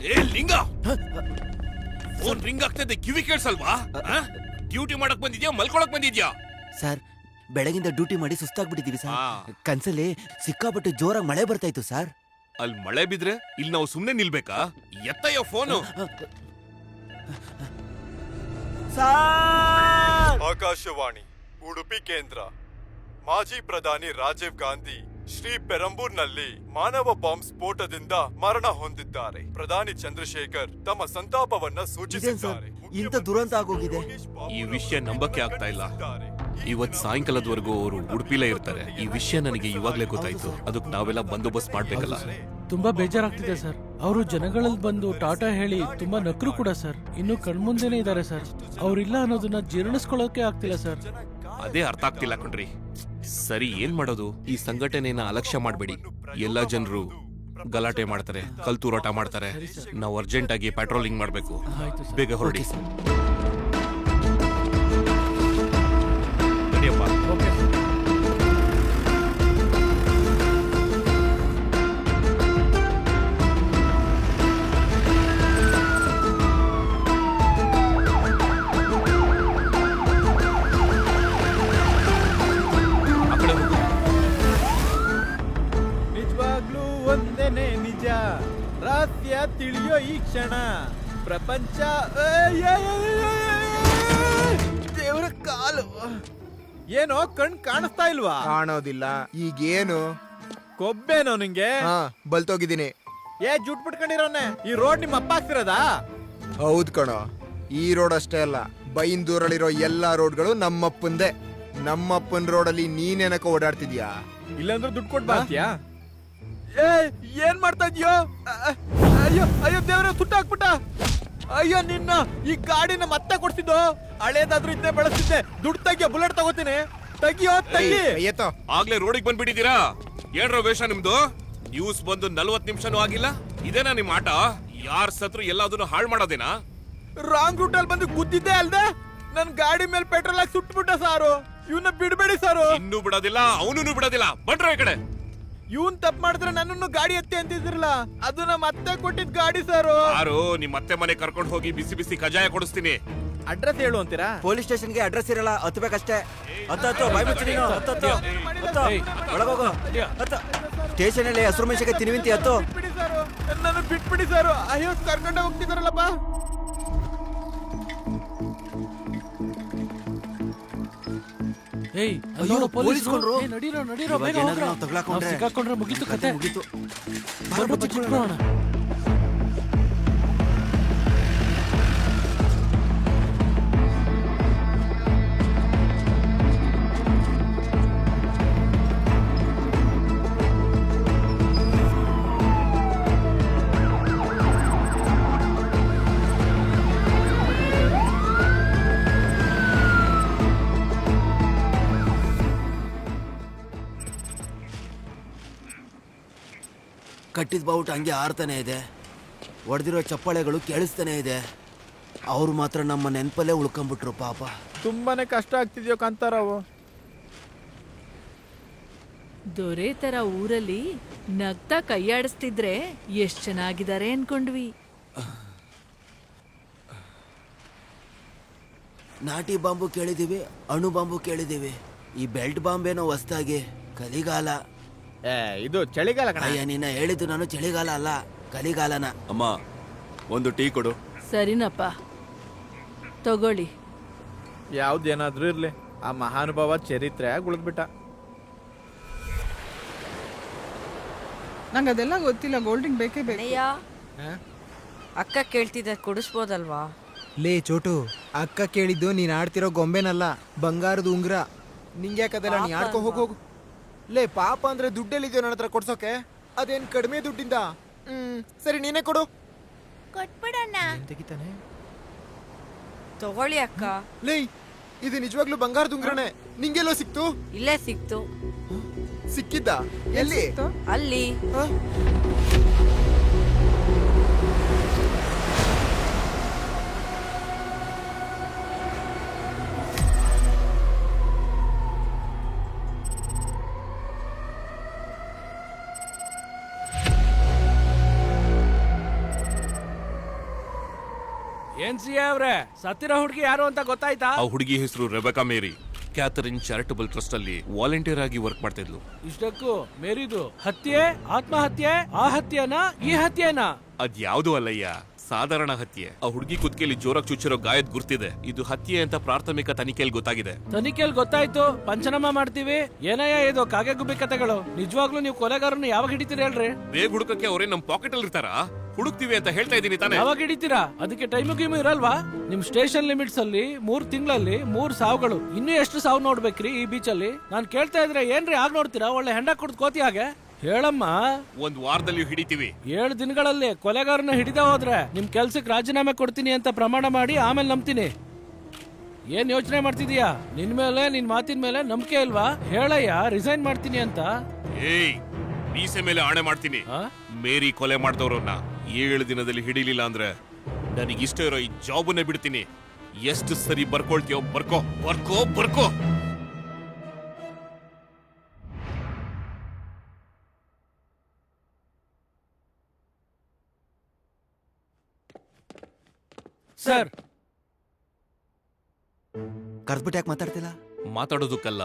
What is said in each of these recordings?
ಏ ಲಿಂಗ, phone ring ಆಗ್ತದೆ, ಕಿವಿ ಕೇಳಿಸಲ್ವಾ? ಡ್ಯೂಟಿ ಮಾಡಕ್ ಬಂದಿದ್ಯಾ ಮಲ್ಕೊಳಕ್ ಬಂದಿದ್ಯಾ? ಸರ್, ಬೆಳಗಿಂದ ಡ್ಯೂಟಿ ಮಾಡಿ ಸುಸ್ತಾಗ್ಬಿಟ್ಟಿದೀವಿ ಸರ್. ಕನ್ಸಲ್ಲಿ ಸಿಕ್ಕಾಪಟ್ಟೆ ಜೋರಾಗಿ ಮಳೆ ಬರ್ತಾ ಇತ್ತು ಸರ್. ಅಲ್ಲಿ ಮಳೆ ಬಿದ್ರೆ ಇಲ್ಲಿ ನಾವು ಸುಮ್ನೆ ನಿಲ್ಬೇಕಾ? ಎತ್ತಯ್ಯೋ ಫೋನು. ಆಕಾಶವಾಣಿ ಉಡುಪಿ ಕೇಂದ್ರ. ಮಾಜಿ ಪ್ರಧಾನಿ ರಾಜೀವ್ ಗಾಂಧಿ ಶ್ರೀ ಪೆರಂಬೂರ್ನಲ್ಲಿ ಮಾನವ ಬಾಂಬ್ ಸ್ಫೋಟದಿಂದ ಮರಣ ಹೊಂದಿದ್ದಾರೆ. ಪ್ರಧಾನಿ ಚಂದ್ರಶೇಖರ್ ತಮ್ಮ ಸಂತಾಪವನ್ನ ಸೂಚಿಸಿದ್ದಾರೆ. ಇಂಥ ದುರಂತ ಆಗೋಗಿದೆ. ಈ ವಿಷಯ ನಂಬಕ್ಕೆ ಆಗ್ತಾ ಇಲ್ಲ. ಇವತ್ ಸಾಯಂಕಾಲದವರೆಗೂ ಅವರು ಉಡುಪಿಲೇ ಇರ್ತಾರೆ. ಈ ವಿಷಯ ನನಗೆ ಇವಾಗ್ಲೇ ಗೊತ್ತಾಯ್ತು. ಅದಕ್ಕೆ ನಾವೆಲ್ಲ ಬಂದೋಬಸ್ತ್ ಮಾಡ್ಬೇಕಲ್ಲ. ತುಂಬಾ ಬೇಜಾರಾಗ್ತಿದೆ ಸರ್. ಅವರು ಜನಗಳಲ್ಲಿ ಬಂದು ಟಾಟಾ ಹೇಳಿ ತುಂಬಾ ನಕ್ರು ಕೂಡ ಸರ್. ಇನ್ನು ಕಣ್ಮುಂದೆನೆ ಇದ್ದಾರೆ ಸರ್. ಅವ್ರಿಲ್ಲ ಅನ್ನೋದನ್ನ ಜೀರ್ಣಿಸ್ಕೊಳ್ಳೋಕೆ ಆಗ್ತಿಲ್ಲ ಸರ್. ಅದೇ ಅರ್ಥ ಆಗ್ತಿಲ್ಲ ಕಣ್ರಿ. ಸರಿ, ಏನ್ ಮಾಡೋದು? ಈ ಸಂಘಟನೆನ ಅಲಕ್ಷ್ಯ ಮಾಡಬೇಡಿ. ಎಲ್ಲಾ ಜನರು ಗಲಾಟೆ ಮಾಡ್ತಾರೆ, ಕಲ್ತೂರಾಟ ಮಾಡ್ತಾರೆ. ನಾವು ಅರ್ಜೆಂಟ್ ಆಗಿ ಪೆಟ್ರೋಲಿಂಗ್ ಮಾಡ್ಬೇಕು. ಬೇಗ ಹೊರಡಿ. ರಹಸ್ಯ ತಿಳಿಯೋ ಈ ಕ್ಷಣ ಪ್ರಪಂಚ. ದೇವರ ಕಾಲು ಏನೋ ಕಣ್ ಕಾಣಿಸ್ತಾ ಇಲ್ವಾ? ಕಾಣೋದಿಲ್ಲ. ಈಗೇನು ಕೊಬ್ಬೇನೋ ನಿಂಗೆ? ಬಲ್ತೋಗಿದ್ದೀನಿ. ಜುಟ್ ಬಿಟ್ಕೊಂಡಿರೋನೆ. ಈ ರೋಡ್ ನಿಮ್ಮ ಅಪ್ಪ ಹಾಕ್ತಿರೋದಾ? ಹೌದ್ ಕಣೋ. ಈ ರೋಡ್ ಅಷ್ಟೇ ಅಲ್ಲ, ಬೈಂದೂರಲ್ಲಿರೋ ಎಲ್ಲಾ ರೋಡ್ಗಳು ನಮ್ಮಪ್ಪಂದೆ. ನಮ್ಮಪ್ಪನ್ ರೋಡಲ್ಲಿ ನೀನೇನಕ ಓಡಾಡ್ತಿದ್ಯಾ? ಇಲ್ಲಾಂದ್ರೆ ದುಡ್ಡು ಕೊಟ್ಟು ಬಾರ್ತೀಯಾ? ಏನ್ ಮಾಡ್ತಾ ಇದ್ಯೋ? ಅಯ್ಯೋ ಅಯ್ಯೋ ದೇವ್ರ, ಸುಟ್ಟ ಹಾಕ್ಬಿಟ್ಟ. ಅಯ್ಯೋ ನಿನ್ನ ಈ ಗಾಡಿನ ಮತ್ತೆ ಕೊಡ್ತಿದ್ದೋ. ಹಳೇದಾದ್ರೂ ಇದ್ದೇ ಬಳಸ್ತಿದ್ದೆ. ದುಡ್ಡು ತೆಗಿಯೋ, ಬುಲೆಟ್ ತಗೋತೀನಿ. ತೆಗಿಯೋ ತೆಗಿ. ಆಗ್ಲೇ ರೋಡಿಗೆ ಬಂದ್ಬಿಟ್ಟಿದ್ದೀರಾ? ಏನ್ರೋ ವೇಷ ನಿಮ್ದು? ನ್ಯೂಸ್ ಬಂದು 40 ನಿಮಿಷನೂ ಆಗಿಲ್ಲ. ಇದೇನಾ ನಿಮ್ ಆಟ? ಯಾರ್ ಸತ್ರು ಎಲ್ಲದನ್ನು ಹಾಳು ಮಾಡೋದೇನಾ? ರಾಂಗ್ ರೂಟ್ ಅಲ್ಲಿ ಬಂದು ಗುದ್ದಿದ್ದೆ ಅಲ್ದೆ ನನ್ ಗಾಡಿ ಮೇಲೆ ಪೆಟ್ರೋಲ್ ಹಾಕಿ ಸುಟ್ಬಿಟ್ಟ ಸಾರು. ಇವನ್ನ ಬಿಡ್ಬೇಡಿ ಸಾರು. ಇನ್ನೂ ಬಿಡೋದಿಲ್ಲ, ಅವನೂ ಬಿಡೋದಿಲ್ಲ. ಬನ್ರೋ ಈ ಕಡೆ. ಇವನ್ ತಪ್ಪು ಮಾಡಿದ್ರೆ ನನ್ನನ್ನು ಗಾಡಿ ಎತ್ತಿ ಅಂತಿದ್ರಲ್ಲ, ಅದು ನಮ್ಮ ಅತ್ತೆ ಕೊಟ್ಟಿದ್ ಗಾಡಿ ಸಾರು. ಯಾರು? ನಿಮ್ ಅತ್ತೆ ಮನೆ ಕರ್ಕೊಂಡು ಹೋಗಿ ಬಿಸಿ ಬಿಸಿ ಕಜಾಯ ಕೊಡಿಸ್ತೀನಿ. ಅಡ್ರೆಸ್ ಹೇಳು ಅಂತೀರಾ? ಪೊಲೀಸ್ ಸ್ಟೇಷನ್ಗೆ ಅಡ್ರೆಸ್ ಇರಲ್ಲ, ಹತ್ತಬೇಕಷ್ಟೇ. ಒಳಗೋಗು. ಸ್ಟೇಷನ್ ಅಲ್ಲಿ ಹಸಿರು ಮೆಣಸಿಗೆ ತಿನ್ವಿಂತಿ ಹತ್ತು. ಬಿಡಿ ಸಾರು, ನನ್ನ ಬಿಟ್ಬಿಡಿ ಸಾರು. ಅಯ್ಯೋ ಕರ್ಕೊಂಡ ಹೋಗ್ತಿದಾರಲ್ಲಪ್ಪ. ಪೊಲೀಸ್ಕೊಂಡ್ರು. ನಡೀರೋ ನಡೀರೋ, ಬೇಗ ಹೋಗ್ರೋ. ಸಿಕ್ಕಾಕೊಂಡ್ರೆ ಮುಗೀತು ಕತೆ. ಮುಗೀತು. ಚಿಕ್ಕೋಣ. ಕಟ್ಟಿದ ಬಾವುಟ ಹಂಗೆ ಆರ್ತಾನೆ ಇದೆ. ಹೊಡೆದಿರೋ ಚಪ್ಪಾಳೆಗಳು ಕೇಳಿಸ್ತಾನೆ ಇದೆ. ಅವ್ರು ಮಾತ್ರ ನಮ್ಮ ನೆನಪಲ್ಲೇ ಉಳ್ಕೊಂಡ್ಬಿಟ್ರು ಪಾಪ. ತುಂಬಾನೇ ಕಷ್ಟ ಆಗ್ತಿದ್ಯೋ ಕಾಂತಾರಾವು. ದೊರೆ ತರ ಊರಲ್ಲಿ ನಗ್ತಾ ಕೈಯಾಡಿಸ್ತಿದ್ರೆ ಎಷ್ಟ್ ಚೆನ್ನಾಗಿದ್ದಾರೆ ಅನ್ಕೊಂಡ್ವಿ. ನಾಟಿ ಬಾಂಬು ಕೇಳಿದೀವಿ, ಅಣು ಬಾಂಬು ಕೇಳಿದೀವಿ. ಈ ಬೆಲ್ಟ್ ಬಾಂಬ್ ಏನೋ ಹೊಸ್ದಾಗಿ. ಕಲಿಗಾಲ. ಇದು ಚಳಿಗಾಲ ಕಣ. ಅಯ್ಯ, ನಿನ್ನ ಹೇಳಿದ್ದು ನಾನು ಚಳಿಗಾಲ ಅಲ್ಲ, ಕಲಿಗಾಲನ. ಅಮ್ಮ, ಒಂದು ಟೀ ಕೊಡು. ಸರಿನಪ್ಪ, ತಗೊಳ್ಳಿ. ಯಾವ್ದೇನಾದ್ರೂ ಇರ್ಲಿ, ಆ ಮಹಾನುಭಾವ ಚರಿತ್ರೆ ಉಳಿದ್ಬಿಟ್ಟ. ನಂಗೆ ಅದೆಲ್ಲ ಗೊತ್ತಿಲ್ಲ. ಗೋಲ್ಡ್ ರಿಂಗ್ ಬೇಕೇ ಬೇಕು. ಅಕ್ಕ ಕೇಳ್ತಿದ್ದ ಕೊಡಿಸ್ಬೋದಲ್ವಾ? ಲೇ ಚೋಟು, ಅಕ್ಕ ಕೇಳಿದ್ದು ನೀನ್ ಆಡ್ತಿರೋ ಗೊಂಬೆನಲ್ಲ, ಬಂಗಾರದ ಉಂಗ್ರ. ನಿಂಗೆ ಯಾಕದಲ್ಲ, ನೀ ಆಡ್ಕೊ ಹೋಗು. ಲೇ ಪಾಪ ಅಂದ್ರೆ ದುಡ್ಡೆಲ್ಲಿದೆಯೋ ನನ್ನ ಹತ್ರ ಕೊಡ್ಸೋಕೆ? ಅದೇನ್ ಕಡಿಮೆ ದುಡ್ಡಿಂದ? ಸರಿ, ನೀನೇ ಕೊಡು. ಕೊಟ್ಬಿಡಣ್ಣ. ತೆಗಿತಾನೆ. ತಗೊಳ್ಳಿ ಅಕ್ಕ. ಲೇ, ಇದು ನಿಜವಾಗ್ಲೂ ಬಂಗಾರದ ಉಂಗ್ರನೇ. ನಿಂಗೆಲ್ಲೋ ಸಿಕ್ತು? ಇಲ್ಲೇ ಸಿಕ್ತು. ಸಿಕ್ಕಿದ್ದ? ಎಲ್ಲಿ? ಅಲ್ಲಿ. ಏನ್ ಸಿ ಅವ್ರೆ ಸತ್ತಿರೋ ಹುಡುಗಿ ಯಾರು ಅಂತ ಗೊತ್ತಾಯ್ತಾ? ಆ ಹುಡುಗಿ ಹೆಸರು ರೆಬೆಕಾ ಮೇರಿ. ಕ್ಯಾಥರಿನ್ ಚಾರಿಟಬಲ್ ಟ್ರಸ್ಟ್ ಅಲ್ಲಿ ವಾಲಂಟಿಯರ್ ಆಗಿ ವರ್ಕ್ ಮಾಡ್ತಾ ಇದ್ಲು. ಇಷ್ಟಕ್ಕೂ ಮೇರಿದು ಹತ್ಯೆ, ಆತ್ಮಹತ್ಯೆ, ಆ ಹತ್ಯೆನಾ ಈ ಹತ್ಯೆನಾ? ಅದ್ಯಾವುದೂ ಅಲ್ಲಯ್ಯ, ಸಾಧಾರಣ ಹತ್ಯೆ. ಆ ಹುಡುಗಿ ಕುತ್ತಿಗೆಯಲ್ಲಿ ಜೋರಾಗಿ ಚುಚ್ಚಿರೋ ಗಾಯದ ಗುರ್ತಿದೆ. ಇದು ಹತ್ಯೆ ಅಂತ ಪ್ರಾಥಮಿಕ ತನಿಖೆಯಲ್ಲಿ ಗೊತ್ತಾಗಿದೆ. ತನಿಖೆಯಲ್ಲಿ ಗೊತ್ತಾಯ್ತು, ಪಂಚನಾಮ ಮಾಡ್ತೀವಿ. ಏನಯ್ಯ ಇದು ಕಾಗೆ ಗುಬ್ಬಿ ಕತೆಗಳು? ನಿಜವಾಗ್ಲೂ ನೀವು ಕೊಲೆಗಾರನ್ನ ಯಾವಾಗ ಹಿಡಿತೀರಿ ಹೇಳ್ರಿ? ಬೇಗ ಹುಡುಕಕ್ಕೆ ಅವರೇ ನಮ್ ಪಾಕೆಟ್ ಅಲ್ಲಿ ಇರ್ತಾರ? ಹುಡುಕ್ತಿವಿ ಅಂತ ಹೇಳ್ತಾ ಇದೀನಿ ತಾನೇ. ಯಾವಾಗ ಹಿಡಿತೀರಾ? ಅದಕ್ಕೆ ಟೈಮು ಗೀಮು ಇರಲ್ವಾ? ನಿಮ್ ಸ್ಟೇಷನ್ ಲಿಮಿಟ್ಸ್ ಅಲ್ಲಿ 3 ತಿಂಗಳಲ್ಲಿ 3 ಸಾವುಗಳು. ಇನ್ನೂ ಎಷ್ಟು ಸಾವು ನೋಡ್ಬೇಕ್ರಿ ಈ ಬೀಚ್ ಅಲ್ಲಿ? ನಾನ್ ಕೇಳ್ತಾ ಇದ್ರೆ ಏನ್ರಿ ಆಗ ನೋಡ್ತೀರಾ? ಒಳ್ಳೆ ಹೆಂಡ ಕುಡ್ದು ಕೋತಿ ಹಾಗೆ ಹೇಳಮ್ಮ. 1 ವಾರದಲ್ಲಿ ಹಿಡಿತೀವಿ. 7 ದಿನಗಳಲ್ಲಿ ಕೊಲೆಗಾರನ ಹಿಡಿದ ಹೋದ್ರೆ ನಿಮ್ ಕೆಲ್ಸಕ್ಕೆ ರಾಜೀನಾಮೆ ಕೊಡ್ತೀನಿ ಅಂತ ಪ್ರಮಾಣ ಮಾಡಿ ಆಮೇಲೆ ನಂಬ್ತೀನಿ. ಏನ್ ಯೋಚನೆ ಮಾಡ್ತಿದೀಯಾ? ನಿನ್ ಮೇಲೆ, ನಿನ್ ಮಾತಿನ ಮೇಲೆ ನಂಬಿಕೆ ಇಲ್ವಾ? ಹೇಳಯ್ಯ, ರಿಸೈನ್ ಮಾಡ್ತೀನಿ ಅಂತ. ಏಯ್, ಮೀಸೆ ಮೇಲೆ ಆಣೆ ಮಾಡ್ತೀನಿ. ಮೇರಿ ಕೊಲೆ ಮಾಡ್ದವ್ರನ್ನ 7 ದಿನದಲ್ಲಿ ಹಿಡಿಲಿಲ್ಲ ಅಂದ್ರೆ ನನಗಿಷ್ಟ ಇರೋ ಈ ಜಾಬನ್ನೇ ಬಿಡ್ತೀನಿ. ಎಷ್ಟು ಸರಿ ಬರ್ಕೊಳ್ತೀಯೋ ಬರ್ಕೋ ಬರ್ಕೋ ಬರ್ಕೋ. ಸರ್, ಕರ್ದ್ಬಿಟ್ಟು ಯಾಕೆ ಮಾತಾಡ್ತಿಲ್ಲ? ಮಾತಾಡೋದಕ್ಕಲ್ಲ,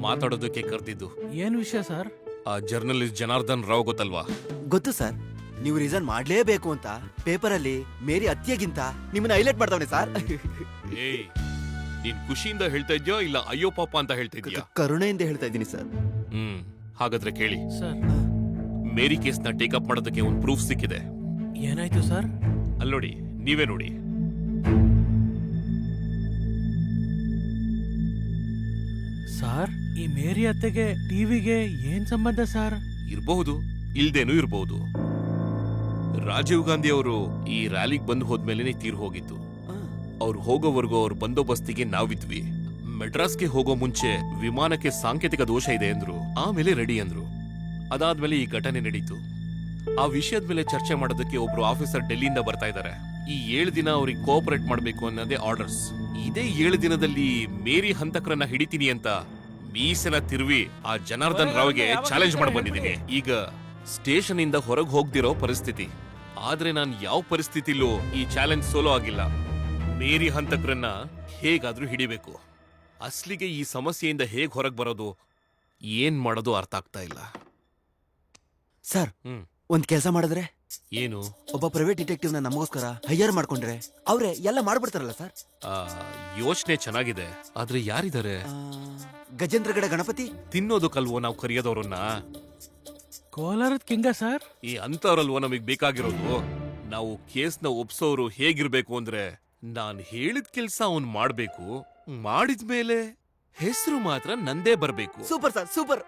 ಮಾತಾಡೋದಕ್ಕೆ ಕರ್ದಿದ್ದು. ಏನ್ ವಿಷಯ ಸರ್? ಆ ಜರ್ನಲಿಸ್ಟ್ ಜನಾರ್ದನ್ ರಾವ್ ಗೊತ್ತಲ್ವಾ? ಗೊತ್ತು ಸರ್, ನೀವು ರಿಸೈನ್ ಮಾಡ್ಲೇಬೇಕು ಅಂತ ಪೇಪರ್ ಅಲ್ಲಿ ಮೇರಿ ಹತ್ಯೆಗಿಂತ ನಿಮ್ಮನ್ನ ಹೈಲೈಟ್ ಮಾಡ್ತಾವನೆ ಸರ್. ಏಯ್, ನೀನ್ ಖುಷಿಯಿಂದ ಹೇಳ್ತಾ ಇದ್ಯೋ ಇಲ್ಲ ಅಯ್ಯೋ ಪಾಪ ಅಂತ ಹೇಳ್ತಾ ಇದ್ಯಾ? ಕರುಣೆಯಿಂದ ಹೇಳ್ತಾ ಇದ್ದೀನಿ ಸರ್. ಹಾಗಾದ್ರೆ ಕೇಳಿ. ಸರ್, ಮೇರಿ ಕೇಸ್ನ ಟೇಕಪ್ ಮಾಡೋದಕ್ಕೆ ಒಂದು ಪ್ರೂಫ್ ಸಿಕ್ಕಿದೆ. ಏನಾಯ್ತು ಸರ್? ಅಲ್ಲಿ ನೋಡಿ, ನೀವೇ ನೋಡಿ. ಸರ್, ಈ ಮೇರಿ ಅತ್ತೆಗೆ ಟಿವಿಗೆ ಏನ್ ಸಂಬಂಧ ಸರ್? ಇರಬಹುದು, ಇಲ್ದೇನೂ ಇರಬಹುದು. ರಾಜೀವ್ ಗಾಂಧಿ ಅವರು ಈ ರ್ಯಾಲಿಗೆ ಬಂದು ಹೋದ್ಮೇಲೆ ತೀರ್ ಹೋಗಿತ್ತು. ಅವ್ರು ಹೋಗೋವರೆಗೂ ಅವ್ರ ಬಂದೋಬಸ್ತಿಗೆ ನಾವಿದ್ವಿ. ಮೆಡ್ರಾಸ್ಗೆ ಹೋಗೋ ಮುಂಚೆ ವಿಮಾನಕ್ಕೆ ಸಾಂಕೇತಿಕ ದೋಷ ಇದೆ ಅಂದ್ರು, ಆಮೇಲೆ ರೆಡಿ ಅಂದ್ರು. ಅದಾದ್ಮೇಲೆ ಈ ಘಟನೆ ನಡೀತು. ಆ ವಿಷಯದ ಮೇಲೆ ಚರ್ಚೆ ಮಾಡೋದಕ್ಕೆ ಒಬ್ರು ಆಫೀಸರ್ ಡೆಲ್ಲಿಯಿಂದ ಬರ್ತಾ ಇದ್ದಾರೆ. ಈ 7 ದಿನ ಅವ್ರಿಗೆ ಕೋಆಪರೇಟ್ ಮಾಡ್ಬೇಕು ಅನ್ನೋದೇ ಆರ್ಡರ್ಸ್. ಇದೇ 7 ದಿನದಲ್ಲಿ ಮೇರಿ ಹಂತಕರನ್ನ ಹಿಡಿತೀನಿ ಅಂತ ಮೀಸೆನ ತಿರುವಿ ಆ ಜನಾರ್ದನ್ ರಾವ್ಗೆ ಚಾಲೆಂಜ್ ಮಾಡಿ ಬಂದಿದ್ದೀನಿ. ಈಗ ಸ್ಟೇಷನ್ ಇಂದ ಹೊರಗೆ ಹೋಗ್ದಿರೋ ಪರಿಸ್ಥಿತಿ. ಆದ್ರೆ ನಾನು ಯಾವ ಪರಿಸ್ಥಿತಿಲೂ ಈ ಚಾಲೆಂಜ್ ಸೋಲೋ ಆಗಿಲ್ಲ. ಮೇರಿ ಹಂತಕರನ್ನ ಹೇಗಾದ್ರೂ ಹಿಡಿಬೇಕು. ಅಸ್ಲಿಗೆ ಈ ಸಮಸ್ಯೆಯಿಂದ ಹೇಗ್ ಹೊರಗೆ ಬರೋದು, ಏನ್ ಮಾಡೋದು ಅರ್ಥ ಆಗ್ತಾ ಇಲ್ಲ. ಸರ್, ಒಂದ್ ಕೆಲಸ ಮಾಡಿದ್ರೆ? ಏನು? ಒಬ್ಬ ಪ್ರೈವೇಟ್ ಡಿಟೆಕ್ಟಿವ್ ನ ನಮಗೋಸ್ಕರ ಹೈಯರ್ ಮಾಡ್ಕೊಂಡ್ರೆ ಅವ್ರೆ ಎಲ್ಲ ಮಾಡ್ಬಿಡ್ತಾರಲ್ಲ ಸರ್. ಯೋಚನೆ ಚೆನ್ನಾಗಿದೆ, ಆದ್ರೆ ಯಾರಿದ್ದಾರೆ? ಗಜೇಂದ್ರಗಡ ಗಣಪತಿ. ತಿನ್ನೋದಕ್ಕಲ್ವೋ ನಾವು ಕರೆಯೋದವ್ರನ್ನ? ಕೋಲಾರದ ಕಿಂಗ ಸರ್. ಈ ಅಂತವ್ರಲ್ವೋ ನಮಗ್ ಬೇಕಾಗಿರೋದು. ನಾವು ಕೇಸ್ನ ಒಪ್ಸೋರು ಹೇಗಿರ್ಬೇಕು ಅಂದ್ರೆ, ನಾನ್ ಹೇಳಿದ ಕೆಲ್ಸ ಅವ್ನ್ ಮಾಡ್ಬೇಕು, ಮಾಡಿದ್ಮೇಲೆ ಹೆಸರು ಮಾತ್ರ ನಂದೇ ಬರ್ಬೇಕು. Super sir, super.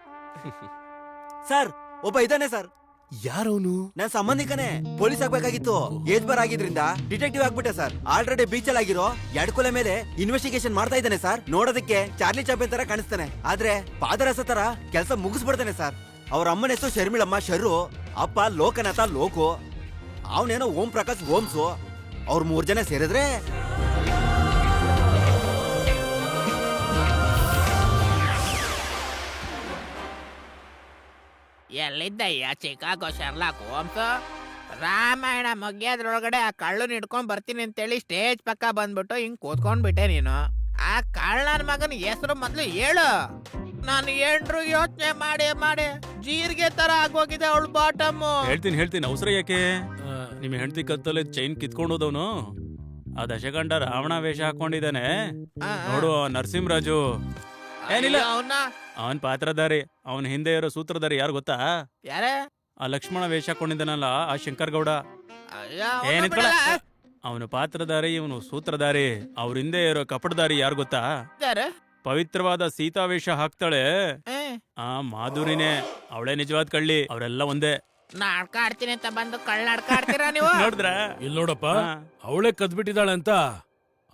ಸರ್, ಒಬ್ಬ ಇದ್ದಾನೆ ಸರ್. ಯಾರವನು? ನನ್ ಸಂಬಂಧಿಕನೇ. ಪೊಲೀಸ್ ಆಗ್ಬೇಕಾಗಿತ್ತು, ಏಜ್ ಬಾರ್ ಆಗಿದ್ರಿಂದ ಡಿಟೆಕ್ಟಿವ್ ಆಗ್ಬಿಟ್ಟೆ ಸರ್. ಆಲ್ರೆಡಿ ಬೀಚಲ್ ಆಗಿರೋ ಎಡ್ಕೊಲೆ ಮೇಲೆ ಇನ್ವೆಸ್ಟಿಗೇಷನ್ ಮಾಡ್ತಾ ಇದ್ದಾನೆ ಸರ್. ನೋಡೋದಕ್ಕೆ ಚಾರ್ಲಿ ಚಾಪ್ಲಿನ್ ತರ ಕಾಣಿಸ್ತಾನೆ, ಆದ್ರೆ ಪಾದರಸ ತರ ಕೆಲಸ ಮುಗಿಸ್ಬಿಡ್ತಾನೆ ಸರ್. ಅವ್ರ ಅಮ್ಮನ ಹೆಸರು ಶರ್ಮಿಳಮ್ಮ ಶರ್ರು, ಅಪ್ಪ ಲೋಕನಾಥ ಲೋಕು, ಅವನೇನೋ ಓಂ ಪ್ರಕಾಶ್ ಓಂಸು. ಅವ್ರ 3 ಜನ ಸೇರಿದ್ರೆ ಎಲ್ಲಿದ್ದಯ್ಯ ಚಿಕಾಗೋ ಶರ್ಲಾಕ್ ಹೋಮ್ಸ್? ರಾಮಾಯಣ ಮುಗಿಯೋದ್ರೊಳಗಡೆ ಆ ಕಳ್ಳನ್ ಹಿಡ್ಕೊಂಡ್ ಬರ್ತೀನಿ ಅಂತೇಳಿ ಸ್ಟೇಜ್ ಪಕ್ಕ ಬಂದ್ಬಿಟ್ಟು ಹಿಂಗ್ ಕೂತ್ಕೊಂಡ್ಬಿಟ್ಟೆ ನೀನು. ಆ ಕಳ್ಳನ ಮಗನ ಹೆಸರು ಮೊದ್ಲು ಹೇಳು. ನಾನು ಏನ್ರು ಯೋಚನೆ ಮಾಡಿ ಮಾಡಿ ಜೀರಿಗೆ ತರ ಆಗೋಗಿದೆ ಅವಳು ಬಾಟಮ್. ಹೇಳ್ತೀನಿ ಅವಸರ ಯಾಕೆ? ನಿಮ್ ಹೆಂಡತಿ ಕತ್ತಲ್ಲಿ ಚೈನ್ ಕಿತ್ಕೊಂಡು ಹೋದವನು ಆ ದಶಗಂಡ ರಾವಣ ವೇಷ ಹಾಕೊಂಡಿದ್ದಾನೆ ನೋಡು. ನರಸಿಂಹರಾಜು ಏನಿಲ್ಲ, ಅವನ್ ಪಾತ್ರಧಾರಿ. ಅವನ್ ಹಿಂದೆ ಇರೋ ಸೂತ್ರಧಾರಿ ಯಾರು ಗೊತ್ತಾ? ಯಾರ? ಆ ಲಕ್ಷ್ಮಣ ವೇಷ ಹಾಕೊಂಡಿದ್ದಾನಲ್ಲ, ಆ ಶಂಕರ್ ಗೌಡ. ಅವನು ಪಾತ್ರಧಾರಿ, ಇವನು ಸೂತ್ರಧಾರಿ. ಅವ್ರ ಹಿಂದೆ ಇರೋ ಕಪಟಧಾರಿ ಯಾರು ಗೊತ್ತಾ? ಪವಿತ್ರವಾದ ಸೀತಾ ವೇಷ ಹಾಕ್ತಾಳೆ ಆ ಮಾಧುರಿನೇ. ಅವಳೇ ನಿಜವಾದ ಕಳ್ಳಿ. ಅವರೆಲ್ಲ ಒಂದೇ. ನಾಟಕ ಆಡ್ತೀನಿ ಅಂತ ಬಂದು ಕಳ್ಳ ನಾಟಕ ಆಡ್ತೀರಾ ನೀವು? ನೋಡಿದ್ರ? ಇಲ್ಲಿ ನೋಡಪ್ಪ, ಅವಳೇ ಕದ್ಬಿಟ್ಟಿದ್ದಾಳೆ ಅಂತ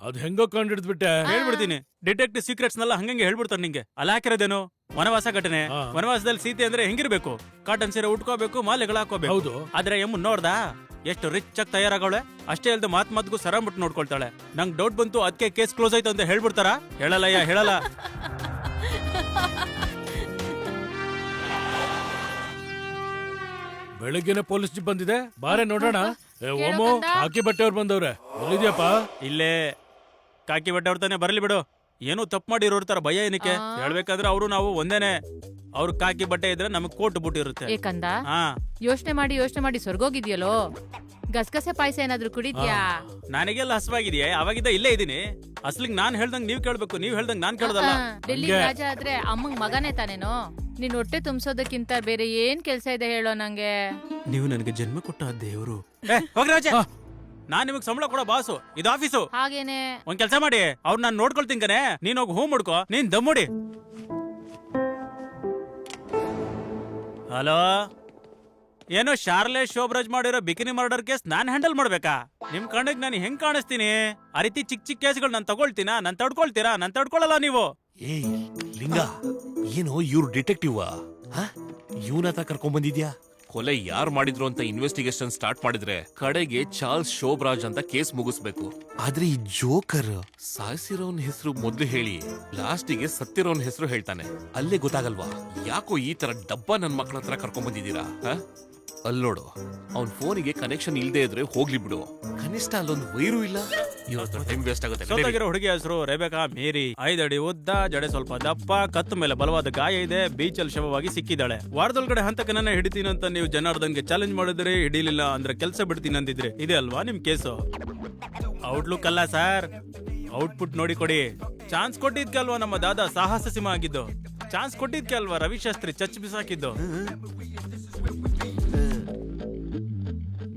ಅದ್ ಹೆಂಗೋ ಕಂಡಿಡ್ದ್ಬಿಟ್ಟೆ. ಹೇಳ್ಬಿಡ್ತೀನಿ, ಡಿಟೆಕ್ಟಿವ್ ಸೀಕ್ರೆಟ್ಸ್ನೆಲ್ಲ ಹಂಗಂಗೆ ಹೇಳ್ಬಿಡ್ತಾರೆ ನಿಂಗೆ. ಅಲ್ಲಿ ಹಾಕಿರೋದೇನು ವನವಾಸ ಘಟನೆ. ವನವಾಸದಲ್ಲಿ ಸೀತೆ ಅಂದ್ರೆ ಹೆಂಗಿರ್ಬೇಕು? ಕಾಟನ್ ಸೀರೆ ಉಟ್ಕೋಬೇಕು, ಮಾಲೆಗಳು ಹಾಕೋಬೇಕು. ಹೌದು. ಆದ್ರೆ ಎಮ್ಮು ನೋಡ್ದಾ ಎಷ್ಟು ರಿಚ್ ಆಗಿ ತಯಾರಾಗವಳೆ? ಅಷ್ಟೇ ಅಲ್ದ ಮಾತ್ಗೂ ಸರ ಮುಟ್ಟು ನೋಡ್ಕೊಳ್ತಾಳೆ. ನಂಗೆ ಡೌಟ್ ಬಂತು, ಅದಕ್ಕೆ ಕೇಸ್ ಕ್ಲೋಸ್ ಆಯ್ತು ಅಂತ ಹೇಳ್ಬಿಡ್ತಾರ? ಹೇಳಲ್ಲಯ್ಯ, ಹೇಳಲ್ಲ. ಬೆಳಗ್ಗೆನೆ ಪೊಲೀಸ್ ಜೀಪ್ ಬಂದಿದೆ, ಬಾರೆ ನೋಡೋಣ. ಓಮೋ, ಹಾಕಿ ಬಟ್ಟೆವ್ರು ಬಂದವ್ರೆ. ಎಲ್ಲಿದ್ಯಪ್ಪ? ಇಲ್ಲೇ ಕಾಕಿ ಬಟ್ಟೆ ಅವ್ರ ತಾನೆ, ಬರ್ಲಿ ಬಿಡು. ಏನೋ ತಪ್ಪು ಮಾಡಿರೋರ್ ತರ ಭಯ ಏನಕ್ಕೆ? ಹೇಳ್ಬೇಕಾದ್ರೆ ಅವರು ನಾವು ಒಂದೇನೆ. ಅವ್ರ ಕಾಕಿ ಬಟ್ಟೆ ಇದ್ರೆ ನಮಗ್ ಕೋಟ್ ಬುಟ್ ಇರುತ್ತೆ. ಏಕಂದ ಹಾ, ಯೋಚನೆ ಮಾಡಿ ಸ್ವರ್ಗೋಗಿದ್ಯಲ್ಲೋ. ಗಸಗಸೆ ಪಾಯಸ ಏನಾದ್ರು ಕುಡಿದ್ಯಾ? ನನಗೆಲ್ಲ ಹಸುವಾಗಿದೆಯಾ? ಅವಾಗಿದ್ದ ಇಲ್ಲೇ ಇದೀನಿ. ಅಸ್ಲಿಗ್ ನಾನ್ ಹೇಳ್ದಂಗ್ ನೀವ್ ಕೇಳ್ಬೇಕು, ನೀವ್ ಹೇಳ್ದಂಗ್ ನಾನ್ ಕೇಳೋದಲ್ಲ. ಡೆಲ್ಲಿ ರಾಜ ಆದ್ರೆ ಅಮ್ಮಂಗ್ ಮಗನೇ ತಾನೇನೋ. ನಿನ್ ಹೊಟ್ಟೆ ತುಂಬಿಸೋದಕ್ಕಿಂತ ಬೇರೆ ಏನ್ ಕೆಲ್ಸ ಇದೆ ಹೇಳೋ ನಂಗೆ. ನೀವು ನನಗೆ ಜನ್ಮ ಕೊಟ್ಟ ದೇವ್ರು. ಹೋಗ್ರಿ ರಾಜ, ನಾನ್ ನಿಮಗ್ ಸಂಬಳ ಕೊಡೋ ಬಾಸು, ಇದು ಆಫೀಸು. ಹಾಗೇನೆ ಒಂದ್ ಕೆಲ್ಸ ಮಾಡಿ, ಅವ್ರು ನಾನ್ ನೋಡ್ಕೊಳ್ತೀನಿ ಕಣೆ. ನೀನ್ ಹೋಗಿ ಹೂ ಮುಡ್ಕೋ, ನೀನ್ ದಮ್ಮುಡಿ. ಹಲೋ, ಏನೋ ಶಾರ್ಲೆ ಶೋಭರಾಜ್ ಮಾಡಿರೋ ಬಿಕಿನಿ ಮರ್ಡರ್ ಕೇಸ್ ನಾನ್ ಹ್ಯಾಂಡಲ್ ಮಾಡ್ಬೇಕಾ? ನಿಮ್ ಕಣ್ಣಿಗೆ ನಾನು ಹೆಂಗ್ ಕಾಣಿಸ್ತೀನಿ? ಆ ರೀತಿ ಚಿಕ್ಕ ಚಿಕ್ಕ ಕೇಸ್ಗಳು ನಾನ್ ತಗೊಳ್ತೀನಾ? ನಾನ್ ತಡ್ಕೊಳ್ತೀರಾ? ನಾನ್ ತಡ್ಕೊಳಲ್ಲ ನೀವು. ಏಯ್ ಲಿಂಗ, ಏನು ಇವ್ರು ಡಿಟೆಕ್ಟಿವ್? ಇವನತ ಕರ್ಕೊಂಡ್ ಬಂದಿದ್ಯಾ? ಕೊಲೆ ಯಾರು ಮಾಡಿದ್ರು ಅಂತ ಇನ್ವೆಸ್ಟಿಗೇಷನ್ ಸ್ಟಾರ್ಟ್ ಮಾಡಿದ್ರೆ ಕಡೆಗೆ ಚಾರ್ಲ್ಸ್ ಶೋಭರಾಜ್ ಅಂತ ಕೇಸ್ ಮುಗಿಸ್ಬೇಕು. ಆದ್ರೆ ಈ ಜೋಕರ್ ಸಾಯಿಸಿರೋನ್ ಹೆಸರು ಮೊದ್ಲು ಹೇಳಿ ಲಾಸ್ಟಿಗೆ ಸತ್ತಿರೋನ್ ಹೆಸರು ಹೇಳ್ತಾನೆ. ಅಲ್ಲೇ ಗೊತ್ತಾಗಲ್ವಾ ಯಾಕೋ ಈ ತರ ಡಬ್ಬ ನನ್ ಮಕ್ಳ ಹತ್ರ ಕರ್ಕೊಂಡ್ ಬಂದಿದ್ದೀರಾ? ಅಲ್ ನೋಡು, ಅವ್ನ್ ಫೋನಿಗೆ ಕನೆಕ್ಷನ್ ಇಲ್ದೇ ಇದ್ರೆ ಹೋಗ್ಲಿ ಬಿಡು, ಕನಿಷ್ಠ ಅಲ್ಲೊಂದು ವೈರು ಇಲ್ಲ. ಇವತ್ತು ಟೈಮ್ ವೇಸ್ಟ್ ಆಗುತ್ತೆ. ಸೊತ್ತಾಗಿರೋ ಹುಡುಗಿ ಹೆಸರು ರೆಬೆಕಾ ಮೇರಿ. 5 ಅಡಿ ಉದ್ದ, ಜಡೆ ಸ್ವಲ್ಪ ದಪ್ಪ, ಕತ್ತು ಮೇಲೆ ಬಲವಾದ ಗಾಯ ಇದೆ, ಬೀಚಲ್ಲಿ ಶವವಾಗಿ ಸಿಕ್ಕಿದ್ದಾಳೆ. ವಾರದೊಳಗಡೆ ಹಂತಕ್ಕೆ ನನ್ನ ಹಿಡಿತೀನಿ ಅಂತ ನೀವು ಜನಾರ್ದನ್ಗೆ ಚಾಲೆಂಜ್ ಮಾಡಿದ್ರಿ, ಹಿಡಿಲಿಲ್ಲ ಅಂದ್ರೆ ಕೆಲಸ ಬಿಡ್ತೀನಿ ಅಂದಿದ್ರಿ. ಇದೆ ಅಲ್ವಾ ನಿಮ್ ಕೇಸು? ಔಟ್ಲುಕ್ ಅಲ್ಲ ಸರ್, ಔಟ್ಪುಟ್ ನೋಡಿ ಕೊಡಿ. ಚಾನ್ಸ್ ಕೊಟ್ಟಿದ್ಕೆ ಅಲ್ವಾ ನಮ್ಮ ದಾದಾ ಸಾಹಸ ಸಿಂಹ ಆಗಿದ್ದು? ಚಾನ್ಸ್ ಕೊಟ್ಟಿದ್ಕೆ ಅಲ್ವಾ ರವಿಶಾಸ್ತ್ರಿ ಚಚ್ ಬಿಸಾಕಿದ್ದು?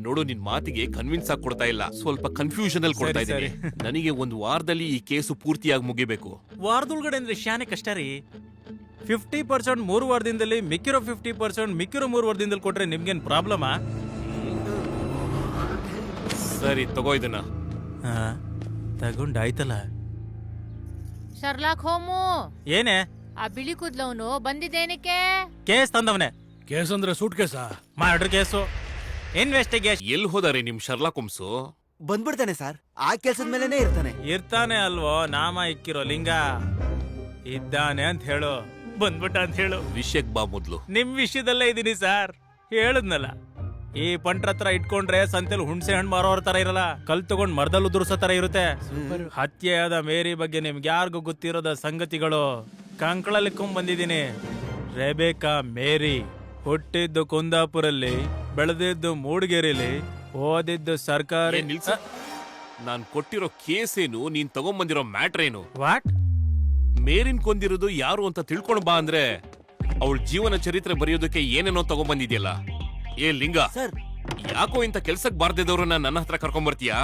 ನೋಡು, ನಿನ್ ಮಾತಿಗೆ ಕನ್ವಿನ್ಸ್ ಆಗಿ ಕೊಡ್ತಾ ಇಲ್ಲ, ಸ್ವಲ್ಪ ಕನ್ಫ್ಯೂಷನ್ ಅಲ್ಲಿ ಕೊಡ್ತಾ ಇದ್ದೀನಿ. ನನಗೆ ಒಂದು ವಾರದಲ್ಲಿ ಈ ಕೇಸು ಪೂರ್ತಿಯಾಗಿ ಮುಗಿಬೇಕು. ವಾರದೊಳಗಡೆ ಅಂದ್ರೆ ಶಾನೆ ಕಷ್ಟ ರೀ. 50% 3 ವಾರದಿಂದಲೇ, ಮಿಕ್ಕಿರೋ 50% ಮಿಕ್ಕಿರೋ 3 ವಾರದಿಂದಲೇ ಕೊಟ್ರೆ ನಿಮ್ಗೇನ್ ಪ್ರಾಬ್ಲಮಾ? ಸರಿ ತಗೋ ಇದನ್ನ. ತಗೊಂಡಾಯ್ತಲ್ಲ. ಶರ್ಲಾಕ್ ಹೋಮು, ಏನೇ ಆ ಬಿಳಿ ಕೂದ್ಲವನು ಬಂದಿದ್ದೇನಕ್ಕೆ? ಕೇಸ್ ತಂದವನೆ. ಕೇಸ್ ಅಂದ್ರೆ ಸೂಟ್ ಕೇಸಾ? Murder case. ಇನ್ವೆಸ್ಟಿಗೇಷನ್. ಎಲ್ಲಿ ಹೋದಾರೆ ನಿಮ್ ಶರ್ಲಾಕ್ ಹೋಮ್ಸು? ಬಂದ್ಬಿಡ್ತಾನೆ ಸರ್, ಆ ಕೆಲ್ಸದ ಮೇಲೆನೆ ಇರ್ತಾನೆ. ಇರ್ತಾನೆ ಅಲ್ವೋ, ನಾಮ ಇಕ್ಕಿರೋ ಲಿಂಗ. ಇದ್ದಾನೆ ಅಂತ ಹೇಳು, ಬಂದ್ಬಿಟ್ಟ ಅಂತ ಹೇಳು. ವಿಷಯಕ್ ಬಾ ಮೊದ್ಲು. ನಿಮ್ ವಿಷಯದಲ್ಲೇ ಇದೀನಿ ಸರ್, ಹೇಳದ್ನಲ್ಲ. ಈ ಪಂಟ್ರ ಹತ್ರ ಇಟ್ಕೊಂಡ್ರೆ ಸಂತೆಲ್ ಹುಣ್ಸೆ ಹಣ್ಣು ಮಾರೋರ್ ತರ ಇರಲ್ಲ, ಕಲ್ ತಗೊಂಡ್ ಮರದಲ್ಲಿ ಉದುರ್ಸೋ ತರ ಇರುತ್ತೆ. ಹತ್ಯೆಯಾದ ಮೇರಿ ಬಗ್ಗೆ ನಿಮ್ಗೆ ಯಾರಿಗೂ ಗೊತ್ತಿರೋದ ಸಂಗತಿಗಳು ಕಂಕಳಲ್ಲಿ ಬಂದಿದ್ದೀನಿ. ರೆಬೆಕಾ ಮೇರಿ ಹುಟ್ಟಿದ್ದು ಕುಂದಾಪುರಲ್ಲಿ, ಬೆಳೆದಿದ್ದು ಮೂಡಿಗೆರೆಲಿ, ಓದಿದ್ದು ಸರ್ಕಾರಿ. ನಾನ್ ಕೊಟ್ಟಿರೋ ಕೇಸ್ ಏನು, ನೀನ್ ತಗೊಂಬಂದಿರೋ ಮ್ಯಾಟ್ರ್ ಏನು? ವಾಟ್? ಮೇರಿನ್ ಕೊಂದಿರೋದು ಯಾರು ಅಂತ ತಿಳ್ಕೊಂಡ್ ಬಾ ಅಂದ್ರೆ ಅವಳ ಜೀವನ ಚರಿತ್ರೆ ಬರೆಯೋದಕ್ಕೆ ಏನೇನೋ ತಗೊಂಬಂದಿದ್ಯಲ್ಲ. ಏ ಲಿಂಗ, ಯಾಕೋ ಇಂತ ಕೆಲ್ಸಕ್ ಬಾರ್ದಿದವ್ರನ್ನ ನನ್ನ ಹತ್ರ ಕರ್ಕೊಂಡ್ ಬರ್ತೀಯಾ?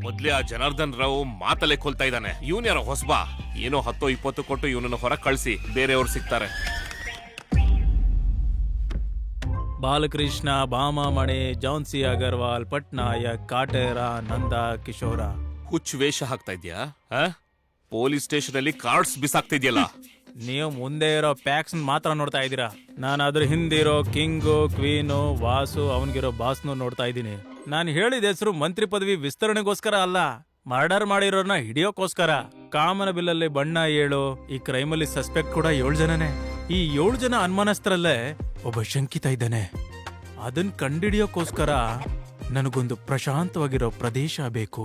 ಮೊದ್ಲೇ ಆ ಜನಾರ್ದನ್ ರಾವ್ ಮಾತಲ್ಲೇ ಕೊಲ್ತಾ ಇದ್ದಾನೆ. ಇವನ್ ಯಾರೋ ಹೊಸಬಾ? ಏನೋ 10-20 ಕೊಟ್ಟು ಇವನನ್ನು ಹೊರಗೆ ಕಳಿಸಿ ಬೇರೆಯವ್ರು ಸಿಗ್ತಾರೆ. ಬಾಲಕೃಷ್ಣ, ಭಾಮಾಮಣಿ, ಜಾನ್ಸಿ ಅಗರ್ವಾಲ್, ಪಟ್ನಾಯಕ್, ಕಾಟೇರ, ನಂದ ಕಿಶೋರ. ಹುಚ್ಚು ವೇಷ ಹಾಕ್ತಾ ಇದ್ಯಾ? ಪೊಲೀಸ್ ಸ್ಟೇಷನ್ ಅಲ್ಲಿ ಕಾರ್ಡ್ಸ್ ಬಿಸಾಕ್ತಿದ್ಯಲ್ಲ. ನೀವು ಮುಂದೆ ಇರೋ ಪ್ಯಾಕ್ಸ್ ಮಾತ್ರ ನೋಡ್ತಾ ಇದ್ದೀರಾ, ನಾನು ಅದ್ರ ಹಿಂದಿರೋ ಕಿಂಗು, ಕ್ವೀನು, ವಾಸು, ಅವನ್ಗಿರೋ ಬಾಸ್ನು ನೋಡ್ತಾ ಇದ್ದೀನಿ. ನಾನು ಹೇಳಿದ ಹೆಸರು ಮಂತ್ರಿ ಪದವಿ ವಿಸ್ತರಣೆಗೋಸ್ಕರ ಅಲ್ಲ, ಮರ್ಡರ್ ಮಾಡಿರೋರ್ನ ಹಿಡಿಯೋಕೋಸ್ಕರ. ಕಾಮನ ಬಿಲ್ಲಲ್ಲಿ ಬಣ್ಣ 7, ಈ ಕ್ರೈಮಲ್ಲಿ ಸಸ್ಪೆಕ್ಟ್ ಕೂಡ 7 ಜನನೇ. ಈ 7 ಜನ ಅನುಮಾನಸ್ಥರಲ್ಲೇ ಒಬ್ಬ ಶಂಕಿತ ಇದ್ದಾನೆ. ಅದನ್ ಕಂಡಿಡಿಯೋಕೋಸ್ಕರ ನನಗೊಂದು ಪ್ರಶಾಂತವಾಗಿರೋ ಪ್ರದೇಶ ಬೇಕು.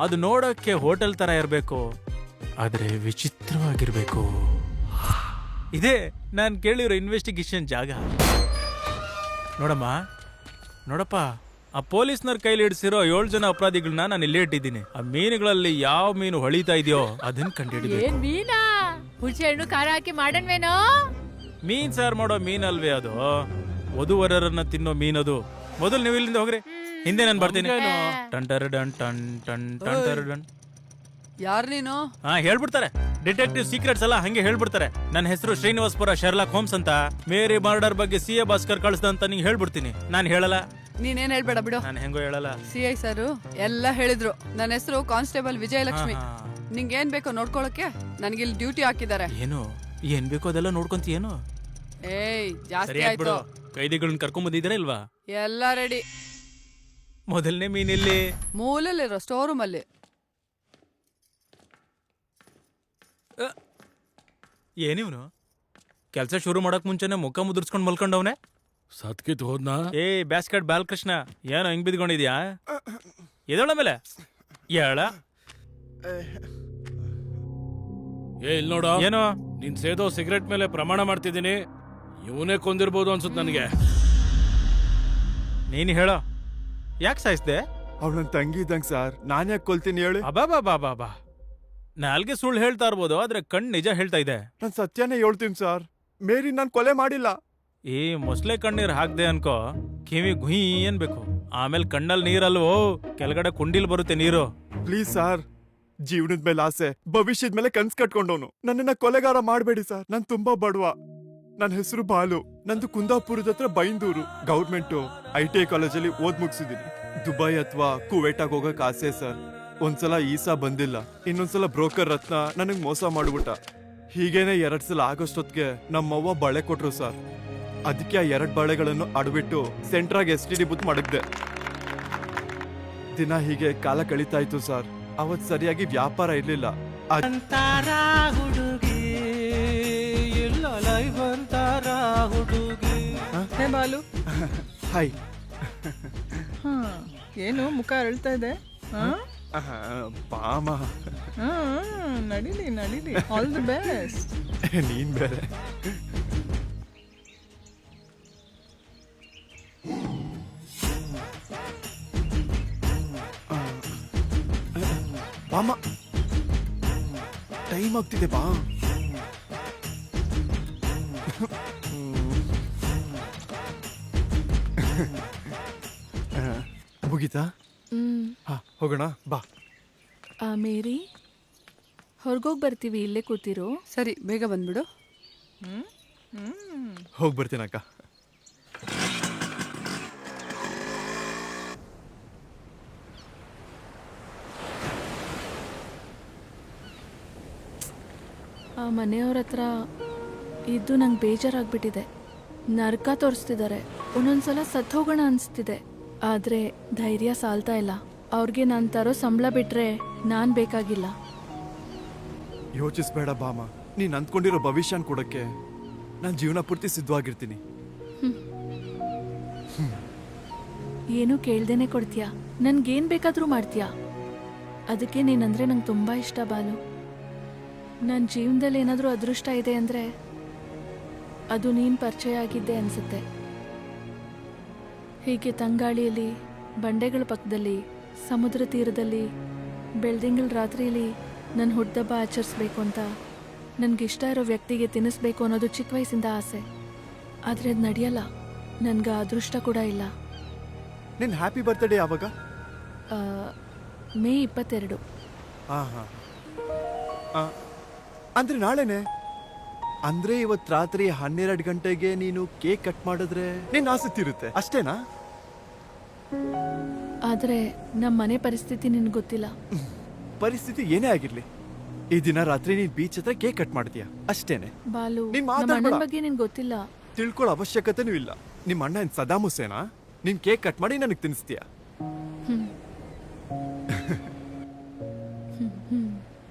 ಅದು ನೋಡಕ್ಕೆ ಹೋಟೆಲ್ ತರ ಇರಬೇಕು, ಆದ್ರೆ ವಿಚಿತ್ರವಾಗಿರ್ಬೇಕು. ಇದೇ ನಾನ್ ಕೇಳಿರೋ ಇನ್ವೆಸ್ಟಿಗೇಷನ್ ಜಾಗ. ನೋಡಪ್ಪ, ಆ ಪೊಲೀಸ್ನರ್ ಕೈಲಿ ಹಿಡಿಸಿರೋ 7 ಜನ ಅಪರಾಧಿಗಳನ್ನ ನಾನು ಇಲ್ಲೇ ಇಟ್ಟಿದ್ದೀನಿ. ಆ ಮೀನುಗಳಲ್ಲಿ ಯಾವ ಮೀನು ಹೊಳಿತಾ ಇದೆಯೋ ಅದನ್ನ ಕಂಡಿಡಿಬೇಕು. ಏನ್ ಮೀನಾ? ಹುಣಸೆ ಹಣ್ಣು ಖಾರ ಹಾಕಿ ಮಾಡನ್ವೇನೋ? ಮೀನ್ ಸಾರ್ ಮಾಡೋ ಮೀನಲ್ವೇ ಅದು, ವಧುವರರನ್ನ ತಿನ್ನೋ ಮೀನದು. ಮೊದಲು ನೀವು ಇಲ್ಲಿಂದ ಹೋಗ್ರಿ, ಹಿಂದೆ ನಾನು ಬರ್ತೀನಿ. ಯಾರ್ ನೀನು? ಹೇಳ್ಬಿಡ್ತಾರೆ ಡಿಟೆಕ್ಟಿವ್ ಸೀಕ್ರೆಟ್ಸ್ ಎಲ್ಲ ಹಂಗೆ ಹೇಳ್ಬಿಡ್ತಾರೆ. ನನ್ನ ಹೆಸರು ಶ್ರೀನಿವಾಸ್ಪುರ ಶರ್ಲಾಕ್ ಹೋಮ್ಸ್ ಅಂತ. ಮೇರಿ ಮರ್ಡರ್ ಬಗ್ಗೆ CA ಭಾಸ್ಕರ್ ಕಳಿಸ್ದ ಅಂತ ನಿಂಗೆ ಹೇಳ್ಬಿಡ್ತೀನಿ. ನಾನು ಹೇಳಲ್ಲ. ನೀನೇನ್ ಹೇಳ್ಬೇಡ ಬಿಡು. ನಾನು ಹೆಂಗೋ ಹೇಳಲ್ಲ. CI ಸರ್ ಎಲ್ಲ ಹೇಳಿದ್ರು. ನನ್ನ ಹೆಸರು ಕಾನ್ಸ್ಟೇಬಲ್ ವಿಜಯಲಕ್ಷ್ಮಿ. ನಿಂಗೇನ್ ಬೇಕೋ ನೋಡ್ಕೊಳಕ್ಕೆ ನನಗಿಲ್ಲಿ ಡ್ಯೂಟಿ ಹಾಕಿದ್ದಾರೆ. ಏನ್ ಬೇಕೋ ಅದೆಲ್ಲ ನೋಡ್ಕೊಂತೀಯೇನು? ಏಯ್ ಜಾಸ್ತಿ ಆಯ್ತು. ಕೈದಿಗಳನ್ನ ಕರ್ಕೊಂಡ್ ಬಂದಿದ್ದೀರಾ ಇಲ್ವಾ? ಎಲ್ಲ ರೆಡಿ. ಮೊದಲನೇ ಮೀನಿಲ್ಲಿ ಮೂಲಲ್ಲಿರೋ ಸ್ಟೋರ್ ರೂಮ್ ಅಲ್ಲಿ. ಏನಿವ್ನು ಕೆಲಸ ಶುರು ಮಾಡಕ್ ಮುಂಚೆನೆ ಮುಖ ಮುದ್ರಿಸ್ಕೊಂಡ್ ಮಲ್ಕೊಂಡವನೆ. ಸತ್ಕಿತ್ ಹೋದ್ನಾ? ಏ ಬ್ಯಾಸ್ಕೆಟ್ ಬಾಲಕೃಷ್ಣ, ಏನೋ ಹಿಂಗ್ ಬಿದ್ಕೊಂಡಿದ್ಯಾ? ಎದೋಳ ಮೇಲೆ ಹೇಳ. ಏ ಇಲ್ ನೋಡ, ಏನೋ ನೀನ್ ಸೇದೋ ಸಿಗರೆಟ್ ಮೇಲೆ ಪ್ರಮಾಣ ಮಾಡ್ತಿದ್ದೀನಿ. ಇವನೇ ಕೊಂದಿರ್ಬೋದು ಅನ್ಸುತ್ತೆ ನನಗೆ. ನೀನ್ ಹೇಳೋ, ಯಾಕೆ ಸಾಯಿಸ್ದೆ? ಅವಳ ನನ್ ತಂಗಿ ಇದ್ದಂಗ್ ಸರ್, ನಾನ್ ಯಾಕೆ ಕೊಲ್ತೀನಿ ಹೇಳಿ? ಅಬಾ ನಾಲ್ಗೆ ಸುಳ್ಳು ಹೇಳ್ತಾ ಇರ್ಬೋದು, ಆದ್ರೆ ಕಣ್ ನಿಜ ಹೇಳ್ತಾ ಇದೆ. ನಾನ್ ಸತ್ಯನೇ ಹೇಳ್ತೀನಿ ಸರ್. ಮೇರಿ ನಾನ್ ಕೊಲೆ ಮಾಡಿಲ್ಲ. ಈ ಮೊಸಳೆ ಕಣ್ಣೀರ್ ಹಾಕ್ದೆ ಅನ್ಕೋ, ಕಿವಿ ಗುಹಿ ಅನ್ಬೇಕು. ಆಮೇಲೆ ಕಣ್ಣಲ್ಲಿ ನೀರಲ್ವೋ, ಕೆಳಗಡೆ ಕುಂಡಿಲ್ ಬರುತ್ತೆ ನೀರು. ಪ್ಲೀಸ್ ಸರ್, ಜೀವನದ ಮೇಲೆ ಆಸೆ, ಭವಿಷ್ಯದ ಮೇಲೆ ಕನ್ಸ್ ಕಟ್ಕೊಂಡವನು. ನನ್ನನ್ನ ಕೊಲೆಗಾರ ಮಾಡ್ಬೇಡಿ ಸರ್. ನಾನ್ ತುಂಬಾ ಬಡವ. ನನ್ನ ಹೆಸರು ಬಾಲು. ನಂದು ಕುಂದಾಪುರದ ಹತ್ರ ಬೈಂದೂರು. ಗೌರ್ಮೆಂಟ್ ITI ಕಾಲೇಜಲ್ಲಿ ಓದ್ ಮುಗಿಸಿದೀನಿ. ದುಬೈ ಅಥವಾ ಕುವೈಟಾಗ ಹೋಗಕ್ ಆಸೆ ಸರ್. ಒಂದ್ಸಲ ಈಸಾ ಬಂದಿಲ್ಲ, ಇನ್ನೊಂದ್ಸಲ ಬ್ರೋಕರ್ ರತ್ನ ನನಗ್ ಮೋಸ ಮಾಡ್ಬಿಟ್ಟ. ಹೀಗೇನೆ 2 ಸಲ ಆಗಷ್ಟೊತ್ಗೆ ನಮ್ಮವ್ವ ಬಳೆ ಕೊಟ್ರು ಸರ್. ಅದಕ್ಕೆ ಆ 2 ಬಳೆಗಳನ್ನು ಅಡ್ಬಿಟ್ಟು ಸೆಂಟ್ರಾಗ್ STD ಬೂತ್ ಮಡಗ್ದೆ. ದಿನ ಹೀಗೆ ಕಾಲ ಕಳೀತಾ ಇತ್ತು ಸರ್. ಅವತ್ ಸರಿಯಾಗಿ ವ್ಯಾಪಾರ ಇರ್ಲಿಲ್ಲ. ಬಾಲು ಹಾಯ್. ಏನು ಮುಖ ಅರಳ್ತಾ ಇದೆ? ಬಾಮ, ನಡೀಲಿ ನಡೀಲಿ. All the best. ನೀನ್ ಬೇರೆ. ಬಾಮ, ಟೈಮ್ ಆಗ್ತಿದೆ ಬಾ. ಮುಗೀತಾ? ಹಾ, ಹೋಗೋಣ ಬಾ. ಮೇರಿ, ಹೊರಗೋಗಿ ಬರ್ತೀವಿ, ಇಲ್ಲೇ ಕೂತಿರು. ಸರಿ, ಬೇಗ ಬಂದ್ಬಿಡು. ಹೋಗಿ ಬರ್ತೀನಕ್ಕ. ಆ ಮನೆಯವ್ರ ಹತ್ರ ಇದ್ದು ನಂಗೆ ಬೇಜಾರಾಗ್ಬಿಟ್ಟಿದೆ. ನರಕ ತೋರಿಸ್ತಿದ್ದಾರೆ. ಒಂದೊಂದ್ಸಲ ಸತ್ತೋಗೋಣ ಅನಿಸ್ತಿದೆ, ಆದರೆ ಧೈರ್ಯ ಸಾಲ್ತಾ ಇಲ್ಲ. ಅವ್ರಿಗೆ ನಾನು ತರೋ ಸಂಬಳ ಬಿಟ್ರೆ ನಾನು ಬೇಕಾಗಿಲ್ಲ. ಯೋಚಿಸ್ಬೇಡ ಬಾಮ. ನೀನ್ ಅಂದ್ಕೊಂಡಿರೋ ಭವಿಷ್ಯನ್ ಕೊಡಕ್ಕೆ ನಾನು ಜೀವನ ಪೂರ್ತಿ ಸಿದ್ಧವಾಗಿರ್ತೀನಿ. ಏನೂ ಕೇಳ್ದೇನೆ ಕೊಡ್ತೀಯಾ, ನನ್ಗೇನು ಬೇಕಾದರೂ ಮಾಡ್ತೀಯಾ. ಅದಕ್ಕೆ ನೀನಂದ್ರೆ ನಂಗೆ ತುಂಬ ಇಷ್ಟ ಬಾಲು. ನನ್ನ ಜೀವನದಲ್ಲಿ ಏನಾದರೂ ಅದೃಷ್ಟ ಇದೆ ಅಂದರೆ ಅದು ನೀನು ಪರಿಚಯ ಆಗಿದ್ದೆ ಅನಿಸುತ್ತೆ. ಹೀಗೆ ತಂಗಾಳಿಯಲ್ಲಿ, ಬಂಡೆಗಳ ಪಕ್ಕದಲ್ಲಿ, ಸಮುದ್ರ ತೀರದಲ್ಲಿ, ಬೆಳ್ದಿಂಗಳ ರಾತ್ರಿಯಲ್ಲಿ ನನ್ನ ಹುಟ್ಟುಹಬ್ಬ ಆಚರಿಸ್ಬೇಕು ಅಂತ ನನಗಿಷ್ಟ ಇರೋ ವ್ಯಕ್ತಿಗೆ ತಿನ್ನಿಸ್ಬೇಕು ಅನ್ನೋದು ಚಿಕ್ಕ ವಯಸ್ಸಿಂದ ಆಸೆ. ಆದರೆ ಅದು ನಡೆಯಲ್ಲ. ನನಗೆ ಅದೃಷ್ಟ ಕೂಡ ಇಲ್ಲ. ನಿನ್ ಹ್ಯಾಪಿ ಬರ್ತ್ಡೇ ಯಾವಾಗ? ಮೇ 22. ಅಂದ್ರೆ ನಾಳೆನೆ. ಅಂದ್ರೆ ಇವತ್ ರಾತ್ರಿ 12 ಗಂಟೆಗೆ ನೀನು ಕೇಕ್ ಕಟ್ ಮಾಡಿದ್ರೆ ನಿನ್ ಆಸೆ ತೀರುತ್ತೆ ಅಷ್ಟೇನಾ? ಆದರೆ ನಮ್ಮ ಮನೆ ಪರಿಸ್ಥಿತಿ ನಿನ್ಗೆ ಗೊತ್ತಿಲ್ಲ. ಪರಿಸ್ಥಿತಿ ಏನೇ ಆಗಿರ್ಲಿ, ಈ ದಿನ ರಾತ್ರಿ ನೀನ್ ಬೀಚ್ ಹತ್ರ ಕೇಕ್ ಕಟ್ ಮಾಡ್ತೀಯ ಅಷ್ಟೇನೆ. ಬಾಲು, ನೀನ್ ನಮ್ಮ ಮಾತಾಡ್ಬೇಡ. ಅಣ್ಣನ ಬಗ್ಗೆ ನಿನ್ಗೆ ಗೊತ್ತಿಲ್ಲ. ತಿಳ್ಕೊಳ್ಳೋ ಅವಶ್ಯಕತೆನೂ ಇಲ್ಲ. ನಿಮ್ಮ ಅಣ್ಣ ಏನ್ ಸದಾಮ್ ಹುಸೇನಾ? ನೀನ್ ಕೇಕ್ ಕಟ್ ಮಾಡಿ ನನಗೆ ತಿನ್ನಿಸ್ತೀಯ.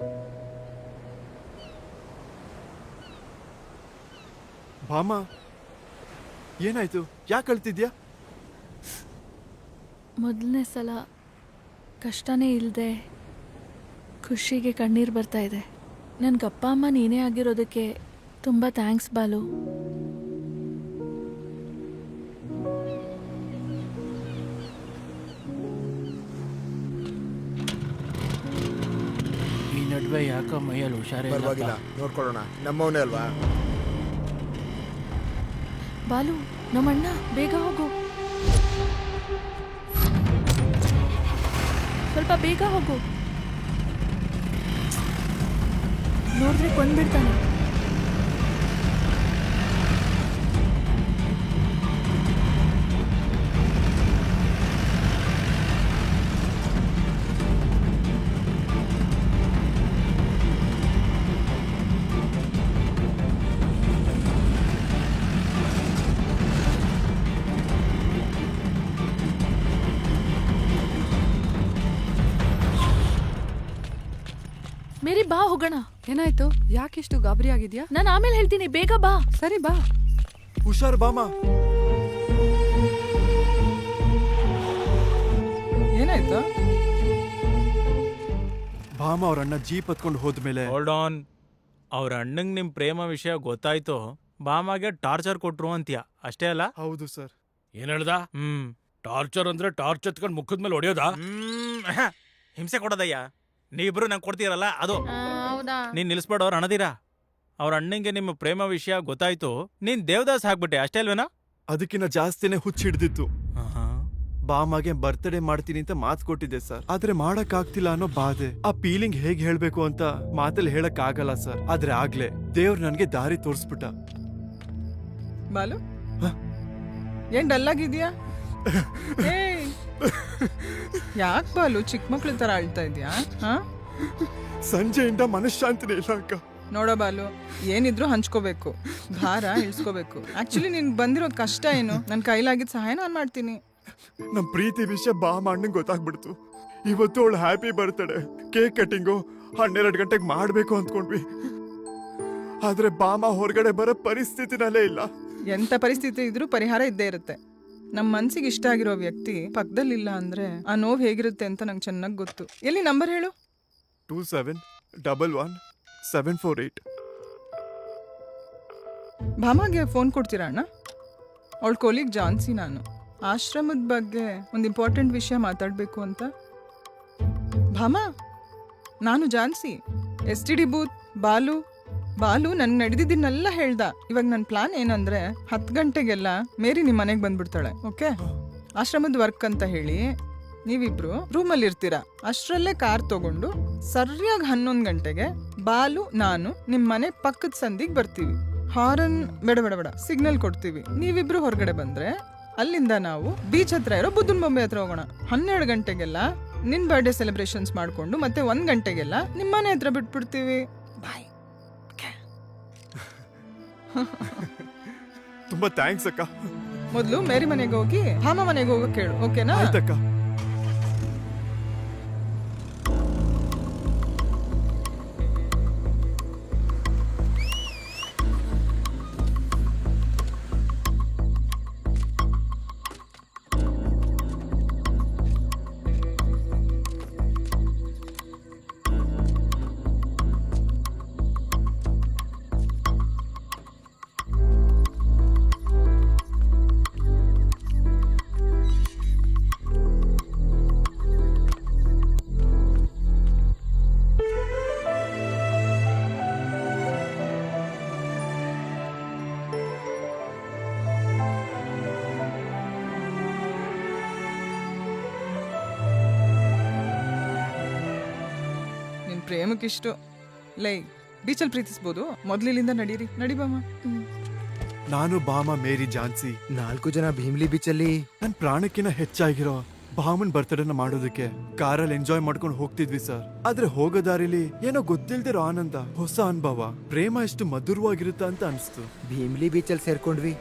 ಭಾಮ, ಏನಾಯ್ತು? ಯಾಕೆ ಅಳ್ತಿದ್ಯಾ? ಮೊದಲನೇ ಸಲ ಕಷ್ಟನೇ ಇಲ್ಲದೆ ಖುಷಿಗೆ ಕಣ್ಣೀರು ಬರ್ತಾ ಇದೆ. ನನ್ಗೆ ಅಪ್ಪ ಅಮ್ಮ ನೀನೇ ಆಗಿರೋದಕ್ಕೆ ತುಂಬ ಥ್ಯಾಂಕ್ಸ್ ಬಾಲು. ಈ ನಡುವೆ ಯಾಕ ಮೈಯಲ್ಲಿ ಹುಷಾರೇ ಪರವಾಗಿಲ್ಲ, ನೋಡ್ಕೊಳ್ಳೋಣ. ನಮ್ಮವನೇ ಅಲ್ವಾ? ಬಾಲು, ನಮ್ಮಣ್ಣ, ಬೇಗ ಹೋಗು, ಸ್ವಲ್ಪ ಬೇಗ ಹೋಗು. ನೋಡಿದ್ರೆ ಕೊಂದ್ಬಿಡ್ತಾನೆ. ಮೇರಿ, ಬಾ ಹೋಗೋಣ. ಏನಾಯ್ತು? ಯಾಕಿಷ್ಟು ಗಾಬರಿ ಆಗಿದ್ಯಾ? ನಾನು ಆಮೇಲೆ ಹೇಳ್ತೀನಿ, ಬೇಗ ಬಾ. ಸರಿ ಬಾ. ಹುಷಾರ್ ಬಾಮ. ಏನಾಯ್ತು? ಭಾಮ ಅವ್ರ ಅಣ್ಣ ಜೀಪ್ ಹತ್ಕೊಂಡು ಹೋದ್ಮೇಲೆ ಹೋಲ್ಡ್ ಆನ್. ಅವ್ರ ಅಣ್ಣಂಗ್ ನಿಮ್ ಪ್ರೇಮ ವಿಷಯ ಗೊತ್ತಾಯ್ತು, ಬಾಮಾಗೆ ಟಾರ್ಚರ್ ಕೊಟ್ರು ಅಂತ್ಯ, ಅಷ್ಟೇ ಅಲ್ಲ? ಹೌದು ಸರ್. ಏನ್ ಹೇಳ್ದ? ಟಾರ್ಚರ್ ಅಂದ್ರೆ ಟಾರ್ಚ್ ಎತ್ಕೊಂಡ್ ಮುಖದ ಮೇಲೆ ಹೊಡೆಯೋದಾ? ಹಿಂಸೆ ಕೊಡೋದಯ್ಯ. ನೀವಿಬ್ರು ನಂಗೆ ಕೊಡ್ತೀರಲ್ಲ ಅದು. ಹೌದಾ? ನೀನ್ ನಿಲ್ಸ್ಬೇಡ ಅವ್ರ ಅಣ್ಣದಿರ. ಅವ್ರ ಅಣ್ಣಂಗೆ ನಿಮ್ಮ ಪ್ರೇಮ ವಿಷಯ ಗೊತ್ತಾಯ್ತು, ನೀನ್ ದೇವದಾಸ್ ಆಗ್ಬಿಟ್ಟೆ, ಅಷ್ಟೇ ಅಲ್ವೇನಾ? ಅದಕ್ಕಿಂತ ಜಾಸ್ತಿನೇ ಹುಚ್ಚ ಹಿಡ್ದಿತ್ತು. ಬಾಮಗೆ ಬರ್ತ್ಡೇ ಮಾಡ್ತೀನಿ ಅಂತ ಮಾತು ಕೊಟ್ಟಿದ್ದೆ ಸರ್, ಆದ್ರೆ ಮಾಡಕ್ ಆಗ್ತಿಲ್ಲ ಅನ್ನೋ ಬಾಧೆ. ಆ ಫೀಲಿಂಗ್ ಹೇಗ್ ಹೇಳ್ಬೇಕು ಅಂತ ಮಾತಲ್ಲಿ ಹೇಳಕ್ ಆಗಲ್ಲ ಸರ್. ಆದ್ರೆ ಆಗ್ಲೇ ದೇವ್ರು ನನ್ಗೆ ದಾರಿ ತೋರಿಸ್ಬಿಟ್ಟ. ಬಾಲು ಏನ್ ಡಲ್ ಆಗಿದ್ಯಾ? ಯಾಕೆ ಬಾಲು ಚಿಕ್ಕ ಮಕ್ಳ ತರ ಅಳ್ತಾ ಇದ್ಯಾ? ಸಂಜೆಯಿಂದ ಮನಃಶಾಂತಿನೇ ಇಲ್ಲ ಅಕ್ಕ. ನೋಡೋ ಬಾಲು, ಏನಿದ್ರು ಹಂಚ್ಕೋಬೇಕು, ಭಾರ ಇಳಿಸ್ಕೋಬೇಕು. ಆಕ್ಚುಲಿ ನಿನ್ ಬಂದಿರೋ ಕಷ್ಟ ಏನು? ನನ್ ಕೈಲಾಗಿದ್ ಸಹಾಯ ನಾನ್ ಮಾಡ್ತೀನಿ. ನಮ್ ಪ್ರೀತಿ ವಿಷಯ ಬಾಮ ಅಣ್ಣಂಗ್ ಗೊತ್ತಾಗ್ಬಿಡ್ತು. ಇವತ್ತು ಅವಳು ಹ್ಯಾಪಿ ಬರ್ತಡೆ ಕೇಕ್ ಕಟ್ಟಿಂಗು 12 ಗಂಟೆಗೆ ಮಾಡ್ಬೇಕು ಅಂದ್ಕೊಂಡ್ವಿ. ಆದ್ರೆ ಬಾಮ ಹೊರಗಡೆ ಬರೋ ಪರಿಸ್ಥಿತಿನಲ್ಲೇ ಇಲ್ಲ. ಎಂತ ಪರಿಸ್ಥಿತಿ ಇದ್ರೂ ಪರಿಹಾರ ಇದ್ದೇ ಇರುತ್ತೆ. ನಮ್ ಮನ್ಸಿಗೆ ಇಷ್ಟ ಆಗಿರೋ ವ್ಯಕ್ತಿ ಪಕ್ಕದಲ್ಲಿಲ್ಲ ಅಂದ್ರೆ ಆ ನೋವು ಹೇಗಿರುತ್ತೆ ಅಂತ ನಂಗೆ ಚೆನ್ನಾಗಿ ಗೊತ್ತು. ಎಲ್ಲಿ ನಂಬರ್ ಹೇಳು? 2711-748. ಭಾಮಾಗೆ ಫೋನ್ ಕೊಡ್ತೀರಾ ಅಣ್ಣ? ಅವಳ ಕೊಲೀಗ್ ಜಾನ್ಸಿ. ನಾನು ಆಶ್ರಮದ ಬಗ್ಗೆ ಒಂದು ಇಂಪಾರ್ಟೆಂಟ್ ವಿಷಯ ಮಾತಾಡಬೇಕು ಅಂತ. ಭಾಮಾ, ನಾನು ಜಾನ್ಸಿ. STD ಬೂತ್ ಬಾಲು ನನ್ಗೆ ನಡೆದಿದ್ದನ್ನೆಲ್ಲ ಹೇಳ್ದ. ಇವಾಗ ನನ್ನ ಪ್ಲಾನ್ ಏನಂದ್ರೆ 10 ಗಂಟೆಗೆಲ್ಲ ಮೇರಿ ನಿಮ್ಮ ಮನೆಗೆ ಬಂದ್ಬಿಡ್ತಾಳೆ. ಓಕೆ? ಆಶ್ರಮದ ವರ್ಕ್ ಅಂತ ಹೇಳಿ ನೀವಿಬ್ರು ರೂಮಲ್ಲಿ ಇರ್ತೀರಾ. ಅಷ್ಟರಲ್ಲೇ ಕಾರ್ ತಗೊಂಡು ಸರಿಯಾಗಿ 11 ಗಂಟೆಗೆ ಬಾಲು ನಾನು ನಿಮ್ಮ ಮನೆ ಪಕ್ಕದ ಸಂದಿಗೆ ಬರ್ತೀವಿ. ಹಾರನ್ ಬೇಡ ಸಿಗ್ನಲ್ ಕೊಡ್ತೀವಿ. ನೀವಿಬ್ರು ಹೊರಗಡೆ ಬಂದ್ರೆ ಅಲ್ಲಿಂದ ನಾವು ಬೀಚ್ ಹತ್ರ ಇರೋ ಬುದ್ಧನ ಬೊಂಬೆ ಹತ್ರ ಹೋಗೋಣ. 12 ಗಂಟೆಗೆಲ್ಲ ನಿನ್ ಬರ್ಡೇ ಸೆಲೆಬ್ರೇಷನ್ಸ್ ಮಾಡ್ಕೊಂಡು ಮತ್ತೆ 1 ಗಂಟೆಗೆಲ್ಲ ನಿಮ್ಮ ಮನೆ ಹತ್ರ ಬಿಟ್ಬಿಡ್ತೀವಿ. ಬಾಯ್. ತುಂಬಾ ಥ್ಯಾಂಕ್ಸ್ ಅಕ್ಕ. ಮೊದ್ಲು ಮೇರಿ ಮನೆಗೆ ಹೋಗಿ ಭಾಮ ಮನೆಗೆ ಹೋಗೋ ಕೇಳು. ಓಕೆನಾ? ಆಯ್ತಕ್ಕ. ಪ್ರೇಮಕ್ಕಿಷ್ಟು ಲೈ ಬೀಚಲ್ಲಿ ಪ್ರೀತಿಸ್ಬೋದು. ಮೊದ್ಲಿಲ್ಲಿಂದ ನಡಿ ಬಾಮ. ನಾನು ಬಾಮ ಮೇರಿ ಜಾನ್ಸಿ 4 ಜನ ಭೀಮ್ಲಿ ಬೀಚಲ್ಲಿ ನನ್ ಪ್ರಾಣಕ್ಕಿಂತ ಹೆಚ್ಚಾಗಿರೋ ಭಾಮನ್ ಬರ್ತಡೇನ ಮಾಡೋದಕ್ಕೆ ಕಾರಲ್ಲಿ ಎಂಜಾಯ್ ಮಾಡ್ಕೊಂಡು ಹೋಗ್ತಿದ್ವಿ ಸರ್. ಆದ್ರೆ ಹೋಗೋ ದಾರಿಲಿ ಏನೋ ಗೊತ್ತಿಲ್ದಿರೋ ಆನಂದ, ಹೊಸ ಅನುಭವ, ಪ್ರೇಮ ಎಷ್ಟು ಮಧುರವಾಗಿರುತ್ತ ಅಂತ ಅನ್ಸ್ತು. ಭೀಮ್ಲಿ ಬೀಚಲ್ಲಿ ಸೇರ್ಕೊಂಡ್ವಿ.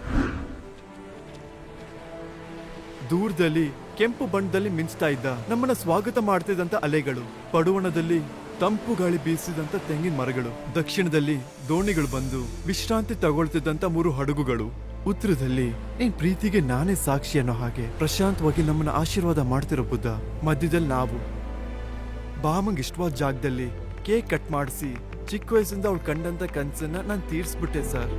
ದೂರದಲ್ಲಿ ಕೆಂಪು ಬಣ್ಣದಲ್ಲಿ ಮಿಂಚ್ತಾ ಇದ್ದ ನಮ್ಮನ್ನ ಸ್ವಾಗತ ಮಾಡ್ತಿದ್ದಂತ ಅಲೆಗಳು, ಪಡುವಣದಲ್ಲಿ ತಂಪು ಗಾಳಿ ಬೀಸಿದಂತ ತೆಂಗಿನ ಮರಗಳು, ದಕ್ಷಿಣದಲ್ಲಿ ದೋಣಿಗಳು ಬಂದು ವಿಶ್ರಾಂತಿ ತಗೊಳ್ತಿದ್ದಂತ 3 ಹಡಗುಗಳು, ಉತ್ತರದಲ್ಲಿ ಪ್ರೀತಿಗೆ ನಾನೇ ಸಾಕ್ಷಿ ಅನ್ನೋ ಹಾಗೆ ಪ್ರಶಾಂತವಾಗಿ ನಮ್ಮನ್ನ ಆಶೀರ್ವಾದ ಮಾಡ್ತಿರೋ ಬುದ್ಧ, ಮಧ್ಯದಲ್ಲಿ ನಾವು. ಬಾಮಂಗ್ ಇಷ್ಟವಾದ ಜಾಗದಲ್ಲಿ ಕೇಕ್ ಕಟ್ ಮಾಡಿಸಿ ಚಿಕ್ಕ ವಯಸ್ಸಿಂದ ಅವಳು ಕಂಡಂತ ಕನ್ಸನ್ನ ನಾನು ತೀರ್ಸ್ಬಿಟ್ಟೆ ಸರ್.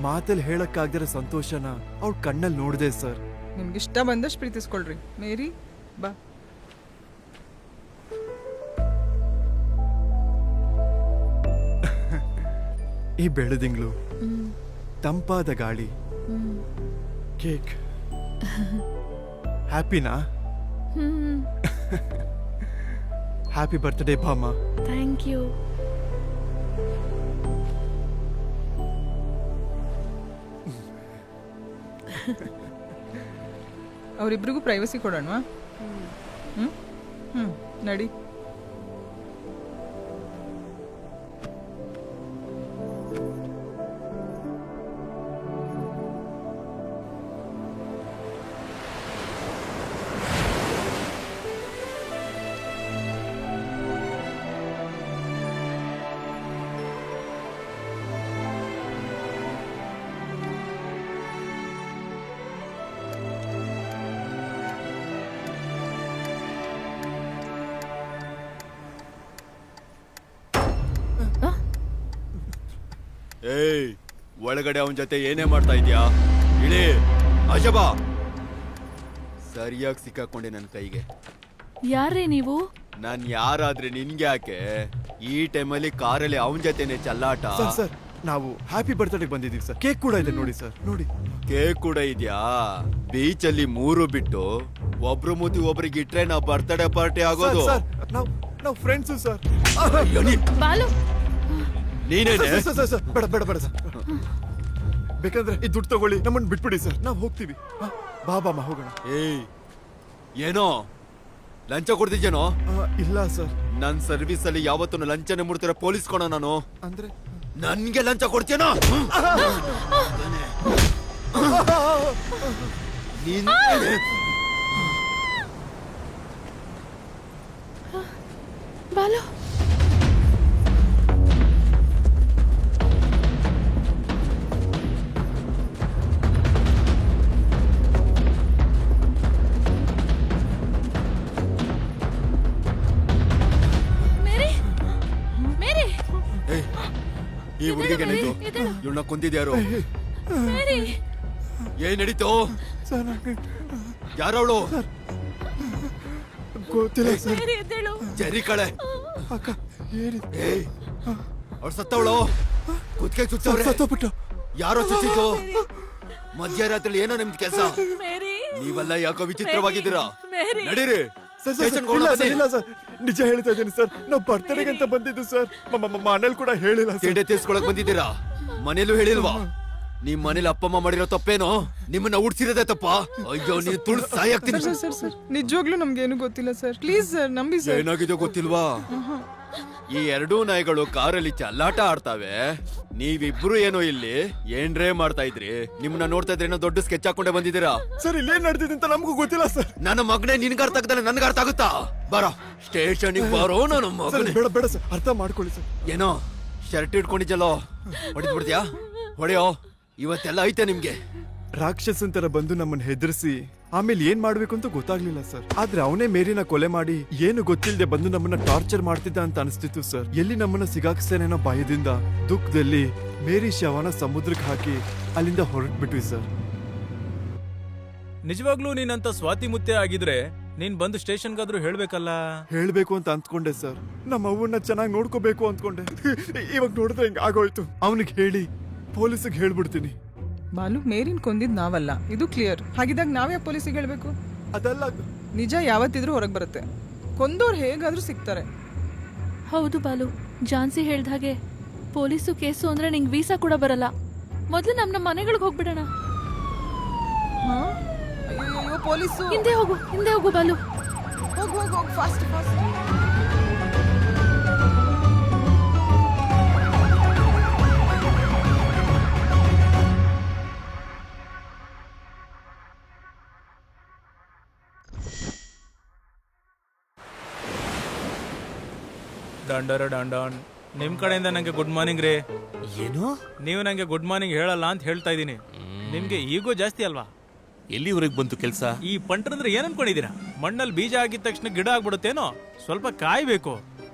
ಮಾತಲ್ಲಿ ಹೇಳಕ್ಕಾಗದಿರೋ ಸಂತೋಷನ ಅವಳ ಕಣ್ಣಲ್ಲಿ ನೋಡಿದೆ ಸರ್. ನಿಮ್ಗಿಷ್ಟ ಬಂದಷ್ಟು ಪ್ರೀತಿಸ್ಕೊಳ್ರಿ. ಮೇರಿ ಬಾ. ಈ ಬೆಳದಿಂಗ್ಳು, ತಂಪಾದ ಗಾಳಿ, ಕೇಕ್, ಹ್ಯಾಪಿನಾ? Happy birthday Bhama. Thank you. ಅವರಿಬ್ರಿಗೂ ಪ್ರೈವಸಿ ಕೊಡೋಣ. ನಡಿ. ಏಯ್ ಒಳಗಡೆ ಅವನ ಜೊತೆ ಏನೇ ಮಾಡ್ತಾ ಇದ್ಯಾ? ಇಳಿ ಆಶಬಾ. ಸರಿಯಾಗಿ ಸಿಕ್ಕಾಕೊಂಡೆ ನನ್ನ ಕೈಗೆ. ಯಾರೇ ನೀವು? ನಾನ್ ಯಾರಾದ್ರೆ ನಿನ್ಗೆ ಯಾಕೆ? ಈ ಟೈಮಲ್ಲಿ ಕಾರಲ್ಲಿ ಅವನ ಜೊತೆನೆ ಚಲ್ಲಾಟ. ಸರ್ ನಾವು ಹ್ಯಾಪಿ ಬರ್ತ್ಡೇ ಬಂದಿದ್ದೀವಿ ಸರ್. ಕೇಕ್ ಕೂಡ ಇದೆ ನೋಡಿ ಸರ್, ನೋಡಿ. ಕೇಕ್ ಕೂಡ ಇದ್ಯಾ? ಬೀಚಲ್ಲಿ 3 ಬಿಟ್ಟು ಒಬ್ರು ಮೂತಿ ಒಬ್ರಿಗೆ ಇಟ್ರೆ ನಾವು ಬರ್ತ್ಡೇ ಪಾರ್ಟಿ ಆಗೋದು. ಸರ್ ನಾವು ಫ್ರೆಂಡ್ಸು ಸರ್. ಬಾಲು ನೀನೇನೆ? ಸರ್ ಬೇಡ ಸರ್. ಬೇಕಂದ್ರೆ ಈ ದುಡ್ಡು ತಗೊಳ್ಳಿ, ನಮ್ಮನ್ನು ಬಿಟ್ಬಿಡಿ ಸರ್, ನಾವು ಹೋಗ್ತೀವಿ. ಬಾಬಾ ಹೋಗೋಣ. ಏಯ್ ಏನೋ ಲಂಚ ಕೊಡ್ತಿದ್ದೇನೋ? ಇಲ್ಲ ಸರ್. ನನ್ ಸರ್ವಿಸ್ ಅಲ್ಲಿ ಯಾವತ್ತೂ ಲಂಚನೆ ಮುಡ್ತಿರೋ ಪೊಲೀಸ್ ಕೊಣ ನಾನು. ಅಂದ್ರೆ ನನ್ಗೆ ಲಂಚ ಕೊಡ್ತೇನೋ? ಬಾಲು ಈ ಹುಡುಗಿಗೆ ಇವಳನ್ನ ಕೊಂದಿದ್ಯಾರು? ಏನ್ ನಡೀತು? ಯಾರವಳು? ಗೊತ್ತಿಲ್ಲ ಸರ್. ಜರಿ ಕಳೆ ಅಕ್ಕ ಏನಿದೆ? ಅವ್ಳು ಸತ್ತವಳು. ಕುತ್ತಿಗೆ ಚುಚ್ಚವ್ರೆ. ಸತ್ತೋಗ್ಬಿಟ್ಟು. ಯಾರೋ ಚುಚ್ಚಿದ್ದು? ಮಧ್ಯರಾತ್ರಿ ಏನೋ ನಿಮ್ದು ಕೆಲಸ? ನೀವೆಲ್ಲ ಯಾಕೋ ವಿಚಿತ್ರವಾಗಿದ್ದೀರಾ? ನಡೀರಿ ಇಲ್ಲ ಸರ್, ನಿಜ ಹೇಳ್ತಾ ಇದ್ದೀನಿ ಸರ್. ನಾವು ಬರ್ತಡೆಗೆ ಅಂತ ಬಂದಿದ್ದು ಸರ್. ಮನೇಲಿ ಕೂಡ ಹೇಳಿಲ್ಲ. ತಿಂಡೆ ತೀರ್ಸ್ಕೊಳಕ್ ಬಂದಿದ್ದೀರಾ? ಮನೇಲೂ ಹೇಳಿಲ್ವಾ? ನಿಮ್ ಮನೇಲಿ ಅಪ್ಪ ಅಮ್ಮ ಮಾಡಿರೋ ತಪ್ಪೇನೋ? ನಿಮ್ಮನ್ನ ಉಡ್ಸಿರೋದೇ ತಪ್ಪ? ಅಯ್ಯೋ ನೀನು ತುಳು ಸಾಯಾಗ್ತೀನಿ. ಸರ್ ನಿಜವಾಗ್ಲೂ ನಮ್ಗೇನು ಗೊತ್ತಿಲ್ಲ ಸರ್. ಪ್ಲೀಸ್ ಸರ್ ನಂಬಿ ಸರ್. ಏನಾಗಿದೆಯೋ ಗೊತ್ತಿಲ್ವಾ? ಈ 2 ನಾಯಿಗಳು ಕಾರಲ್ಲಿ ಚಲ್ಲಾಟ ಆಡ್ತಾವೆ. ನೀವಿಬ್ರು ಏನೋ ಇಲ್ಲಿ ಏನ್ರೇ ಮಾಡ್ತಾ ಇದ್ರಿ? ನಿಮ್ಮನ್ನ ನೋಡ್ತಾ ಇದ್ರೆ ಏನೋ ದೊಡ್ಡ ಸ್ಕೆಚ್ ಹಾಕೊಂಡೆ ಬಂದಿದ್ದೀರಾ. ಸರ್ ಇಲ್ಲಿ ಏನ್ ನಡೆದಿದೆ ಅಂತ ನಮಗೂ ಗೊತ್ತಿಲ್ಲ ಸರ್. ನನ್ನ ಮಗನೇ ನಿನ್ಗೆ ಅರ್ಥ ಆಗ್ತಾನೆ, ನನ್ಗೆ ಅರ್ಥ ಆಗುತ್ತಾ? ಬರೋ ಸ್ಟೇಷನ್ ಬರೋ. ನನ್ನ ಮಗನೇ ಬೇಡ ಸರ್, ಅರ್ಥ ಮಾಡ್ಕೊಳ್ಳಿ ಸರ್. ಏನೋ ಶರ್ಟ್ ಇಟ್ಕೊಂಡಿದ್ದಲ್ಲೋ, ಹೊಡಿದ್ ಬಿಡ್ತೀಯಾ? ಹೊಡೆಯೋ, ಇವತ್ತೆಲ್ಲ ಐತೆ ನಿಮ್ಗೆ. ರಾಕ್ಷಸನ್ ತರ ಬಂದು ನಮ್ಮನ್ನ ಹೆದರ್ಸಿ ಆಮೇಲೆ ಏನ್ ಮಾಡ್ಬೇಕು ಅಂತ ಗೊತ್ತಾಗ್ಲಿಲ್ಲ ಸರ್. ಆದ್ರೆ ಅವನೇ ಮೇರಿನ ಕೊಲೆ ಮಾಡಿ ಏನು ಗೊತ್ತಿಲ್ಲದೆ ಬಂದು ನಮ್ಮನ್ನ ಟಾರ್ಚರ್ ಮಾಡ್ತಿದ್ದ ಅಂತ ಅನಿಸ್ತಿತ್ತು ಸರ್. ಎಲ್ಲಿ ನಮ್ಮನ್ನ ಸಿಗಾಕ್ಸ್ತೇನೇನೋ ಭಯದಿಂದ ದುಃಖದಲ್ಲಿ ಮೇರಿ ಶವನ ಸಮುದ್ರಕ್ಕೆ ಹಾಕಿ ಅಲ್ಲಿಂದ ಹೊರಟ್ಬಿಟ್ವಿ ಸರ್. ನಿಜವಾಗ್ಲೂ ನೀನಂತ ಸ್ವಾತಿ ಮುತ್ತೆ ಆಗಿದ್ರೆ ನೀನ್ ಬಂದು ಸ್ಟೇಷನ್ಗಾದ್ರೂ ಹೇಳ್ಬೇಕಲ್ಲ. ಹೇಳ್ಬೇಕು ಅಂತ ಅಂದ್ಕೊಂಡೆ ಸರ್. ನಮ್ಮ ಅವ್ವನ್ನ ಚೆನ್ನಾಗಿ ನೋಡ್ಕೋಬೇಕು ಅಂದ್ಕೊಂಡೆ. ಇವಾಗ ನೋಡಿದ್ರೆ ಹಿಂಗ ಆಗೋಯ್ತು. ಅವನಿಗೆ ಹೇಳಿ ಪೊಲೀಸಿಗೆ ಹೇಳ್ಬಿಡ್ತೀನಿ. ಬಾಲು ಮೇರಿನ್ ಕೊಂದಿದ್ ನಾವಲ್ಲ, ಇದು ಕ್ಲಿಯರ್. ಹಾಗಿದ್ದಾಗ ನಾವೇ ಪೊಲೀಸಿಗೆ ಹೇಳ್ಬೇಕು? ಅದಲ್ಲ, ನಿಜ ಯಾವತ್ತಿದ್ರೂ ಹೊರಗೆ ಬರುತ್ತೆ. ಕೊಂದೋರು ಹೇಗಾದ್ರೂ ಸಿಗ್ತಾರೆ. ಹೌದು ಬಾಲು, ಜಾನ್ಸಿ ಹೇಳ್ದ ಹಾಗೆ ಪೊಲೀಸು ಕೇಸು ಅಂದ್ರೆ ನಿಂಗೆ ವೀಸಾ ಕೂಡ ಬರಲ್ಲ. ಮೊದಲು ನಮ್ಮ ಮನೆಗಳಿಗೆ ಹೋಗ್ಬಿಡೋಣ. ಅಯ್ಯೋ ಪೊಲೀಸು. ಹಿಂದೆ ಹೋಗು ಬಾಲು. ಹೋಗು ಫಾಸ್ಟ್. ಡಾಂಡಾನ್ ನಿಮ್ ಕಡೆಯಿಂದ ನಂಗೆ ಗುಡ್ ಮಾರ್ನಿಂಗ್ ರೀ. ಏನು? ನೀವು ನಂಗೆ ಗುಡ್ ಮಾರ್ನಿಂಗ್ ಹೇಳಲ್ಲ ಅಂತ ಹೇಳ್ತಾ ಇದೀನಿ. ನಿಮ್ಗೆ ಈಗೋ ಜಾಸ್ತಿ ಅಲ್ವಾ? ಎಲ್ಲಿವರೆಗೆ ಬಂತು ಕೆಲಸ? ಈ ಪಂಟ್ರಂದ್ರೆ ಏನ್ ಅನ್ಕೊಂಡಿದೀರಾ? ಮಣ್ಣಲ್ಲಿ ಬೀಜ ಆಗಿದ ತಕ್ಷಣ ಗಿಡ ಆಗ್ಬಿಡುತ್ತೇನೋ? ಸ್ವಲ್ಪ ಕಾಯ್ಬೇಕು.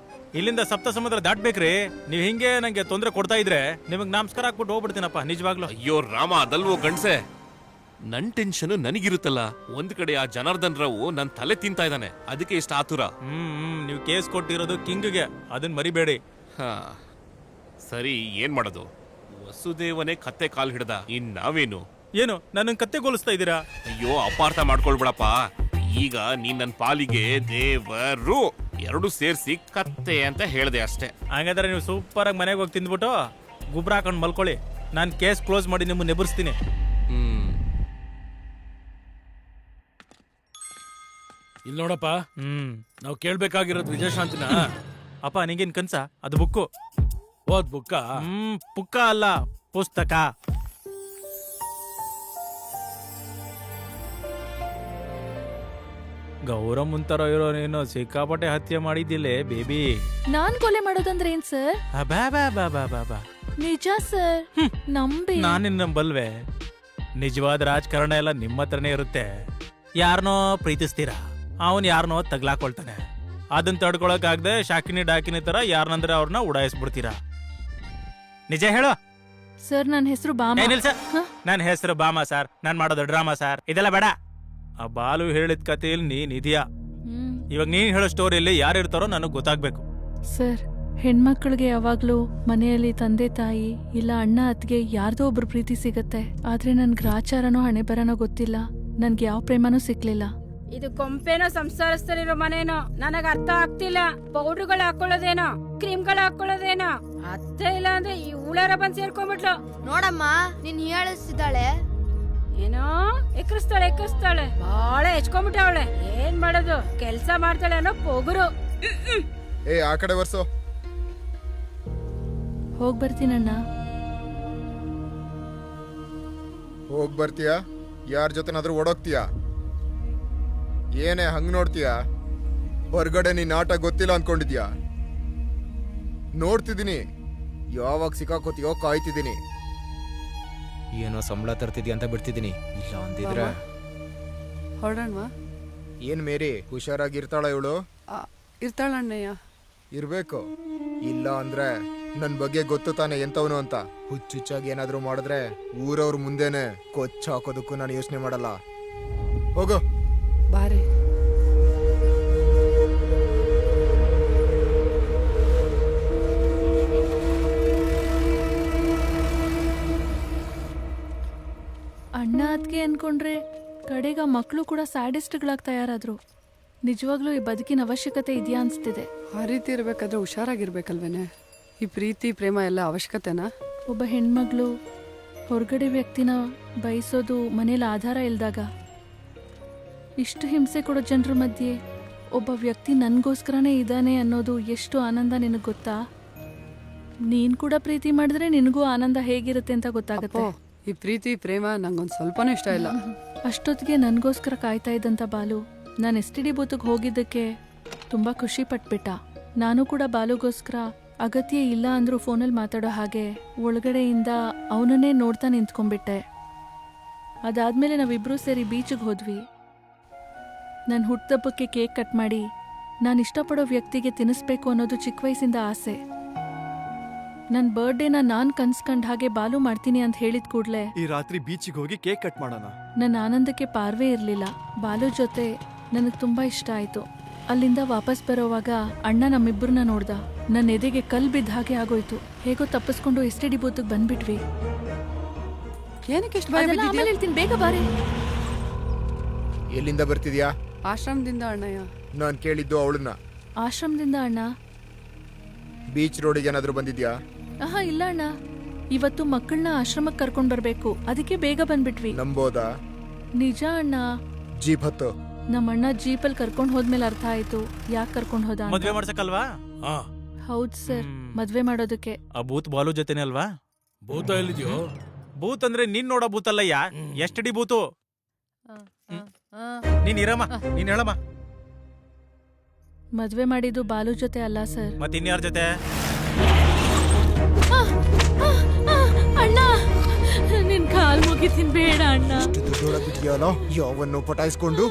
ಇಲ್ಲಿಂದ ಸಪ್ತ ಸಮುದ್ರ ದಾಟ್ಬೇಕ್ರಿ. ನೀವ್ ಹಿಂಗೆ ನಂಗೆ ತೊಂದರೆ ಕೊಡ್ತಾ ಇದ್ರೆ ನಿಮಗ್ ನಮಸ್ಕಾರ ಹಾಕ್ಬಿಟ್ಟು ಹೋಗ್ಬಿಡ್ತೀನಪ್ಪ ನಿಜವಾಗ್ಲು. ಅಯ್ಯೋ ರಾಮ, ಅದಲ್ವೋ ಗಂಡ್ಸೆ. ನನ್ ಟೆನ್ಷನ್ ನನಗಿರುತ್ತಲ್ಲ. ಒಂದ್ ಕಡೆ ಆ ಜನಾರ್ದನ್ ರಾವ್ ನನ್ ತಲೆ ತಿಂತಾ ಇದ್ದಾನೆ, ಅದಕ್ಕೆ ಇಷ್ಟ ಆತುರ. ನೀವು ಕೇಸ್ ಕೊಟ್ಟಿರೋದು ಕಿಂಗ್ಗೆ, ಅದನ್ನ ಮರಿಬೇಡಿ. ಹಾ ಸರಿ, ಏನ್ ಮಾಡೋದು? ವಸುದೇವನೇ ಕತ್ತೆ ಕಾಲ್ ಹಿಡ್ದ, ಇನ್ ನಾವೇನು? ಏನು ನನ್ನ ಕತ್ತೆಗೋಲಿಸ್ತಾ ಇದ್ದೀರಾ? ಅಯ್ಯೋ ಅಪಾರ್ಥ ಮಾಡ್ಕೊಳ್ಬಿಡಪ್ಪ. ಈಗ ನೀನ್ ನನ್ ಪಾಲಿಗೆ ದೇವರು, ಎರಡು ಸೇರ್ಸಿ ಕತ್ತೆ ಅಂತ ಹೇಳ್ದೆ ಅಷ್ಟೇ. ಹಾಗಾದ್ರೆ ನೀವು ಸೂಪರ್ ಆಗಿ ಮನೆಗೆ ಹೋಗಿ ತಿಂದ್ಬಿಟ್ಟು ಗುಬ್ರ ಹಾಕೊಂಡು ಮಲ್ಕೊಳ್ಳಿ. ನಾನು ಕೇಸ್ ಕ್ಲೋಸ್ ಮಾಡಿ ನಿಮ್ಮನ್ನ ಎದುರಿಸ್ತೀನಿ. ಇಲ್ಲಿ ನೋಡಪ್ಪ, ನಾವು ಕೇಳ್ಬೇಕಾಗಿರೋದು ವಿಜಯಶಾಂತಿನ. ಅಪ್ಪ ನಿಂಗೇನ್ ಕನ್ಸ? ಅದು ಬುಕ್ಕು. ಓದ್ ಬುಕ್ಕ? ಪುಕ್ಕ ಅಲ್ಲ, ಪುಸ್ತಕ. ಗೌರವ್ ಮುಂತಾರ ಇರೋ ನೀನು ಸಿಕ್ಕಾಪಟ್ಟೆ ಹತ್ಯೆ ಮಾಡಿದ್ದಿಲ್ಲ ಬೇಬಿ. ನಾನ್ ಕೊಲೆ ಮಾಡೋದಂದ್ರೆ ಏನ್ ಸರ್? ನಿಜ ಸರ್, ನಂಬಿ. ನಾನಿನ್ ನಂಬಲ್ವೇ? ನಿಜವಾದ ರಾಜಕಾರಣ ಎಲ್ಲ ನಿಮ್ಮ ಹತ್ರನೇ ಇರುತ್ತೆ. ಯಾರನೋ ಪ್ರೀತಿಸ್ತೀರಾ, ಅವನ್ ಯಾರನೋ ತಗ್ಲಾಕೊಳ್ತಾನೆ. ಅದನ್ನ ತಡ್ಕೊಳಕ್ ಆಗದೆ ಶಾಕಿನಿ ಡಾಕಿನಿ ತರ ಯಾರನಂದ್ರೆ ಅವ್ರನ್ನ ಉಡಾಯಿಸ್ಬಿಡ್ತೀರಾ. ನಿಜ ಹೇಳೋ. ಸರ್ ನನ್ನ ಹೆಸರು ಬಾಮ. ನಿಲ್ಸ. ನನ್ನ ಹೆಸರು ಬಾಮ ಸರ್. ನಾನ್ ಮಾಡೋದು ಡ್ರಾಮಾ ಸರ್. ಇದೆಲ್ಲ ಬೇಡ. ಆ ಬಾಲು ಹೇಳಿದ ಕಥೆಯಲ್ಲಿ ನೀನ್ ಇದೆಯಾ? ಇವಾಗ ನೀನ್ ಹೇಳೋ ಸ್ಟೋರಿಯಲ್ಲಿ ಯಾರು ಇರ್ತಾರೋ ನನಗ್ ಗೊತ್ತಾಗ್ಬೇಕು. ಸರ್, ಹೆಣ್ಮಕ್ಳಿಗೆ ಯಾವಾಗ್ಲೂ ಮನೆಯಲ್ಲಿ ತಂದೆ ತಾಯಿ ಇಲ್ಲ ಅಣ್ಣ ಅತ್ತಿಗೆ ಯಾರ್ದೋ ಒಬ್ರು ಪ್ರೀತಿ ಸಿಗತ್ತೆ. ಆದ್ರೆ ನನ್ಗೆ ಗ್ರಾಚಾರನೋ ಹಣೆ ಬರನೋ ಗೊತ್ತಿಲ್ಲ. ನನ್ಗೆ ಯಾವ ಪ್ರೇಮನೂ ಸಿಕ್ಲಿಲ್ಲ. ಇದು ಕೊಂಪೇನೋ ಸಂಸಾರಸ್ಥರಿರೋ ಮನೇನೋ ನನಗ ಅರ್ಥ ಆಗ್ತಿಲ್ಲ. ಪೌಡರ್ಗಳು ಹಾಕೊಳ್ಳೋದೇನೋ, ಕ್ರೀಮ್ಗಳು ಹಾಕೊಳ್ಳೋದೇನೋ ಅರ್ಥ ಇಲ್ಲ ಅಂದ್ರೆ ಈ ಉಳಾರ ಬಂದ್ ಸೇರ್ಕೊಂಡ್ಬಿಟ್ಲು. ನೋಡಮ್ಮ, ನೀನ್ ಹೇಳಿಸ್ತಿದ್ದಾಳೆ. ಏನೋ ಎಕ್ಕರಿಸ್ತಾಳೆ ಬಾಳ ಹೆಚ್ಕೊಂಡ್ಬಿಟ್ಟವಳೆ. ಏನ್ ಮಾಡೋದು, ಕೆಲ್ಸ ಮಾಡ್ತಾಳೆ ಅನ್ನೋ ಪೊಗರು. ಏ ಆ ಕಡೆ ವರ್ಸೋ. ಹೋಗ್ ಬರ್ತೀನಣ್ಣ. ಹೋಗ್ ಬರ್ತೀಯಾ? ಯಾರ ಜೊತೆನಾದ್ರೂ ಓಡೋಗ್ತೀಯಾ? ಏನೇ ಹಂಗ್ ನೋಡ್ತೀಯಾ? ಹೊರಗಡೆ ನೀನ್ ಆಟ ಗೊತ್ತಿಲ್ಲ ಅನ್ಕೊಂಡಿದ್ಯಾ? ನೋಡ್ತಿದ್ದೀನಿ, ಯಾವಾಗ ಸಿಕ್ಕಾಕೋತೀಯೋ ಕಾಯ್ತಿದ್ದೀನಿ. ಏನೋ ಸಂಬಳ ತರ್ತಿದ್ಯಾ ಅಂತ ಬಿಡ್ತಿದ್ದೀನಿ. ಇಲ್ಲ ಅಂದಿದ್ರೆ ಹೊರಡೋಣವಾ? ಏನ್ ಮೇರಿ, ಹುಷಾರಾಗಿರ್ತಾಳ ಇವಳು? ಇರ್ತಾಳಣ್ಣಯ್ಯ. ಇರ್ಬೇಕು. ಇಲ್ಲ ಅಂದ್ರೆ ನನ್ ಬಗ್ಗೆ ಗೊತ್ತು ತಾನೆ ಎಂತವನು ಅಂತ. ಹುಚ್ಚುಚ್ಚಾಗಿ ಏನಾದ್ರೂ ಮಾಡಿದ್ರೆ ಊರವ್ರ ಮುಂದೆನೆ ಕೊಚ್ಚ ಹಾಕೋದಕ್ಕೂ ನಾನು ಯೋಚನೆ ಮಾಡಲ್ಲ. ಹೋಗು ಬಾರೆ. ಅಣ್ಣ ಅದ್ಕೆ ಅನ್ಕೊಂಡ್ರೆ ಕಡೆಗ ಮಕ್ಕಳು ಕೂಡ ಸ್ಯಾಡಿಸ್ಟ್ಗಳಾಗಿ ತಯಾರಾದ್ರು. ನಿಜವಾಗ್ಲೂ ಈ ಬದುಕಿನ ಅವಶ್ಯಕತೆ ಇದೆಯಾ ಅನ್ಸ್ತಿದೆ. ಆ ರೀತಿ ಇರ್ಬೇಕಾದ್ರೆ ಹುಷಾರಾಗಿರ್ಬೇಕಲ್ವೇನೆ? ಈ ಪ್ರೀತಿ ಪ್ರೇಮ ಎಲ್ಲ ಅವಶ್ಯಕತೆನಾ? ಒಬ್ಬ ಹೆಣ್ಮಗಳು ಹೊರಗಡೆ ವ್ಯಕ್ತಿನ ಬಯಸೋದು ಮನೇಲಿ ಆಧಾರ ಇಲ್ದಾಗ, ಇಷ್ಟು ಹಿಂಸೆ ಕೊಡೋ ಜನರ ಮಧ್ಯೆ ಒಬ್ಬ ವ್ಯಕ್ತಿ ನನಗೋಸ್ಕರನೇ ಇದ್ದಾನೆ ಅನ್ನೋದು ಎಷ್ಟು ಆನಂದ ನಿನಗೆ ಗೊತ್ತಾ? ನೀನ್ ಕೂಡ ಪ್ರೀತಿ ಮಾಡಿದ್ರೆ ನಿನಗೂ ಆನಂದ ಹೇಗಿರುತ್ತೆ ಅಂತ ಗೊತ್ತಾಗುತ್ತೆ. ಈ ಪ್ರೀತಿ ಪ್ರೇಮ ನಂಗೊಂದು ಸ್ವಲ್ಪನೂ ಇಷ್ಟ ಇಲ್ಲ. ಅಷ್ಟೊತ್ತಿಗೆ ನನಗೋಸ್ಕರ ಕಾಯ್ತಾ ಇದ್ದಂಥ ಬಾಲು ನಾನು STD ಬೂತ್ಗೆ ಹೋಗಿದ್ದಕ್ಕೆ ತುಂಬ ಖುಷಿ ಪಟ್ಬಿಟ್ಟ. ನಾನು ಕೂಡ ಬಾಲುಗೋಸ್ಕರ ಅಗತ್ಯ ಇಲ್ಲ ಅಂದ್ರೂ ಫೋನಲ್ಲಿ ಮಾತಾಡೋ ಹಾಗೆ ಒಳಗಡೆಯಿಂದ ಅವನನ್ನೇ ನೋಡ್ತಾ ನಿಂತ್ಕೊಂಡ್ಬಿಟ್ಟೆ. ಅದಾದ್ಮೇಲೆ ನಾವಿಬ್ರೂ ಸೇರಿ ಬೀಚಿಗೆ ಹೋದ್ವಿ. ನನ್ನ ಹುಟ್ಟುಹಬ್ಬಕ್ಕೆ ಕೇಕ್ ಕಟ್ ಮಾಡಿ ನಾನು ಇಷ್ಟಪಡೋ ವ್ಯಕ್ತಿಗೆ ತಿನ್ನಿಸ್ಬೇಕು ಅನ್ನೋದು ಚಿಕ್ಕ ವಯಸ್ಸಿಂದ ಆಸೆ. ನನ್ನ ಬರ್ಡೇನ ನಾನು ಕನ್ಸ್ಕೊಂಡ್ ಹಾಗೆ ಬಾಲು ಮಾಡ್ತೀನಿ ಅಂತ ಹೇಳಿದ ಕೂಡಲೇ ಈ ರಾತ್ರಿ ಬೀಚಿಗೆ ಹೋಗಿ ಕೇಕ್ ಕಟ್ ಮಾಡೋಣ. ನನ್ನ ಆನಂದಕ್ಕೆ ಪಾರ್ವೇ ಇರಲಿಲ್ಲ. ಬಾಲು ಜೊತೆ ನನಗೆ ತುಂಬ ಇಷ್ಟ ಆಯಿತು. ಅಲ್ಲಿಂದ ವಾಪಸ್ ಬರೋವಾಗ ಅಣ್ಣ ನಮ್ಮಿಬ್ಬರನ್ನ ನೋಡ್ದ. ನನ್ನ ಎದೆಗೆ ಕಲ್ ಬಿದ್ದ ಹಾಗೆ ಆಗೋಯ್ತು. ಹೇಗೋ ತಪ್ಪಿಸ್ಕೊಂಡು STD ಬೂತ್ಗೆ ಬಂದ್ಬಿಟ್ವಿ. ಏನಕ್ಕೆ ಇಷ್ಟು ಭಯ ಬಿದ್ದಿದ್ಯಾ? ಹೇಳ್ತೀನಿ, ಬೇಗ ಬಾರಿ. ಎಲ್ಲಿಂದ ಬರ್ತಿದ್ಯಾ? ಆಶ್ರಮದಿಂದ ಅಣ್ಣಯ್ಯ. ನಾನ್ ಕೇಳಿದ್ದು ಅವಳನ್ನ. ಆಶ್ರಮದಿಂದ ಅಣ್ಣ? ಬೀಚ್ ರೋಡಿಗೆ ಏನಾದ್ರೂ ಬಂದಿದ್ಯಾ? ಆಹಾ, ಇಲ್ಲ ಅಣ್ಣ. ಇವತ್ತು ಮಕ್ಕಳನ್ನ ಆಶ್ರಮಕ್ಕೆ ಕರ್ಕೊಂಡ್ ಬರ್ಬೇಕು, ಅದಕ್ಕೆ ಬೇಗ ಬಂದ್ಬಿಟ್ವಿ. ನಂಬೋದಾ? ನಿಜ ಅಣ್ಣ. ಜೀಪ್ ಹತ್ತು. ನಮ್ಮಣ್ಣ ಜೀಪಲ್ಲಿ ಕರ್ಕೊಂಡ್ ಹೋದ್ಮೇಲೆ ಅರ್ಥ ಆಯ್ತು ಯಾಕೆ ಕರ್ಕೊಂಡ್ ಹೋದ ಅಂತ. ಮದ್ವೆ ಮಾಡ್ಸಕ್ಕಲ್ವಾ? ಹೌದ್ ಸರ್, ಮದ್ವೆ ಮಾಡೋದಕ್ಕೆ. ಆ ಬೂತ್ ಬಾಲು ಜೊತೆನೆ ಅಲ್ವಾ? ಭೂತ ಎಲ್ಲಿದ್ಯೋ? ಬೂತ್ ಅಂದ್ರೆ ನೀನ್ ನೋಡೋ ಬೂತ್ ಅಲ್ಲಯ್ಯ, STD ಬೂತು. ನೀನ್ ಇರಮ್ಮ, ನೀನ್ ಹೇಳಮ್ಮ. ಮದ್ವೆ ಮಾಡಿದ್ದು ಬಾಲು ಜೊತೆ ಅಲ್ಲ ಸರ್. ಮತ್ತಿನ್ಯಾರ ಜೊತೆ? ಅಣ್ಣ, ನಿನ್ ಕಾಲ್ ಮುಗಿತೀನಿ, ಬೇಡ ಅಣ್ಣ. ಯಾವನ್ನು ಪಟಾಯಿಸ್ಕೊಂಡು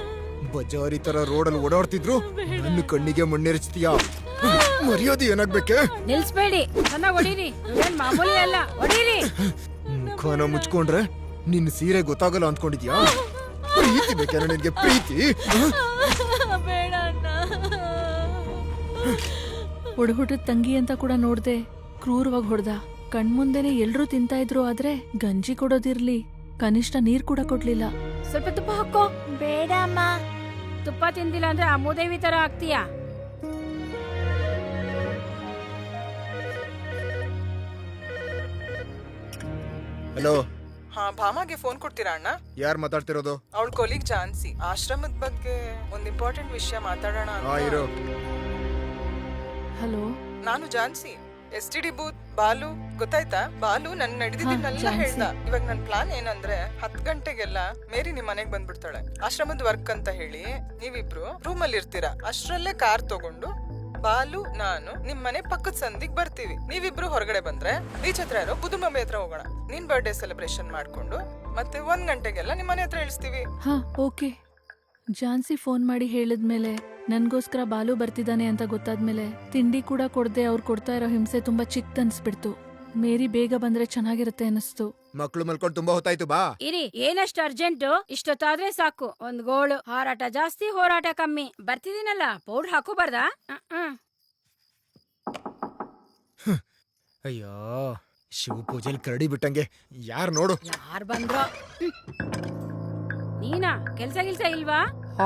ಬಜಾರಿ ತರ ರೋಡಲ್ಲಿ ಓಡಾಡ್ತಿದ್ರು, ನನ್ನ ಕಣ್ಣಿಗೆ ಮಣ್ಣೆರಚ್ತೀಯಾ? ಮರ್ಯಾದೆ ಏನಾಗ್ಬೇಕೆ? ನಿಲ್ಸ್ಬೇಡಿ, ಚೆನ್ನಾಗ್ ಹೊಡೀರಿ. ಏನ್ ಮಾಮೂಲಿ ಅಲ್ಲ, ಹೊಡೀರಿ. ಮುಖಾನ ಮುಚ್ಕೊಂಡ್ರೆ ನಿನ್ನ ಸೀರೆ ಗೊತ್ತಾಗಲ್ಲ ಅಂದ್ಕೊಂಡಿದ್ಯಾ? ಪ್ರೀತಿ ಬೇಕೇನ ನಿನ್ಗೆ? ಪ್ರೀತಿ ಬೇಡ ಅಣ್ಣ. ಹುಡುಹುಟ್ಟದ ತಂಗಿ ಅಂತ ಕೂಡ ನೋಡ್ದೆ ಕ್ರೂರವಾಗಿ ಹೊಡೆದ. ಕಣ್ಮುಂದೆನೆ ಎಲ್ರೂ ತಿಂತಾ ಇದ್ರು, ಆದ್ರೆ ಗಂಜಿ ಕೊಡೋದಿರ್ಲಿ, ಕನಿಷ್ಠ ನೀರ್ ಕೂಡ ಕೊಡ್ಲಿಲ್ಲ. ಸ್ವಲ್ಪ ತುಪ್ಪ ಹಾಕೋ. ಬೇಡ ಅಮ್ಮ. ತುಪ್ಪ ತಿಂದಿಲ್ಲ ಅಂದ್ರೆ ಅಮ್ಮದೇವಿ ತರ ಆಗ್ತೀಯಾ? ಹಲೋ. ಹಾ, ಭಾಮಾಗೆ ಫೋನ್ ಕೊಡ್ತೀರಾ ಅಣ್ಣ? ಯಾರು ಮಾತಾಡ್ತಿರೋದು? ಅವಳ ಕೊಲೀಗ್ ಜಾನ್ಸಿ. ಆಶ್ರಮದ ಬಗ್ಗೆ ಒಂದ್ ಇಂಪಾರ್ಟೆಂಟ್ ವಿಷಯ ಮಾತಾಡೋಣ ಅಂತ. ಹಲೋ, ನಾನು ಜಾನ್ಸಿ. STD ಬೂತ್ ಬಾಲು ಗೊತ್ತಾಯ್ತಾ? ಬಾಲು ನನ್ ನಡೆದಿದ್ದನ್ನೆಲ್ಲ ಹೇಳ್ದ. ಇವಾಗ ನನ್ ಪ್ಲಾನ್ ಏನಂದ್ರೆ 10 ಗಂಟೆಗೆಲ್ಲ ಮೇರಿ ನಿಮ್ ಮನೆಗ್ ಬಂದ್ಬಿಡ್ತಾಳೆ. ಆಶ್ರಮದ ವರ್ಕ್ ಅಂತ ಹೇಳಿ ನೀವಿಬ್ರು ರೂಮ್ ಅಲ್ಲಿ ಇರ್ತೀರಾ. ಅಷ್ಟ್ರಲ್ಲೇ ಕಾರ್ ತಗೊಂಡು ಬಾಲು ನಾನು ನಿಮ್ ಮನೆ ಪಕ್ಕದ ಸಂದಿಗ್ ಬರ್ತೀವಿ. ನೀವಿಬ್ರು ಹೊರಗಡೆ ಬಂದ್ರೆ ಬೀಚ್ ಹತ್ರ ಇರೋ ಬುದುಂಬಂಬೆ ಹತ್ರ ಹೋಗೋಣ. ನಿನ್ ಬರ್ಡೇ ಸೆಲೆಬ್ರೇಷನ್ ಮಾಡ್ಕೊಂಡು ಮತ್ತೆ 1 ಗಂಟೆಗೆಲ್ಲ ನಿಮ್ ಮನೆ ಹತ್ರ ಇಳಿಸ್ತೀವಿ. ಹಾ ಓಕೆ. ಜಾನ್ಸಿ ಫೋನ್ ಮಾಡಿ ಹೇಳಿದ್ಮೇಲೆ ನನ್ಗೋಸ್ಕರ ಬಾಲು ಬರ್ತಿದ್ದಾನೆ ಅಂತ ಗೊತ್ತಾದ್ಮೇಲೆ ತಿಂಡಿ ಕೂಡ ಕೊಡದೆ ಅವ್ರು ಕೊಡ್ತಾ ಇರೋ ಹಿಂಸೆ ತುಂಬಾ ಚಿಕ್ಕದನ್ಸ್ಬಿಡ್ತು. ಮೇರಿ ಬೇಗ ಬಂದ್ರೆ ಚೆನ್ನಾಗಿರುತ್ತೆ ಅನಿಸ್ತು. ಮಕ್ಳು ಮಲ್ಕೊಂಡು ತುಂಬಾ ಹೊತ್ತಾಯ್ತು, ಬಾ. ಇರಿ, ಏನಷ್ಟು ಅರ್ಜೆಂಟು? ಇಷ್ಟೊತ್ತಾದ್ರೆ ಸಾಕು. ಒಂದ್ ಗೋಳು. ಹಾರಾಟ ಜಾಸ್ತಿ, ಹೋರಾಟ ಕಮ್ಮಿ. ಬರ್ತಿದ್ದೀನಲ್ಲ, ಪೌಡ್ರ್ ಹಾಕೋಬಾರ್ದಾ? ಅಯ್ಯೋ, ಶಿವ ಪೂಜೆಲಿ ಕರಡಿ ಬಿಟ್ಟಂಗೆ. ಯಾರ್ ನೋಡು. ಯಾರ್ ಬಂದ್ರೋ? ನೀನಾ? ಕೆಲ್ಸ ಇಲ್ವಾ?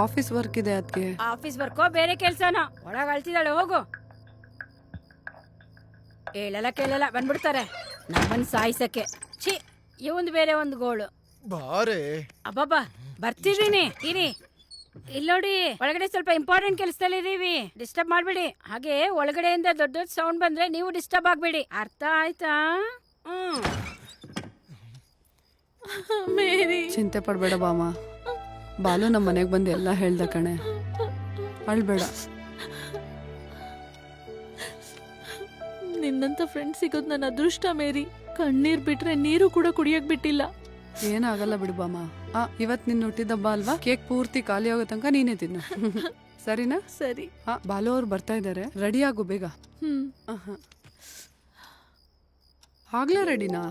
ಆಫೀಸ್ ವರ್ಕ್ ಇದೆ ಅದಕ್ಕೆ. ಆಫೀಸ್ ವರ್ಕೋ ಬೇರೆ ಕೆಲ್ಸನೋ? ಒಳಗ್ ಅಳ್ತಿದ್ದಾಳೆ, ಹೋಗು. ಹೇಳಲ್ಲ ಕೇಳಲ್ಲ ಬಂದ್ಬಿಡ್ತಾರೆ ನಮ್ಮನ್ ಸಾಯಿಸಕ್ಕೆ. ಛೀ, ಇವಂದ್ ಬೇರೆ ಒಂದ್ ಗೋಳು. ಬಾರೆ. ಅಬ್ಬಬ್ಬಾ, ಬರ್ತಿದೀನಿ, ಇರಿ. ಇಲ್ಲೋಡಿ, ಒಳಗಡೆ ಸ್ವಲ್ಪ ಇಂಪಾರ್ಟೆಂಟ್ ಕೆಲಸದಲ್ಲಿ ಇದೀವಿ. ಡಿಸ್ಟರ್ಬ್ ಮಾಡ್ಬೇಡಿ. ಹಾಗೆ ಒಳಗಡೆಯಿಂದ ದೊಡ್ಡ ದೊಡ್ಡ ಸೌಂಡ್ ಬಂದ್ರೆ ನೀವು ಡಿಸ್ಟರ್ಬ್ ಆಗ್ಬೇಡಿ, ಅರ್ಥ ಆಯ್ತಾ? ಮೇರಿ, ಚಿಂತೆ ಪಡ್ಬೇಡ ಬಾಮ. ಬಾಲು ನಮ್ಮ ಮನೆಗೆ ಬಂದು ಎಲ್ಲ ಹೇಳ್ದ ಕಣೆ, ಅಳ್ಬೇಡ. ನಿನ್ನಂತ ಫ್ರೆಂಡ್ ಸಿಗೋದು ನನ್ನ ಅದೃಷ್ಟ ಮೇರಿ. ಕಣ್ಣೀರ್ ಬಿಟ್ರೆ ನೀರು ಕೂಡ ಕುಡಿಯಕ್ ಬಿಟ್ಟಿಲ್ಲ. ಏನಾಗಲ್ಲ ಬಿಡು ಬಾಮ. ಇವತ್ ನಿನ್ನ ಹುಟ್ಟಿದಬ್ಬ ಅಲ್ವಾ, ಕೇಕ್ ಪೂರ್ತಿ ಖಾಲಿ ಆಗೋ ತನಕ ನೀನೇ ತಿನ್ನು. ಸರಿನಾ? ಸರಿ. ಬಾಲು ಅವ್ರು ಬರ್ತಾ ಇದಾರೆ, ರೆಡಿ ಆಗು ಬೇಗ. ಆಗ್ಲೇ ರೆಡಿನಾ?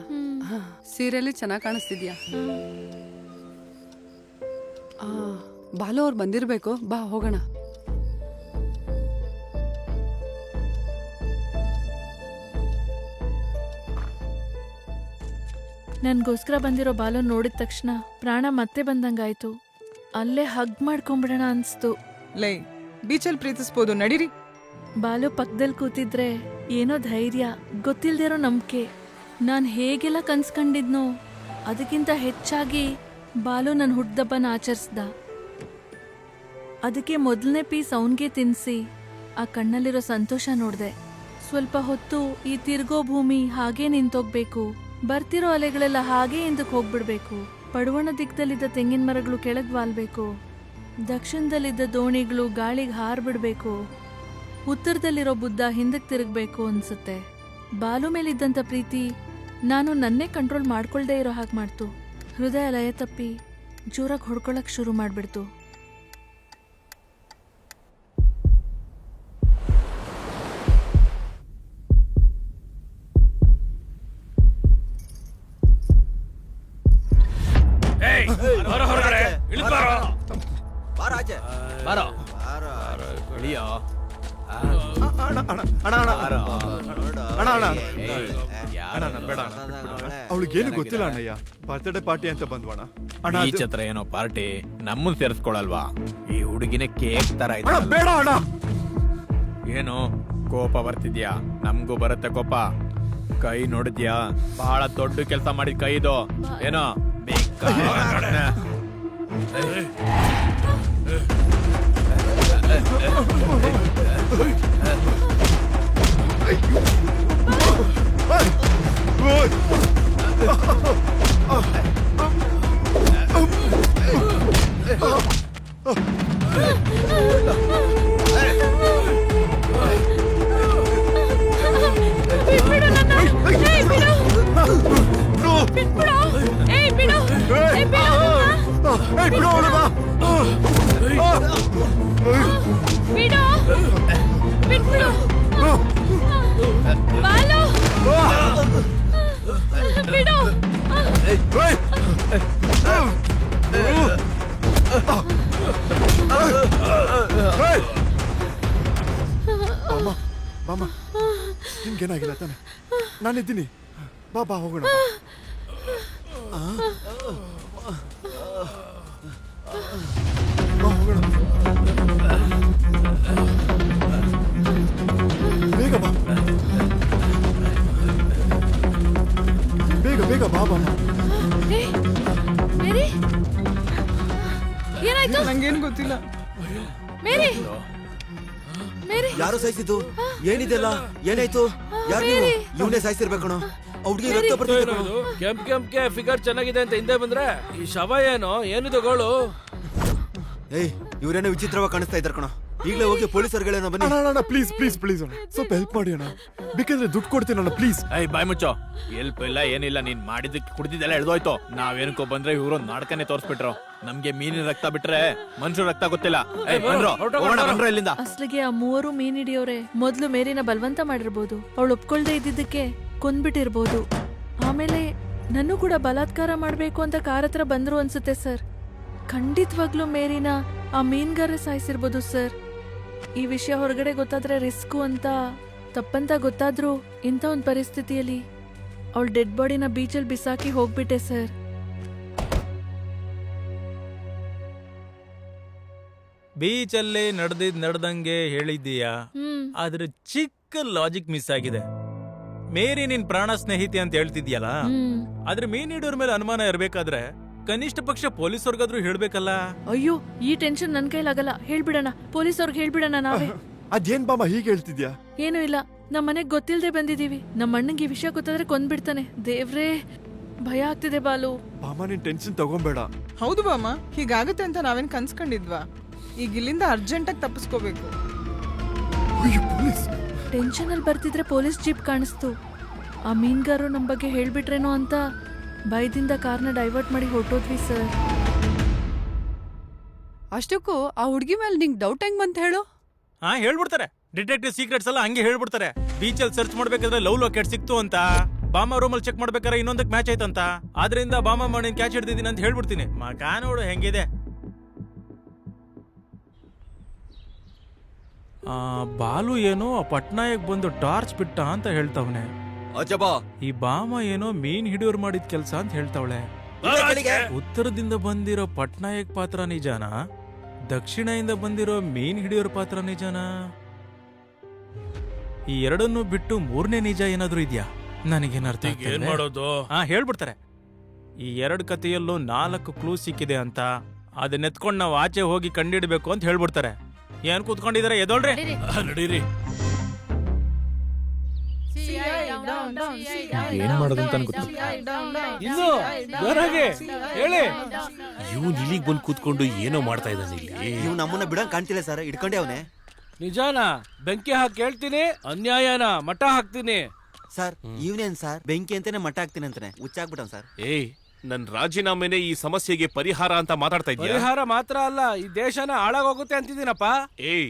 ಸೀರೆಯಲ್ಲಿ ಚೆನ್ನಾಗಿ ಕಾಣಿಸ್ತಿದ್ಯಾ? ಬಾಲು ಅವ್ರು ಬಂದಿರ್ಬೇಕು, ಬಾ ಹೋಗೋಣ. ನನ್ಗೋಸ್ಕರ ಬಂದಿರೋ ಬಾಲು ನೋಡಿದ ತಕ್ಷಣ ಪ್ರಾಣ ಮತ್ತೆ ಬಂದಂಗಾಯ್ತು. ಅಲ್ಲೇ ಹಗ್ ಮಾಡ್ಕೊಂಬಿಡೋಣ ಅನ್ಸ್ತು. ಲೈ, ಬೀಚಲ್ಲಿ ಪ್ರೀತಿಸ್ಬೋದು, ನಡೀರಿ. ಬಾಲು ಪಕ್ಕದಲ್ಲಿ ಕೂತಿದ್ರೆ ಏನೋ ಧೈರ್ಯ, ಗೊತ್ತಿಲ್ದಿರೋ ನಂಬಿಕೆ. ನಾನು ಹೇಗೆಲ್ಲ ಕನ್ಸ್ಕೊಂಡಿದ್ನೋ ಅದಕ್ಕಿಂತ ಹೆಚ್ಚಾಗಿ ಬಾಲು ನನ್ನ ಹುಟ್ಟದಬ್ಬನ ಆಚರಿಸ್ದ. ಅದಕ್ಕೆ ಮೊದಲನೇ ಪೀಸ್ ಅವನಿಗೆ ತಿನ್ನಿಸಿ ಆ ಕಣ್ಣಲ್ಲಿರೋ ಸಂತೋಷ ನೋಡಿದೆ. ಸ್ವಲ್ಪ ಹೊತ್ತು ಈ ತಿರ್ಗೋ ಭೂಮಿ ಹಾಗೇ ನಿಂತೋಗ್ಬೇಕು, ಬರ್ತಿರೋ ಅಲೆಗಳೆಲ್ಲ ಹಾಗೇ ಹಿಂದಕ್ಕೆ ಹೋಗ್ಬಿಡ್ಬೇಕು. ಪಡುವಣ ದಿಕ್ಕದಲ್ಲಿದ್ದ ತೆಂಗಿನ ಮರಗಳು ಕೆಳಗೆ ವಾಲ್ಬೇಕು, ದಕ್ಷಿಣದಲ್ಲಿದ್ದ ದೋಣಿಗಳು ಗಾಳಿಗೆ ಹಾರ್ಬಿಡ್ಬೇಕು, ಉತ್ತರದಲ್ಲಿರೋ ಬುದ್ಧ ಹಿಂದಕ್ಕೆ ತಿರುಗಬೇಕು ಅನ್ಸುತ್ತೆ. ಬಾಲು ಮೇಲಿದ್ದಂಥ ಪ್ರೀತಿ ನಾನು ನನ್ನೇ ಕಂಟ್ರೋಲ್ ಮಾಡ್ಕೊಳ್ದೇ ಇರೋ ಹಾಗೆ ಮಾಡ್ತು. ಹೃದಯ ಲಯ ತಪ್ಪಿ ಜೋರಾಗಿ ಹೊಡ್ಕೊಳಕ್ ಶುರು ಮಾಡ್ಬಿಡ್ತು. ಅವಳಿಗೇನು ಗೊತ್ತಿಲ್ಲ ಅಣ್ಣಯ್ಯ, ಬರ್ತ್ಡೇ ಪಾರ್ಟಿ ಅಂತ ಬಂದ್ವಣ. ಬೀಚ್ ಹತ್ರ ಏನೋ ಪಾರ್ಟಿ, ನಮ್ಮನ್ ಸೇರಿಸ್ಕೊಳಲ್ವಾ? ಈ ಹುಡುಗಿನ ಕೇಕ್ ತರ ಇದೆ. ಬೇಡ ಅಣ್ಣ. ಏನು ಕೋಪ ಬರ್ತಿದ್ಯಾ? ನಮ್ಗೂ ಬರುತ್ತೆ ಕೋಪ. ಕೈ ನೋಡಿದ್ಯಾ? ಬಹಳ ದೊಡ್ಡ ಕೆಲಸ ಮಾಡಿದ ಕೈ ಇದು. ಏನೋ ಬಾಮ, ನಿಮ್ಗೇನಾಗಿಲ್ಲ ತಾನೆ? ನಾನಿದ್ದೀನಿ, ಬಾ ಬಾ ಹೋಗೋಣ. ಬೇಗ ಬಾ, ಬೇಗ ಬೇಗ ಬಾ ಬಾಮ. ಮೇರಿ, ಏನಾಯ್ತು? ನಂಗೇನು ಗೊತ್ತಿಲ್ಲ. ಮೇರಿ, ಮೇರಿ, ಯಾರು ಸಾಯಿಸಿದ್ದು? ಏನಿದೆಲ್ಲ? ಏನಾಯ್ತು? ಯಾರು ನೀವು? ಇವನೇ ಸಾಯಿಸಿರ್ಬೇಕಣ. ಅವ್ರಿಗೆ ರಕ್ತ ಬರ್ತಿದೆ. ಕೆಂಪ್ಗೆ ಫಿಗರ್ ಚೆನ್ನಾಗಿದೆ ಅಂತ ಹಿಂದೆ ಬಂದ್ರೆ ಈ ಶವ ಏನೋ ಏನಿದೆ ಗೋಳು? ಏಯ್, ಇವ್ರೇನೋ ವಿಚಿತ್ರವಾಗಿ ಕಾಣಿಸ್ತಾ ಇದ್ದಾರೆ ಕಣ. ಈಗಲೇ ಹೋಗಿ ಪೊಲೀಸರ್ಗಳೇನೋ ಬನ್ನಿ. ಅಣ್ಣ ಪ್ಲೀಸ್ ಪ್ಲೀಸ್ ಪ್ಲೀಸ್ ಅಣ್ಣ, ಸ್ವಲ್ಪ ಹೆಲ್ಪ್ ಮಾಡಿ ಅಣ್ಣ. ಬೇಕಂದ್ರೆ ದುಡ್ಡು ಕೊಡ್ತೀನಿ ಅಣ್ಣ, ಪ್ಲೀಸ್. ಬಾಯ್ ಮುಚ್ಚೋ. ಎಲ್ಪ್ ಇಲ್ಲ ಏನಿಲ್ಲ, ನೀನ್ ಮಾಡಿದಕ್ಕೆ ಕುಡಿದಿದ್ದೆಲ್ಲ ಎಳ್ದೋಯ್ತು. ನಾವೇನಕ್ಕೋ ಬಂದ್ರೆ ಇವ್ರು ನಾಟಕನೇ ತೋರಿಸ್ಬಿಟ್ರು. ನಮ್ಗೆ ಮೀನಿನ ರಕ್ತ ಬಿಟ್ರೆ ಮನುಷ್ಯರ ರಕ್ತ ಗೊತ್ತಿಲ್ಲ. ಬಂದ್ರ ಇಲ್ಲಿಂದ. ಅಸ್ಲಿಗೆ ಆ ಮೂವರು ಮೀನ್ ಹಿಡಿಯೋರೆ ಮೊದ್ಲು ಮೇರಿನ ಬಲವಂತ ಮಾಡಿರ್ಬೋದು. ಅವಳು ಒಪ್ಕೊಳ್ದೆ ಇದ್ದಿದ್ದಕ್ಕೆ ಕೊಂದ್ಬಿಟ್ಟಿರ್ಬೋದು. ಆಮೇಲೆ ನನ್ನೂ ಕೂಡ ಬಲಾತ್ಕಾರ ಮಾಡಬೇಕು ಅಂತ ಕಾರ್ ಹತ್ರ ಬಂದ್ರು ಅನ್ಸುತ್ತೆ ಸರ್. ಖಂಡಿತವಾಗ್ಲೂ ಮೇರಿನ ಆ ಮೀನ್ಗಾರ ಸಾಯಿಸಿರ್ಬೋದು ಸರ್. ಈ ವಿಷಯ ಹೊರಗಡೆ ಗೊತ್ತಾದ್ರೆ ರಿಸ್ಕು ಅಂತ ತಪ್ಪಂತ ಗೊತ್ತಾದ್ರೂ ಇಂಥ ಒಂದು ಪರಿಸ್ಥಿತಿಯಲ್ಲಿ ಅವಳ ಡೆಡ್ ಬಾಡಿನ ಬೀಚಲ್ಲಿ ಬಿಸಾಕಿ ಹೋಗ್ಬಿಟ್ಟೆ ಸರ್. ಬೀಚಲ್ಲೇ ನಡೆದಂಗೆ ಹೇಳಿದ್ದೀಯಾ, ಆದ್ರೆ ಚಿಕ್ಕ ಲಾಜಿಕ್ ಮಿಸ್ ಆಗಿದೆ. ಮೇರಿ ನಿನ್ ಪ್ರಾಣ ಸ್ನೇಹಿತೆ ಅಂತ ಹೇಳ್ತಿದ್ಯಲ್ಲ, ಆದ್ರೆ ಮೀನ್ ಹಿಡಿಯೋರ್ ಮೇಲೆ ಅನುಮಾನ ಇರ್ಬೇಕಾದ್ರೆ ಕನಿಷ್ಠ ಪಕ್ಷ ಪೊಲೀಸರ್ಗಾದ್ರೂ ಹೇಳ್ಬೇಕಲ್ಲ. ಅಯ್ಯೋ, ಈ ಟೆನ್ಷನ್ ನನ್ ಕೈಲಾಗಲ್ಲ. ಹೇಳ್ಬಿಡಣ, ಪೊಲೀಸವ್ರಿಗೆ ಹೇಳ್ಬಿಡಣ ನಾವೇ. ಅದೇನ್ ಬಾಮ ಹೀಗೆ ಹೇಳ್ತಿದ್ಯಾ? ಏನೂ ಇಲ್ಲ, ನಮ್ ಮನೆಗ್ ಗೊತ್ತಿಲ್ದೆ ಬಂದಿದೀವಿ. ನಮ್ಮ ಅಣ್ಣಂಗೆ ಈ ವಿಷಯ ಗೊತ್ತಾದ್ರೆ ಕೊಂದ್ಬಿಡ್ತಾನೆ. ದೇವ್ರೇ, ಭಯ ಆಗ್ತಿದೆ ಬಾಲು. ಬಾಮ ನೀನ್ ಟೆನ್ಷನ್ ತಗೊಂಬೇಡ. ಹೌದು ಬಾಮ, ಹೀಗಾಗುತ್ತೆ ಅಂತ ನಾವೇನ್ ಕನ್ಸ್ಕೊಂಡಿದ್ವಾ? ಈಗ ಇಲ್ಲಿಂದ ಅರ್ಜೆಂಟಾಗಿ ತಪ್ಪಿಸ್ಕೋಬೇಕು. ಟೆನ್ಷನ್ ಅಲ್ಲಿ ಬರ್ತಿದ್ರೆ ಪೊಲೀಸ್ ಜೀಪ್ ಕಾಣಿಸ್ತು. ಆ ಮೀನ್ಗಾರರು ನಮ್ ಬಗ್ಗೆ ಹೇಳ್ಬಿಟ್ರೇನೋ ಅಂತ ಭಯದಿಂದ ಕಾರ್ನ ಡೈವರ್ಟ್ ಮಾಡಿ ಹೊರಟೋದ್ವಿ ಸರ್. ಅಷ್ಟಕ್ಕೂ ಆ ಹುಡ್ಗಿ ಮೇಲೆ ನಿಂಗೆ ಡೌಟ್ ಹೆಂಗ್ ಬಂತ ಹೇಳು? ಹೇಳ್ಬಿಡ್ತಾರೆ, ಡಿಟೆಕ್ಟಿವ್ ಸೀಕ್ರೆಟ್ಸ್ ಎಲ್ಲ ಹಂಗೆ ಹೇಳ್ಬಿಡ್ತಾರೆ. ಬೀಚಲ್ಲಿ ಸರ್ಚ್ ಮಾಡ್ಬೇಕಾದ್ರೆ ಲವ್ ಲಾಕೆಟ್ ಸಿಕ್ತು ಅಂತ, ಬಾಮ ರೂಮಲ್ಲಿ ಚೆಕ್ ಮಾಡ್ಬೇಕಾದ್ರೆ ಇನ್ನೊಂದಕ್ಕೆ ಮ್ಯಾಚ್ ಆಯ್ತಂತ, ಆದ್ರಿಂದ ಬಾಮ ಮಾಡಿ ಕ್ಯಾಚ್ ಹಿಡ್ದಿದ್ದೀನಿ ಅಂತ ಹೇಳ್ಬಿಡ್ತೀನಿ. ಮಗ ನೋಡು ಹೆಂಗಿದೆ. ಬಾಲು ಏನೋ ಪಟ್ನಾಯಕ್ ಬಂದು ಟಾರ್ಚ್ ಬಿಟ್ಟ ಅಂತ ಹೇಳ್ತಾವನೆ. ಈ ಬಾಮ ಏನೋ ಮೀನ್ ಹಿಡಿಯೋರ್ ಮಾಡಿದ ಕೆಲ್ಸ ಅಂತ ಹೇಳ್ತಾವಳೆ. ಉತ್ತರದಿಂದ ಬಂದಿರೋ ಪಟ್ನಾಯಕ್ ಪಾತ್ರ ನಿಜಾನ, ದಕ್ಷಿಣದಿಂದ ಬಂದಿರೋ ಮೀನ್ ಹಿಡಿಯೋರ್ ಪಾತ್ರ ನಿಜಾನ? ಈ ಎರಡನ್ನು ಬಿಟ್ಟು ಮೂರನೇ ನಿಜ ಏನಾದ್ರೂ ಇದ್ಯಾ? ನನಗೇನರ್ಥ ಮಾಡೋದು? ಹೇಳ್ಬಿಡ್ತಾರೆ, ಈ ಎರಡು ಕಥೆಯಲ್ಲೂ 4 ಕ್ಲೂ ಸಿಕ್ಕಿದೆ ಅಂತ, ಅದನ್ನೆತ್ಕೊಂಡು ನಾವು ಆಚೆ ಹೋಗಿ ಕಂಡಿಡ್ಬೇಕು ಅಂತ ಹೇಳ್ಬಿಡ್ತಾರೆ. ಏನ್ ಕೂತ್ಕೊಂಡಿದಾರೆ, ಎದೋಳ್ರಿ, ನಡೀರಿ. ಏನ್ ಮಾಡೋದು ಅಂತ ಇನ್ನು ಜೋರಾಗಿ ಹೇಳಿ. ಇವ್ನು ಇಲ್ಲಿಗೆ ಬಂದು ಕೂತ್ಕೊಂಡು ಏನೋ ಮಾಡ್ತಾ ಇದ್ದಾನೆ ಇಲ್ಲಿ. ಇವ್ ನಮ್ಮನ್ನ ಬಿಡಂಗ್ ಕಾಣ್ತಿಲ್ಲ ಸರ್, ಇಟ್ಕೊಂಡೆ ಅವನೇ. ನಿಜಾನ ಬೆಂಕಿ ಹಾಕಿ ಹೇಳ್ತೀನಿ, ಅನ್ಯಾಯನ ಮಠ ಹಾಕ್ತೀನಿ. ಸರ್ ಇವನೇನ್ ಸರ್ ಬೆಂಕಿ ಅಂತಾನೆ ಮಟ್ಟ ಹಾಕ್ತೀನಿ ಅಂತಾನೆ ಹುಚ್ಚಾಗ್ಬಿಟ್ಟ ಸರ್. ಏಯ್, ನನ್ ರಾಜೀನಾಮೆನೆ ಈ ಸಮಸ್ಯೆಗೆ ಪರಿಹಾರ ಅಂತ ಮಾತಾಡ್ತಾ ಇದ್ಯಾ? ಪರಿಹಾರ ಮಾತ್ರ ಅಲ್ಲ, ಈ ದೇಶನ ಹಾಳಾಗೋಗುತ್ತೆ ಅಂತಿದ್ದೀನಪ್ಪ. ಏಯ್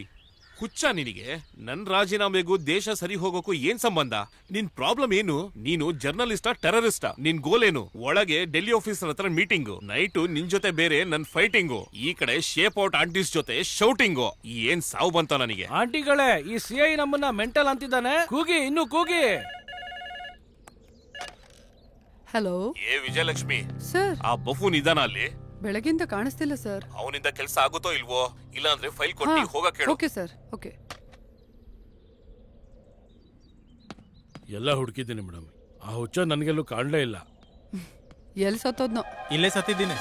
ಹುಚ್ಚ ನಿನಗೆ? ನನ್ ರಾಜೀನಾಮೆಗೂ ದೇಶ ಸರಿ ಹೋಗೋಕು ಏನ್ ಸಂಬಂಧ? ನಿನ್ ಪ್ರಾಬ್ಲಮ್ ಏನು? ನೀನು ಜರ್ನಲಿಸ್ಟಾ ಟೆರರಿಸ್ಟಾ? ನಿನ್ ಗೋಲ್ ಏನು? ಒಳಗೆ ಡೆಲ್ಲಿ ಆಫೀಸರ್ ಹತ್ರ ಮೀಟಿಂಗು, ನೈಟು ನಿನ್ ಜೊತೆ ಬೇರೆ ನನ್ ಫೈಟಿಂಗು, ಈ ಕಡೆ ಶೇಪ್ ಔಟ್ ಆಂಟೀಸ್ ಜೊತೆ ಶೌಟಿಂಗು. ಏನ್ ಸಾವು ಬಂತ ನನಗೆ? ಆಂಟಿಗಳೇ, ಈ ಸಿಐ ನಮ್ಮನ್ನ ಮೆಂಟಲ್ ಅಂತಿದ್ದಾನೆ. ಕೂಗಿ, ಇನ್ನು ಕೂಗಿ. ಹಲೋ ಏ ವಿಜಯಲಕ್ಷ್ಮಿ ಸರ್, ಆ ಬಫೂನ್ ಇದಾನ ಅಲ್ಲಿ? ಬೆಳಗಿಂದ ಕಾಣಿಸ್ತಿಲ್ಲ ಸರ್. ಅವನಿಂದ ಕೆಲಸ ಆಗುತ್ತೋ ಇಲ್ವೋ? ಇಲ್ಲ ಅಂದ್ರೆ ಫೈಲ್ ಕೊಟ್ಟು ಹೋಗಕ್ ಹೇಳು. Okay sir, okay. ಎಲ್ಲ ಹುಡುಕಿದ್ದೀನಿ ಮೇಡಮ್, ಆ ಹುಚ್ಚ ನನ್ಗೆಲ್ಲೂ ಕಾಣ್ಲೇ ಇಲ್ಲ. ಎಲ್ಲಿ ಸತ್ತೋದ್ನೋ? ಇಲ್ಲೇ ಸತ್ತಿದ್ದೀನಿ.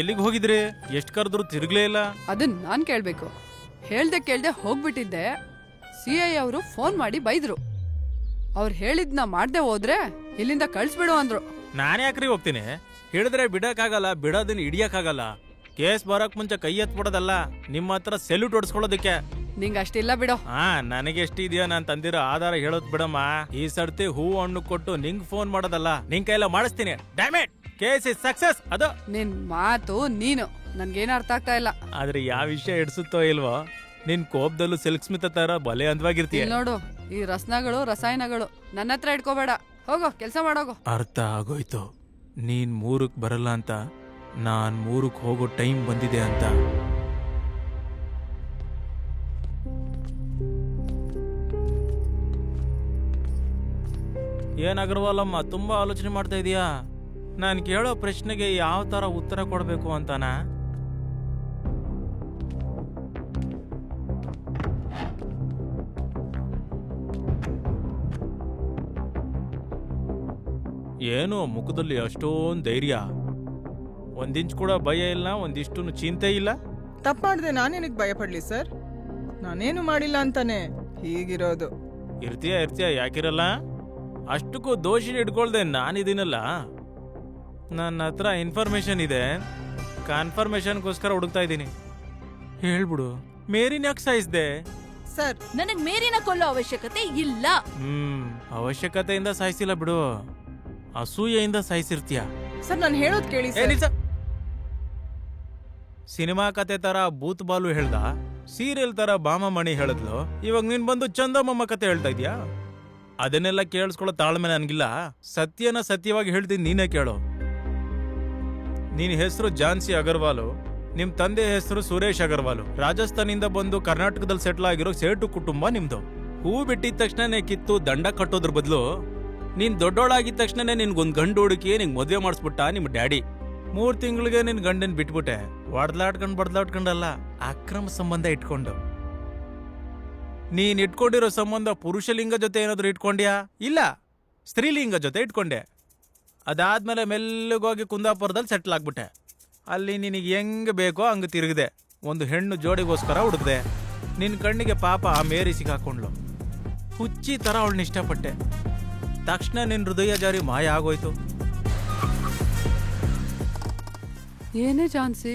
ಎಲ್ಲಿಗೆ ಹೋಗಿದ್ರಿ? ಎಷ್ಟ್ ಕರೆದ್ರು ತಿರುಗ್ಲೇ ಇಲ್ಲ. ಅದನ್ನ ನಾನ್ ಕೇಳ್ಬೇಕು? ಕೇಳ್ದೆ ಹೋಗ್ಬಿಟ್ಟಿದ್ದೆ. CI ಅವರು ಫೋನ್ ಮಾಡಿ ಬೈದ್ರು. ಅವ್ರು ಹೇಳಿದ್ನ ಮಾಡ್ದೆ ಹೋದ್ರೆ ಇಲ್ಲಿಂದ ಕಳ್ಸ್ಬಿಡು ಅಂದ್ರು. ನಾನೇ ಯಾಕ್ರಿ ಹೋಗ್ತೀನಿ? ಹಿಡಿದ್ರೆ ಬಿಡಕ್ಕಾಗಲ್ಲ, ಬಿಡೋದನ್ನ ಹಿಡಿಯಕ್ಕಾಗಲ್ಲ. ಕೇಸ್ ಬರಕ್ ಮುಂಚೆ ಕೈ ಎತ್ಬಿಡೋದಲ್ಲ, ನಿಮ್ಮ ಹತ್ರ ಸೆಲ್ಯೂಟ್ ಹೊಡ್ಸ್ಕೊಳ್ಳೋದಕ್ಕೆ. ನಿಂಗ ಅಷ್ಟಿಲ್ಲ ಬಿಡೋ. ನನಗೆ ಎಷ್ಟಿದ್ಯಾ ನಾನ್ ತಂದಿರೋ ಆಧಾರ ಹೇಳೋದ್ ಬಿಡಮ್ಮ. ಈ ಸರ್ತಿ ಹೂ ಹಣ್ಣು ಕೊಟ್ಟು ನಿಂಗ್ ಫೋನ್ ಮಾಡೋದಲ್ಲ, ನಿನ್ ಕೈಲ ಮಾಡಿಸ್ತೀನಿ. ಡ್ಯಾಮೇಟ್, ಕೇಸ್ ಇಸ್ ಸಕ್ಸಸ್. ಅದು ನಿನ್ ಮಾತು ನೀನು ನನ್ಗೇನು ಅರ್ಥ ಆಗ್ತಾ ಇಲ್ಲ. ಆದ್ರೆ ಯಾವ ವಿಷಯ ಹಿಡ್ಸುತ್ತೋ ಇಲ್ವೋ, ನಿನ್ ಕೋಪದಲ್ಲೂ ಸಿಲ್ಕ್ ಸ್ಮಿತ ತರ ಬಲೆ ಅಂದವಾಗಿರ್ತೀಯ ನೋಡು. ಈ ರಸನಗಳು ರಸಾಯನಗಳು ನನ್ನ ಹತ್ರ ಇಟ್ಕೋಬೇಡ. ಹೋಗೋ, ಕೆಲ್ಸ ಮಾಡೋಗೋ. ಅರ್ಥ ಆಗೋಯ್ತು, ನೀನ್ 3ಕ್ಕೆ ಬರಲ್ಲ ಅಂತ. ನಾನ್ 3ಕ್ಕೆ ಹೋಗೋ ಟೈಮ್ ಬಂದಿದೆ ಅಂತ. ಏನ್ ಅಗರ್ವಾಲಮ್ಮ, ತುಂಬಾ ಆಲೋಚನೆ ಮಾಡ್ತಾ ಇದೀಯಾ? ನಾನ್ ಕೇಳೋ ಪ್ರಶ್ನೆಗೆ ಯಾವ ತರ ಉತ್ತರ ಕೊಡ್ಬೇಕು ಅಂತಾನ? ಏನು ಮುಖದಲ್ಲಿ ಅಷ್ಟೊಂದು ಧೈರ್ಯ, ಒಂದಿಂಚ್ ಕೂಡ ಭಯ ಇಲ್ಲ, ಒಂದಿಷ್ಟು ಚಿಂತೆ ಇಲ್ಲ. ತಪ್ಪು ಮಾಡಿದೆ ನಾನೇನಕ್ಕೆ ಭಯ ಪಡ್ಲಿ ಸರ್? ನಾನೇನು ಮಾಡಿಲ್ಲ ಅಂತಾನೆ ಹೀಗಿರೋದು. ಇರ್ತೀಯ, ಯಾಕಿರಲ್ಲ? ಅಷ್ಟಕ್ಕೂ ದೋಷಿನ ಹಿಡ್ಕೊಳ್ದೆ ನಾನಿದ್ದೀನಲ್ಲ. ನನ್ನ ಹತ್ರ ಇನ್ಫಾರ್ಮೇಶನ್ ಇದೆ, ಕನ್ಫರ್ಮೇಶನ್ಗೋಸ್ಕರ ಹುಡುಕ್ತಾ ಇದ್ದೀನಿ. ಹೇಳ್ಬಿಡು, ಮೇರಿನ ಯಾಕೆ ಸಾಯಿಸ್ದೆ? ಸರ್, ನನಗ್ ಮೇರಿನ ಕೊಲ್ಲೋ ಅವಶ್ಯಕತೆ ಇಲ್ಲ. ಅವಶ್ಯಕತೆಯಿಂದ ಸಾಯಿಸಿಲ್ಲ ಬಿಡು, ಅಸೂಯೆಯಿಂದ ಸಾಯಿಸಿರ್ತೀಯ. ಸರ್, ನಾನು ಹೇಳೋದ್ ಕೇಳಿ ಸರ್. ಸಿನಿಮಾ ಕತೆ ತರ ಬೂತ್ ಬಾಲು ಹೇಳ್ದ, ಸೀರಿಯಲ್ ತರ ಬಾಮ ಮಣಿ ಹೇಳಿದ್ಲು. ಇವಾಗ ನೀನ್ ಬಂದು ಚಂದಮ್ಮ ಕತೆ ಹೇಳ್ತಾ ಇದ್ಯಾ? ಅದನ್ನೆಲ್ಲ ಕೇಳಿಸ್ಕೊಳ್ಳೋ ತಾಳ್ಮೆ ನನಗಿಲ್ಲ. ಸತ್ಯನ ಸತ್ಯವಾಗಿ ಹೇಳ್ತೀನಿ, ನೀನೇ ಕೇಳು. ನಿನ್ ಹೆಸರು ಝಾನ್ಸಿ ಅಗರ್ವಾಲು, ನಿಮ್ ತಂದೆ ಹೆಸರು ಸುರೇಶ್ ಅಗರ್ವಾಲು. ರಾಜಸ್ಥಾನಿಂದ ಬಂದು ಕರ್ನಾಟಕದಲ್ಲಿ ಸೆಟ್ಲ್ ಆಗಿರೋ ಸೇಟು ಕುಟುಂಬ ನಿಮ್ದು. ಹೂ ಬಿಟ್ಟಿದ ತಕ್ಷಣನೇ ಕಿತ್ತು ದಂಡ ಕಟ್ಟೋದ್ರ ಬದಲು ನೀನ್ ದೊಡ್ಡೋಳಾಗಿದ ತಕ್ಷಣನೇ ನಿನ್ಗೊಂದ್ ಗಂಡು ಹುಡುಕಿ ನಿಂಗೆ ಮದುವೆ ಮಾಡಿಸ್ಬಿಟ್ಟ ನಿಮ್ ಡ್ಯಾಡಿ. 3 ತಿಂಗಳಿಗೆ ನಿನ್ ಗಂಡನ್ ಬಿಟ್ಬಿಟ್ಟೆ. ಬಡ್ಲಾಡ್ಕೊಂಡಲ್ಲ, ಅಕ್ರಮ ಸಂಬಂಧ ಇಟ್ಕೊಂಡು. ನೀನ್ ಇಟ್ಕೊಂಡಿರೋ ಸಂಬಂಧ ಪುರುಷಲಿಂಗ ಜೊತೆ ಏನಾದ್ರು ಇಟ್ಕೊಂಡ್ಯಾ? ಇಲ್ಲ, ಸ್ತ್ರೀಲಿಂಗ ಜೊತೆ ಇಟ್ಕೊಂಡೆ. ಅದಾದ್ಮೇಲೆ ಮೆಲ್ಲಗೋಗಿ ಕುಂದಾಪುರದಲ್ಲಿ ಸೆಟ್ಲ್ ಆಗ್ಬಿಟ್ಟೆ. ಅಲ್ಲಿ ನಿನಗೆ ಹೆಂಗ್ ಬೇಕೋ ಹಂಗೆ ತಿರುಗಿದೆ. ಒಂದು ಹೆಣ್ಣು ಜೋಡಿಗೋಸ್ಕರ ಹುಡುಕ್ದೆ. ನಿನ್ ಕಣ್ಣಿಗೆ ಪಾಪ ಆ ಮೇರಿ ಸಿಕ್ಕಾಕೊಂಡ್ಲು. ಹುಚ್ಚಿ ತರ ಅವಳನ್ನ ಇಷ್ಟಪಟ್ಟೆ. ತಕ್ಷಣ ನಿನ್ ಹೃದಯ ಜಾರಿ ಮಾಯ ಆಗೋಯ್ತು. ಏನೇ ಝಾನ್ಸಿ,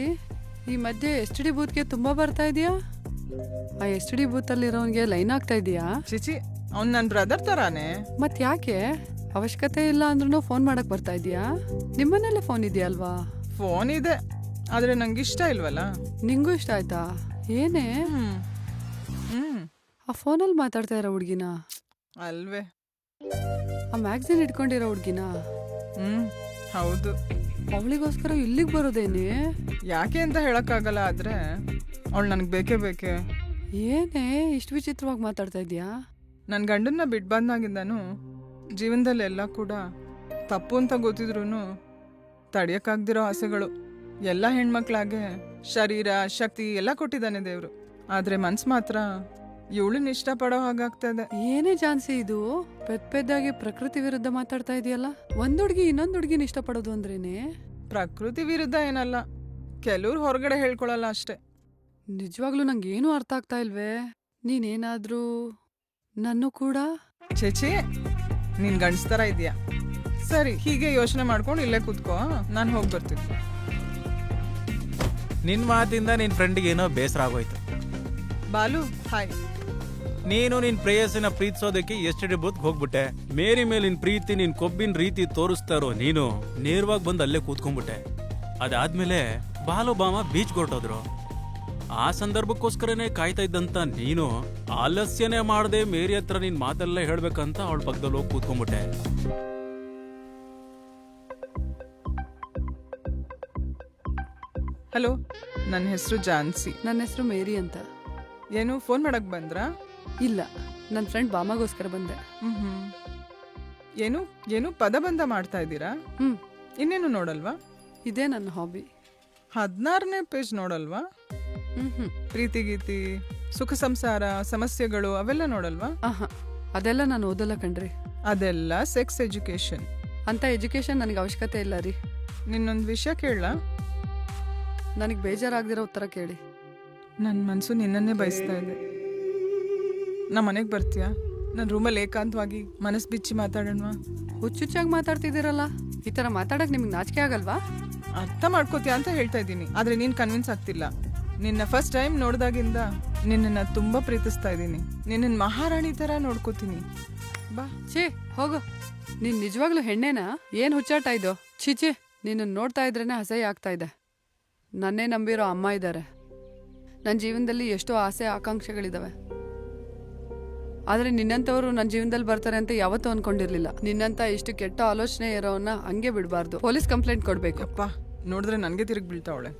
ಈ ಮಧ್ಯೆ STD ಬೂತ್ಗೆ ತುಂಬಾ ಬರ್ತಾ ಇದೆಯಾ? ಆ STD ಬೂತ್ ಅಲ್ಲಿರೋನ್ಗೆ ಲೈನ್ ಆಗ್ತಾ ಇದೆಯಾ? ಚಿಚಿ, ಅವ್ನ್ ನನ್ ಬ್ರದರ್ ತರಾನೇ. ಮತ್ ಯಾಕೆ ಅವಶ್ಯಕತೆ ಇಲ್ಲ ಅಂದ್ರೂ ಫೋನ್ ಮಾಡಕ್ ಬರ್ತಾ ಇದೀಯಾ? ನಿಮ್ಮನೇಲೆ ಫೋನ್ ಇದೆಯಲ್ವಾ? ಫೋನ್ ಇದೆ, ಆದ್ರೆ ನಂಗೆ ಇಷ್ಟ ಇಲ್ವಲ್ಲ. ನಿಂಗೂ ಇಷ್ಟ ಆಯ್ತಾ? ಏನೇ ಆ ಫೋನಲ್ಲಿ ಮಾತಾಡ್ತಾ ಇರೋ ಹುಡ್ಗಿನ ಅಲ್ವೇ? ಆ ಮ್ಯಾಗ್ಝಿನ್ ಇಟ್ಕೊಂಡಿರೋ ಹುಡ್ಗಿನ? ಹೌದು. ಅವಳಿಗೋಸ್ಕರ ಇಲ್ಲಿಗೆ ಬರೋದೇನೆ? ಯಾಕೆ ಅಂತ ಹೇಳಕ್ಕಾಗಲ್ಲ, ಆದ್ರೆ ಅವಳು ನನಗೆ ಬೇಕೇ. ಏನೇ ಇಷ್ಟು ವಿಚಿತ್ರವಾಗಿ ಮಾತಾಡ್ತಾ ಇದೀಯಾ? ನನ್ನ ಗಂಡನ್ನ ಬಿಟ್ಟು ಬಂದಾಗಿಂದನು ಜೀವನದಲ್ಲಿ ಎಲ್ಲ ಕೂಡ ತಪ್ಪು ಅಂತ ಗೊತ್ತಿದ್ರು ತಡಿಯಕ್ಕಾಗ್ದಿರೋ ಆಸೆಗಳು. ಎಲ್ಲ ಹೆಣ್ಮಕ್ಳಾಗೆ ಶರೀರ ಶಕ್ತಿ ಎಲ್ಲ ಕೊಟ್ಟಿದ್ದಾನೆ ದೇವ್ರು. ಆದ್ರೆ ಮನ್ಸು ಮಾತ್ರ ಇವಳನ್ನ ಇಷ್ಟಪಡೋ ಹಾಗಾಗ್ತದೆ. ಏನೇ ಝಾನ್ಸಿ ಇದು? ಪೆದ್ದಾಗಿ ಪ್ರಕೃತಿ ವಿರುದ್ಧ ಮಾತಾಡ್ತಾ ಇದೆಯಲ್ಲ. ಒಂದ್ ಹುಡ್ಗಿ ಇನ್ನೊಂದ್ ಹುಡ್ಗಿನ ಇಷ್ಟಪಡೋದು ಅಂದ್ರೇನೆ? ಪ್ರಕೃತಿ ವಿರುದ್ಧ ಏನಲ್ಲ, ಕೆಲವ್ರು ಹೊರಗಡೆ ಹೇಳ್ಕೊಳಲ್ಲ ಅಷ್ಟೇ. ನಿಜವಾಗ್ಲೂ ನಂಗೇನು ಅರ್ಥ ಆಗ್ತಾ ಇಲ್ವೇ? ನೀನೇನಾದ್ರೂ ನನ್ನೂ ಕೂಡ? ಚೇಚಿ, ನೀನ್ ಗಂಡಸ್ತರ ಇದೆಯಾ? ಸರಿ, ಹೀಗೆ ಯೋಚನೆ ಮಾಡ್ಕೊಂಡು ಇಲ್ಲೇ ಕೂತ್ಕೋ, ನಾನು ಹೋಗಿ ಬರ್ತೀನಿ. ನಿನ್ ಮಾತಿಂದ ನಿನ್ ಫ್ರೆಂಡ್ಗೆ ಏನೋ ಬೇಸರ ಆಗೋಯ್ತು. ಬಾಲು, ಹಾಯ್. ನೀನು ನಿನ್ ಪ್ರೇಯಸಿನ ಪ್ರೀತಿಸೋದಕ್ಕೆ STD ಬೂತ್ ಹೋಗ್ಬಿಟ್ಟೆ. ಮೇರಿ ಮೇಲೆ ನಿನ್ ಪ್ರೀತಿ, ನಿನ್ ಕೊಬ್ಬಿನ ರೀತಿ ತೋರಿಸ್ತಾರೋ ನೀನು ನೇರವಾಗಿ ಬಂದು ಅಲ್ಲೇ ಕೂತ್ಕೊಂಡ್ಬಿಟ್ಟೆ. ಅದಾದ್ಮೇಲೆ ಬಾಲು ಬಾಮ ಬೀಚ್ ಹೊರಟೋದ್ರು. ಆ ಸಂದರ್ಭಕ್ಕೋಸ್ಕರನೇ ಕಾಯ್ತಾ ಇದ್ದಂತ ನೀನು ಆಲಸ್ಯನೇ ಮಾಡದೆ ಮೇರಿ ಹತ್ರ ನಿನ್ ಮಾತೆಲ್ಲ ಹೇಳ್ಬೇಕಂತ ಅವಳ ಪಕ್ಕದಲ್ಲಿ ಹೋಗಿ ಕೂತ್ಕೊಂಡ್ಬಿಟ್ಟೆ. ಹಲೋ, ನನ್ನ ಹೆಸರು ಝಾನ್ಸಿ. ನನ್ನ ಹೆಸರು ಮೇರಿ ಅಂತ. ಏನು ಫೋನ್ ಮಾಡಕ್ ಬಂದ್ರಾ? ಇಲ್ಲ, ನನ್ನ ಫ್ರೆಂಡ್ ಬಾಮಾಗೋಸ್ಕರ ಬಂದೆ. ಏನು ಏನು ಪದಬಂಧ ಮಾಡ್ತಾ ಇದ್ದೀರಾ? ಇನ್ನೇನು ನೋಡಲ್ವಾ? ಇದೇ ನನ್ನ ಹಾಬಿ. 16ನೇ ಪೇಜ್ ನೋಡಲ್ವಾ? ಪ್ರೀತಿ ಗೀತಿ, ಸುಖ ಸಂಸಾರ, ಸಮಸ್ಯೆಗಳು ಅವೆಲ್ಲ ನೋಡಲ್ವಾ? ಅದೆಲ್ಲ ನಾನು ಓದಲ್ಲ ಕಣ್ರಿ. ಅದೆಲ್ಲ ಸೆಕ್ಸ್ ಎಜುಕೇಶನ್. ಅಂತ ಎಜುಕೇಶನ್ ನನಗೆ ಅವಶ್ಯಕತೆ ಇಲ್ಲ ರೀ. ನಿನ್ನೊಂದು ವಿಷಯ ಕೇಳಲಾ? ನನಗೆ ಬೇಜಾರಾಗ್ದಿರೋ ಉತ್ತರ ಕೇಳಿ. ನನ್ನ ಮನಸ್ಸು ನಿನ್ನನ್ನೇ ಬಯಸ್ತಾ ಇದೆ. ನಮ್ಮ ಮನೆಗೆ ಬರ್ತೀಯಾ? ನನ್ನ ರೂಮಲ್ಲಿ ಏಕಾಂತವಾಗಿ ಮನಸ್ಸು ಬಿಚ್ಚಿ ಮಾತಾಡೋಣ. ಹುಚ್ಚುಚ್ಚಾಗಿ ಮಾತಾಡ್ತಿದ್ದೀರಲ್ಲ, ಈ ಥರ ಮಾತಾಡಕ್ಕೆ ನಿಮ್ಗೆ ನಾಚಿಕೆ ಆಗಲ್ವಾ? ಅರ್ಥ ಮಾಡ್ಕೋತೀಯ ಅಂತ ಹೇಳ್ತಾ ಇದ್ದೀನಿ, ಆದರೆ ನೀನು ಕನ್ವಿನ್ಸ್ ಆಗ್ತಿಲ್ಲ. ನಿನ್ನ ಫಸ್ಟ್ ಟೈಮ್ ನೋಡಿದಾಗಿಂದ ನಿನ್ನನ್ನು ತುಂಬ ಪ್ರೀತಿಸ್ತಾ ಇದ್ದೀನಿ. ನಿನ್ನನ್ನು ಮಹಾರಾಣಿ ಥರ ನೋಡ್ಕೋತೀನಿ. ಬಾ. ಛೀ, ಹೋಗು. ನೀನು ನಿಜವಾಗ್ಲೂ ಹೆಣ್ಣೇನಾ? ಏನು ಹುಚ್ಚಾಟ ಇದು? ಛೀ, ನಿನ್ನನ್ನು ನೋಡ್ತಾ ಇದ್ರೇನೆ ಅಸಹ್ಯ ಆಗ್ತಾ ಇದೆ. ನನ್ನೇ ನಂಬಿರೋ ಅಮ್ಮ ಇದ್ದಾರೆ. ನನ್ನ ಜೀವನದಲ್ಲಿ ಎಷ್ಟೋ ಆಸೆ ಆಕಾಂಕ್ಷೆಗಳಿದಾವೆ. ಆದರೆ ನಿನ್ನಂಥವ್ರು ನನ್ನ ಜೀವನದಲ್ಲಿ ಬರ್ತಾರೆ ಅಂತ ಯಾವತ್ತೂ ಅನ್ಕೊಂಡಿರ್ಲಿಲ್ಲ. ನಿನ್ನಂತ ಇಷ್ಟು ಕೆಟ್ಟ ಆಲೋಚನೆ ಇರೋವನ್ನ ಹಂಗೆ ಬಿಡಬಾರ್ದು. ಪೊಲೀಸ್ ಕಂಪ್ಲೇಂಟ್ ಕೊಡ್ಬೇಕು. ಅಪ್ಪ, ನೋಡಿದ್ರೆ ನನಗೆ ತಿರುಗಿ ಬೀಳ್ತಾವಳೆ.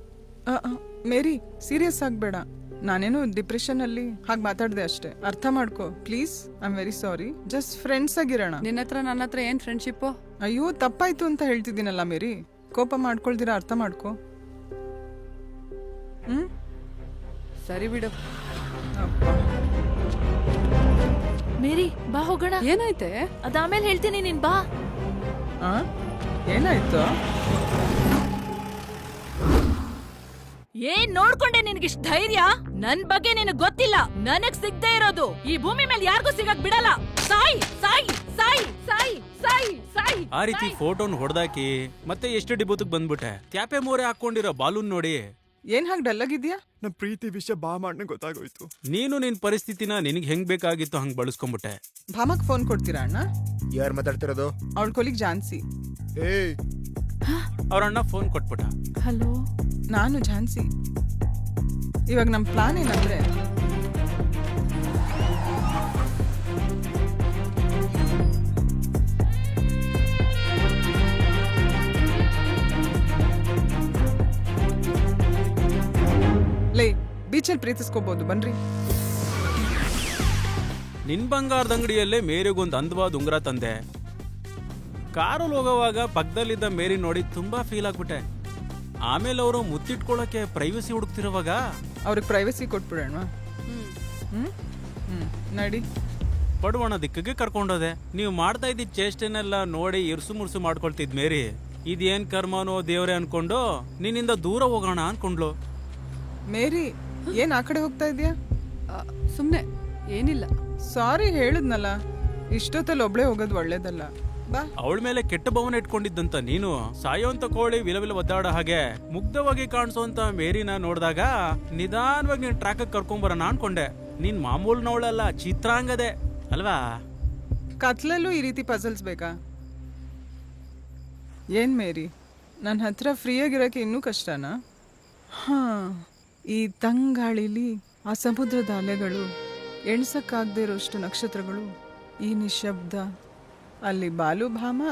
ಮೇರಿ, ಸೀರಿಯಸ್ ಆಗಬೇಡ. ನಾನೇನು ಡಿಪ್ರೆಷನ್ ಅಲ್ಲಿ ಹಾಗೆ ಮಾತಾಡಿದೆ ಅಷ್ಟೇ. ಅರ್ಥ ಮಾಡ್ಕೋ please. I am very sorry. Just friends ಆಗಿರೋಣ. ನಿನ್ನ ಹತ್ರ ನನ್ನ ಹತ್ರ ಏನ್ ಫ್ರೆಂಡ್ಶಿಪ್ಪು? ಅಯ್ಯೋ, ತಪ್ಪಾಯ್ತು ಅಂತ ಹೇಳ್ತಿದ್ದೀನಲ್ಲ ಮೇರಿ. ಕೋಪ ಮಾಡ್ಕೊಳ್ದಿರಾ ಅರ್ಥ ಮಾಡ್ಕೋ. ಸರಿ ಬಿಡು. ಮೇರಿ, ಬಾ ಹೋಗೋಣ. ಏನಾಯ್ತೆ? ಅದಾಮೇಲೆ ಹೇಳ್ತೀನಿ, ನೀನ್ ಬಾ. ಏನಾಯ್ತು? ಏನ್ ನೋಡ್ಕೊಂಡೆ ನಿನ್ಗಿಷ್ಟ ಧೈರ್ಯ? ನನ್ ಬಗ್ಗೆ ನಿನಗ್ ಗೊತ್ತಿಲ್ಲ. ನನಗ್ ಸಿಗದೆ ಇರೋದು ಈ ಭೂಮಿ ಮೇಲೆ ಯಾರಿಗೂ ಸಿಗಕ್ ಬಿಡಲ್ಲ. ಸಾಯಿ ಸಾಯಿ ಸಾಯಿ ಸಾಯಿ ಸಾಯಿ ಸಾಯಿ. ಆ ರೀತಿ ಫೋಟೋನ್ ಹೊಡೆದಾಕಿ ಮತ್ತೆ STD ಬೂತ್ಗೆ ಬಂದ್ಬಿಟ್ಟೆ. ತ್ಯಾಪೆ ಮೋರೆ ಹಾಕೊಂಡಿರೋ ಬಾಲೂನ್ ನೋಡಿ ಏನ್ ಹಾಗೆ ಡಲ್ಲಾಗಿದ್ಯಾ? ನಮ್ ಪ್ರೀತಿ ವಿಷಯ ಬಾಮಣ್ಣ ಗೊತ್ತಾಗೋಯ್ತು. ನೀನು ನಿನ್ ಪರಿಸ್ಥಿತಿನ ನಿನಗೆ ಹೆಂಗ್ ಬೇಕಾಗಿತ್ತು ಹಂಗ್ ಬಳಸ್ಕೊಂಡ್ಬಿಟ್ಟೆ. ಭಾಮಕ್ ಫೋನ್ ಕೊಡ್ತೀರಾ ಅಣ್ಣ? ಯಾರು ಮಾತಾಡ್ತಿರೋದು? ಅವಳ ಕೊಲಿಗ್ ಝಾನ್ಸಿ. ಅವ್ರ ಅಣ್ಣ ಫೋನ್ ಕೊಟ್ಬಿಟ್ಟ. ಹಲೋ, ನಾನು ಝಾನ್ಸಿ. ಇವಾಗ ನಮ್ ಪ್ಲಾನ್ ಏನಂದ್ರೆ ಬೀಚಲ್ಲಿ ಪ್ರೀತಿಸ್ಕೋಬಹುದು ಬನ್ರಿ. ನಿನ್ ಬಂಗಾರದ ಅಂಗಡಿಯಲ್ಲೇ ಮೇರಿಗೊಂದು ಅಂದವಾದ ಉಂಗುರ ತಂದೆ. ಕಾರಲ್ಲಿ ಹೋಗೋವಾಗ ಪಕ್ಕದಲ್ಲಿದ್ದ ಮೇರಿ ನೋಡಿ ತುಂಬಾ ಫೀಲ್ ಆಗ್ಬಿಟ್ಟೆ. ಆಮೇಲೆ ಅವರು ಮುತ್ತಿಟ್ಕೊಳ್ಳೋಕೆ ಪ್ರೈವಸಿ ಹುಡುಕ್ತಿರುವಾಗ ಅವ್ರಿಗೆ ಪ್ರೈವಸಿ ಕೊಟ್ಬಿಡೋಣ. ನಡಿ. ಪಡುವಣ ದಿಕ್ಕಿಗೆ ಕರ್ಕೊಂಡೋದೆ. ನೀವು ಮಾಡ್ತಾ ಇದ್ದಿದ್ದ ಚೇಷ್ಟೆನೆಲ್ಲ ನೋಡಿ ಇರ್ಸು ಮುರ್ಸು ಮಾಡ್ಕೊಳ್ತಿದ್ ಮೇರಿ ಇದೇನ್ ಕರ್ಮನೋ ದೇವ್ರೆ ಅನ್ಕೊಂಡು ನಿನ್ನಿಂದ ದೂರ ಹೋಗೋಣ ಅನ್ಕೊಂಡ್ಲು. ಮೇರಿ ಏನ್ ಆ ಕಡೆ ಹೋಗ್ತಾ ಇದೀಯಾ? ಸುಮ್ನೆ ಏನಿಲ್ಲ. ಸಾರಿ ಹೇಳಿದ್ನಲ್ಲ, ಇಷ್ಟೊತ್ತಲ್ಲಿ ಒಬ್ಳೆ ಹೋಗೋದು ಒಳ್ಳೇದಲ್ಲ. ಬಾ. ಅವಳ ಮೇಲೆ ಕೆಟ್ಟ ಭಾವನೆ ಇಟ್ಕೊಂಡಿದ್ದಂತ ನೀನು ಸಾಯೋಂತ ಕೋಳಿ ವಿಲವಿಲ ಒದ್ದಾಡೋ ಹಾಗೆ ಮುಗ್ಧವಾಗಿ ಕಾಣಿಸೋಂತ ಮೇರಿನ ನೋಡಿದಾಗ ನಿಧಾನವಾಗಿ ನೀನ್ ಟ್ರ್ಯಾಕ್ ಕರ್ಕೊಂಬರೋಣ ಅನ್ಕೊಂಡೆ. ನೀನ್ ಮಾಮೂಲ್ನವಳಲ್ಲ, ಚಿತ್ರಾಂಗದೆ ಅಲ್ವಾ? ಕತ್ಲಲ್ಲೂ ಈ ರೀತಿ ಪಜಲ್ಸ್ ಬೇಕಾ? ಏನ್ ಮೇರಿ, ನನ್ನ ಹತ್ರ ಫ್ರೀಯಾಗಿರೋಕೆ ಇನ್ನೂ ಕಷ್ಟನಾ? ಹಾ, ಈ ತಂಗಾಳಿಲಿ ಆ ಸಮುದ್ರದ ಅಲೆಗಳು, ಎಣ್ಸಕ್ಕಾಗದೇ ಇರೋಷ್ಟು ನಕ್ಷತ್ರಗಳು, ಈ ನಿಶಬ್ದ, ಅಲ್ಲಿ ಬಾಲು ಭಾಮ,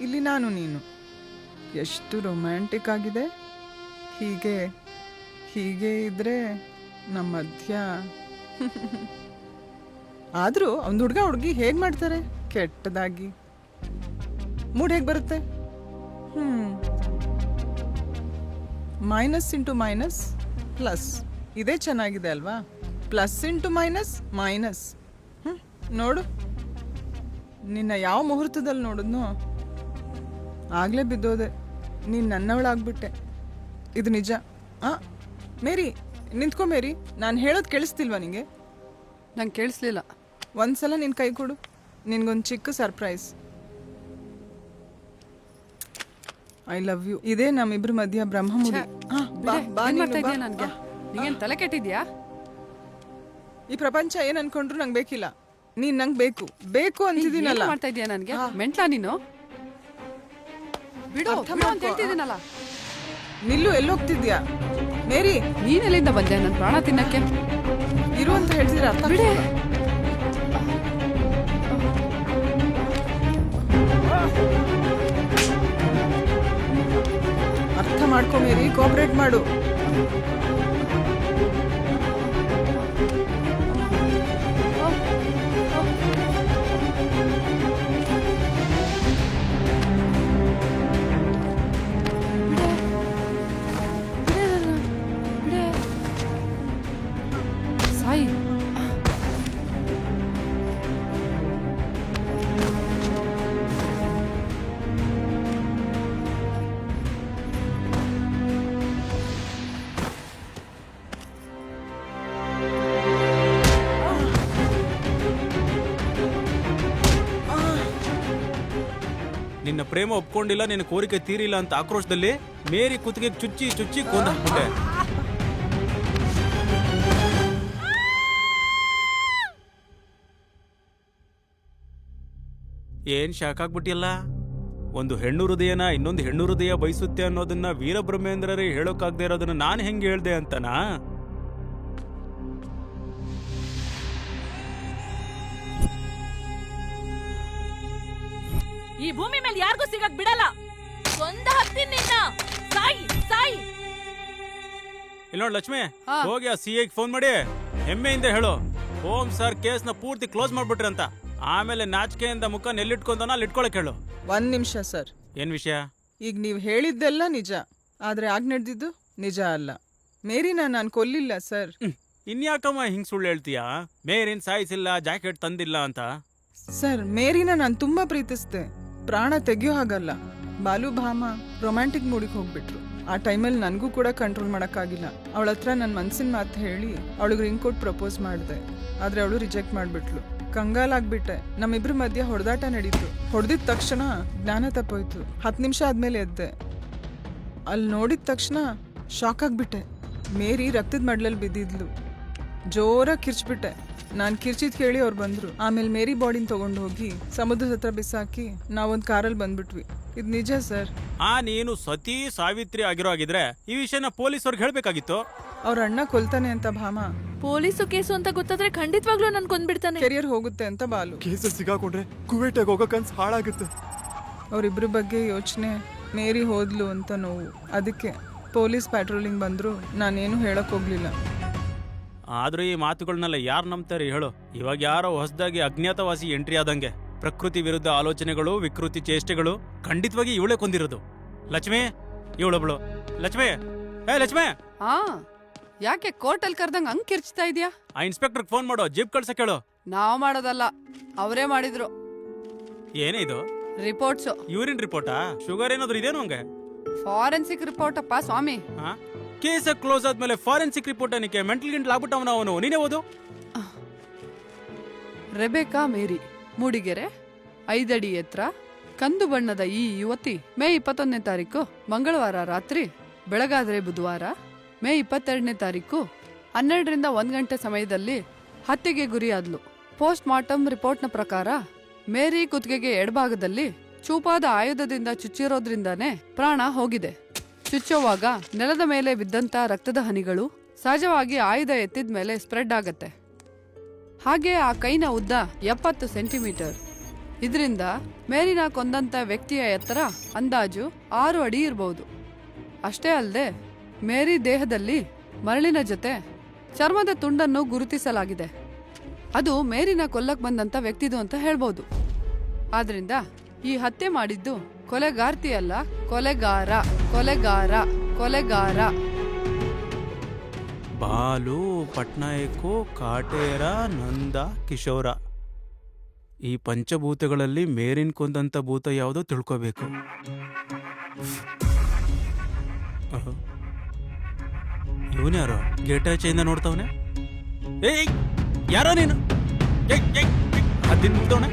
ಇಲ್ಲಿ ನಾನು ನೀನು, ಎಷ್ಟು ರೊಮ್ಯಾಂಟಿಕ್ ಆಗಿದೆ. ಹೀಗೆ ಹೀಗೆ ಇದ್ರೆ ನಮ್ಮ ಮಧ್ಯ. ಆದ್ರೂ ಒಂದು ಹುಡುಗ ಹುಡುಗಿ ಹೇಗ್ ಮಾಡ್ತಾರೆ ಕೆಟ್ಟದಾಗಿ? ಮೂಡ್ ಹೇಗ್ ಬರುತ್ತೆ? ಮೈನಸ್ ಇಂಟು ಮೈನಸ್ ಪ್ಲಸ್, ಇದೇ ಚೆನ್ನಾಗಿದೆ ಅಲ್ವಾ? Plus into minus minus. ನೋಡು, ನಿನ್ನ ಯಾವ ಮುಹೂರ್ತದಲ್ಲಿ ನೋಡಿದ್ನೋ ಆಗ್ಲೇ ಬಿದ್ದೋದೆ. ನೀನು ನನ್ನವಳಾಗ್ಬಿಟ್ಟೆ, ಇದು ನಿಜ. ಮೇರಿ ನಿಂತ್ಕೊ. ಮೇರಿ, ನಾನು ಹೇಳೋದು ಕೇಳಿಸ್ತಿಲ್ವಾ ನಿಂಗೆ? ನಂಗೆ ಕೇಳಿಸ್ಲಿಲ್ಲ. ಒಂದ್ಸಲ ನಿನ್ ಕೈ ಕೊಡು, ನಿನ್ಗೊಂದು ಚಿಕ್ಕ ಸರ್ಪ್ರೈಸ್. I love you. ಇದೇ ನಮ್ಮಿಬ್ರ ಮಧ್ಯ ಬ್ರಹ್ಮಮುಡಿ. ನನ್ಗೆ ನಿಂಗೇನ್ ತಲೆ ಕೆಟ್ಟಿದ್ಯಾ? ಈ ಪ್ರಪಂಚ ಏನ್ ಅನ್ಕೊಂಡ್ರು ನಂಗೆ ಬೇಕಿಲ್ಲ, ನೀನ್ ನಂಗೆ ಬೇಕು ಬೇಕು ಅಂತಿದ್ದೀನಲ್ಲ. ಮಾಡ್ತಾ ಇದೀಯಾ? ನನ್ಗೆ ಮೆಂಟ್ಲಾ ನೀನು? ಬಿಡು ಅಂತ ಹೇಳ್ತಿದ್ದೀನಲ್ಲ. ನಿಲ್ಲು, ಎಲ್ಲೋಗ್ತಿದ್ಯಾ? ಮೇರಿ, ನೀನೆಲ್ಲಿಂದ ಬಂದೆ ನನ್ ಪ್ರಾಣ ತಿನ್ನಕ್ಕೆ? ಇರು ಅಂತ ಹೇಳ್ತೀರ, ಅರ್ಥ ಬಿಡೆ. ಅರ್ಥ ಮಾಡ್ಕೊ ಮೇರಿ, ಕೋಆಪರೇಟ್ ಮಾಡು. ಸಾಯಿ, ನಿನ್ನ ಪ್ರೇಮ ಒಪ್ಕೊಂಡಿಲ್ಲ, ನಿನ್ನ ಕೋರಿಕೆ ತೀರಿಲ್ಲ ಅಂತ ಆಕ್ರೋಶದಲ್ಲಿ ಮೇರಿ ಕುತ್ತಿಗೆ ಚುಚ್ಚಿ ಚುಚ್ಚಿ ಕೊಂದಾಕ್ಬಿಟ್ಟೆ. ಏನ್ ಶಾಕ್ ಆಗ್ಬಿಟ್ಟಿಲ್ಲ? ಒಂದು ಹೆಣ್ಣು ಹೃದಯನ ಇನ್ನೊಂದು ಹೆಣ್ಣು ಹೃದಯ ಬಯಸುತ್ತೆ ಅನ್ನೋದನ್ನ ವೀರಬ್ರಹ್ಮೇಂದ್ರರೇ ಹೇಳೋಕಾಗದೆ ಇರೋದನ್ನ ನಾನು ಹೆಂಗೆ ಹೇಳ್ದೆ ಅಂತನಾ? ಈ ಭೂಮಿ ಮೇಲೆ ಯಾರಿಗೂ ಸಿಗಕ್ ಬಿಡಲ್ಲ. ಕೊಂದ ಹತ್ತೀನಿ ನಿನ್ನ. ಸಾಯಿ ಸಾಯಿ. ಇಲ್ಲ ನೋಡಿ ಲಕ್ಷ್ಮಿ, ಹೋಗಿ ಆ ಸಿಎಗೆ ಫೋನ್ ಮಾಡಿ ಹೆಮ್ಮೆಯಿಂದ ಹೇಳು, ಹೋಮ್ ಸರ್ ಕೇಸ್ನ ಪೂರ್ತಿ ಕ್ಲೋಸ್ ಮಾಡ್ಬಿಟ್ರಿ ಅಂತ. ಆಮೇಲೆ ನಾಚಿಕೆಯಿಂದ ಮುಖ ನೆಲ್ಲಿಟ್ಕೊಂಡನ ಅಲ್ಲಿ ಇಟ್ಕೊಳಕ್ ಹೇಳು. 1 ನಿಮಿಷ ಸರ್. ಏನ್ ವಿಷಯ? ಈಗ ನೀವು ಹೇಳಿದ್ದೆಲ್ಲ ನಿಜ, ಆದ್ರೆ ಆಗ ನಡೆದಿದ್ದು ನಿಜ ಅಲ್ಲ. ಮೇರಿನ ನಾನು ಕೊಲ್ಲಿಲ್ಲ ಸರ್. ಇನ್ಯಾಕಮ್ಮ ಹಿಂಗ್ ಸುಳ್ಳು ಹೇಳ್ತೀಯಾ? ಮೇರಿನ್ ಸಾಯಿಸಿಲ್ಲ, ಜಾಕೆಟ್ ತಂದಿಲ್ಲ ಅಂತ. ಸರ್, ಮೇರಿನ ನಾನು ತುಂಬಾ ಪ್ರೀತಿಸ್ದೆ, ಪ್ರಾಣ ತೆಗಿಯೋ ಹಾಗಲ್ಲ. ಬಾಲು ಭಾಮ ರೊಮ್ಯಾಂಟಿಕ್ ಮೂಡಿಗೆ ಹೋಗ್ಬಿಟ್ರು. ಆ ಟೈಮಲ್ಲಿ ನನಗೂ ಕೂಡ ಕಂಟ್ರೋಲ್ ಮಾಡೋಕ್ಕಾಗಿಲ್ಲ. ಅವಳ ಹತ್ರ ನನ್ನ ಮನ್ಸಿನ ಮಾತು ಹೇಳಿ ಅವಳಿಗೆ ರಿಂಗ್ ಕೊಟ್ಟು ಪ್ರಪೋಸ್ ಮಾಡಿದೆ. ಆದರೆ ಅವಳು ರಿಜೆಕ್ಟ್ ಮಾಡಿಬಿಟ್ಲು. ಕಂಗಾಲಾಗ್ಬಿಟ್ಟೆ. ನಮ್ಮಿಬ್ರ ಮಧ್ಯ ಹೊಡೆದಾಟ ನಡೀತು. ಹೊಡೆದಿದ ತಕ್ಷಣ ಜ್ಞಾನ ತಪ್ಪೋಯ್ತು. 10 ನಿಮಿಷ ಆದ್ಮೇಲೆ ಎದ್ದೆ. ಅಲ್ಲಿ ನೋಡಿದ ತಕ್ಷಣ ಶಾಕ್ ಆಗ್ಬಿಟ್ಟೆ. ಮೇರಿ ರಕ್ತದ ಮಡ್ಲಲ್ಲಿ ಬಿದ್ದಿದ್ಲು. ಜೋರಾಗಿ ಕಿರ್ಚ್ಬಿಟ್ಟೆ. ನಾನು ಕಿರ್ಚಿದ್ ಕೇಳಿ ಅವ್ರು ಬಂದ್ರು. ಆಮೇಲೆ ಮೇರಿ ಬಾಡಿನ ತಗೊಂಡು ಹೋಗಿ ಸಮುದ್ರದ ಹತ್ರ ಬಿಸಾಕಿ ನಾವೊಂದು ಕಾರಲ್ಲಿ ಬಂದ್ಬಿಟ್ವಿ. ಇದು ನಿಜ ಸರ್. ನೀನು ಸತಿ ಸಾವಿತ್ರಿ ಆಗಿರೋ ಆಗಿದ್ರೆ ಈ ವಿಷಯನ ಪೊಲೀಸವ್ರಿಗೆ ಹೇಳ್ಬೇಕಾಗಿತ್ತು. ಅವ್ರ ಅಣ್ಣ ಕೊಲ್ತಾನೆ ಅಂತ ಭಾಮ. ಪೊಲೀಸು ಕೇಸು ಅಂತ ಗೊತ್ತಾದ್ರೆ ಖಂಡಿತವಾಗ್ಲೂ ನನ್ ಕೊಂದ್ಬಿಡ್ತಾನೆ. ಕೆರಿಯರ್ ಹೋಗುತ್ತೆ ಅಂತ ಬಾಲು. ಕೇಸಲ್ಲಿ ಸಿಗಾಕೊಂಡ್ರೆ ಕುವೈಟ್ಗೆ ಹೋಗೋ ಕನ್ಸ್ ಹಾಳಾಗುತ್ತೆ. ಅವರಿಬ್ರ ಬಗ್ಗೆ ಯೋಚನೆ, ಮೇರಿ ಹೋದ್ಲು ಅಂತ ನೋವು. ಅದಕ್ಕೆ ಪೊಲೀಸ್ ಪ್ಯಾಟ್ರೋಲಿಂಗ್ ಬಂದ್ರು ನಾನೇನು ಹೇಳಕ್ ಹೋಗ್ಲಿಲ್ಲ. ಆದ್ರೂ ಈ ಮಾತುಗಳನ್ನೆಲ್ಲ ಯಾರು ನಂಬ್ತಾರೆ ಹೇಳು? ಇವಾಗ ಯಾರೋ ಹೊಸದಾಗಿ ಅಜ್ಞಾತವಾಸಿ ಎಂಟ್ರಿ ಆದಂಗೆ. ಪ್ರಕೃತಿ ವಿರುದ್ಧ ಆಲೋಚನೆಗಳು, ವಿಕೃತಿ ಚೇಷ್ಟೆಗಳು. ಖಂಡಿತವಾಗಿ ಇವಳೇ ಕೊಂದಿರೋದು. ಲಕ್ಷ್ಮಿ, ಇವಳೊಬ್ಳು. ಲಕ್ಷ್ಮಿ, ಏ ಲಕ್ಷ್ಮಿ! ಆ ಯಾಕೆ ಕೋರ್ಟಲ್ಲಿ ಕರ್ದಂಗ್ ಹಂಗ್ ಕಿರ್ಚ್ತಾ ಇದೀಯಾ? ಆ ಇನ್ಸ್ಪೆಕ್ಟರ್ ಫೋನ್ ಮಾಡೋ, ಜೀಪ್ ಕಳ್ಸಕ್ ಹೇಳು. ನಾವ್ ಮಾಡೋದಲ್ಲ, ಅವರೇ ಮಾಡಿದ್ರು. ಏನೇ ಇದು? ರಿಪೋರ್ಟ್ಸು. ಯೂರಿನ್ ರಿಪೋರ್ಟಾ? ಶುಗರ್ ಏನಾದ್ರು ಇದೇನು ಹಂಗೆ? ಫಾರೆನ್ಸಿಕ್ ರಿಪೋರ್ಟ್ ಅಪ್ಪ ಸ್ವಾಮಿ. ಕೇಸ್ ಕ್ಲೋಸ್ ಆದ್ಮೇಲೆ ಫಾರೆನ್ಸಿಕ್ ರಿಪೋರ್ಟ್ ಏನಕ್ಕೆ? ಮೆಂಟಲ್ ಗಿಂಟ್ಲ್ ಆಗ್ಬಿಟ್ಟವನ ಅವನು. ನೀನೇ ಓದು. ರೆಬೆಕಾ ಮೇರಿ, ಮೂಡಿಗೆರೆ, 5 ಅಡಿ ಎತ್ತರ, ಕಂದು ಬಣ್ಣದ ಈ ಯುವತಿ ಮೇ 21ನೇ ತಾರೀಕು ಮಂಗಳವಾರ ರಾತ್ರಿ, ಬೆಳಗಾದ್ರೆ ಬುಧವಾರ ಮೇ 22ನೇ ತಾರೀಕು 12ರಿಂದ 1 ಗಂಟೆ ಸಮಯದಲ್ಲಿ ಹತ್ಯೆಗೆ ಗುರಿಯಾದ್ಲು. ಪೋಸ್ಟ್ ಮಾರ್ಟಮ್ ರಿಪೋರ್ಟ್ನ ಪ್ರಕಾರ ಮೇರಿ ಕುತ್ತಿಗೆಗೆ ಎಡಭಾಗದಲ್ಲಿ ಚೂಪಾದ ಆಯುಧದಿಂದ ಚುಚ್ಚಿರೋದ್ರಿಂದಾನೇ ಪ್ರಾಣ ಹೋಗಿದೆ. ಚುಚ್ಚುವಾಗ ನೆಲದ ಮೇಲೆ ಬಿದ್ದಂತ ರಕ್ತದ ಹನಿಗಳು ಸಹಜವಾಗಿ ಆಯುಧ ಎತ್ತಿದ ಮೇಲೆ ಸ್ಪ್ರೆಡ್ ಆಗತ್ತೆ. ಹಾಗೆ ಆ ಕೈನ ಉದ್ದ 70 ಸೆಂಟಿಮೀಟರ್. ಇದರಿಂದ ಮೇರಿನ ಕೊಂದಂತ ವ್ಯಕ್ತಿಯ ಎತ್ತರ ಅಂದಾಜು 6 ಅಡಿ ಇರಬಹುದು. ಅಷ್ಟೇ ಅಲ್ಲದೆ ಮೇರಿ ದೇಹದಲ್ಲಿ ಮರಳಿನ ಜೊತೆ ಚರ್ಮದ ತುಂಡನ್ನು ಗುರುತಿಸಲಾಗಿದೆ. ಅದು ಮೇರಿನ ಕೊಲ್ಲಕ್ ಬಂದಂತ ವ್ಯಕ್ತಿದು ಅಂತ ಹೇಳ್ಬೋದು. ಆದ್ರಿಂದ ಈ ಹತ್ಯೆ ಮಾಡಿದ್ದು ಕೊಲೆಗಾರ್ತಿ ಅಲ್ಲ, ಕೊಲೆಗಾರ, ಕೊಲೆಗಾರ, ಕೊಲೆಗಾರ. ಬಾಲು, ಪಟ್ನಾಯಕು, ಕಾಟೇರ, ನಂದ, ಕಿಶೋರ. ಈ ಪಂಚಭೂತಗಳಲ್ಲಿ ಮೇರಿನ್ ಕೊಂದಂತ ಭೂತ ಯಾವುದೋ ತಿಳ್ಕೋಬೇಕು. ಇವನ್ಯಾರೋ ಗೇಟಾಚೆಯಿಂದ ನೋಡ್ತಾವನೆ? ಏಯ್, ಯಾರೋ ನೀನು? ಹದ್ದಿನ ಮುಗ್ದವನೆ?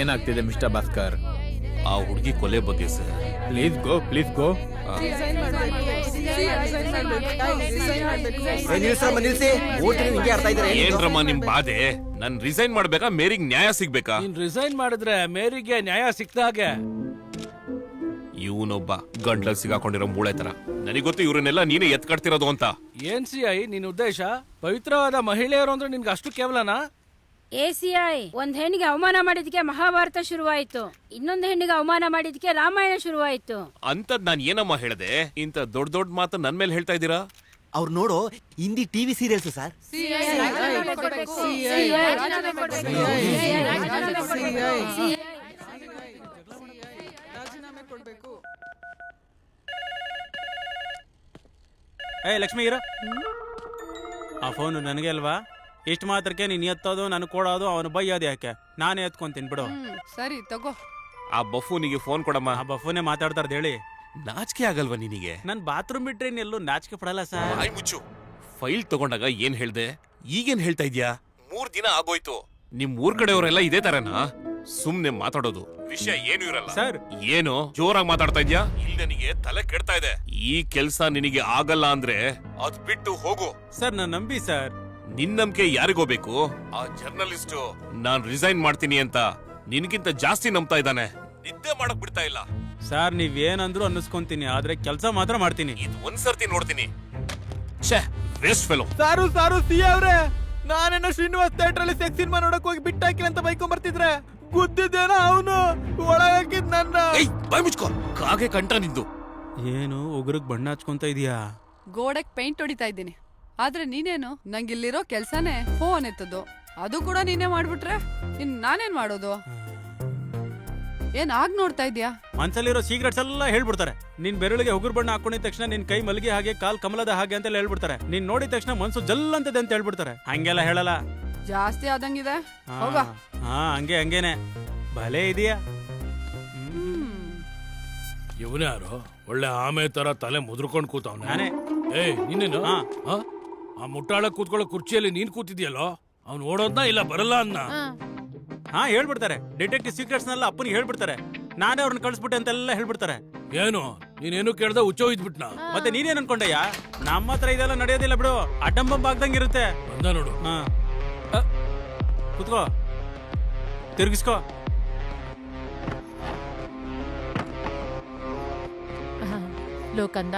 ಏನಾಗ್ತಿದೆ ಮಿಸ್ಟರ್ ಭಾಸ್ಕರ್? ಆ ಹುಡುಗಿ ಕೊಲೆ ಬಗ್ಗೆ sir. Please go, please go. ಏನ್ರಮ್ಮ ನಿಮ್ ಬಾಧೆ? ನನ್ ರಿಸೈನ್ ಮಾಡ್ಬೇಕಾ, ಮೇರಿಗ್ ನ್ಯಾಯ ಸಿಗ್ಬೇಕಾ? ನೀನ್ ರಿಸೈನ್ ಮಾಡಿದ್ರೆ ಮೇರಿಗೆ ನ್ಯಾಯ ಸಿಕ್ತ ಹಾಗೆ. ಇವನೊಬ್ಬ ಗಂಟ್ಲಲ್ಲಿ ಸಿಗಾಕೊಂಡಿರೋ ಮೂಳೆ ತರ. ನನಗೊತ್ತು ಇವ್ರನ್ನೆಲ್ಲ ನೀನೇ ಎತ್ಕಡ್ತಿರೋದು ಅಂತ. ಏನ್ CI ನಿನ್ ಉದ್ದೇಶ? ಪವಿತ್ರವಾದ ಮಹಿಳೆಯರು ಅಂದ್ರೆ ನಿನ್ಗೆ ಅಷ್ಟು ಕೇವಲನಾ? ACI ಒಂದ್ ಹೆಣ್ಣಿಗೆ ಅವಮಾನ ಮಾಡಿದ್ಕೆ ಮಹಾಭಾರತ ಶುರುವಾಯ್ತು, ಇನ್ನೊಂದ್ ಹೆಣ್ಣಿಗೆ ಅವಮಾನ ಮಾಡಿದ್ಕೆ ರಾಮಾಯಣ ಶುರುವಾಯ್ತು. ಅಂತದ್ ನಾನ್ ಏನಮ್ಮ ಹೇಳ್ದೆ? ಇಂತ ದೊಡ್ಡ ದೊಡ್ಡ ಮಾತು ನನ್ ಮೇಲೆ ಹೇಳ್ತಾ ಇದ್ದೀರಾ? ಅವ್ರು ನೋಡೋ ಹಿಂದಿ ಟಿವಿ ಸೀರಿಯಲ್ಸ್ ಸರ್. ಏ ಲಕ್ಷ್ಮಿ ಇರ. ಆ ಫೋನು ನನಗೆ ಅಲ್ವಾ? ಇಷ್ಟು ಮಾತ್ರಕ್ಕೆ ನೀನ್ ಎತ್ತೋದು, ನನ್ ಕೊಡೋದು, ಅವನು ಬೈಯೋದು ಯಾಕೆ? ನಾನೇ ಎತ್ಕೊಂತೀನಿ ಬಿಡು. ಸರಿ ತಗೋ. ಆ ಬಫೂನಿಗೆ ಫೋನ್ ಕೊಡಮ್ಮ. ಆ ಬಫೂನೇ ಮಾತಾಡ್ತಾರ್ದು ಹೇಳಿ. ನಾಚಿಕೆ ಆಗಲ್ವಾ ನಿನಗೆ? ನನ್ ಬಾತ್ರೂಮ್ ಬಿಟ್ರೆ ಎಲ್ಲೂ ನಾಚಿಕೆ ಪಡಲ್ಲ ಸರ್. ಬಾಯ್ ಮುಚ್ಚು. ಫೈಲ್ ತಗೊಂಡಾಗ ಏನ್ ಹೇಳ್ದೆ? ಈಗೇನ್ ಹೇಳ್ತಾ ಇದ್ಯಾ? 3 ದಿನ ಆಗೋಯ್ತು. ನಿಮ್ ಊರ್ ಕಡೆಯವರೆಲ್ಲ ಇದೇ ತರನಾ? ಸುಮ್ನೆ ಮಾತಾಡೋದು, ವಿಷಯ ಏನು ಇರಲ್ಲ. ಸರ್ ಏನು ಜೋರಾಗಿ ಮಾತಾಡ್ತಾ ಇದ್ಯಾ? ಇಲ್ಲಿ ನನಗೆ ತಲೆ ಕೆಡ್ತಾ ಇದೆ. ಈ ಕೆಲ್ಸ ನಿನಗೆ ಆಗಲ್ಲ ಅಂದ್ರೆ ಅದ್ ಬಿಟ್ಟು ಹೋಗು. ಸರ್ ನಾನ್ ನಂಬಿ ಸರ್. ನಿನ್ ನಂಬಿಕೆ ಯಾರಿಗೋ ಬೇಕು? ಆ ಜರ್ನಲಿಸ್ಟ್ ನಾನ್ ರಿಸೈನ್ ಮಾಡ್ತೀನಿ ಅಂತ ನಿನ್ಗಿಂತ ಜಾಸ್ತಿ ನಂಬ್ತಾ ಇದ್ದಾನೆ. ನಿದ್ದೆ ಮಾಡಕ್ ಬಿಡ್ತಾ ಇಲ್ಲ. ಸರ್ ನೀವೇನಂದ್ರು ಅನ್ನಿಸ್ಕೊಂತೀನಿ, ಆದ್ರೆ ಕೆಲಸ ಮಾತ್ರ ಮಾಡ್ತೀನಿ. ಇದು ಒಂದ್ಸರ್ತಿ ನೋಡ್ತೀನಿ. ಛೇ, ವೇಸ್ಟ್ ಫೆಲೋ. ಸಾರು ಸಾರು CI ಅವ್ರೆ, ನಾನೇನೋ ಶ್ರೀನಿವಾಸ್ ಥಿಯೇಟರ್ ಅಲ್ಲಿ ಸೆಕ್ಸ್ ಸಿನಿಮಾ ನೋಡಕ್ ಹೋಗಿ ಬಿಟ್ಟಾಕಿಲ್ಲ ಅಂತ ಬೈಕೊಂಡ್ ಬರ್ತಿದ್ರೆ ಗುದ್ದಿದ್ದೇನ ಅವನು ಒಳಗಾಕಿದ್ ನನ್ನ. ಬಾಯ್ ಮುಚ್ಕೋ, ಕಾಗೆ ಕಂಟ ನಿಂದು. ಏನು ಉಗ್ರಗ್ ಬಣ್ಣ ಹಚ್ಕೊಂತ ಇದೀಯಾ? ಗೋಡೆಗ್ ಪೇಂಟ್ ಹೊಡಿತಾ ಇದ್ದೀನಿ. ಆದ್ರೆ ನೀನೇನು, ನಂಗಿಲ್ಲಿರೋ ಕೆಲ್ಸನೇ ಫೋನ್ ಎತ್ತದು, ಅದು ಕೂಡ ನೀನೇ ಮಾಡ್ಬಿಟ್ರೆ ಇನ್ ನಾನೇನ್ ಮಾಡೋದು? ಏನ್ ಆಗ್ ನೋಡ್ತಾ ಇದ್ಯಾ? ಮನ್ಸಲ್ಲಿರೋ ಸೀಕ್ರೆಟ್ಸ್ ಎಲ್ಲ ಹೇಳ್ಬಿಡ್ತಾರೆ. ನಿನ್ ಬೆರಳಿಗೆ ಉಗುರು ಬಣ್ಣ ಹಾಕೊಂಡಿದ ತಕ್ಷಣ ನಿನ್ ಕೈ ಮಲ್ಗೆ ಹಾಗೆ, ಕಾಲ್ ಕಮಲದ ಹಾಗೆ ಅಂತೆಲ್ಲ ಹೇಳ್ಬಿಡ್ತಾರೆ. ನೀನ್ ನೋಡಿದ ತಕ್ಷಣ ಮನ್ಸು ಜಲ್ಲಂತದೆ ಅಂತ ಹೇಳ್ಬಿಡ್ತಾರೆ. ಹಂಗೆಲ್ಲ ಹೇಳಲ್ಲ. ಜಾಸ್ತಿ ಆದಂಗಿದೆ. ಹೋಗ. ಹಾ ಹಂಗೇನೆ ಭಲೆ ಇದೆಯಾ? ಇವನ್ಯಾರು ಒಳ್ಳೆ ಆಮೆ ತರ ತಲೆ ಮುದ್ರಕೊಂಡ್ ಕೂತವ್ನೆ? ನಾನೇ. ಏಯ್ ನೀನೇನು? ಆ ಮುಟ್ಟಾಳ ಕೂತ್ಕೊಳ್ಳೋ ಕುರ್ಚಿಯಲ್ಲಿ ನೀನ್ ಕೂತಿದ್ಯಲ್ಲೋ? ಅವ್ನು ಓಡೋದ್ನ ಇಲ್ಲ ಬರಲ್ಲ ಅನ್ನ ಹಾ ಹೇಳ್ಬಿಡ್ತಾರೆ. ಡಿಟೆಕ್ಟಿವ್ ಸೀಕ್ರೆಟ್ಸ್ನೆಲ್ಲ ಅಪ್ಪನಿಗೆ ಹೇಳ್ಬಿಡ್ತಾರೆ. ನಾನೇ ಅವ್ರನ್ನ ಕಳಿಸ್ಬಿಟ್ಟೆ ಅಂತೆಲ್ಲ ಹೇಳ್ಬಿಡ್ತಾರೆ. ಏನು ನೀನೇನು ಕೇಳ್ದ ಹುಚ್ಚೋಯ್ದ್ಬಿಟ್ನಾ? ಮತ್ತೆ ನೀನೇನ್ ಅನ್ಕೊಂಡಯ್ಯ? ನಮ್ಮ ಹತ್ರ ಇದೆಲ್ಲ ನಡೆಯೋದಿಲ್ಲ ಬಿಡು. ಅಡ್ಡಂಬಂಬ ಆಗ್ದಂಗಿರುತ್ತೆ. ಬಂದ ನೋಡು. ಹಾ ಕುತ್ಕೋ, ತಿರ್ಗಿಸ್ಕೋ. ಲೋಕಂದ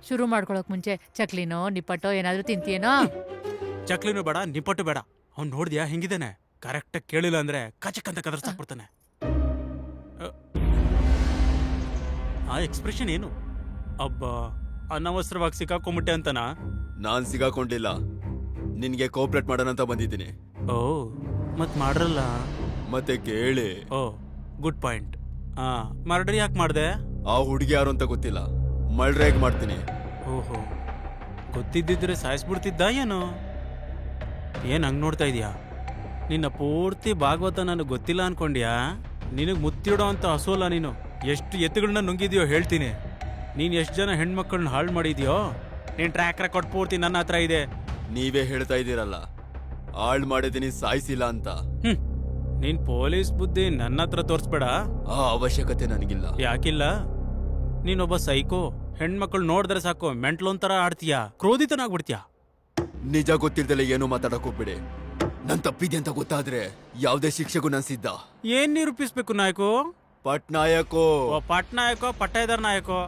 ಶುರು ಮಾಡ್ಕೊಳಕ್ ಮುಂಚೆ ಚಕ್ಲಿನೋ ನಿಪ್ಪಟ್ಟೋ ಏನಾದ್ರೂ ತಿಂತೀಯೇನೋ? ಚಕ್ಲಿನೂ ಬೇಡ, ನಿಪ್ಪಟ್ಟು ಬೇಡ. ಅವ್ನು ನೋಡ್ದ್ಯಾ ಹೆಂಗಿದ್ದಾನೆ? ಕರೆಕ್ಟಾಗಿ ಕೇಳಿಲ್ಲ ಅಂದ್ರೆ ಕಚಕ್ ಅಂತ ಕದರ್ಸಾಕ್ಬಿಡ್ತಾನೆ. ಆ ಎಕ್ಸ್ಪ್ರೆಷನ್ ಏನು? ಅಬ್ಬಾ, ಅನವಸರವಾಗಿ ಸಿಕ್ಕಾಕೊಂಬಿಟ್ಟೆ ಅಂತನಾ? ನಾನ್ ಸಿಗಾಕೊಂಡಿಲ್ಲ, ನಿನ್ಗೆ ಕೋಆಪರೇಟ್ ಮಾಡೋಣ ಅಂತ ಬಂದಿದ್ದೀನಿ. ಓ, ಮತ್ ಮಾಡ್ರಲ್ಲ. ಮತ್ತೆ ಕೇಳಿ. ಓ, ಗುಡ್ ಪಾಯಿಂಟ್. ಮರ್ಡರ್ ಯಾಕೆ ಮಾಡ್ದೆ? ಆ ಹುಡುಗಿ ಯಾರು ಅಂತ ಗೊತ್ತಿಲ್ಲ, ಮರ್ಡರ್ ಹೇಗ್ ಮಾಡ್ತೀನಿ. ಓಹೋ, ಗೊತ್ತಿದ್ದಿದ್ರೆ ಸಾಯಿಸ್ಬಿಡ್ತಿದ್ದ ಏನೋ? ಏನ್ ಹಂಗ್ ನೋಡ್ತಾ ಇದೀಯಾ? ನಿನ್ನ ಪೂರ್ತಿ ಭಾಗವತ ನನಗೆ ಗೊತ್ತಿಲ್ಲ ಅನ್ಕೊಂಡ್ಯಾ? ನಿನಗ್ ಮುತ್ತಿಡೋ ಅಂತ ಹಸೋಲ್ಲ ನೀನು. ಎಷ್ಟು ಎತ್ತುಗಳನ್ನ ನುಂಗಿದ್ಯೋ ಹೇಳ್ತೀನಿ. ನೀನ್ ಎಷ್ಟು ಜನ ಹೆಣ್ಮಕ್ಳನ್ನ ಹಾಳು ಮಾಡಿದ್ಯೋ? ನೀನ್ ಟ್ರ್ಯಾಕ್ ರೆಕಾರ್ಡ್ ಪೂರ್ತಿ ನನ್ನ ಹತ್ರ ಇದೆ. ನೀವೇ ಹೇಳ್ತಾ ಇದ್ದೀರಲ್ಲ ಹಾಳು ಮಾಡಿದೀನಿ, ಸಾಯಿಸಿಲ್ಲ ಅಂತ. ನೀನ್ ಪೊಲೀಸ್ ಬುದ್ಧಿ ನನ್ನ ಹತ್ರ ತೋರ್ಸ್ಬೇಡ. ಆ ಅವಶ್ಯಕತೆ ನನಗಿಲ್ಲ. ಯಾಕಿಲ್ಲ? ನೀನೊಬ್ಬ ಸೈಕೋ. ಹೆಣ್ಮಕ್ಳು ನೋಡಿದ್ರೆ ಸಾಕು ಮೆಂಟ್ಲೊಂಥರ ಆಡ್ತೀಯಾ, ಕ್ರೋಧಿತನಾಗ್ಬಿಡ್ತೀಯಾ. ನಿಜ ಗೊತ್ತಿಲ್ದಲೆ ಏನು ಮಾತಾಡಕ್ ಹೋಗ್ಬಿಡಿ. ನನ್ ತಪ್ಪಿದೆ ಅಂತ ಗೊತ್ತಾದ್ರೆ ಯಾವ್ದೇ ಶಿಕ್ಷೆಗೂ ನನ್ ಸಿದ್ಧ. ಏನ್ ನಿರೂಪಿಸ್ಬೇಕು ನಾಯಕೋ? ಪಟ್ನಾಯಕೋ. ಪಟ್ನಾಯಕೋ, ಪಟ್ಟೇದಾರ್ ನಾಯಕೋ.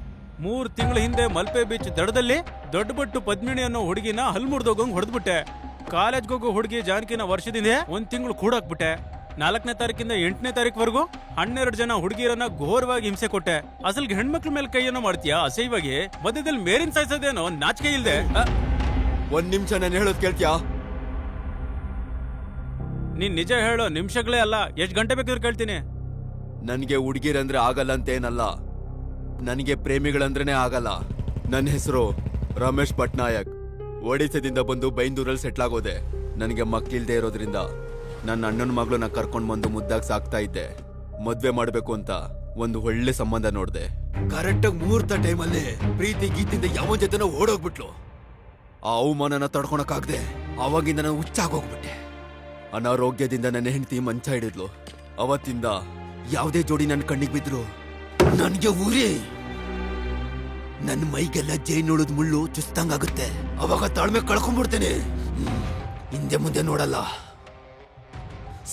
3 ತಿಂಗಳ ಹಿಂದೆ ಮಲ್ಪೆ ಬೀಚ್ ದಡದಲ್ಲಿ ದೊಡ್ಡಬಟ್ಟು ಪದ್ಮಿಣಿ ಅನ್ನೋ ಹುಡುಗಿನ ಹಲ್ ಮುರಿದೋಗಂಗ್ ಹೊಡೆದ್ಬಿಟ್ಟೆ. ಕಾಲೇಜ್ಗೆ ಹೋಗೋ ಹುಡುಗಿ ಜಾನಕಿನ ವರ್ಷದಿಂದ 1 ತಿಂಗಳು ಕೂಡಾಕ್ಬಿಟ್ಟೆ. 4ನೇ ತಾರೀಕಿಂದ 8ನೇ ತಾರೀಕುವರೆಗೂ 12 ಜನ ಹುಡುಗಿಯರನ್ನ ಘೋರವಾಗಿ ಹಿಂಸೆ ಕೊಟ್ಟೆ. ಅಸಲ್ಗೆ ಹೆಣ್ಮಕ್ಳ ಮೇಲೆ ಕೈಯನ್ನ ಮಾಡ್ತೀಯಾ ಅಸಹ್ಯವಾಗಿ? ಮಧ್ಯದಲ್ಲಿ ಮೇರಿನ್ ಸಾಯಿಸೋದೇನೋ ನಾಚಿಕೆ ಇಲ್ದೆ. 1 ನಿಮಿಷ ನಾನು ಹೇಳೋದ್ ಕೇಳ್ತ್ಯಾ? ನೀನ್ ನಿಜ ಹೇಳೋ, ನಿಮಿಷಗಳೇ ಅಲ್ಲ, ಎಷ್ಟ್ ಗಂಟೆ ಬೇಕಾದ್ರೂ ಕೇಳ್ತೀನಿ. ನನ್ಗೆ ಹುಡುಗಿರಂದ್ರೆ ಆಗಲ್ಲ ಅಂತ ಏನಲ್ಲ, ನನಗೆ ಪ್ರೇಮಿಗಳಂದ್ರೇನೆ ಆಗಲ್ಲ. ನನ್ನ ಹೆಸರು ರಮೇಶ್ ಪಟ್ನಾಯಕ್. ಒಡಿಶಾದಿಂದ ಬಂದು ಬೈಂದೂರಲ್ಲಿ ಸೆಟ್ಲ್ ಆಗೋದೆ. ನನಗೆ ಮಕ್ಳಿಲ್ದೇ ಇರೋದ್ರಿಂದ ನನ್ನ ಅಣ್ಣನ ಮಗಳನ್ನ ಕರ್ಕೊಂಡ್ ಬಂದು ಮುದ್ದಾಗಿ ಸಾಕ್ತಾ ಇದ್ದೆ. ಮದ್ವೆ ಮಾಡ್ಬೇಕು ಅಂತ ಒಂದು ಒಳ್ಳೆ ಸಂಬಂಧ ನೋಡ್ದೆ. ಕರೆಕ್ಟಾಗಿ ಮುಹೂರ್ತ ಟೈಮಲ್ಲಿ ಪ್ರೀತಿ ಗೀತಿಂದ ಯಾವನ್ ಜೊತೆನೋ ಓಡೋಗ್ಬಿಟ್ಲು. ಆ ಅವಮಾನನ ತಡ್ಕೊಳಕ್ಕಾಗ್ದೆ ಅವಾಗಿಂದ ನಾನು ಹುಚ್ಚಾಗೋಗ್ಬಿಟ್ಟೆ. ಅನಾರೋಗ್ಯದಿಂದ ನನ್ನ ಹೆಂಡತಿ ಮಂಚ ಹಿಡಿದ್ಲು. ಅವತ್ತಿಂದ ಯಾವುದೇ ಜೋಡಿ ನನ್ನ ಕಣ್ಣಿಗೆ ಬಿದ್ರು ನನ್ಗೆ ಊರಿ. ನನ್ನ ಮೈಗೆಲ್ಲ ಜೈನುಳಿದ್ ಮುಳ್ಳು ಚುಸ್ತಂಗಾಗುತ್ತೆ. ಅವಾಗ ತಾಳ್ಮೆ ಕಳ್ಕೊಂಡ್ಬಿಡ್ತೇನೆ. ಹಿಂದೆ ಮುಂದೆ ನೋಡಲ್ಲ,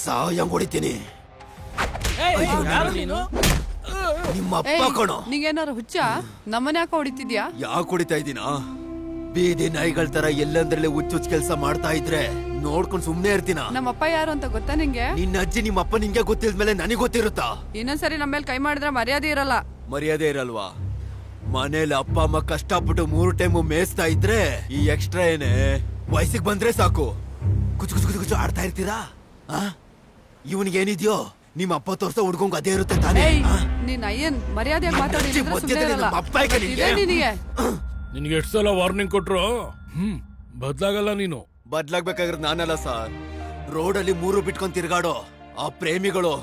ಸಾಯಂಗ್ ಹೊಡಿತೀನಿ. ನಿಮ್ಮ ಅಪ್ಪ ಕಣೋ. ನೀಗೇನಾರು ಹುಚ್ಚ? ನಮ್ಮನೆ ಯಾಕೆ ಹೊಡಿತಿದ್ಯಾ? ಯಾಕೆ ಹೊಡಿತಾ ಇದ್ದೀನಾ? ಬೀದಿ ನಾಯಿಗಳ ತರ ಎಲ್ಲಂದ್ರಲ್ಲೇ ಹುಚ್ಚುಚ್ಚ ಕೆಲಸ ಮಾಡ್ತಾ ಇದ್ರೆ ನೋಡ್ಕೊಂಡು ಸುಮ್ನೆ ಇರ್ತೀನ? ನಮ್ಮಪ್ಪ ಯಾರು ಅಂತ ಗೊತ್ತಾ ನಿಂಗೆ? ನಿನ್ನ ಅಜ್ಜಿ ನಿಮ್ಮ ಅಪ್ಪ ನಿಂಗೆ ಗೊತ್ತಿದ್ಮೇಲೆ ನನಗೆ ಗೊತ್ತಿರುತ್ತಾ? ಇನ್ನೊಂದ್ಸರಿ ನಮ್ಮ ಮೇಲೆ ಕೈ ಮಾಡಿದ್ರೆ ಮರ್ಯಾದೆ ಇರಲ್ಲ. ಮರ್ಯಾದೆ ಇರಲ್ವಾ? ಮನೇಲಿ ಅಪ್ಪ ಅಮ್ಮ ಕಷ್ಟಪಟ್ಟು 3 ಟೈಮು ಮೇಯಿಸ್ತಾ ಇದ್ರೆ ಈ ಎಕ್ಸ್ಟ್ರಾ ಏನೇ? ವಯಸ್ಸಿಗೆ ಬಂದ್ರೆ ಸಾಕು ಕುಚು ಕುಚು ಕುಚು ಕುಚು ಆಡ್ತಾ ಇರ್ತೀರಾ? ಇವನಿಗೆ ಏನಿದ್ಯೋ ನಿಮ್ಮ ಅಪ್ಪ ತೋರ್ಸ ಹುಡ್ಕೊಂಡ್ ಅದೇ ಇರುತ್ತೆ ತಾನೇ. ನೀನ್ ಅಯ್ಯನ್ ಮರ್ಯಾದೆಯಾಗಿ ಮಾತಾಡಿ ನಿನ್ಗೆ ಎಷ್ಟು ಸಲ ವಾರ್ನಿಂಗ್ ಕೊಟ್ರು? ಬದ್ಲಾಗಲ್ಲ ನೀನು. ಬದ್ಲಾಗ್ಬೇಕಾಗಿರೋದು ನಾನಲ್ಲ ಸರ್, ರೋಡಲ್ಲಿ 3 ಬಿಟ್ಕೊಂಡ್ ತಿರ್ಗಾಡೋ ಆ ಪ್ರೇಮಿಗಳು.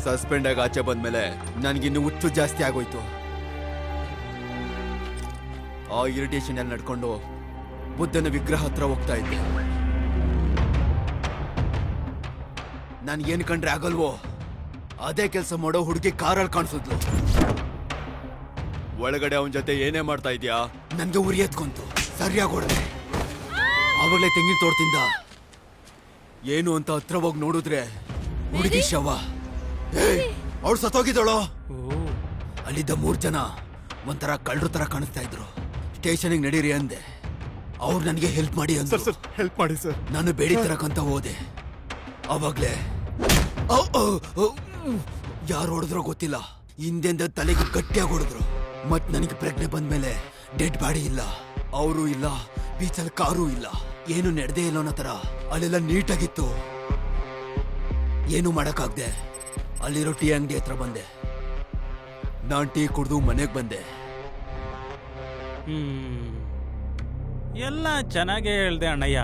ಸಸ್ಪೆಂಡ್ ಆಗಿ ಆಚೆ ಬಂದ್ಮೇಲೆ ನನ್ಗಿನ್ನು ಹುಚ್ಚು ಜಾಸ್ತಿ ಆಗೋಯ್ತು. ಆ ಇರಿಟೇಷನ್ ಅಲ್ಲಿ ನಡ್ಕೊಂಡು ಬುದ್ಧನ ವಿಗ್ರಹ ಹತ್ರ ಹೋಗ್ತಾ ಇದ್ದೆ. ನನ್ಗೇನ್ ಕಂಡ್ರೆ ಆಗಲ್ವೋ ಅದೇ ಕೆಲಸ ಮಾಡೋ ಹುಡುಗಿ ಕಾರಲ್ಲಿ ಕಾಣಿಸಿದ್ಲು. ಒಳಗಡೆ ಅವನ ಜೊತೆ ಏನೇ ಮಾಡ್ತಾ ಇದ್ಯಾ? ನನ್ಗೆ ಉರಿ ಎತ್ಕೊಂತು. ಸರಿಯಾಗಿ ಹೊಡೆದೆ. ಆವಾಗಲೇ ತೆಂಗಿನ ತೋಟದಿಂದ ಏನು ಅಂತ ಹತ್ರ ಹೋಗಿ ನೋಡಿದ್ರೆ ಹುಡುಗಿ ಶವ. ಅವಳು ಸತ್ತೋಗಿದ್ದಳು. ಅಲ್ಲಿದ್ದ 3 ಜನ ಒಂಥರ ಕಳ್ಳರು ತರ ಕಾಣಿಸ್ತಾ ಇದ್ರು. ಸ್ಟೇಷನ್ಗೆ ನಡೀರಿ ಅಂದೆ. ಅವ್ರು ನನಗೆ ಹೆಲ್ಪ್ ಮಾಡಿ ಅಂದ್ರು. ಹೆಲ್ಪ್ ಮಾಡಿ ಸರ್. ನಾನು ಬೇಡಿ ತರಕಂತ ಹೋದೆ. ಅವಾಗ್ಲೇ ಯಾರು ಹೊಡೆದ್ರೋ ಗೊತ್ತಿಲ್ಲ, ಹಿಂದೆಂದ ತಲೆಗೆ ಗಟ್ಟಿಯಾಗಿ ಹೊಡೆದ್ರು. ಮತ್ ನನಗೆ ಪ್ರಜ್ಞೆ ಬಂದ್ಮೇಲೆ ಡೆಡ್ ಬಾಡಿ ಇಲ್ಲ, ಅವರು ಇಲ್ಲ, ಬೀಚಲ್ಲಿ ಕಾರು ಇಲ್ಲ, ಏನು ನಡೆದೇ ಇಲ್ಲ ಅನ್ನೋ ತರ ಅಲ್ಲೆಲ್ಲ ನೀಟಾಗಿತ್ತು. ಏನು ಮಾಡಕ್ಕಾಗ್ದೆ ಅಲ್ಲಿರೋ ಟೀ ಅಂಗಡಿ ಹತ್ರ ಬಂದೆ. ನಾನ್ ಟೀ ಕುಡ್ದು ಮನೆಗೆ ಬಂದೆ. ಎಲ್ಲ ಚೆನ್ನಾಗೇ ಹೇಳ್ದೆ ಅಣ್ಣಯ್ಯ,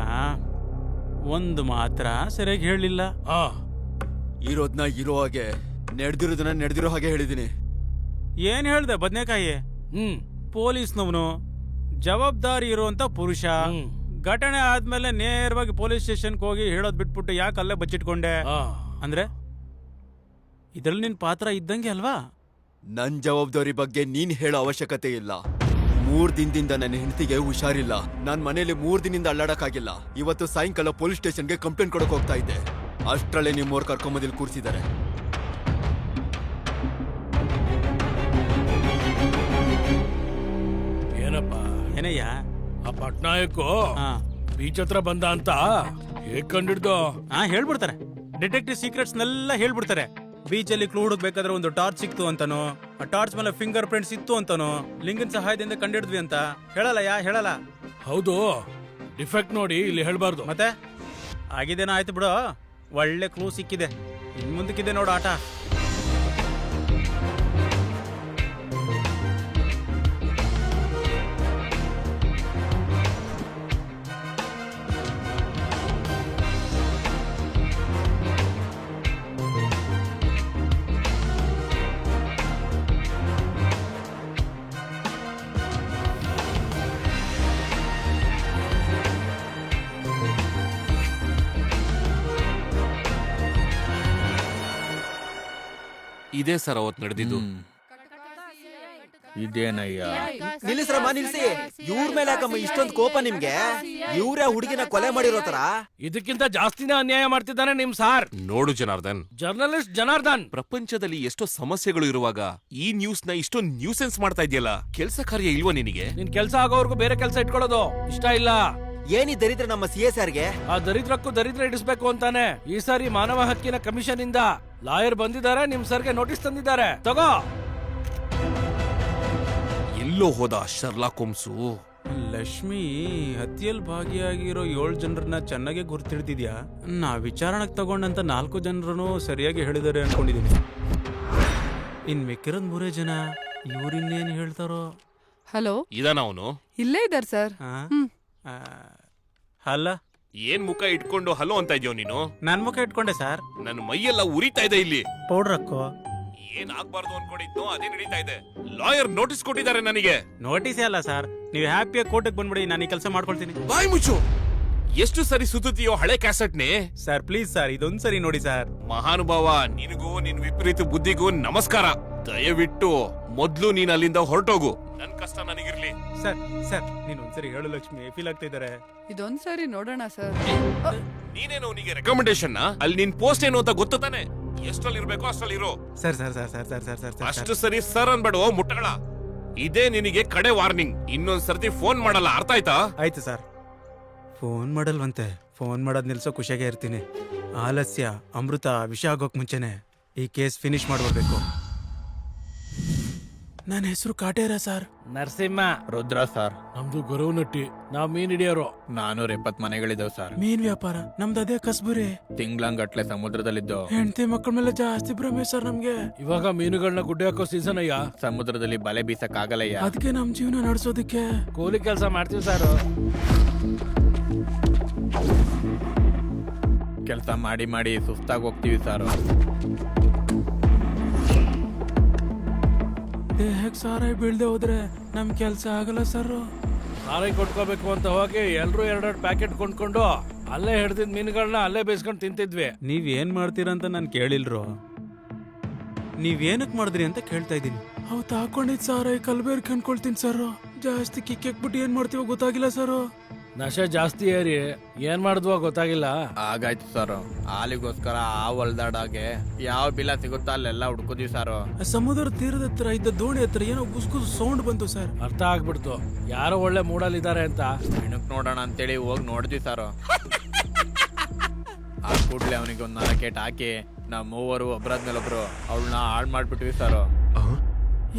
ಒಂದು ಮಾತ್ರ ಸರಿಯಾಗಿ ಹೇಳಿಲ್ಲ. ಇರೋದ್ನ ಇರೋ ಹಾಗೆ, ನಡೆದಿರೋದನ್ನ ನಡೆದಿರೋ ಹಾಗೆ ಹೇಳಿದೀನಿ. ಏನ್ ಹೇಳ್ದೆ ಬದ್ನೇಕಾಯಿ? ಪೊಲೀಸ್ನವನು, ಜವಾಬ್ದಾರಿ ಇರುವಂತ ಪುರುಷ, ಘಟನೆ ಆದ್ಮೇಲೆ ನೇರವಾಗಿ ಪೊಲೀಸ್ ಸ್ಟೇಷನ್ಗೆ ಹೋಗಿ ಹೇಳೋದ್ ಬಿಟ್ಬಿಟ್ಟು ಯಾಕೆ ಅಲ್ಲೇ ಬಚ್ಚಿಟ್ಕೊಂಡೆ ಅಂದ್ರೆ ಇದ್ರಲ್ಲಿ ನಿನ್ ಪಾತ್ರ ಇದ್ದಂಗೆ ಅಲ್ವಾ? ನನ್ ಜವಾಬ್ದಾರಿ ಬಗ್ಗೆ ನೀನ್ ಹೇಳೋ ಅವಶ್ಯಕತೆ ಇಲ್ಲ. 3 ದಿನದಿಂದ ನನ್ನ ಹೆಂಡತಿಗೆ ಹುಷಾರಿಲ್ಲ. ನಾನ್ ಮನೇಲಿ 3 ದಿನದಿಂದ ಅಲ್ಲಾಡಕ್ಕಾಗಿಲ್ಲ. ಇವತ್ತು ಸಾಯಂಕಾಲ ಪೊಲೀಸ್ ಸ್ಟೇಷನ್ಗೆ ಕಂಪ್ಲೇಂಟ್ ಕೊಡಕ್ ಹೋಗ್ತಾ ಇದ್ದೆ. ಅಷ್ಟ್ರಲ್ಲೇ ನಿಮ್ಮವ್ರು ಕರ್ಕೊಂಬದಿಲ್ ಕೂರ್ಸಿದ್ದಾರೆ. ಏನಪ್ಪ ಏನಯ್ಯ? ಆ ಪಟ್ನಾಯಕ್ ಬೀಚ್ ಹತ್ರ ಬಂದ ಅಂತ ಹೇಗ್ ಕಂಡಿಡ್ದು? ಹೇಳ್ಬಿಡ್ತಾರೆ. ಡಿಟೆಕ್ಟಿವ್ ಸೀಕ್ರೆಟ್ಸ್ನೆಲ್ಲ ಹೇಳ್ಬಿಡ್ತಾರೆ. ಬೀಚಲ್ಲಿ ಕ್ಲೂ ಹುಡುಕ್ಬೇಕಾದ್ರೆ ಒಂದು ಟಾರ್ಚ್ ಸಿಕ್ತು ಅಂತಾನೋ, ಆ ಟಾರ್ಚ್ ಮೇಲೆ ಫಿಂಗರ್ ಪ್ರಿಂಟ್ಸ್ ಇತ್ತು ಅಂತಾನೋ, ಲಿಂಗನ್ ಸಹಾಯದಿಂದ ಕಂಡಿಡ್ದ್ವಿ ಅಂತ ಹೇಳಲ್ಲ. ಹೌದು, ಡಿಫೆಕ್ಟ್ ನೋಡಿ ಇಲ್ಲಿ ಹೇಳ್ಬಾರ್ದು. ಮತ್ತೆ ಆಗಿದೇನೋ ಆಯ್ತು ಬಿಡು, ಒಳ್ಳೆ ಕ್ಲೂ ಸಿಕ್ಕಿದೆ. ಇನ್ ಮುಂದಕ್ಕಿದೆ ನೋಡು ಆಟ. ಇದೇ ಸರ್ ಅವತ್ ನಡೆದಿದ್ದು. ಇದೇನಯ್ಯ? ನಿಲ್ಲಿಸ್ರಮ್ಮ, ನಿಲ್ಸಿ. ಇವ್ರ ಮೇಲೆ ಯಾಕಮ್ಮ ಇಷ್ಟೊಂದು ಕೋಪ ನಿಮ್ಗೆ? ಇವ್ರೇ ಹುಡುಗಿನ ಕೊಲೆ ಮಾಡಿರೋ ತರ. ಇದಕ್ಕಿಂತ ಜಾಸ್ತಿನೇ ಅನ್ಯಾಯ ಮಾಡ್ತಿದ್ದಾನೆ ನಿಮ್ ಸಾರ್. ನೋಡು ಜನಾರ್ದನ್, ಜರ್ನಲಿಸ್ಟ್ ಜನಾರ್ದನ್, ಪ್ರಪಂಚದಲ್ಲಿ ಎಷ್ಟೋ ಸಮಸ್ಯೆಗಳು ಇರುವಾಗ ಈ ನ್ಯೂಸ್ ನ ಇಷ್ಟೊಂದು ನ್ಯೂಸೆನ್ಸ್ ಮಾಡ್ತಾ ಇದೆಯಲ್ಲ. ಕೆಲಸ ಕಾರ್ಯ ಇಲ್ವಾ ನಿನಗೆ? ನಿನ್ ಕೆಲಸ ಆಗೋವರೆಗೂ ಬೇರೆ ಕೆಲಸ ಇಟ್ಕೊಳ್ಳೋದು ಇಷ್ಟ ಇಲ್ಲ. ಏನಿ ದರಿದ್ರ ನಮ್ಮ CSR ಗೆ? ಆ ದರಿದ್ರಕ್ಕೂ ದರಿದ್ರ ಇಡಿಸ್ಬೇಕು ಅಂತಾನೆ ಈ ಸಾರಿ ಮಾನವ ಹಕ್ಕಿನ ಕಮಿಷನ್ ಇಂದ ಲಾಯರ್ ಬಂದಿದ್ದಾರೆ. ನಿಮ್ ಸರ್ಗೆ ನೋಟಿಸ್ ತಂದಿದ್ದಾರೆ, ತಗೋ. ಎಲ್ಲೋ ಹೋದ ಶರ್ಲಾಕ್ ಹೋಮ್ಸು? ಲಕ್ಷ್ಮಿ ಹತ್ಯೆಯಲ್ಲಿ ಭಾಗಿಯಾಗಿರೋ 7 ಜನರನ್ನ ಚೆನ್ನಾಗಿ ಗುರ್ತಿಡ್ತಿದ್ಯಾ? ನಾ ವಿಚಾರಣೆಗೆ ತಗೊಂಡಂತ 4 ಜನರನ್ನು ಸರಿಯಾಗಿ ಹೇಳಿದಾರೆ ಅನ್ಕೊಂಡಿದೀನಿ. ಇನ್ ಮಿಕ್ಕಿರೋದ್ 3 ಜನ ಇವ್ರಿನ್ನೇನು ಹೇಳ್ತಾರೋ. ಹಲೋ, ಇದಾನ ಅವನು? ಇಲ್ಲೇ ಇದ್ದಾರೆ ಸರ್. ಅಲ್ಲ, ಏನ್ ಮುಖ ಇಟ್ಕೊಂಡು ಹಲೋ ಅಂತ ಇದೆಯೋ ನೀನು? ನನ್ ಮುಖ ಇಟ್ಕೊಂಡೆ ಸರ್. ನನ್ನ ಮೈಯೆಲ್ಲ ಉರಿತಾ ಇದೆ ಇಲ್ಲಿ. ಪೌಡರ್ ಹಾಕೋ. ಏನ್ ಆಗ್ಬಾರ್ದು ಅನ್ಕೊಂಡಿದ್ನೋ ಅದೇ ನಡೀತಾ ಇದೆ. ಲಾಯರ್ ನೋಟಿಸ್ ಕೊಟ್ಟಿದ್ದಾರೆ ನನಗೆ. ನೋಟಿಸ್ ಅಲ್ಲ ಸರ್, ನೀವು ಹ್ಯಾಪಿಯಾಗಿ ಕೋರ್ಟಿಗೆ ಬಂದ್ಬಿಡಿ, ನಾನು ಈ ಕೆಲಸ ಮಾಡ್ಕೊಳ್ತೀನಿ. ಬಾಯ್ ಮುಚ್ಚು. ಎಷ್ಟು ಸರಿ ಸುತ್ತೀಯೋ ಹಳೆ ಕ್ಯಾಸೆಟ್ನೇ. ಸರ್ ಪ್ಲೀಸ್ ಸರ್, ಇದೊಂದ್ ಸರಿ ನೋಡಿ ಸರ್. ಮಹಾನುಭಾವ, ನಿನಗೂ ನಿನ್ ವಿಪರೀತ ಬುದ್ಧಿಗೂ ನಮಸ್ಕಾರ. ದಯವಿಟ್ಟು ಮೊದ್ಲು ನೀನ್ ಅಲ್ಲಿಂದ ಹೊರಟೋಗು. ನನ್ ಕಷ್ಟ ನನಗಿರ್ಲಿ. ಸರ್ ಸರ್, ನೀನ್ ಒಂದ್ಸರಿ ಹೇಳು ಲಕ್ಷ್ಮಿ, ಫೀಲ್ ಆಗ್ತಾ ಇದಾರೆ. ಇದೊಂದ್ಸರಿ ನೋಡೋಣ ಸರ್. ನೀನೇನೋ ಅವನಿಗೆ ರೆಕಮೆಂಡೇಶನ್? ಅಲ್ಲಿ ನಿನ್ ಪೋಸ್ಟ್ ಏನು ಅಂತ ಗೊತ್ತು ತಾನೆ? ಎಷ್ಟಲ್ಲಿ ಇರ್ಬೇಕು ಅಷ್ಟಲ್ಲಿ ಇರೋ. Sir sir sir sir sir sir sir ಅಷ್ಟು ಸರಿ ಸರ್ ಅನ್ಬೇಡ ಮುಟ್ಟಗಳ. ಇದೇ ನಿನಗೆ ಕಡೆ ವಾರ್ನಿಂಗ್. ಇನ್ನೊಂದ್ ಸರ್ತಿ ಫೋನ್ ಮಾಡಲ್ಲ, ಅರ್ಥ ಆಯ್ತಾ? ಆಯ್ತು ಸರ್. ಫೋನ್ ಮಾಡಲ್ವಂತೆ. ಫೋನ್ ಮಾಡೋದ್ ನಿಲ್ಸೋ ಖುಷಿಯಾಗೇ ಇರ್ತೀನಿ. ಆಲಸ್ಯ ಅಮೃತ ವಿಷ ಆಗೋಕ್ ಮುಂಚೆನೆ ಈ ಕೇಸ್ ಫಿನಿಶ್ ಮಾಡ್ಬೇಕು. ನನ್ನ ಹೆಸರು ಕಾಟೇರ ಸರ್. ನರಸಿಂಹ. ರುದ್ರ ಸರ್. ನಮ್ದು ಗೊರವ್ ನಟ್ಟಿ, ನಾವ್ ಮೀನ್ ಹಿಡಿಯೋರು. 470 ಮನೆಗಳಿದಾವ್ ಸರ್. ಮೀನ್ ವ್ಯಾಪಾರ ನಮ್ದು ಅದೇ ಕಸ್ಬುರಿ. ತಿಂಗ್ಳಂಗಟ್ಲೆ ಸಮುದ್ರದಲ್ಲಿದ್ದು ಹೆಂಡತಿ ಮಕ್ಕಳ ಮೇಲೆ ಜಾಸ್ತಿ ಭ್ರಮೆ ಸರ್ ನಮ್ಗೆ. ಇವಾಗ ಮೀನುಗಳನ್ನ ಗುಡ್ಡೆ ಹಾಕೋ ಸೀಸನ್ ಅಯ್ಯ. ಸಮುದ್ರದಲ್ಲಿ ಬಲೆ ಬೀಸಕ್ ಆಗಲ್ಲಯ್ಯ. ಅದಕ್ಕೆ ನಮ್ ಜೀವನ ನಡೆಸೋದಕ್ಕೆ ಕೂಲಿ ಕೆಲಸ ಮಾಡ್ತೀವಿ ಸರ್. ಕೆಲಸ ಮಾಡಿ ಮಾಡಿ ಸುಸ್ತಾಗಿ ಹೋಗ್ತೀವಿ ಸರ್. ದೇಹಕ್ಕೆ ಸಾರಾಯಿ ಬೀಳ್ದೆ ಹೋದ್ರೆ ನಮ್ ಕೆಲ್ಸ ಆಗಲ್ಲ ಸರ್. ಸಾರಾಯಿ ಕೊಟ್ಕೋಬೇಕು ಅಂತ ಹೋಗಿ ಎಲ್ರು 2 ಪ್ಯಾಕೆಟ್ ಕೊಂಡ್ಕೊಂಡು ಅಲ್ಲೇ ಹಿಡ್ದಿದ್ ಮೀನುಗಳನ್ನ ಅಲ್ಲೇ ಬೇಯಿಸ್ಕೊಂಡು ತಿಂತಿದ್ವಿ. ನೀವ್ ಏನ್ ಮಾಡ್ತೀರಂತ ನಾನ್ ಕೇಳಿಲ್ರು. ನೀವೇನಕ್ ಮಾಡಿದ್ರಿ ಅಂತ ಕೇಳ್ತಾ ಇದೀನಿ. ಅವತ್ತು ಹಾಕೊಂಡಿದ್ ಸಾರಾಯಿ ಕಲ್ಬೇರ್ಕ್ ಅನ್ಕೊಳ್ತೀನಿ ಸರ್. ಜಾಸ್ತಿ ಕಿಕ್ಕಿಕ್ಬಿಟ್ಟು ಏನ್ ಮಾಡ್ತೀವೋ ಗೊತ್ತಾಗಿಲ್ಲ ಸರ್. ನಶೆ ಜಾಸ್ತಿ ಏರಿ ಏನ್ ಮಾಡಿದ್ವೋ ಗೊತ್ತಾಗಿಲ್ಲ. ಆಗಾಯ್ತು ಸರ್. ಹಾಲಿಗೋಸ್ಕರ ಆ ಹೊಲ್ದಾಡಾಗೆ ಯಾವ ಬಿಲ ಸಿಗುತ್ತಾ ಅಲ್ಲೆಲ್ಲ ಹುಡ್ಕೋದಿವಿ ಸರ್. ಸಮುದ್ರ ತೀರದ ಹತ್ರ ಇದ್ದ ದೋಣಿ ಹತ್ರ ಏನೋ ಗುಸ್ಗುಸ್ ಸೌಂಡ್ ಬಂತು ಸರ್. ಅರ್ಥ ಆಗ್ಬಿಡ್ತು ಯಾರೋ ಒಳ್ಳೆ ಮೂಡಲ್ ಇದಾರೆ ಅಂತ. ಇಣಕ್ ನೋಡೋಣ ಅಂತೇಳಿ ಹೋಗಿ ನೋಡಿದ್ವಿ ಸರ್. ಆ ಕೂಡ್ಲೆ ಅವನಿಗೆ ಒಂದ್ 4 ಏಟ್ ಹಾಕಿ ನಾವ್ ಮೂವರು ಒಬ್ರಾದ್ಮೇಲೆ ಒಬ್ರು ಅವಳನ್ನ ಹಾಳು ಮಾಡ್ಬಿಟ್ವಿ ಸರ್.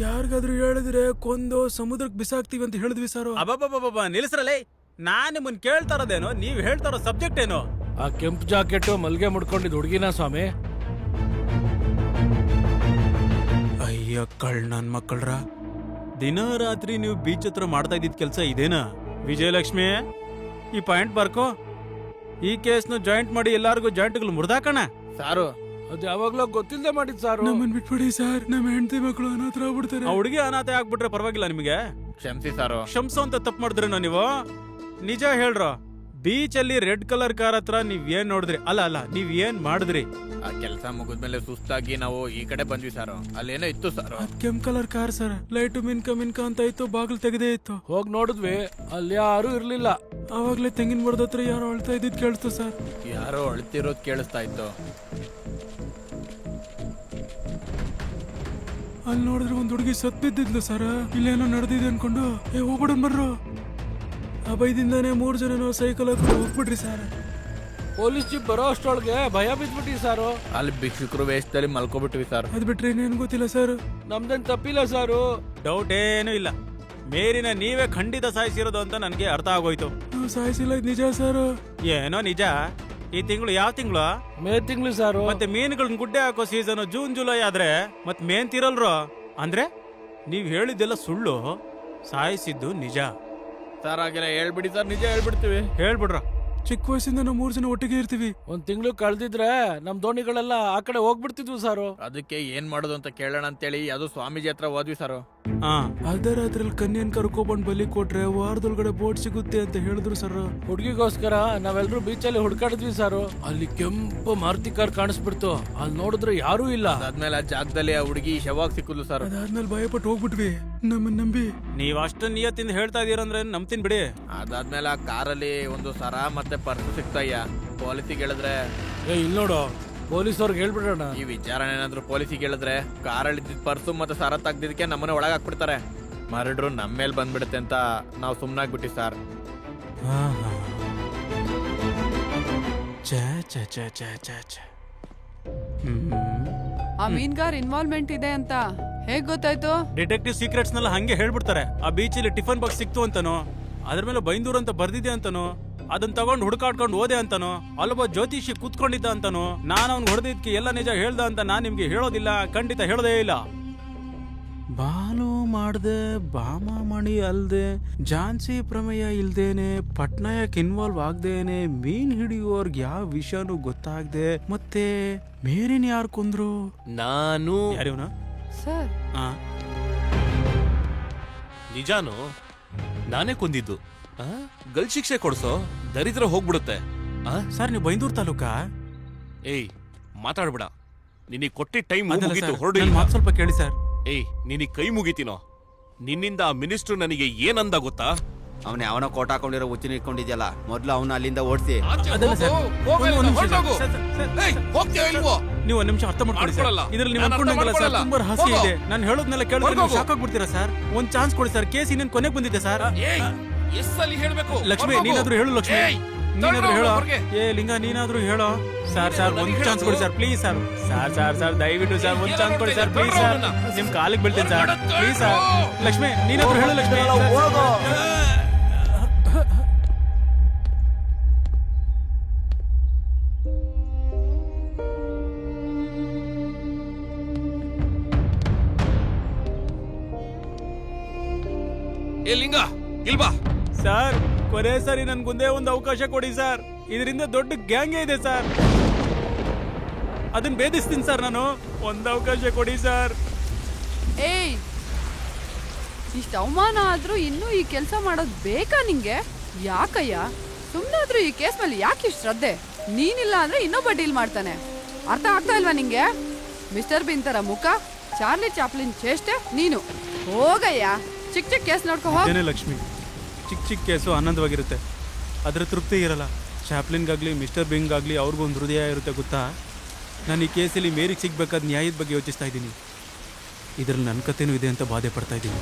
ಯಾರಿಗಾದ್ರೂ ಹೇಳಿದ್ರೆ ಕೊಂದು ಸಮುದ್ರಕ್ಕೆ ಬಿಸಾಕ್ತಿವಿ ಅಂತ ಹೇಳಿದ್ವಿ ಸರ್. ಅಬ್ಬಬ್ಬಬ್ಬ ನಿಲ್ಸ್ರಲ್ಲೇ, ನಾನ್ ನಿಮ್ಮನ್ ಕೇಳ್ತಾ ಇರೋದೇನೋ, ನೀವ್ ಹೇಳ್ತಾ ಇರೋ ಸಬ್ಜೆಕ್ಟ್ ಏನು? ಆ ಕೆಂಪು ಜಾಕೆಟ್ ಮಲ್ಗೆ ಮುಡ್ಕೊಂಡಿದ್ ಹುಡುಗಿನ ಸ್ವಾಮಿ. ಅಯ್ಯ ನನ್ ಮಕ್ಕಳ್ರ, ದಿನ ರಾತ್ರಿ ನೀವು ಬೀಚ್ ಹತ್ರ ಮಾಡ್ತಾ ಇದ್ದಿದ್ ಕೆಲ್ಸ ಇದೇನಾ? ವಿಜಯಲಕ್ಷ್ಮಿ, ಈ ಪಾಯಿಂಟ್ ಬರ್ಕೋ. ಈ ಕೇಸ್ನ ಜಾಯಿಂಟ್ ಮಾಡಿ ಎಲ್ಲಾರ್ಗು ಜಾಯಿಂಟ್ಗಳು ಮುರ್ದಾಕಣ ಸಾರು. ಅದ್ ಯಾವಾಗ್ಲೂ ಗೊತ್ತಿಲ್ಲದೆ ಮಾಡಿದ್ ಸಾರು. ನಮ್ಮನ್ ಬಿಟ್ಬಿಡಿ ಸರ್, ನಮ್ಮ ಹೆಂಡತಿ ಮಕ್ಕಳು ಅನಾಥ ಆಗ್ಬಿಡ್ತಾರೆ. ಹುಡುಗಿ ಅನಾಥ ಆಗ್ಬಿಟ್ರೆ ಪರವಾಗಿಲ್ಲ ನಿಮಗೆ. ಕ್ಷಮಿಸಿ ಸಾರು. ಕ್ಷಮ್ಸೋ ಅಂತ ತಪ್ಪು ಮಾಡಿದ್ರೇನೋ ನೀವು? ನಿಜ ಹೇಳ್ರೋ, ಬೀಚಲ್ಲಿ ರೆಡ್ ಕಲರ್ ಕಾರ್ ಹತ್ರ ನೀವ್ ಏನ್ ನೋಡಿದ್ರಿ? ಅಲ್ಲ ನೀವ್ ಏನ್ ಮಾಡಿದ್ರಿ? ಆ ಕೆಲಸ ಮುಗಿದ್ಮೇಲೆ ಸುಸ್ತಾಗಿ ನಾವು ಈ ಕಡೆ ಬಂದ್ವಿ ಸರ್. ಅಲ್ಲೇನೋ ಇತ್ತು ಸರ್. ಕೆಂಪ್ ಕಲರ್ ಕಾರ್ ಸರ್. ಲೈಟ್ ಮಿನ್ಕ ಅಂತ ಇತ್ತು, ಬಾಗಿಲು ತೆಗೆದೇ ಇತ್ತು. ಹೋಗ್ ನೋಡಿದ್ವಿ, ಅಲ್ಲಿ ಯಾರು ಇರ್ಲಿಲ್ಲ. ಅವಾಗ್ಲೇ ತೆಂಗಿನ ಮರದ ಹತ್ರ ಯಾರೋ ಅಳ್ತಾ ಇದ್ದಿದ್ ಕೇಳ್ತು ಸರ್. ಯಾರೋ ಅಳ್ತಿರೋದ್ ಕೇಳಿಸ್ತಾ ಇತ್ತು. ಅಲ್ಲಿ ನೋಡಿದ್ರೆ ಒಂದ್ ಹುಡುಗಿ ಸತ್ ಬಿದ್ದಿದ್ಲು ಸರ್. ಇಲ್ಲೇನೋ ನಡೆದಿದೆ ಅನ್ಕೊಂಡು ಹೋಗ್ಬಿಡೋನ್ ಬರ್ರು. ಆ ಭಯದಿಂದಾನೆ 3 ಜನ ಸೈಕಲ್ ಹಾಕೊಂಡು ಹೋಗ್ಬಿಟ್ರಿ ಸರ್. ಪೊಲೀಸ್ ಜೀಪ್ ಬರೋ ಅಷ್ಟೊಳಗೆ ಭಯ ಬಿದ್ಬಿಟ್ಟಿ ಸಾರು. ಅಲ್ಲಿ ಭಿಕ್ಷುಕರು ವೇಷದಲ್ಲಿ ಮಲ್ಕೊಬಿಟ್ವಿ ಸರ್. ಅದ್ ಬಿಟ್ರೆ ಇನ್ನೇನ್ ಗೊತ್ತಿಲ್ಲ ಸರ್. ನಮ್ದೇನ್ ತಪ್ಪಿಲ್ಲ ಸಾರು. ಡೌಟ್ ಏನು ಇಲ್ಲ. ಮೇರಿನ ನೀವೇ ಖಂಡಿತ ಸಾಯಿಸಿರೋದು ಅಂತ ನನಗೆ ಅರ್ಥ ಆಗೋಯ್ತು. ಸಾಯಿಸಿಲ್ಲ, ನಿಜ ಸರ್. ಏನೋ ನಿಜ. ಈ ತಿಂಗಳು ಯಾವ ತಿಂಗಳು? ಮೇ ತಿಂಗಳು ಸಾರು. ಮತ್ತೆ ಮೀನುಗಳನ್ನ ಗುಡ್ಡೆ ಹಾಕೋ ಸೀಸನ್ ಜೂನ್ ಜುಲೈ ಆದ್ರೆ ಮತ್ ಮೇನ್ ತಿರಲ್ರು ಅಂದ್ರೆ ನೀವ್ ಹೇಳಿದ್ದೆಲ್ಲ ಸುಳ್ಳು, ಸಾಯಿಸಿದ್ದು ನಿಜ. ಸರ್ ಹಾಗೆಲ್ಲ ಹೇಳ್ಬಿಡಿ ಸರ್, ನಿಜ ಹೇಳ್ಬಿಡ್ತೀವಿ. ಹೇಳ್ಬಿಡ್ರ. ಚಿಕ್ಕ ವಯಸ್ಸಿಂದ ನಾವು 3 ಜನ ಒಟ್ಟಿಗೆ ಇರ್ತೀವಿ. ಒಂದ್ ತಿಂಗಳು ಕಳ್ದಿದ್ರೆ ನಮ್ ದೋಣಿಗಳೆಲ್ಲ ಆ ಕಡೆ ಹೋಗ್ಬಿಡ್ತಿದ್ವು ಸಾರು. ಅದಕ್ಕೆ ಏನ್ ಮಾಡೋದು ಅಂತ ಕೇಳೋಣ ಅಂತೇಳಿ ಅದು ಸ್ವಾಮೀಜಿ ಹತ್ರ ಹೋದ್ವಿ ಸರ್. ಅರ್ಧ ರಾತ್ರಿಯಲ್ಲಿ ಕನ್ಯನ್ ಕರ್ಕೊಬಂದ್ ಬಲಿ ಕೊಟ್ರೆ ವಾರದೊಳಗಡೆ ಬೋಟ್ ಸಿಗುತ್ತೆ ಅಂತ ಹೇಳಿದ್ರು ಸರ್. ಹುಡುಗಿಗೋಸ್ಕರ ನಾವೆಲ್ಲರೂ ಬೀಚಲ್ಲಿ ಹುಡ್ಕಾಡಿದ್ವಿ ಸಾರು. ಅಲ್ಲಿ ಕೆಂಪು ಮಾರುತಿ ಕಾರ್ ಕಾಣಿಸ್ಬಿಡ್ತು. ಅಲ್ಲಿ ನೋಡಿದ್ರೆ ಯಾರೂ ಇಲ್ಲ. ಅದಾದ್ಮೇಲೆ ಆ ಜಾಗದಲ್ಲಿ ಆ ಹುಡುಗಿ ಶವವಾಗಿ ಸಿಕ್ಕುದು ಸರ್. ಅದಾದ್ಮೇಲೆ ಭಯಪಟ್ಟು ಹೋಗ್ಬಿಟ್ವಿ. ನಮ್ಮನ್ನ ನಂಬಿ ನೀವ್ ಅಷ್ಟು ನಿಯತ್ತಿಂದ ಹೇಳ್ತಾ ಇದೀರಂದ್ರೆ ನಂಬ್ತೀನಿ ಬಿಡಿ. ಅದಾದ್ಮೇಲೆ ಆ ಕಾರಲ್ಲಿ ಒಂದು ಸರ ಮತ್ತೆ ಪರ್ಸು ಸಿಕ್ತಯ್ಯ. ಪೊಲೀಸಿಗೆ ಹೇಳಿದ್ರೆ ಇಲ್ಲಿ ನೋಡು, ಪೊಲೀಸವ್ರಿಗೆ ಹೇಳ್ಬಿಡೋಣ. ಈ ವಿಚಾರ ಏನಾದ್ರು ಪೊಲೀಸಿಗೆ ಹೇಳಿದ್ರೆ ಕಾರಲ್ಲಿ ಇದ್ದಿದ್ ಪರ್ಸು ಮತ್ತೆ ಸರ ತೆಗ್ದಿದ್ದಕ್ಕೆ ನಮ್ಮನ್ನ ಒಳಗೆ ಹಾಕ್ಬಿಡ್ತಾರೆ. ಮರಡ್ರು ನಮ್ಮ ಮೇಲೆ ಬಂದ್ಬಿಡುತ್ತೆ ಅಂತ ನಾವು ಸುಮ್ನಾಗ್ಬಿಟ್ಟಿ ಸರ್. ಆ ಮೀನ್ಗಾರ್ ಇನ್ವಾಲ್ವ್ಮೆಂಟ್ ಇದೆ ಅಂತ ಹೇಗ್ ಗೊತ್ತಾಯ್ತು? ಡಿಟೆಕ್ಟಿವ್ ಸೀಕ್ರೆಟ್ಸ್ ನೆಲ್ಲ ಹಂಗೆ ಹೇಳ್ಬಿಡ್ತಾರೆ. ಆ ಬೀಚಲ್ಲಿ ಟಿಫನ್ ಬಾಕ್ಸ್ ಸಿಕ್ತು ಅಂತನೋ, ಅದ್ರ ಮೇಲೆ ಬೈಂದೂರ್ ಅಂತ ಬರ್ದಿದೆ ಅಂತನೋ, ಅದನ್ನ ತಗೊಂಡು ಹುಡುಕಾಡ್ಕೊಂಡು ಹೋದೆ ಅಂತನೋ, ಅಲ್ಲೊಬ್ಬ ಜ್ಯೋತಿಷಿ ಕೂತ್ಕೊಂಡಿದ್ದ ಅಂತನೋ, ನಾನು ಅವ್ನು ಹೊಡೆದಿದ್ಕೆ ಎಲ್ಲ ನಿಜ ಹೇಳ್ದ ಅಂತ ನಾನ್ ನಿಮ್ಗೆ ಹೇಳೋದಿಲ್ಲ, ಖಂಡಿತ ಹೇಳೋದೇ ಇಲ್ಲ. ಬಾಲು ಮಾಡ್ದೆ, ಬಾಮಮಣಿ ಅಲ್ದೆ, ಝಾನ್ಸಿ ಪ್ರಮೇಯ ಇಲ್ದೇನೆ, ಪಟ್ನಾಯಕ್ ಇನ್ವಾಲ್ವ್ ಆಗ್ದೇನೆ, ಮೀನ್ ಹಿಡಿಯೋರ್ಗ್ ಯಾವ ವಿಷಯನೂ ಗೊತ್ತಾಗ್ದೆ, ಮತ್ತೆ ಮೇರಿನ್ ಯಾರು ಕೊಂದ್ರು? ನಾನು ಯಾರಿವನ ಸರ್? ನಿಜಾನು ನಾನೇ ಕೊಂದಿದ್ದು. ಗಲ್ ಶಿಕ್ಷೆ ಕೊಡ್ಸೋ, ದರಿದ್ರ ಹೋಗ್ಬಿಡುತ್ತೆ. ಸರ್ ನೀವು ಬೈಂದೂರ್ ತಾಲೂಕಾ? ಏಯ್ ಮಾತಾಡ್ಬಿಡ. ನಿನಗೆ ಕೊಟ್ಟಿದ್ದ ಟೈಮ್ ಮುಗೀತು, ಹೊರಡು. ಸ್ವಲ್ಪ ಕೇಳಿ ಸರ್. ಏಯ್ ನಿನಗೆ ಕೈ ಮುಗಿತೀನೋ. ನಿನ್ನಿಂದ ಆ ಮಿನಿಸ್ಟರ್ ನನಗೆ ಏನಂದ ಗೊತ್ತಾ? ಅವನೇ ಅವನ ಕೋಟ್ ಹಾಕೊಂಡಿರೋ ಹುಚ್ಚಿನ ಇಟ್ಕೊಂಡಿದ್ಯಲ್ಲ, ಮೊದ್ಲು ಅವನ ಅಲ್ಲಿಂದ ಓಡಿಸಿ. ನೀವು ಒಂದ್ ನಿಮಿಷ ಅರ್ಥ ಮಾಡ್ಕೊಳ್ಳಿ ಸರ್. ಇದ್ರಲ್ಲಿ ನೀವು ಅನ್ಕೊಂಡಂಗಲ್ಲ ಸರ್, ತುಂಬಾ ರಹಸ್ಯ ಇದೆ. ನಾನು ಹೇಳೋದ್ನೆಲ್ಲ ಕೇಳಿದ್ರೆ ನೀವು ಶಾಕ್ ಆಗ್ಬಿಡ್ತೀರಾ ಸರ್. ಒಂದ್ ಚಾನ್ಸ್ ಕೊಡಿ ಸರ್, ಕೇಸ್ ಇನ್ನೇನು ಕೊನೆಗೆ ಬಂದಿದೆ ಸರ್. ಲಕ್ಷ್ಮಿ ನೀನಾದ್ರೂ ಹೇಳು. ಲಕ್ಷ್ಮಿ ನೀನಾದ್ರೂ ಹೇಳೋ. ಏ ಲಿಂಗ ನೀನಾದ್ರೂ ಹೇಳೋ. ಸರ್ ಒಂದ್ ಚಾನ್ಸ್ ಕೊಡಿ ಸರ್, ಪ್ಲೀಸ್ ಸರ್. ಸರ್ ದಯವಿಟ್ಟು ಸರ್ ಒಂದ್ ಚಾನ್ಸ್ ಕೊಡಿ ಸರ್, ಪ್ಲೀಸ್ ಸರ್. ನಿಮ್ ಕಾಲಿಗೆ ಬೀಳ್ತೀನಿ ಸರ್, ಪ್ಲೀಸ್ ಸರ್. ಲಕ್ಷ್ಮಿ ನೀನಾದ್ರೂ ಹೇಳು. ಲಕ್ಷ್ಮಿ ಏ ಲಿಂಗ ಇಲ್ವಾ ಸರ್, ಕೊನೆ ಸರಿ ನನ್ಗೊಂದೇ ಒಂದು ಅವಕಾಶ ಕೊಡಿ ಸರ್. ಇದರಿಂದ ದೊಡ್ಡ ಗ್ಯಾಂಗೇ ಇದೆ ಸರ್, ಅದನ್ನ ಭೇದಿಸ್ತೀನಿ ಸರ್. ನಾನು ಒಂದು ಅವಕಾಶ ಕೊಡಿ ಸರ್. ಏಯ್, ಇಷ್ಟ ಅವಮಾನ ಆದ್ರೂ ಇನ್ನೂ ಈ ಕೆಲಸ ಮಾಡೋದು ಬೇಕಾ ನಿಂಗೆ? ಯಾಕಯ್ಯ? ಸುಮ್ಮನಾದ್ರೂ ಈ ಕೇಸ್ ಮೇಲೆ ಯಾಕೆ ಇಷ್ಟು ಶ್ರದ್ಧೆ? ನೀನಿಲ್ಲ ಅಂದ್ರೆ ಇನ್ನೊಬ್ಬ ಡೀಲ್ ಮಾಡ್ತಾನೆ. ಅರ್ಥ ಆಗ್ತಾ ಇಲ್ವಾ ನಿಂಗೆ? ಮಿಸ್ಟರ್ ಬಿನ್ ತರ ಮುಖ, ಚಾರ್ಲಿ ಚಾಪ್ಲಿನ್ ಚೇಷ್ಟೆ ನೀನು. ಹೋಗಯ್ಯ, ಚಿಕ್ಕ ಕೇಸ್ ನೋಡ್ಕೊ ಹೋಗ. ಲಕ್ಷ್ಮಿ, ಚಿಕ್ಕ ಕೇಸು ಆನಂದವಾಗಿರುತ್ತೆ, ಅದ್ರ ತೃಪ್ತಿ ಇರಲ್ಲ. ಚಾಪ್ಲಿನ್ಗಾಗ್ಲಿ ಮಿಸ್ಟರ್ ಬಿಂಗ್ಗಾಗ್ಲಿ ಅವ್ರಿಗೊಂದು ಹೃದಯ ಇರುತ್ತೆ ಗೊತ್ತಾ. ನಾನು ಈ ಕೇಸಲ್ಲಿ ಮೇರಿಗೆ ಸಿಗ್ಬೇಕಾದ ನ್ಯಾಯದ ಬಗ್ಗೆ ಯೋಚಿಸ್ತಾ ಇದ್ದೀನಿ. ಇದ್ರಲ್ಲಿ ನನ್ನ ಕಥೆನೂ ಇದೆ ಅಂತ ಬಾಧೆ ಪಡ್ತಾ ಇದ್ದೀನಿ.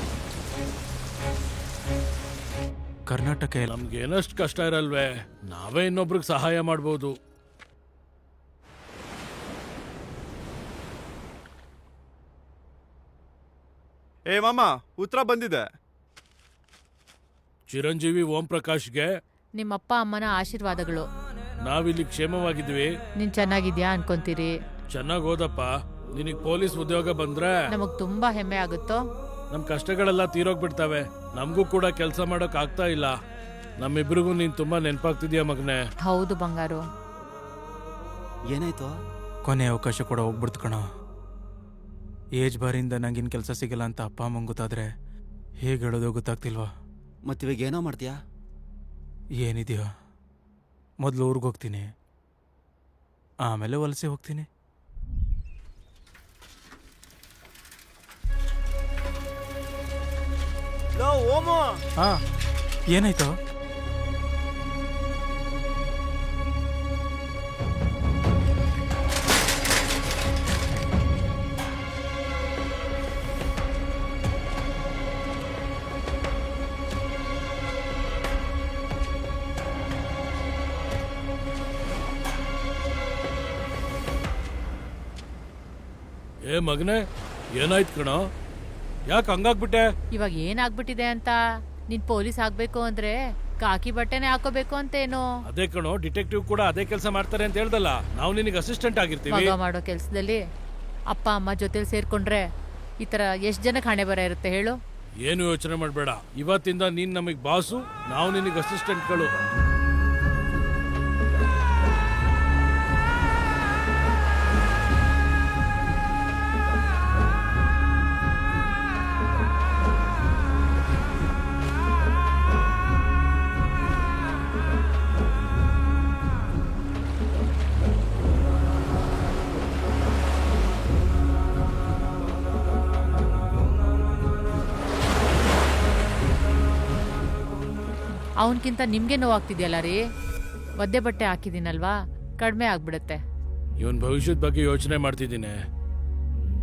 ಕರ್ನಾಟಕ ನಮ್ಗೆ ಏನಷ್ಟು ಕಷ್ಟ ಇರಲ್ವೇ, ನಾವೇ ಇನ್ನೊಬ್ರಿಗೆ ಸಹಾಯ ಮಾಡ್ಬೋದು. ಏ ಮಾಮ, ಉತ್ತರ ಬಂದಿದೆ. ಚಿರಂಜೀವಿ ಓಂ ಪ್ರಕಾಶ್ಗೆ ನಿಮ್ಮಪ್ಪ ಅಮ್ಮನ ಆಶೀರ್ವಾದಗಳು. ನಾವಿಲ್ಲಿ ಕ್ಷೇಮವಾಗಿದ್ವಿ. ನೀನ್ ಚೆನ್ನಾಗಿದ್ಯಾ ಅನ್ಕೊಂತೀರಿ. ಚೆನ್ನಾಗ್ ಓದಪ್ಪ. ನಿನಗ್ ಪೊಲೀಸ್ ಉದ್ಯೋಗ ಬಂದ್ರೆ ನಮಗ್ ತುಂಬಾ ಹೆಮ್ಮೆ ಆಗುತ್ತೋ. ನಮ್ ಕಷ್ಟಗಳೆಲ್ಲ ತೀರೋಗ್ಬಿಡ್ತಾವೆ. ನಮಗೂ ಕೂಡ ಕೆಲಸ ಮಾಡೋಕ್ ಆಗ್ತಾ ಇಲ್ಲ. ನಮ್ಮಿಬ್ರಿಗೂ ನೀನ್ ತುಂಬಾ ನೆನಪಾಗ್ತಿದ್ಯಾ ಮಗನೆ. ಹೌದು ಬಂಗಾರು. ಏನಾಯ್ತು? ಕೊನೆ ಅವಕಾಶ ಕೂಡ ಹೋಗ್ಬಿಡ್ತು ಕಣ. ಏಜ್ ಬಾರಿಂದ ನಂಗಿನ್ ಕೆಲಸ ಸಿಗಲ್ಲ ಅಂತ ಅಪ್ಪ ಅಮ್ಮಂಗೆ ಗೊತ್ತಾದ್ರೆ ಹೇಗೆ ಹೇಳೋದು ಗೊತ್ತಾಗ್ತಿಲ್ವಾ. ಮತ್ತಿವಾಗ ಏನೋ ಮಾಡ್ತೀಯಾ? ಏನಿದೆಯೋ ಮೊದಲು ಊರಿಗೆ ಹೋಗ್ತೀನಿ, ಆಮೇಲೆ ವಲಸೆ ಹೋಗ್ತೀನಿ. ಹಾ, ಏನಾಯ್ತು? ಏ ಮಗನೇ, ಏನಾಯ್ತು ಕಣ? ಯಾಕೆ ಹಂಗಾಗ್ಬಿಟ್ಟೆ? ಇವಾಗ ಏನಾಗ್ಬಿಟ್ಟಿದೆ ಅಂತ? ನೀನ್ ಪೊಲೀಸ್ ಆಗ್ಬೇಕು ಅಂದ್ರೆ ಕಾಕಿ ಬಟ್ಟೆನೆ ಹಾಕೋಬೇಕು ಅಂತೇನೋ? ಅದೇ ಕಣೋ, ಡಿಟೆಕ್ಟಿವ್ ಕೂಡ ಅದೇ ಕೆಲಸ ಮಾಡ್ತಾರೆ ಅಂತ ಹೇಳ್ದಲ್ಲ. ನಾವು ನಿನಗೆ ಅಸಿಸ್ಟೆಂಟ್ ಆಗಿರ್ತೀವಿ. ಮಗ ಮಾಡೋ ಕೆಲ್ಸದಲ್ಲಿ ಅಪ್ಪ ಅಮ್ಮ ಜೊತೆಲಿ ಸೇರ್ಕೊಂಡ್ರೆ ಈ ತರ ಎಷ್ಟ್ ಜನಕ್ಕೆ ಹಣೆ ಬರ ಇರುತ್ತೆ ಹೇಳು? ಏನು ಯೋಚನೆ ಮಾಡಬೇಡ, ಇವತ್ತಿಂದ ನೀನ್ ನಮಗ್ ಬಾಸು, ನಾವು ನಿನಗೆ ಅಸಿಸ್ಟೆಂಟ್ಗಳು. ಅವನ್ಕಿಂತ ನಿಮ್ಗೆ ನೋವಾಗ್ತಿದ್ಯಲ್ಲ ರೀ. ಒದ್ದೆ ಬಟ್ಟೆ ಹಾಕಿದೀನಲ್ವಾ, ಕಡಿಮೆ ಆಗ್ಬಿಡತ್ತೆ. ಇವನ್ ಭವಿಷ್ಯದ ಬಗ್ಗೆ ಯೋಚನೆ ಮಾಡ್ತಿದ್ದೀನಿ.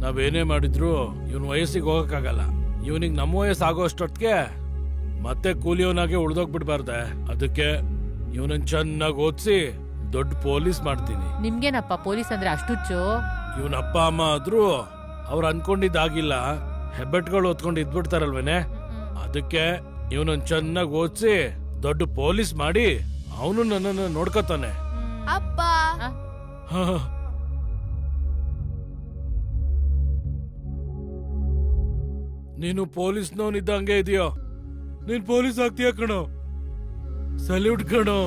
ನಾವೇನೇ ಮಾಡಿದ್ರು ಇವನ್ ವಯಸ್ಸಿಗೆ ಹೋಗಕ್ಕಾಗಲ್ಲ. ಇವನಿಗೆ ನಮ್ಮ ವಯಸ್ಸು ಆಗೋ ಅಷ್ಟೊತ್ತಿಗೆ ಮತ್ತೆ ಕೂಲಿಯವನಾಗೆ ಉಳ್ದೋಗ್ಬಿಡ್ಬಾರ್ದೆ. ಅದಕ್ಕೆ ಇವನನ್ನ ಚೆನ್ನಾಗಿ ಓದಿಸಿ ದೊಡ್ಡ ಪೊಲೀಸ್ ಮಾಡ್ತೀನಿ. ನಿಮ್ಗೇನಪ್ಪ ಪೊಲೀಸ್ ಅಂದ್ರೆ ಅಷ್ಟುಚ್ಚು? ಇವನ ಅಪ್ಪ ಅಮ್ಮ ಆದ್ರೂ ಅವ್ರು ಅನ್ಕೊಂಡಿದ್ದಾಗಿಲ್ಲ, ಹೆಬ್ಬೆಟ್ಗಳು ಹೊತ್ಕೊಂಡು ಇದ್ಬಿಡ್ತಾರಲ್ವೇನೆ. ಅದಕ್ಕೆ ಇವನನ್ನ ಚೆನ್ನಾಗಿ ಓದಿಸಿ ದೊಡ್ಡ ಪೊಲೀಸ್ ಮಾಡಿ ಅವನು ನನ್ನನ್ನು ನೋಡ್ಕೊತಾನೆ. ಅಪ್ಪ ನೀನು ಪೊಲೀಸ್ನವನಿದ್ದಂಗೆ ಇದೆಯೋ? ನೀನ್ ಪೊಲೀಸ್ ಆಗ್ತೀಯ ಕಣೋ, ಸಲ್ಯೂಟ್ ಕಣೋ.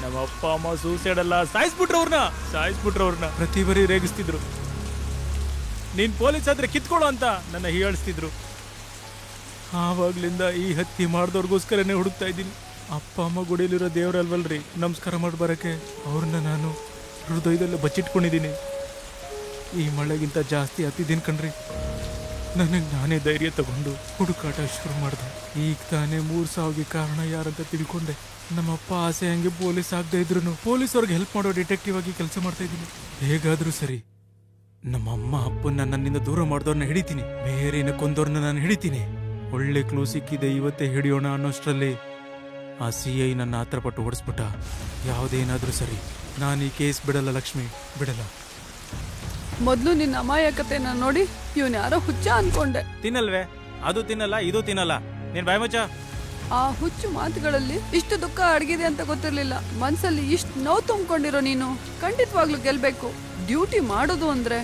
ನಮ್ಮ ಅಪ್ಪ ಅಮ್ಮ ಸೂಸೈಡ್ ಅಲ್ಲ, ಸಾಯಿಸ್ಬಿಟ್ರವ್ರನ್ನ ಪ್ರತಿ ಬರಿ ರೇಗಿಸ್ತಿದ್ರು. ನೀನ್ ಪೊಲೀಸ್ ಆದ್ರೆ ಕಿತ್ಕೊಳ್ಳೋ ಅಂತ ನನ್ನ ಹೀಯಾಳಿಸ್ತಿದ್ರು. ಆವಾಗ್ಲಿಂದ ಈ ಹತ್ಯೆ ಮಾಡ್ದವ್ರಿಗೋಸ್ಕರನೇ ಹುಡುಕ್ತಾ ಇದ್ದೀನಿ. ಅಪ್ಪ ಅಮ್ಮ ಗುಡಿಯಲ್ಲಿರೋ ದೇವ್ರಲ್ವಲ್ರಿ ನಮಸ್ಕಾರ ಮಾಡಿ ಬರಕ್ಕೆ, ಅವ್ರನ್ನ ನಾನು ಹೃದಯದಲ್ಲೇ ಬಚ್ಚಿಟ್ಕೊಂಡಿದ್ದೀನಿ. ಈ ಮಳೆಗಿಂತ ಜಾಸ್ತಿ ಹತ್ತಿದ್ದೀನಿ ಕಣ್ರಿ. ನನಗೆ ನಾನೇ ಧೈರ್ಯ ತಗೊಂಡು ಹುಡುಕಾಟ ಶುರು ಮಾಡಿದೆ. ಈಗ ತಾನೇ 3 ಸಾವಿಗೆ ಕಾರಣ ಯಾರಂತ ತಿಳ್ಕೊಂಡೆ. ನಮ್ಮಪ್ಪ ಆಸೆ ಹಂಗೆ ಪೊಲೀಸ್ ಆಗದೆ ಇದ್ರು ಪೊಲೀಸವ್ರಿಗೆ ಹೆಲ್ಪ್ ಮಾಡೋ ಡಿಟೆಕ್ಟಿವ್ ಆಗಿ ಕೆಲಸ ಮಾಡ್ತಾ ಇದ್ದೀನಿ. ಹೇಗಾದ್ರೂ ಸರಿ ನಮ್ಮಮ್ಮ ಅಪ್ಪನ್ನ ನನ್ನಿಂದ ದೂರ ಮಾಡಿದವ್ರನ್ನ ಹಿಡಿತೀನಿ, ಬೇರೆನ ಕೊಂದವ್ರನ್ನ ನಾನು ಹಿಡಿತೀನಿ. ಒಳ್ಳೆ ಕ್ಲೂ ಸಿಕ್ಕಿದೆ, ಇವತ್ತೇ ಹಿಡಿಯೋಣ ಅನ್ನೋಷ್ಟರಲ್ಲಿ ಆ CI ನನ್ನ ಹತ್ರ ಪಟ್ಟು ಓಡಿಸ್ಬಿಟ್ಟ. ಯಾವುದೇನಾದ್ರೂ ಸರಿ, ನಾನು ಈ ಕೇಸ್ ಬಿಡಲ್ಲ ಲಕ್ಷ್ಮಿ, ಬಿಡಲ್ಲ. ಮೊದ್ಲು ನಿನ್ನ ಅಮಾಯಕತೆನ ನೋಡಿ ಇವನ್ ಯಾರೋ ಹುಚ್ಚ ಅನ್ಕೊಂಡೆ. ತಿನ್ನಲ್ವೇ? ಅದು ತಿನ್ನಲ್ಲ, ಇದು ತಿನ್ನಲ್ಲ. ನೀನ್ ಬಾಯ್ ಮುಚ್ಚ. ಆ ಹುಚ್ಚು ಮಾತುಗಳಲ್ಲಿ ಇಷ್ಟು ದುಃಖ ಅಡಗಿದೆ ಅಂತ ಗೊತ್ತಿರ್ಲಿಲ್ಲ. ಮನ್ಸಲ್ಲಿ ಇಷ್ಟು ನೋವು ತುಂಬಿಕೊಂಡಿರೋ ನೀನು ಖಂಡಿತವಾಗ್ಲೂ ಗೆಲ್ಬೇಕು. ಡ್ಯೂಟಿ ಮಾಡೋದು ಅಂದ್ರೆ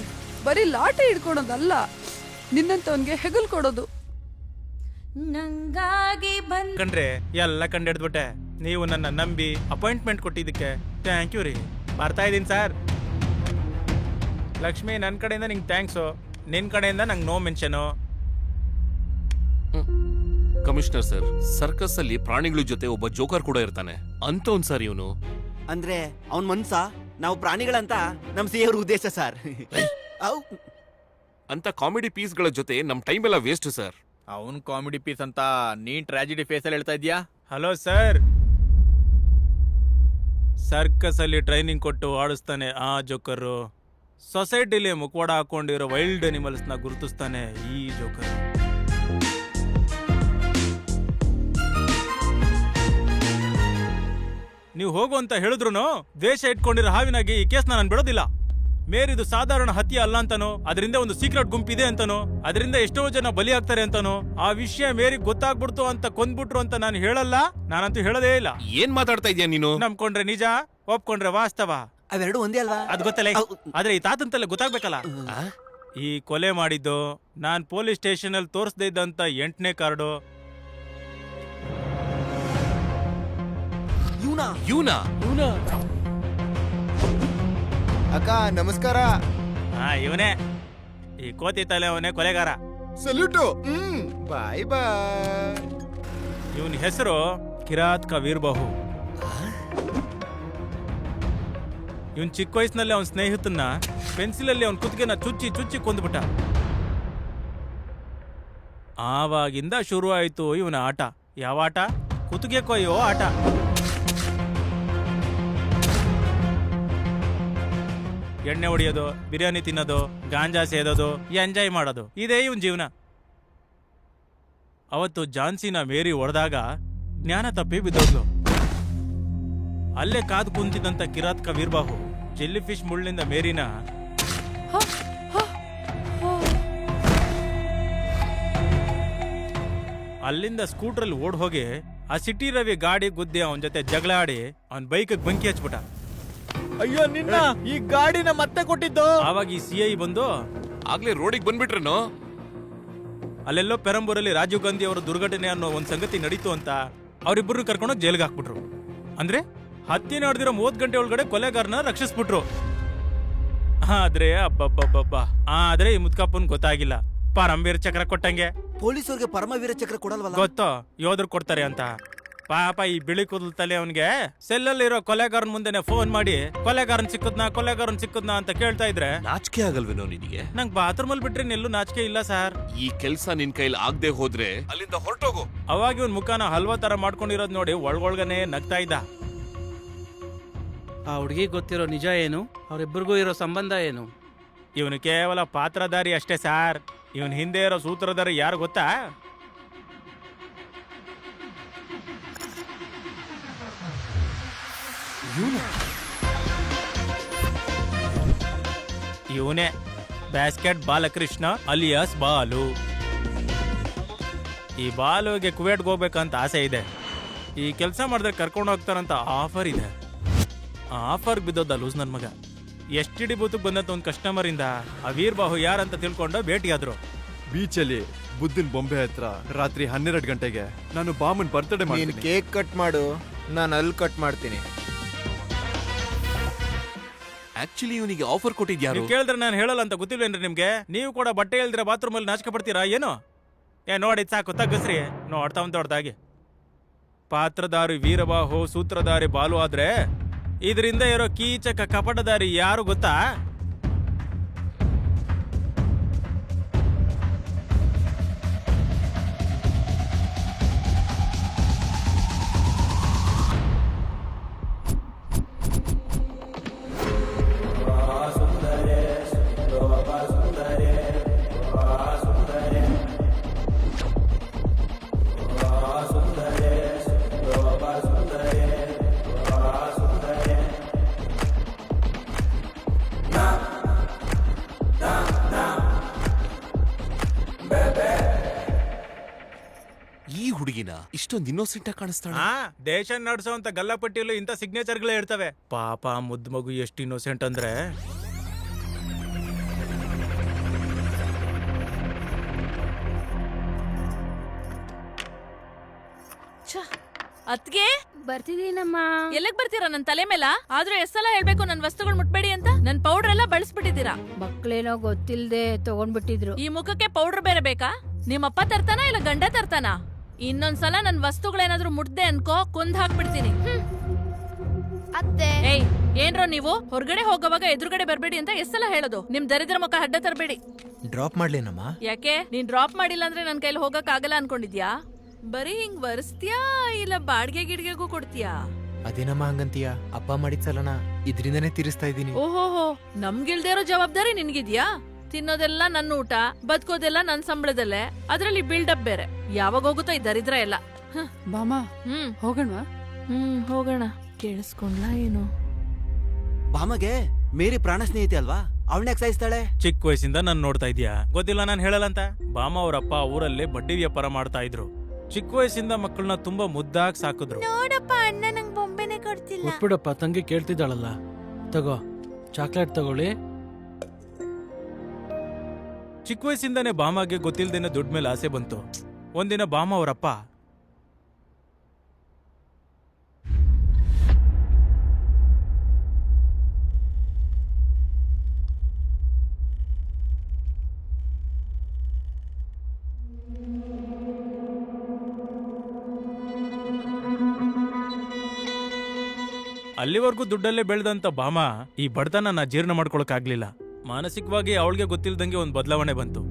ಬರೀ ಲಾಟೆ ಹಿಡ್ಕೊಳೋದಲ್ಲ, ನಿನ್ನಂತವನ್ಗೆ ಹೆಗಲ್ ಕೊಡೋದು. ನಂಗಾಗಿ ಕಂಡ್ರೆ ಎಲ್ಲ ಕಂಡಿಡ್ದ್ಬಿಟ್ಟೆ. ನೀವು ನನ್ನ ನಂಬಿ ಅಪಾಯಿಂಟ್ಮೆಂಟ್ ಕೊಟ್ಟಿದ್ದಕ್ಕೆ ಥ್ಯಾಂಕ್ ಯು ರೀ. ಬರ್ತಾ ಇದ್ದೀನಿ ಸರ್. ಲಕ್ಷ್ಮಿ, ನನ್ನ ಕಡೆಯಿಂದ ನಿಂಗೆ ಥ್ಯಾಂಕ್ಸು, ನಿನ್ನ ಕಡೆಯಿಂದ ನಂಗೆ ನೋ ಮೆನ್ಷನು. ಕಮಿಷನರ್ ಸರ್, ಸರ್ಕಸ್ ಅಲ್ಲಿ ಪ್ರಾಣಿಗಳ ಜೊತೆ ಒಬ್ಬ ಜೋಕರ್ ಕೂಡ ಇರ್ತಾನೆ ಅಂತವನ್ ಸರ್ ಇವನು. ಅಂದ್ರೆ ಅವನ್ ಮನ್ಸ ನಾವು ಪ್ರಾಣಿಗಳಂತ ನಮ್ ಸಿಯವ್ರ ಉದ್ದೇಶ ಸರ್. ಅಂತ ಕಾಮಿಡಿ ಪೀಸ್ ಗಳ ಜೊತೆ ನಮ್ ಟೈಮ್ ಎಲ್ಲ ವೇಸ್ಟ್ ಸರ್. ಅವನ್ ಕಾಮಿಡಿ ಪೀಸ್ ಅಂತ ನೀನ್ ಟ್ರಾಜಿಡಿ ಫೇಸ್ ಅಲ್ಲಿ ಹೇಳ್ತಾ ಇದ್ಯಾ? ಹಲೋ ಸರ್, ಸರ್ಕಸ್ ಅಲ್ಲಿ ಟ್ರೈನಿಂಗ್ ಕೊಟ್ಟು ಆಡಿಸ್ತಾನೆ ಆ ಜೋಕರು. ಸೊಸೈಟಿಲಿ ಮುಖವಾಡ ಹಾಕೊಂಡಿರೋ ವೈಲ್ಡ್ ಅನಿಮಲ್ಸ್ ನ ಗುರುತಿಸ್ತಾನೆ ಈ ಜೋಕರ್. ನೀವು ಹೋಗು ಅಂತ ಹೇಳಿದ್ರು ದ್ವೇಷ ಇಟ್ಕೊಂಡಿರೋ ಹಾವಿನಾಗಿ ಈ ಕೇಸ್ನ ನಾನು ಬಿಡೋದಿಲ್ಲ. ಮೇರಿದು ಸಾಧಾರಣ ಹತ್ಯೆ ಅಲ್ಲ ಅಂತಾನೋ, ಅದರಿಂದ ಒಂದು ಸೀಕ್ರೆಟ್ ಗುಂಪಿದೆ ಅಂತಾನೋ, ಅದರಿಂದ ಎಷ್ಟೋ ಜನ ಬಲಿ ಆಗ್ತಾರೆ ಅಂತಾನೋ, ಆ ವಿಷಯ ಮೇರಿಗೆ ಗೊತ್ತಾಗ್ಬಿಡ್ತು ಅಂತ ಕೊಂದ್ಬಿಟ್ರು ಅಂತ ನಾನು ಹೇಳಲ್ಲ. ನಾನಂತೂ ಹೇಳದೇ ಇಲ್ಲ. ಏನ್ ಮಾತಾಡ್ತಾ ಇದೀಯ ನೀನು? ನಂಬ್ಕೊಂಡ್ರೆ ನಿಜ, ಒಪ್ಕೊಂಡ್ರೆ ವಾಸ್ತವ. ಅವೆರಡು ಒಂದೇ ಅಲ್ವಾ? ಅದ್ ಗೊತ್ತಲ್ಲ, ಆದ್ರೆ ಈ ತಾತಂತಲ್ಲ ಗೊತ್ತಾಗ್ಬೇಕಲ್ಲ. ಈ ಕೊಲೆ ಮಾಡಿದ್ದು ನಾನ್ ಪೊಲೀಸ್ ಸ್ಟೇಷನ್ ಅಲ್ಲಿ ತೋರಿಸದೇ ಇದ್ದಂತ 8ನೇ ಕಾರ್ಡು ಇವನಾ? ಅಕ್ಕ ನಮಸ್ಕಾರ. ಹಾ ಇವನೇ, ಈ ಕೋತಿ ತಲೆ ಅವನೇ ಕೊಲೆಗಾರ. ಸಲ್ಯೂಟು. ಬಾಯ್ ಬಾಯ್. ಇವನ್ ಹೆಸರು ಕಿರಾತ್ ಕ ವೀರ್ಬಾಹು. ಇವನ್ ಚಿಕ್ಕ ವಯಸ್ಸಿನಲ್ಲಿ ಅವನ ಸ್ನೇಹಿತನ್ನ ಪೆನ್ಸಿಲಲ್ಲಿ ಅವನ ಕುತ್ತಿಗೆನ ಚುಚ್ಚಿ ಚುಚ್ಚಿ ಕೊಂದ್ಬಿಟ್ಟ. ಆವಾಗಿಂದ ಶುರು ಆಯ್ತು ಇವನ ಆಟ. ಯಾವ ಆಟ? ಕುತ್ತಿಗೆ ಕೊಯ್ಯೋ ಆಟ. ಎಣ್ಣೆ ಹೊಡಿಯೋದು, ಬಿರಿಯಾನಿ ತಿನ್ನೋದು, ಗಾಂಜಾ ಸೇದೋದು, ಎಂಜಾಯ್ ಮಾಡೋದು, ಇದೇ ಇವನ್ ಜೀವನ. ಅವತ್ತು ಝಾನ್ಸಿನ ಮೇರಿ ಹೊಡೆದಾಗ ಜ್ಞಾನ ತಪ್ಪಿ ಬಿದ್ದೋದ್ಲು. ಅಲ್ಲೇ ಕಾದು ಕುಂತಿದ್ದಂತ ಕಿರಾತ್ ಕ ವೀರ್ಬಾಹು ಜೆಲ್ಲಿ ಫಿಶ್ ಮುಳ್ಳಿಂದ ಮೇರಿನ ಅಲ್ಲಿಂದ ಸ್ಕೂಟ್ರಲ್ಲಿ ಓಡ್ ಹೋಗಿ ಆ ಸಿಟಿ ರವಿ ಗಾಡಿ ಗುದ್ದಿ ಅವನ ಜೊತೆ ಜಗಳ ಆಡಿ ಅವನ್ ಬೈಕ್ ಬೆಂಕಿ ಹಚ್ಬಿಟ್ಟ. ಅಯ್ಯೋ ನಿನ್ನ ಈ ಗಾಡಿನ ಮತ್ತೆ ಕೊಟ್ಟಿದ್ದು. ಆವಾಗ ಈ CI ಬಂದು ಆಗ್ಲೇ ರೋಡಿಗೆ ಬಂದ್ಬಿಟ್ರೇನೋ. ಅಲ್ಲೆಲ್ಲೋ ಪೆರಂಬೂರಲ್ಲಿ ರಾಜೀವ್ ಗಾಂಧಿ ಅವರ ದುರ್ಘಟನೆ ಅನ್ನೋ ಒಂದ್ ಸಂಗತಿ ನಡೀತು ಅಂತ ಅವರಿಬ್ಬರನ್ನು ಕರ್ಕೊಂಡೋಗಿ ಜೈಲ್ಗೆ ಹಾಕ್ಬಿಟ್ರು. ಅಂದ್ರೆ ಹತ್ಯೆ ನಡೆದಿರೋ 30 ಗಂಟೆ ಒಳಗಡೆ ಕೊಲೆಗಾರನ ರಕ್ಷಿಸ್ಬಿಟ್ರು. ಆದ್ರೆ ಆದ್ರೆ ಈ ಮುದ್ಕಪ್ಪನ್ ಗೊತ್ತಾಗಿಲ್ಲ. ಪರಮವೀರ ಚಕ್ರ ಕೊಟ್ಟಂಗೆ. ಪೊಲೀಸರಿಗೆ ಪರಮವೀರ ಚಕ್ರ ಕೊಡಲ್ವಲ್ಲ? ಗೊತ್ತೋ, ಯೋಧರು ಕೊಡ್ತಾರೆ ಅಂತ. ಪಾಪ ಈ ಬಿಳಿ ಕೂದಲು ತಲೆ ಅವನ್ಗೆ ಸೆಲ್ಲಲ್ಲಿರೋ ಕೊಲೆಗಾರನ್ ಮುಂದೆನೆ ಫೋನ್ ಮಾಡಿ ಕೊಲೆಗಾರನ್ ಸಿಕ್ಕದ್ನಾ ಅಂತ ಕೇಳ್ತಾ ಇದ್ರೆ ನಾಚಿಕೆ ಆಗಲ್ವೇನೋ ನಿನಗೆ? ನಂಗ್ ಬಾತ್ರೂಮ್ ಅಲ್ಲಿ ಬಿಟ್ರೆ ಎಲ್ಲೂ ನಾಚಿಕೆ ಇಲ್ಲ ಸರ್. ಈ ಕೆಲ್ಸ ನಿನ್ ಕೈಲಿ ಆಗದೆ ಹೋದ್ರೆ ಅಲ್ಲಿಂದ ಹೊರಟೋಗು. ಅವಾಗ ಇವನ್ ಮುಖಾನ ಹಲ್ವಾ ತರ ಮಾಡ್ಕೊಂಡಿರೋದ್ ನೋಡಿ ಒಳಗೊಳಗನೆ ನಗ್ತಾ ಇದ್ದ. ಆ ಹುಡುಗಿ ಗೊತ್ತಿರೋ ನಿಜ ಏನು? ಅವರಿಬ್ಬರಿಗೂ ಇರೋ ಸಂಬಂಧ ಏನು? ಇವನು ಕೇವಲ ಪಾತ್ರಧಾರಿ ಅಷ್ಟೇ ಸಾರ್. ಇವನ್ ಹಿಂದೆ ಇರೋ ಸೂತ್ರಧಾರಿ ಯಾರು ಗೊತ್ತಾ? ಇವನೇ ಬ್ಯಾಸ್ಕೆಟ್ ಬಾಲಕೃಷ್ಣ ಅಲಿಯಾಸ್ ಬಾಲು. ಈ ಬಾಲುಗೆ ಕುವೇಟ್ಗೆ ಹೋಗ್ಬೇಕಂತ ಆಸೆ ಇದೆ. ಈ ಕೆಲಸ ಮಾಡಿದ್ರೆ ಕರ್ಕೊಂಡು ಹೋಗ್ತಾರಂತ ಆಫರ್ ಇದೆ. ಆ ಆಫರ್ ಬಿದ್ದೋದ ಲೂಸ್ ನನ್ ಮಗ. ಎಷ್ಟಿಡಿ ಬೂತಿಗೆ ಬಂದಂತ ಒಂದು ಕಸ್ಟಮರ್ ಇಂದ ಆ ವೀರ್ಬಾಹು ಯಾರಂತ ತಿಳ್ಕೊಂಡು ಭೇಟಿಯಾದ್ರು. ಬೀಚಲ್ಲಿ ಬುದ್ಧನ್ ಬೊಂಬೆ ಹತ್ರ ರಾತ್ರಿ 12 ಗಂಟೆಗೆ ನಾನು ಬಾಮನ್ ಬರ್ತ್ಡೇ ನೀನ್ ಕೇಕ್ ಕಟ್ ಮಾಡು, ನಾನು ಅಲ್ಲಿ ಕಟ್ ಮಾಡ್ತೀನಿ. ಆಕ್ಚುಲಿ ಇವನಿಗೆ ಆಫರ್ ಕೊಟ್ಟಿದ್ಯಾರು? ನೀವು ಕೇಳಿದ್ರೆ ನಾನು ಹೇಳಲ್ಲ ಅಂತ ಗೊತ್ತಿಲ್ವೇನ್ರಿ ನಿಮ್ಗೆ? ನೀವು ಕೂಡ ಬಟ್ಟೆ ಇಲ್ದಿರ ಬಾತ್ರೂಮ್ ಅಲ್ಲಿ ನಾಚಿಕೆ ಪಡ್ತೀರಾ ಏನು? ನೋಡಿ ಸಾಕು ತಗ್ಗಿಸ್ರಿ. ನೋಡ್ತಾ ದೊಡ್ಡದಾಗಿ ಪಾತ್ರಧಾರಿ ವೀರಬಾಹು, ಸೂತ್ರಧಾರಿ ಬಾಲು ಆದ್ರೆ ಇದರಿಂದ ಇರೋ ಕೀಚಕ ಕಪಟಧಾರಿ ಯಾರು ಗೊತ್ತಾ? ಈ ಹುಡುಗಿನ ಇಷ್ಟೊಂದು ಇನ್ನೋಸೆಂಟ್ ಆಗಿ ಕಾಣಿಸ್ತಾಳ. ದೇಶ ನಡೆಸೋಂತ ಗಲ್ಲಪಟ್ಟಿಯಲ್ಲೂ ಇಂಥ ಸಿಗ್ನೇಚರ್ಗಳೇ ಇರ್ತವೆ. ಪಾಪ ಮುದ್ದು ಮಗು ಎಷ್ಟು ಇನ್ನೋಸೆಂಟ್ ಅಂದ್ರೆ ಅತ್ಗೆ ಬರ್ತಿದೀನಮ್ಮ. ಎಲ್ಲಕ್ ಬರ್ತೀರಾ ನನ್ ತಲೆ ಮೇಲ? ಆದ್ರೂ ಎಷ್ಟೆಲ್ಲ ಹೇಳ್ಬೇಕು ನನ್ ವಸ್ತುಗಳು ಮುಟ್ಬೇಡಿ ಅಂತ. ನನ್ ಪೌಡರ್ ಎಲ್ಲ ಬಳಸ್ಬಿಟ್ಟಿದ್ದೀರಾ. ಮಕ್ಳೇನೋ ಗೊತ್ತಿಲ್ದೆ ತಗೊಂಡ್ಬಿಟ್ಟಿದ್ರು. ಈ ಮುಖಕ್ಕೆ ಪೌಡರ್ ಬೇರೆ ಬೇಕಾ? ನಿಮ್ಮಪ್ಪ ತರ್ತಾನ ಇಲ್ಲ ಗಂಡ ತರ್ತಾನ? ಇನ್ನೊಂದ್ಸಲ ನನ್ ವಸ್ತುಗಳೇನಾದ್ರೂ ಮುಟ್ದೆ ಅನ್ಕೋ, ಕೊಂದ್ ಹಾಕ್ಬಿಡ್ತೀನಿ. ಅತ್ತೆ ಏಯ್ ಏನ್ರೋ ನೀವು ಹೊರಗಡೆ ಹೋಗೋವಾಗ ಎದುರುಗಡೆ ಬರ್ಬೇಡಿ ಅಂತ ಎಷ್ಟೆಲ್ಲ ಹೇಳೋದು? ನಿಮ್ ದರಿದ್ರ ಮುಖ ಅಡ್ಡ ತರಬೇಡಿ. ಡ್ರಾಪ್ ಮಾಡ್ಲೇನಮ್ಮ? ಯಾಕೆ ನೀನ್ ಡ್ರಾಪ್ ಮಾಡಿಲ್ಲ ಅಂದ್ರೆ ನನ್ ಕೈಲಿ ಹೋಗಕ್ ಆಗಲ್ಲ ಅನ್ಕೊಂಡಿದ್ಯಾ? ಬರೀ ಹಿಂಗ್ ವರ್ಸ್ತ್ಯಾ ಇಲ್ಲ ಬಾಡ್ಗೆ ಗಿಡ್ಗೆಗೂ ಕೊಡ್ತೀಯಾ? ಅದೇನಮ್ಮ ಹಂಗಂತೀಯ? ಅಪ್ಪ ಮಾಡಿದ ಸಲನ ಇದ್ರಿಂದನೇ ತೀರಿಸ್ತಾ ಇದ್ದೀನಿ. ಓಹೋಹೋ, ನಮ್ಗಿಲ್ದೇ ಇರೋ ಜವಾಬ್ದಾರಿ ನಿನ್ಗಿದ್ಯಾ? ತಿನ್ನೋದೆಲ್ಲ ನನ್ನ ಊಟ, ಬದುಕೋದೆಲ್ಲ ನನ್ ಸಂಬಳದಲ್ಲೇ, ಅದ್ರಲ್ಲಿ ಬಿಲ್ಡಪ್ ಬೇರೆ. ಯಾವಾಗ ಹೋಗುತ್ತೋ ಈ ದರಿದ್ರ ಎಲ್ಲ. ಬಾಮ ಹೋಗೋಣವಾ? ಹೋಗೋಣ. ಕೇಳಿಸ್ಕೊಂಡ್ಲಾ ಏನು? ಬಾಮಗೆ ಮೇರಿ ಪ್ರಾಣ ಸ್ನೇಹಿತೆ ಅಲ್ವಾ? ಅವಳ್ನ್ಯಾಕ್ ಸಾಯಿಸ್ತಾಳೆ? ಚಿಕ್ಕ ವಯಸ್ಸಿಂದ ನಾನು ನೋಡ್ತಾ ಇದೀಯಾ? ಗೊತ್ತಿಲ್ಲ ನಾನು ಹೇಳಲ್ಲ ಅಂತ. ಬಾಮ ಅವರಪ್ಪ ಊರಲ್ಲಿ ಬಡ್ಡಿ ವ್ಯಾಪಾರ ಮಾಡ್ತಾ ಇದ್ರು. ಚಿಕ್ಕ ವಯಸ್ಸಿಂದ ಮಕ್ಕಳನ್ನ ತುಂಬಾ ಮುದ್ದಾಗಿ ಸಾಕಿದ್ರು. ನೋಡಪ್ಪ, ಅಣ್ಣ ನಂಗೆ ಬೊಂಬೆನೆ ಕೊಡ್ತಿಲ್ಲ. ಬಿಡಪ್ಪ, ತಂಗಿ ಕೇಳ್ತಿದ್ದಾಳಲ್ಲ. ತಗೋ ಚಾಕ್ಲೇಟ್ ತಗೊಳ್ಳಿ. ಚಿಕ್ಕ ವಯಸ್ಸಿಂದಾನೆ ಬಾಮಗೆ ಗೊತ್ತಿಲ್ದೇನೆ ದುಡ್ಡ ಮೇಲೆ ಆಸೆ ಬಂತು. ಒಂದಿನ ಬಾಮ ಅವರಪ್ಪ ಅಲ್ಲಿವರೆಗೂ ದುಡ್ಡಲ್ಲೇ ಬೆಳೆದಂತ ಭಾಮ ಈ ಬಡತನ ಜೀರ್ಣ ಮಾಡ್ಕೊಳಕ್ ಆಗ್ಲಿಲ್ಲ. ಮಾನಸಿಕವಾಗಿ ಅವಳಿಗೆ ಗೊತ್ತಿಲ್ದಂಗೆ ಒಂದು ಬದಲಾವಣೆ ಬಂತು.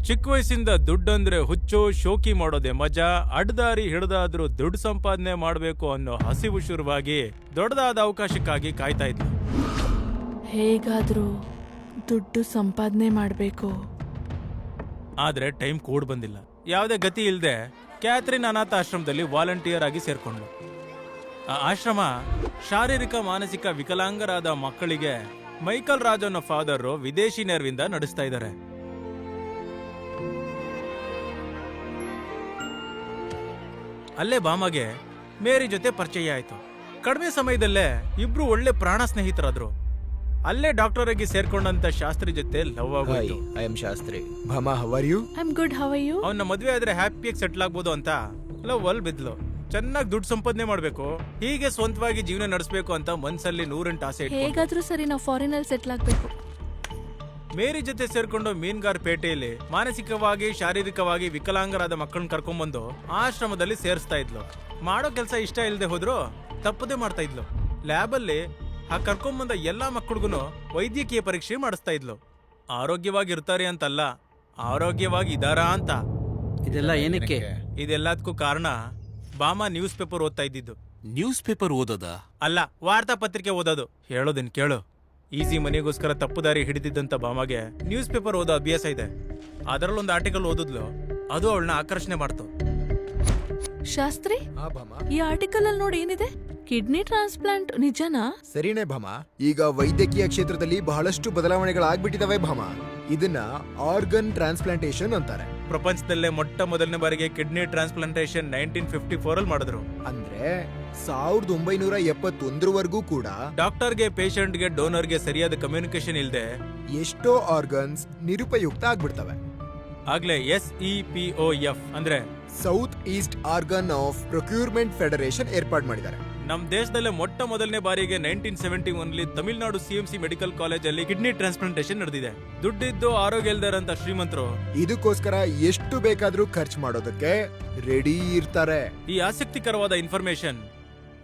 ಚಿಕ್ಕ ವಯಸ್ಸಿಂದ ದುಡ್ಡಂದ್ರೆ ಹುಚ್ಚು, ಶೋಕಿ ಮಾಡೋದೆ ಮಜಾ, ಅಡ್ದಾರಿ ಹಿಡ್ದಾದ್ರೂ ದುಡ್ಡು ಸಂಪಾದನೆ ಮಾಡ್ಬೇಕು ಅನ್ನೋ ಹಸಿವು ಶುರುವಾಗಿ ದೊಡ್ಡದಾದ ಅವಕಾಶಕ್ಕಾಗಿ ಕಾಯ್ತಾ ಇದ್ಲು. ಹೇಗಾದ್ರೂ ದುಡ್ಡು ಸಂಪಾದನೆ ಮಾಡ್ಬೇಕು. ಆದ್ರೆ ಟೈಮ್ ಕೂಡ್ ಬಂದಿಲ್ಲ. ಯಾವುದೇ ಗತಿ ಇಲ್ದೆ ಕ್ಯಾಥರಿನ್ ಅನಾಥ ಆಶ್ರಮದಲ್ಲಿ ವಾಲಂಟಿಯರ್ ಆಗಿ ಸೇರ್ಕೊಂಡ್ಲು. ಆ ಆಶ್ರಮ ಶಾರೀರಿಕ ಮಾನಸಿಕ ವಿಕಲಾಂಗರಾದ ಮಕ್ಕಳಿಗೆ ಮೈಕಲ್ ರಾಜ್ ಅನ್ನೋ ಫಾದರ್ ವಿದೇಶಿ ನೆರವಿಂದ ನಡೆಸ್ತಾ ಇದ್ದಾರೆ. ಅಲ್ಲೇ ಭಾಮಗೆ ಮೇರಿ ಜೊತೆ ಪರಿಚಯ ಆಯ್ತು. ಕಡಿಮೆ ಸಮಯದಲ್ಲೇ ಇಬ್ರು ಒಳ್ಳೆ ಪ್ರಾಣ ಸ್ನೇಹಿತರಾದ್ರು. ಅಲ್ಲೇ ಡಾಕ್ಟರ್ ಆಗಿ ಸೇರ್ಕೊಂಡಂತ ಶಾಸ್ತ್ರಿ ಜೊತೆ ಲವ್ ಆಗೋಯ್ತು. I am Shastri. Bhama, how are you? I am good, how are you? ಅವನ ಮದ್ವೆ ಆದ್ರೆ ಹ್ಯಾಪಿಯಾಗಿ ಸೆಟ್ಲ್ ಆಗ್ಬೋದು ಅಂತ ಲವ್ ಅಲ್ಲಿ ಬಿದ್ಲು. ಚೆನ್ನಾಗಿ ದುಡ್ಡು ಸಂಪಾದನೆ ಮಾಡ್ಬೇಕು, ಹೀಗೆ ಸ್ವಂತವಾಗಿ ಜೀವನ ನಡೆಸಬೇಕು ಅಂತ ಮನ್ಸಲ್ಲಿ 108 ಆಸೆ ಇಟ್ಕೊಂಡು ಹೇಗಾದ್ರೂ ಸರಿ ನಾವು ಫಾರಿನ್ ಅಲ್ಲಿ ಸೆಟ್ಲ್ ಆಗ್ಬೇಕು. ಮೇರಿ ಜೊತೆ ಸೇರ್ಕೊಂಡು ಮೀನ್ಗಾರ್ ಪೇಟೆಯಲ್ಲಿ ಮಾನಸಿಕವಾಗಿ ಶಾರೀರಿಕವಾಗಿ ವಿಕಲಾಂಗರಾದ ಮಕ್ಕಳನ್ನ ಕರ್ಕೊಂಡ್ಬಂದು ಆಶ್ರಮದಲ್ಲಿ ಸೇರಿಸ್ತಾ ಇದ್ಲು. ಮಾಡೋ ಕೆಲಸ ಇಷ್ಟ ಇಲ್ಲದೆ ಹೋದ್ರು ತಪ್ಪದೇ ಮಾಡ್ತಾ ಇದ್ಲು. ಲ್ಯಾಬಲ್ಲಿ ಆ ಕರ್ಕೊಂಬಂದ ಎಲ್ಲಾ ಮಕ್ಕಳಿಗೂ ವೈದ್ಯಕೀಯ ಪರೀಕ್ಷೆ ಮಾಡಿಸ್ತಾ ಇದ್ಲು. ಆರೋಗ್ಯವಾಗಿರ್ತಾರೆ ಅಂತಲ್ಲ, ಆರೋಗ್ಯವಾಗಿ ಇದಾರಾ ಅಂತ. ಇದೆಲ್ಲ ಏನಕ್ಕೆ? ಇದೆಲ್ಲದಕ್ಕೂ ಕಾರಣ ಬಾಮಾ ನ್ಯೂಸ್ ಪೇಪರ್ ಓದ್ತಾ ಇದ್ದಿದ್ದು. ನ್ಯೂಸ್ ಪೇಪರ್ ಓದೋದ? ಅಲ್ಲ, ವಾರ್ತಾ ಪತ್ರಿಕೆ ಓದೋದು. ಹೇಳೋದನ್ ಕೇಳು. ಈಸಿ ಮನೆಗೋಸ್ಕರ ತಪ್ಪು ದಾರಿ ಹಿಡಿದಿದ್ದಂತ ಬಾಮಾಗೆ ನ್ಯೂಸ್ ಪೇಪರ್ ಓದೋ ಅಭ್ಯಾಸ ಇದೆ. ಅದರಲ್ಲೊಂದು ಆರ್ಟಿಕಲ್ ಓದಿದ್ಲು, ಅದು ಅವಳನ್ನ ಆಕರ್ಷಣೆ ಮಾಡ್ತು. ಶಾಸ್ತ್ರಿ, ಈ ಆರ್ಟಿಕಲ್ ಅಲ್ಲಿ ನೋಡಿ ಏನಿದೆ? ಕಿಡ್ನಿ ಟ್ರಾನ್ಸ್ಪ್ಲಾಂಟ್ ನಿಜನಾ? ಸರಿನೇ ಭಾಮಾ. ಈಗ ವೈದ್ಯಕೀಯ ಕ್ಷೇತ್ರದಲ್ಲಿ ಬಹಳಷ್ಟು ಬದಲಾವಣೆಗಳಾಗ್ಬಿಟ್ಟಿದಾವೆ ಭಾಮಾ. ಇದನ್ನ ಆರ್ಗನ್ ಟ್ರಾನ್ಸ್ಪ್ಲಾಂಟೇಶನ್ ಅಂತಾರೆ. ಪ್ರಪಂಚದಲ್ಲೇ ಮೊಟ್ಟ ಮೊದಲನೇ ಬಾರಿಗೆ ಕಿಡ್ನಿ ಟ್ರಾನ್ಸ್ಪ್ಲಾಂಟೇಶನ್ 1954 ಅಲ್ಲಿ ಮಾಡಿದ್ರು. ಅಂದ್ರೆ 1971 ಕೂಡ ಡಾಕ್ಟರ್ಗೆ ಪೇಷಂಟ್ಗೆ ಡೋನರ್ಗೆ ಸರಿಯಾದ ಕಮ್ಯುನಿಕೇಶನ್ ಇಲ್ಲದೆ ಎಷ್ಟೋ ಆರ್ಗನ್ಸ್ ನಿರುಪಯುಕ್ತ ಆಗ್ಬಿಡ್ತವೆ. ಆಗ್ಲೇ SEPOF ಅಂದ್ರೆ south East organ of procurement federation ಏರ್ಪಾಡು ಮಾಡಿದ್ದಾರೆ. ನಮ್ ದೇಶದಲ್ಲೇ ಮೊಟ್ಟ ಮೊದಲನೇ ಬಾರಿಗೆ 1971 ತಮಿಳುನಾಡು CMC ಮೆಡಿಕಲ್ ಕಾಲೇಜ್ ಅಲ್ಲಿ ಕಿಡ್ನಿ ಟ್ರಾನ್ಸ್ಪ್ಲಾಂಟೇಶನ್ ನಡೆದಿದೆ. ದುಡ್ಡಿದ್ದು ಆರೋಗ್ಯ ಇಲ್ದಾರಂತ ಶ್ರೀಮಂತರು ಇದಕ್ಕೋಸ್ಕರ ಎಷ್ಟು ಬೇಕಾದ್ರೂ ಖರ್ಚು ಮಾಡೋದಕ್ಕೆ ರೆಡಿ ಇರ್ತಾರೆ. ಈ ಆಸಕ್ತಿಕರವಾದ ಇನ್ಫಾರ್ಮೇಶನ್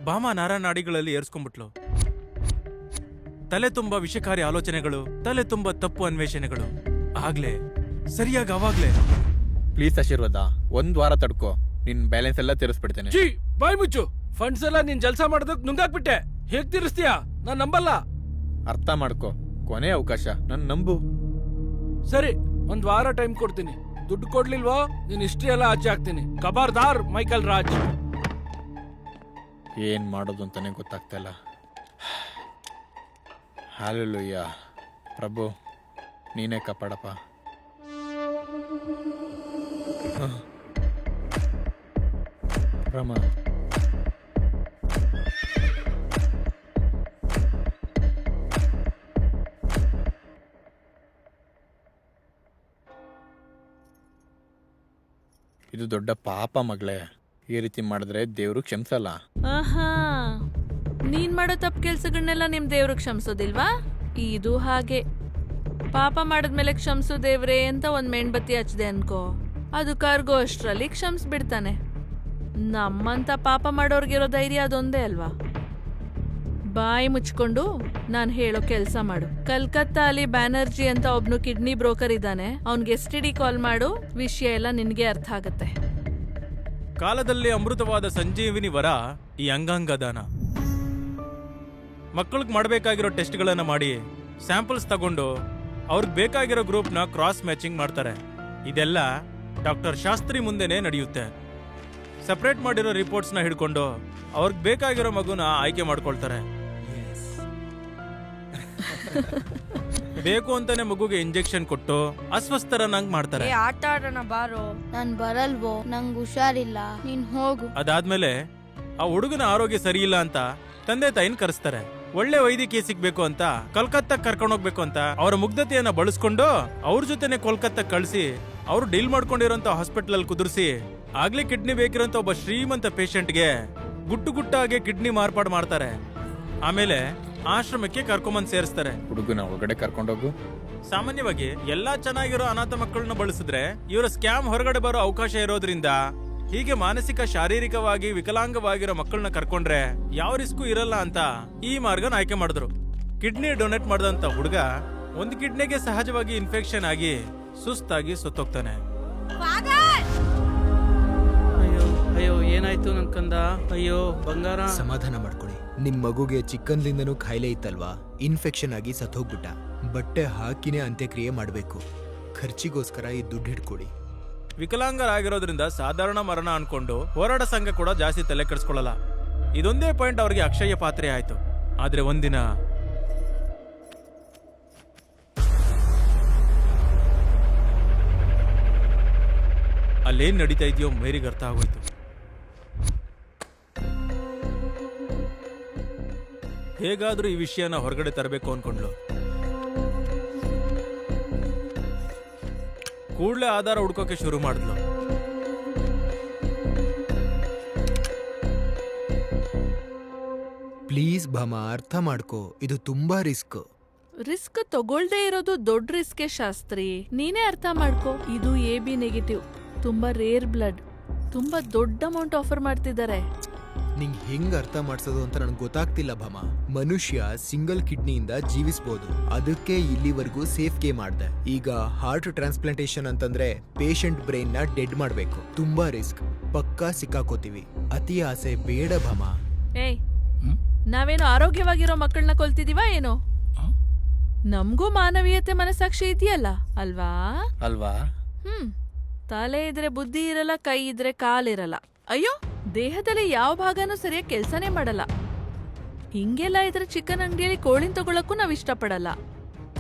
ಬಾಮಾ ನಾಡಿಗಳಲ್ಲಿ ಏರ್ಸ್ಕೊಂಡ್ಬಿಟ್ಲು. ತಲೆ ತುಂಬಾ ವಿಷಕಾರಿ ಆಲೋಚನೆಗಳು, ತಲೆ ತುಂಬಾ ತಪ್ಪು ಅನ್ವೇಷಣೆಗಳು. ಆಗ್ಲೇ ಸರಿಯಾಗಿ ಅವಾಗ್ಲೇ ಪ್ಲೀಸ್ ಆಶೀರ್ವಾದ, 1 ವಾರ ತಡ್ಕೋ, ನಿನ್ ಬ್ಯಾಲೆನ್ಸ್ ಎಲ್ಲ ತೀರಿಸ್ಬಿಡ್ತೇನೆ. ಬಾಯ್ ಮುಚ್ಚು. ಫಂಡ್ಸ್ ಎಲ್ಲ ನೀನ್ ಜಲ್ಸ ಮಾಡೋದಕ್ ನುಂಗಾಕ್ಬಿಟ್ಟೆ. ಹೇಗ್ ತೀರಿಸ್ತೀಯಾ? ನಾನ್ ನಂಬಲ್ಲ. ಅರ್ಥ ಮಾಡ್ಕೋ, ಕೊನೆ ಅವಕಾಶ, ನನ್ ನಂಬು. ಸರಿ, 1 ವಾರ ಟೈಮ್ ಕೊಡ್ತೀನಿ. ದುಡ್ಡು ಕೊಡ್ಲಿಲ್ವೋ ನೀನ್ ಹಿಸ್ಟ್ರಿ ಎಲ್ಲ ಆಚೆ ಹಾಕ್ತೀನಿ. ಖಬರ್ದಾರ್ ಮೈಕಲ್ ರಾಜ್. ಏನ್ ಮಾಡೋದು ಅಂತಾನೆ ಗೊತ್ತಾಗ್ತಾ ಇಲ್ಲ. ಹಾಲೆಲೂಯಾ. ಪ್ರಭು ನೀನೇ ಕಾಪಾಡಪ್ಪ. ರಾಮ, ಇದು ದೊಡ್ಡ ಪಾಪ ಮಗಳೇ. ಈ ರೀತಿ ಮಾಡಿದ್ರೆ ದೇವ್ರು ಕ್ಷಮಿಸಲ್ಲ. ಆಹಾ, ನೀನ್ ಮಾಡೋ ತಪ್ಪು ಕೆಲ್ಸಗಳನ್ನೆಲ್ಲ ನಿಮ್ ದೇವ್ರು ಕ್ಷಮಿಸೋದಿಲ್ವಾ? ಇದು ಹಾಗೆ. ಪಾಪ ಮಾಡಿದ್ಮೇಲೆ ಕ್ಷಮಿಸೋ ದೇವ್ರೆ ಅಂತ ಒಂದ್ ಮೇಣ್ಬತ್ತಿ ಹಚ್ದೆ ಅನ್ಕೋ, ಅದು ಕರ್ಗೋ ಅಷ್ಟ್ರಲ್ಲಿ ಕ್ಷಮಿಸ್ಬಿಡ್ತಾನೆ. ನಮ್ಮಂತ ಪಾಪ ಮಾಡೋರ್ಗಿರೋ ಧೈರ್ಯ ಅದೊಂದೇ ಅಲ್ವಾ? ಬಾಯಿ ಮುಚ್ಕೊಂಡು ನಾನ್ ಹೇಳೋ ಕೆಲ್ಸ ಮಾಡು. ಕಲ್ಕತ್ತಾ ಅಲ್ಲಿ ಬ್ಯಾನರ್ಜಿ ಅಂತ ಒಬ್ನು ಕಿಡ್ನಿ ಬ್ರೋಕರ್ ಇದ್ದಾನೆ. ಅವ್ನ್ಗೆ STD ಕಾಲ್ ಮಾಡು, ವಿಷಯ ಎಲ್ಲ ನಿನ್ಗೆ ಅರ್ಥ ಆಗತ್ತೆ. ಕಾಲದಲ್ಲಿ ಅಮೃತವಾದ ಸಂಜೀವಿನಿ ವರ ಈ ಅಂಗಾಂಗ ದಾನ. ಮಕ್ಕಳಿಗೆ ಮಾಡಬೇಕಾಗಿರೋ ಟೆಸ್ಟ್ಗಳನ್ನ ಮಾಡಿ ಸ್ಯಾಂಪಲ್ಸ್ ತಗೊಂಡು ಅವ್ರಿಗೆ ಬೇಕಾಗಿರೋ ಗ್ರೂಪ್ನ ಕ್ರಾಸ್ ಮ್ಯಾಚಿಂಗ್ ಮಾಡ್ತಾರೆ. ಇದೆಲ್ಲ ಡಾಕ್ಟರ್ ಶಾಸ್ತ್ರಿ ಮುಂದೆನೆ ನಡೆಯುತ್ತೆ. ಸಪರೇಟ್ ಮಾಡಿರೋ ರಿಪೋರ್ಟ್ಸ್ನ ಹಿಡ್ಕೊಂಡು ಅವ್ರಿಗೆ ಬೇಕಾಗಿರೋ ಮಗುನ ಆಯ್ಕೆ ಮಾಡ್ಕೊಳ್ತಾರೆ. ಬೇಕು ಅಂತಾನೆ ಮಗುಗೆ ಇಂಜೆಕ್ಷನ್ ಕೊಟ್ಟು ಅಸ್ವಸ್ಥರನ್ನಾಗಿ ಮಾಡ್ತಾರೆ. ಆಟ ಆಡೋಣ ಬಾರೋ. ನಾನ್ ಬರಲ್ವೋ, ನಂಗ್ ಹುಷಾರಿಲ್ಲ, ನೀನ್ ಹೋಗು. ಅದಾದ್ಮೇಲೆ ಆ ಹುಡುಗನ ಆರೋಗ್ಯ ಸರಿ ಇಲ್ಲ ಅಂತ ತಂದೆ ತಾಯಿನ ಕರೆಸ್ತಾರೆ. ಒಳ್ಳೆ ವೈದ್ಯಕೀಯ ಸಿಗ್ಬೇಕು ಅಂತ ಕಲ್ಕತ್ತಾ ಕರ್ಕೊಂಡೋಗ್ಬೇಕು ಅಂತ ಅವರ ಮುಗ್ಧತೆಯನ್ನ ಬಳಸ್ಕೊಂಡು ಅವ್ರ ಜೊತೆನೆ ಕೋಲ್ಕತ್ತಾ ಕಳಿಸಿ ಅವ್ರು ಡೀಲ್ ಮಾಡ್ಕೊಂಡಿರೋಂತ ಹಾಸ್ಪಿಟಲ್ ಅಲ್ಲಿ ಕುದುರಿಸಿ ಆಗ್ಲೇ ಕಿಡ್ನಿ ಬೇಕಿರೋಂತ ಒಬ್ಬ ಶ್ರೀಮಂತ ಪೇಷಂಟ್ಗೆ ಗುಟ್ಟು ಗುಟ್ಟಾಗಿ ಕಿಡ್ನಿ ಮಾರ್ಪಾಡು ಮಾಡ್ತಾರೆ. ಆಮೇಲೆ ಆಶ್ರಮಕ್ಕೆ ಕರ್ಕೊಂಬಂದ್ ಸೇರಿಸ್ತಾರೆ. ಹುಡುಗನ ಒಳಗಡೆ ಕರ್ಕೊಂಡೋಗು. ಸಾಮಾನ್ಯವಾಗಿ ಎಲ್ಲಾ ಚೆನ್ನಾಗಿರೋ ಅನಾಥ ಮಕ್ಕಳನ್ನ ಬಳಸಿದ್ರೆ ಇವರ ಸ್ಕ್ಯಾಮ್ ಹೊರಗಡೆ ಬರೋ ಅವಕಾಶ ಇರೋದ್ರಿಂದ ಹೀಗೆ ಮಾನಸಿಕ ಶಾರೀರಿಕವಾಗಿ ವಿಕಲಾಂಗವಾಗಿರೋ ಮಕ್ಕಳನ್ನ ಕರ್ಕೊಂಡ್ರೆ ಯಾವ ರಿಸ್ಕು ಇರಲ್ಲ ಅಂತ ಈ ಮಾರ್ಗನ ಆಯ್ಕೆ ಮಾಡಿದ್ರು. ಕಿಡ್ನಿ ಡೊನೇಟ್ ಮಾಡಿದಂತ ಹುಡುಗ ಒಂದು ಕಿಡ್ನಿಗೆ ಸಹಜವಾಗಿ ಇನ್ಫೆಕ್ಷನ್ ಆಗಿ ಸುಸ್ತಾಗಿ ಸತ್ತೋಗ್ತಾನೆ. ಅಯ್ಯೋ ಅಯ್ಯೋ ಏನಾಯ್ತು ನನ್ ಕಂದ? ಅಯ್ಯೋ ಬಂಗಾರ. ಸಮಾಧಾನ ಮಾಡ್ಕೊಳ್ಳಿ. ನಿಮ್ ಮಗುಗೆ ಚಿಕ್ಕನ್ಲಿಂದನೂ ಕಾಯಿಲೆ ಇತ್ತಲ್ವಾ, ಇನ್ಫೆಕ್ಷನ್ ಆಗಿ ಸತ್ತೋಗ್ಬಿಟ್ಟ. ಬಟ್ಟೆ ಹಾಕಿನೇ ಅಂತ್ಯಕ್ರಿಯೆ ಮಾಡ್ಬೇಕು. ಖರ್ಚಿಗೋಸ್ಕರ ಈ ದುಡ್ಡು ಹಿಡ್ಕೊಡಿ. ವಿಕಲಾಂಗರಾಗಿರೋದ್ರಿಂದ ಸಾಧಾರಣ ಮರಣ ಅನ್ಕೊಂಡು ಹೋರಾಟ ಸಂಘ ಕೂಡ ಜಾಸ್ತಿ ತಲೆ ಕೆಡಿಸ್ಕೊಳ್ಳಲ್ಲ. ಇದೊಂದೇ ಪಾಯಿಂಟ್ ಅವ್ರಿಗೆ ಅಕ್ಷಯ ಪಾತ್ರೆ ಆಯ್ತು. ಆದ್ರೆ ಒಂದಿನ ಅಲ್ಲೇನ್ ನಡೀತಾ ಇದೆಯೋ ಮೇರಿಗೆ ಅರ್ಥ ಆಗೋಯ್ತು. ಹೇಗಾದ್ರೂ ಈ ವಿಷಯನ ಹೊರಗಡೆ ತರಬೇಕು ಅನ್ಕೊಂಡ್ಲು. ಕೂಡಲೇ ಆಧಾರ ಹುಡ್ಕೋಕೆ ಶುರು ಮಾಡಿದ್ಲು. ಪ್ಲೀಸ್ ಭಾಮ, ಅರ್ಥ ಮಾಡ್ಕೋ, ಇದು ತುಂಬಾ ರಿಸ್ಕ್. ರಿಸ್ಕ್ ತಗೊಳ್ದೇ ಇರೋದು ದೊಡ್ಡ ರಿಸ್ಕೆ ಶಾಸ್ತ್ರಿ. ನೀನೇ ಅರ್ಥ ಮಾಡ್ಕೋ. ಇದು AB ನೆಗೆಟಿವ್, ತುಂಬಾ ರೇರ್ ಬ್ಲಡ್, ತುಂಬಾ ದೊಡ್ಡ ಅಮೌಂಟ್ ಆಫರ್ ಮಾಡ್ತಿದ್ದಾರೆ. ನಿಂಗ್ ಹೆಂಗ್ ಅರ್ಥ ಮಾಡ್ಸೋದು ಅಂತ ನನ್ಗೆ ಗೊತ್ತಾಗ್ತಿಲ್ಲ ಭಾಮ. ಮನುಷ್ಯ ಸಿಂಗಲ್ ಕಿಡ್ನಿಯಿಂದ ಜೀವಿಸಬಹುದು, ಅದಕ್ಕೆ ಇಲ್ಲಿವರೆಗೂ ಸೇಫ್ ಗೇಮ್ ಮಾಡ್ದೆ. ಈಗ ಹಾರ್ಟ್ ಟ್ರಾನ್ಸ್ಪ್ಲಾಂಟೇಶನ್ ಅಂತಂದ್ರೆ ಪೇಷಂಟ್ ಬ್ರೈನ್ ನ ಡೆಡ್ ಮಾಡ್ಬೇಕು. ತುಂಬಾ ರಿಸ್ಕ್, ಪಕ್ಕಾ ಸಿಕ್ಕಾಕೋತೀವಿ. ಅತಿ ಆಸೆ ಬೇಡ ಭಾಮ. ಏಯ್, ನಾವೇನು ಆರೋಗ್ಯವಾಗಿರೋ ಮಕ್ಕಳನ್ನ ಕೊಲ್ತಿದೀವಾ ಏನೋ? ನಮ್ಗೂ ಮಾನವೀಯತೆ ಮನಸ್ಸಾಕ್ಷಿ ಇದೆಯಲ್ಲ ಅಲ್ವಾ? ಅಲ್ವಾ? ತಲೆ ಇದ್ರೆ ಬುದ್ಧಿ ಇರಲ್ಲ, ಕೈ ಇದ್ರೆ ಕಾಲಿರಲ್ಲ. ಅಯ್ಯೋ, ದೇಹದಲ್ಲಿ ಯಾವ ಭಾಗನೂ ಸರಿಯಾಗಿ ಕೆಲ್ಸನೇ ಮಾಡಲ್ಲ. ಹಿಂಗೆಲ್ಲ ಇದ್ರೆ ಚಿಕನ್ ಅಂಗಡಿಯಲ್ಲಿ ಕೋಳಿನ ತಗೊಳಕ್ಕೂ ನಾವ್ ಇಷ್ಟಪಡಲ್ಲ.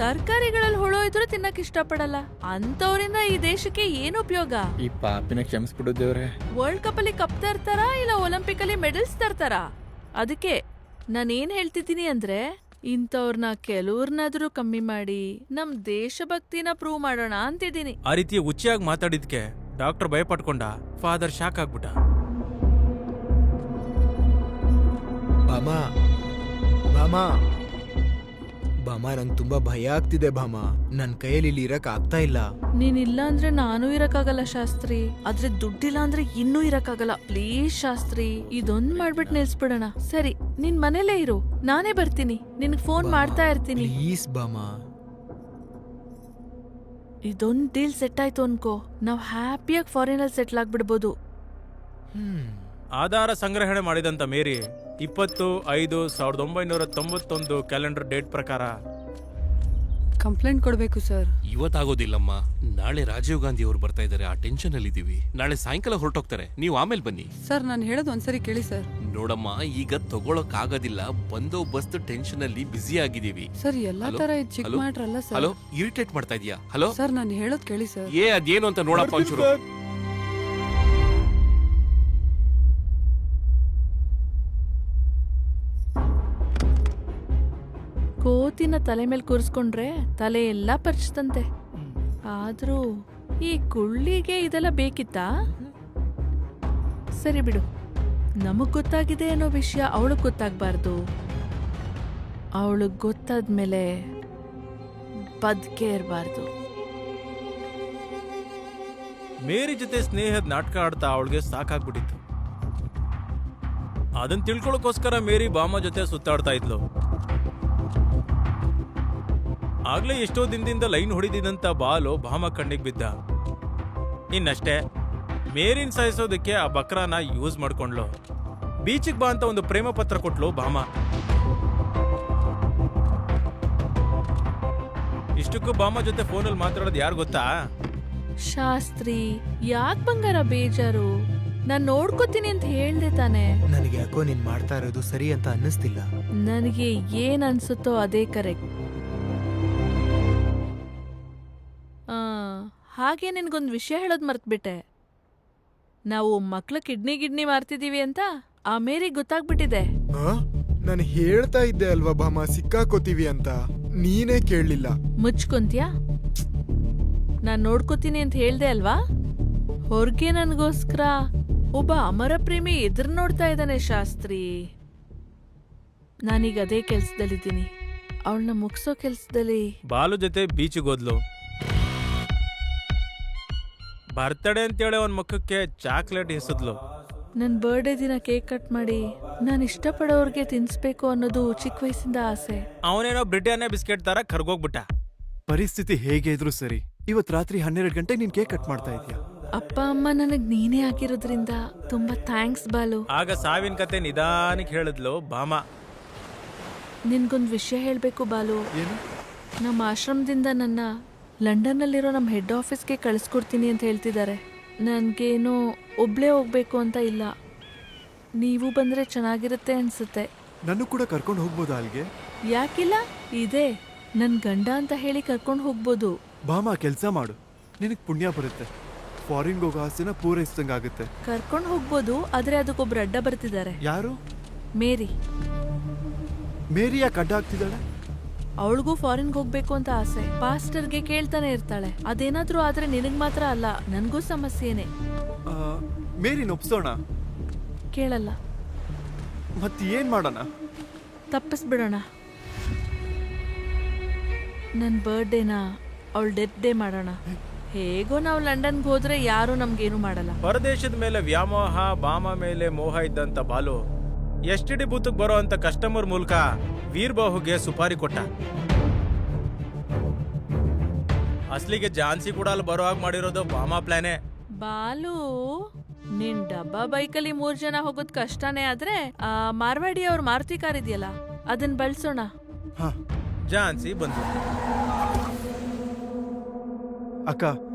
ತರಕಾರಿಗಳಲ್ಲಿ ಹುಳು ಇದ್ರೂ ತಿನ್ನಕ್ ಇಷ್ಟಪಡಲ್ಲ. ಅಂತವ್ರಿಂದ ಈ ದೇಶಕ್ಕೆ ಏನು ಉಪಯೋಗ? ಈ ಪಾಪಿನ ಕ್ಷಮಿಸ್ಬಿಡು ದೇವ್ರೆ. ವರ್ಲ್ಡ್ ಕಪ್ ಅಲ್ಲಿ ಕಪ್ ತರ್ತಾರ, ಇಲ್ಲ ಒಲಿಂಪಿಕ್ ಅಲ್ಲಿ ಮೆಡಲ್ಸ್ ತರ್ತಾರ? ಅದಕ್ಕೆ ನಾನೇನ್ ಹೇಳ್ತಿದ್ದೀನಿ ಅಂದ್ರೆ, ಇಂಥವ್ರನ್ನ ಕೆಲವ್ರನ್ನಾದ್ರೂ ಕಮ್ಮಿ ಮಾಡಿ ನಮ್ ದೇಶಭಕ್ತಿನ ಪ್ರೂವ್ ಮಾಡೋಣ ಅಂತಿದ್ದೀನಿ. ಆ ರೀತಿ ಉಚ್ಚಿಯಾಗಿ ಮಾತಾಡಿದ್ಕೆ ಡಾಕ್ಟರ್ ಭಯಪಟ್ಕೊಂಡ. ಫಾದರ್ ಶಾಕ್ ಆಗ್ಬಿಟ್ಟ. ಭಾಮ, ಭಾಮ, ಭಾಮ, ನಂಗೆ ತುಂಬಾ ಭಯ ಆಗ್ತಿದೆ ಭಾಮ. ನನ್ ಕೈಯಲ್ಲಿ ಇಲ್ಲಿ ಇರಕ್ ಆಗ್ತಾ ಇಲ್ಲ. ನೀನಿಲ್ಲ ಅಂದ್ರೆ ನಾನು ಇರಕ್ಕಾಗಲ್ಲ ಶಾಸ್ತ್ರಿ, ಆದ್ರೆ ದುಡ್ಡಿಲ್ಲ ಅಂದ್ರೆ ಇನ್ನೂ ಇರಕ್ಕಾಗಲ್ಲ. ಪ್ಲೀಸ್ ಶಾಸ್ತ್ರಿ, ಇದೊಂದ್ ಮಾಡ್ಬಿಟ್ಟು ನಿಲ್ಸ್ಬಿಡೋಣ. ಸರಿ, ನಿನ್ ಮನೇಲೇ ಇರು, ನಾನೇ ಬರ್ತೀನಿ, ನಿನ್ಗ್ ಫೋನ್ ಮಾಡ್ತಾ ಇರ್ತೀನಿ. ಪ್ಲೀಸ್ ಭಾಮ. ಇದೊಂದ್ ಡೀಲ್ ಸೆಟ್ ಆಯ್ತು ಅನ್ಕೋ, ನಾವ್ ಹ್ಯಾಪಿಯಾಗಿ ಫಾರಿನಲ್ಲಿ ಸೆಟ್ಲ್ ಆಗ್ಬಿಡ್ಬೋದು. ಆಧಾರ ಸಂಗ್ರಹಣೆ ಮಾಡಿದಂತ ಮೇರಿ 20/5/1991 ಕ್ಯಾಲೆಂಡರ್ ಡೇಟ್ ಪ್ರಕಾರ ಕಂಪ್ಲೇಂಟ್ ಕೊಡ್ಬೇಕು ಸರ್. ಇವತ್ತಾಗೋದಿಲ್ಲಮ್ಮ, ನಾಳೆ ರಾಜೀವ್ ಗಾಂಧಿ ಅವರು ಬರ್ತಾ ಇದ್ದಾರೆ. ಆ ಟೆನ್ಷನ್ ಅಲ್ಲಿ ಇದೀವಿ. ನಾಳೆ ಸಾಯಂಕಾಲ ಹೊರಟೋಗ್ತಾರೆ, ನೀವು ಆಮೇಲೆ ಬನ್ನಿ. ಸರ್, ನಾನು ಹೇಳೋದು ಒಂದ್ಸರಿ ಕೇಳಿ ಸರ್. ನೋಡಮ್ಮ, ಈಗ ತಗೊಳಕ್ ಆಗೋದಿಲ್ಲ, ಬಂದೋಬಸ್ತ್ ಟೆನ್ಷನ್ ಅಲ್ಲಿ ಬ್ಯುಸಿ ಆಗಿದೀವಿ. ಸರ್, ಎಲ್ಲಾ ತರ ಇದು ಚಿಕ್ಕ ಮ್ಯಾಟ್ರ್ ಅಲ್ಲ ಸರ್. ಹಲೋ, ಇರಿಟೇಟ್ ಮಾಡ್ತಾ ಇದೀಯಾ? ಹಲೋ ಸರ್, ನಾನು ಹೇಳೋದು ಕೇಳಿ ಸರ್. ಅದೇನು ಅಂತ ನೋಡಪ್ಪ ಒಂಚೂರು. ಕೋತಿನ ತಲೆ ಮೇಲೆ ಕೂರಿಸ್ಕೊಂಡ್ರೆ ತಲೆ ಎಲ್ಲ ಪರ್ಚ್ತಂತೆ. ಆದ್ರೂ ಈ ಕುಳ್ಳಿಗೆ ಇದೆಲ್ಲ ಬೇಕಿತ್ತಾ? ಸರಿ ಬಿಡು, ನಮಗ್ ಗೊತ್ತಾಗಿದೆ ಅನ್ನೋ ವಿಷಯ ಅವಳಗ್ ಗೊತ್ತಾಗ್ಬಾರ್ದು. ಅವಳಗ್ ಗೊತ್ತಾದ್ಮೇಲೆ ಬದುಕೇ ಇರಬಾರ್ದು. ಮೇರಿ ಜೊತೆ ಸ್ನೇಹದ ನಾಟಕ ಆಡ್ತಾ ಅವಳಿಗೆ ಸಾಕಾಗ್ಬಿಟ್ಟಿತ್ತು. ಅದನ್ನ ತಿಳ್ಕೊಳ್ಳೋಕೋಸ್ಕರ ಮೇರಿ ಬಾಮ ಜೊತೆ ಸುತ್ತಾಡ್ತಾ ಇದ್ಲು. ಆಗ್ಲೇ ಎಷ್ಟೋ ದಿನದಿಂದ ಲೈನ್ ಹೊಡಿದಿದ್ದಂತ ಬಾಲು ಭಾಮ ಕಣ್ಣಿಗೆ ಬಿದ್ದ. ಇನ್ನಷ್ಟೇ ಮೇರಿನ್ ಸಾಯಿಸೋದಕ್ಕೆ ಆ ಬಕ್ರಾನ ಯೂಸ್ ಮಾಡ್ಕೊಂಡ್ಲು. ಬೀಚಿಗೆ ಬಾ ಅಂತ ಒಂದು ಪ್ರೇಮ ಪತ್ರ ಕೊಟ್ಲು ಭಾಮ. ಇಷ್ಟಕ್ಕೂ ಭಾಮ ಜೊತೆ ಫೋನಲ್ಲಿ ಮಾತಾಡೋದು ಯಾರು ಗೊತ್ತಾ? ಶಾಸ್ತ್ರಿ, ಯಾಕ್ ಬಂಗಾರ ಬೇಜಾರು? ನಾನ್ ನೋಡ್ಕೋತೀನಿ ಅಂತ ಹೇಳ್ದೆ ತಾನೆ. ನನಗೆ ಯಾಕೋ ನೀನ್ ಮಾಡ್ತಾ ಇರೋದು ಸರಿ ಅಂತ ಅನ್ನಿಸ್ತಿಲ್ಲ. ನನಗೆ ಏನ್ ಅನ್ಸುತ್ತೋ ಅದೇ ಕರೆಕ್ಟ್. ಹಾಗೆ ನಿನ್ಗೊಂದು ವಿಷಯ ಹೇಳೋದ್ ಮರ್ತ್ಬಿಟ್ಟೆ. ನಾವು ಮಕ್ಳ ಕಿಡ್ನಿ ಮಾರ್ತಿದೀವಿ ಅಂತ ಆ ಮೇರಿಗೆ ಗೊತ್ತಾಗ್ಬಿಟ್ಟಿದೆ. ನಾನು ಹೇಳ್ತಾ ಇದ್ದೆ ಅಲ್ವಾ ಭಾಮ, ಸಿಕ್ಕಾಕೋತೀವಿ ಅಂತ. ನೀನೇ ಕೇಳಲಿಲ್ಲ. ಮುಚ್ಕೊಂತ್ಯಾ? ನಾನ್ ನೋಡ್ಕೋತೀನಿ ಅಂತ ಹೇಳ್ದೆ ಅಲ್ವಾ? ಹೊರ್ಗೆ ನನಗೋಸ್ಕರ ಒಬ್ಬ ಅಮರ ಪ್ರೇಮಿ ಎದುರು ನೋಡ್ತಾ ಇದ್ದಾನೆ ಶಾಸ್ತ್ರಿ. ನಾನೀಗ ಅದೇ ಕೆಲ್ಸದಲ್ಲಿದ್ದೀನಿ. ಅವಳನ್ನ ಮುಗಿಸೋ ಕೆಲ್ಸದಲ್ಲಿ. ಬಾಲು ಜೊತೆ ಬೀಚಿಗೆ ಹೋದ್ಲು. ಬರ್ತಡೇ ಅಂತೇಳಿ ಅವನ ಮುಖಕ್ಕೆ ಚಾಕ್ಲೇಟ್ ಹಿಸಿದ್ಲು. ನನ್ನ ಬರ್ಡೇ ದಿನ ಕೇಕ್ ಕಟ್ ಮಾಡಿ ನಾನು ಇಷ್ಟಪಡೋರ್ಗೆ ತಿನ್ಸ್ಬೇಕು ಅನ್ನೋದು ಚಿಕ್ಕ ವಯಸ್ಸಿಂದ ಆಸೆ. ಅವನೇನೋ ಬ್ರಿಟಾನಿಯಾ ಬಿಸ್ಕೆಟ್ ತರ ಕರ್ಗೋಗ್ಬಿಟ್ಟ. ಪರಿಸ್ಥಿತಿ ಹೇಗೆ ಇದ್ರು ಸರಿ, ಇವತ್ ರಾತ್ರಿ 12 ಗಂಟೆಗೆ ನೀನ್ ಕೇಕ್ ಕಟ್ ಮಾಡ್ತಾ ಇದೀಯ. ಅಪ್ಪ ಅಮ್ಮ ನನಗ್ ನೀನೇ ಆಗಿರೋದ್ರಿಂದ ತುಂಬಾ ಥ್ಯಾಂಕ್ಸ್ ಬಾಲು. ಆಗ ಸಾವಿನ ಕತೆ ನಿಧಾನಕ್ಕೆ ಹೇಳಿದ್ಲು ಭಾಮ. ನಿನ್ಗೊಂದ್ ವಿಷಯ ಹೇಳ್ಬೇಕು ಬಾಲು. ನಮ್ಮ ಆಶ್ರಮದಿಂದ ನನ್ನ ಲಂಡನ್ನಲ್ಲಿರೋ ನಮ್ಮ ಹೆಡ್ ಆಫೀಸ್ಗೆ ಕಳಿಸ್ಕೊಡ್ತೀನಿ ಅಂತ ಹೇಳ್ತಿದ್ದಾರೆ. ನನ್ಗೇನು ಒಬ್ಳೇ ಹೋಗ್ಬೇಕು ಅಂತ ಇಲ್ಲ, ನೀವು ಬಂದ್ರೆ ಚೆನ್ನಾಗಿರುತ್ತೆ ಅನ್ಸುತ್ತೆ. ನನ್ನ ಕೂಡ ಕರ್ಕೊಂಡು ಹೋಗ್ಬೋದಾ ಅಲ್ಲಿಗೆ? ಯಾಕಿಲ್ಲ, ಇದೆ ನನ್ ಗಂಡ ಅಂತ ಹೇಳಿ ಕರ್ಕೊಂಡು ಹೋಗ್ಬೋದು. ಬಾಮ, ಕೆಲ್ಸ ಮಾಡು, ನಿನಗ್ ಪುಣ್ಯ ಬರುತ್ತೆ. ಫಾರಿನ್ ಹೋಗೋ ಆಸೆನ ಪೂರೈಸ್ದಂಗಾಗುತ್ತೆ. ಕರ್ಕೊಂಡು ಹೋಗ್ಬೋದು, ಆದ್ರೆ ಅದಕ್ಕೊಬ್ರು ಅಡ್ಡ ಬರ್ತಿದ್ದಾರೆ. ಯಾರು? ಮೇರಿ. ಮೇರಿ ಯಾಕೆ ಅಡ್ಡ ಆಗ್ತಿದ್ದಾಳೆ? ಅವಳಿಗೂ ಫಾರಿನ್ಗೆ ಹೋಗ್ಬೇಕು ಅಂತ ಆಸೆ. ಪಾಸ್ಟರ್ಗೆ ಕೇಳ್ತಾನೆ ಇರ್ತಾಳೆ. ಅದೇನಾದ್ರೂ ಆದ್ರೆ ನಿನಗ್ ಮಾತ್ರ ಅಲ್ಲ, ನನ್ಗೂ ಸಮಸ್ಯೆನೆ. ಮೇರಿನ ಒಪ್ಸೋಣ? ಕೇಳಲ್ಲ. ಮತ್ ಏನ್ ಮಾಡೋಣ? ತಪ್ಪಿಸ್ಬಿಡೋಣ. ನನ್ ಬರ್ಡೇನ ಅವಳ ಡೆತ್ ಡೇ ಮಾಡೋಣ. ಹೇಗೋ ನಾವು ಲಂಡನ್ಗೆ ಹೋದ್ರೆ ಯಾರು ನಮ್ಗೇನು ಮಾಡಲ್ಲ. ಪರದೇಶದ ಮೇಲೆ ವ್ಯಾಮೋಹ, ಬಾಮ ಮೇಲೆ ಮೋಹ ಇದ್ದಂತ ಬಾಲು ಎಸ್ಟಿಡಿ ಬೂತ್ ಬರೋ ಅಂತ ಕಸ್ಟಮರ್ ಮೂಲಕ ವೀರ್ಬಾಹುಗೆ ಸುಪಾರಿ ಕೊಟ್ಟ. ಅಸ್ಲಿಗೆ ಝಾನ್ಸಿ ಕೂಡ ಅಲ್ಲಿ ಬರೋ ಹಾಗೆ ಮಾಡಿರೋದು ಬಾಮ ಪ್ಲಾನೆ. ಬಾಲು, ನಿನ್ ಡಬ್ಬಾ ಬೈಕಲ್ಲಿ 3 ಜನ ಹೋಗೋದ್ ಕಷ್ಟನೇ ಆದ್ರೆ ಆ ಮಾರ್ವಾಡಿ ಅವ್ರ ಮಾರುತಿ ಕಾರ್ ಇದೆಯಲ್ಲ, ಅದನ್ನ ಬಳಸೋಣ. ಝಾನ್ಸಿ ಬಂದು. ಅಕ್ಕ,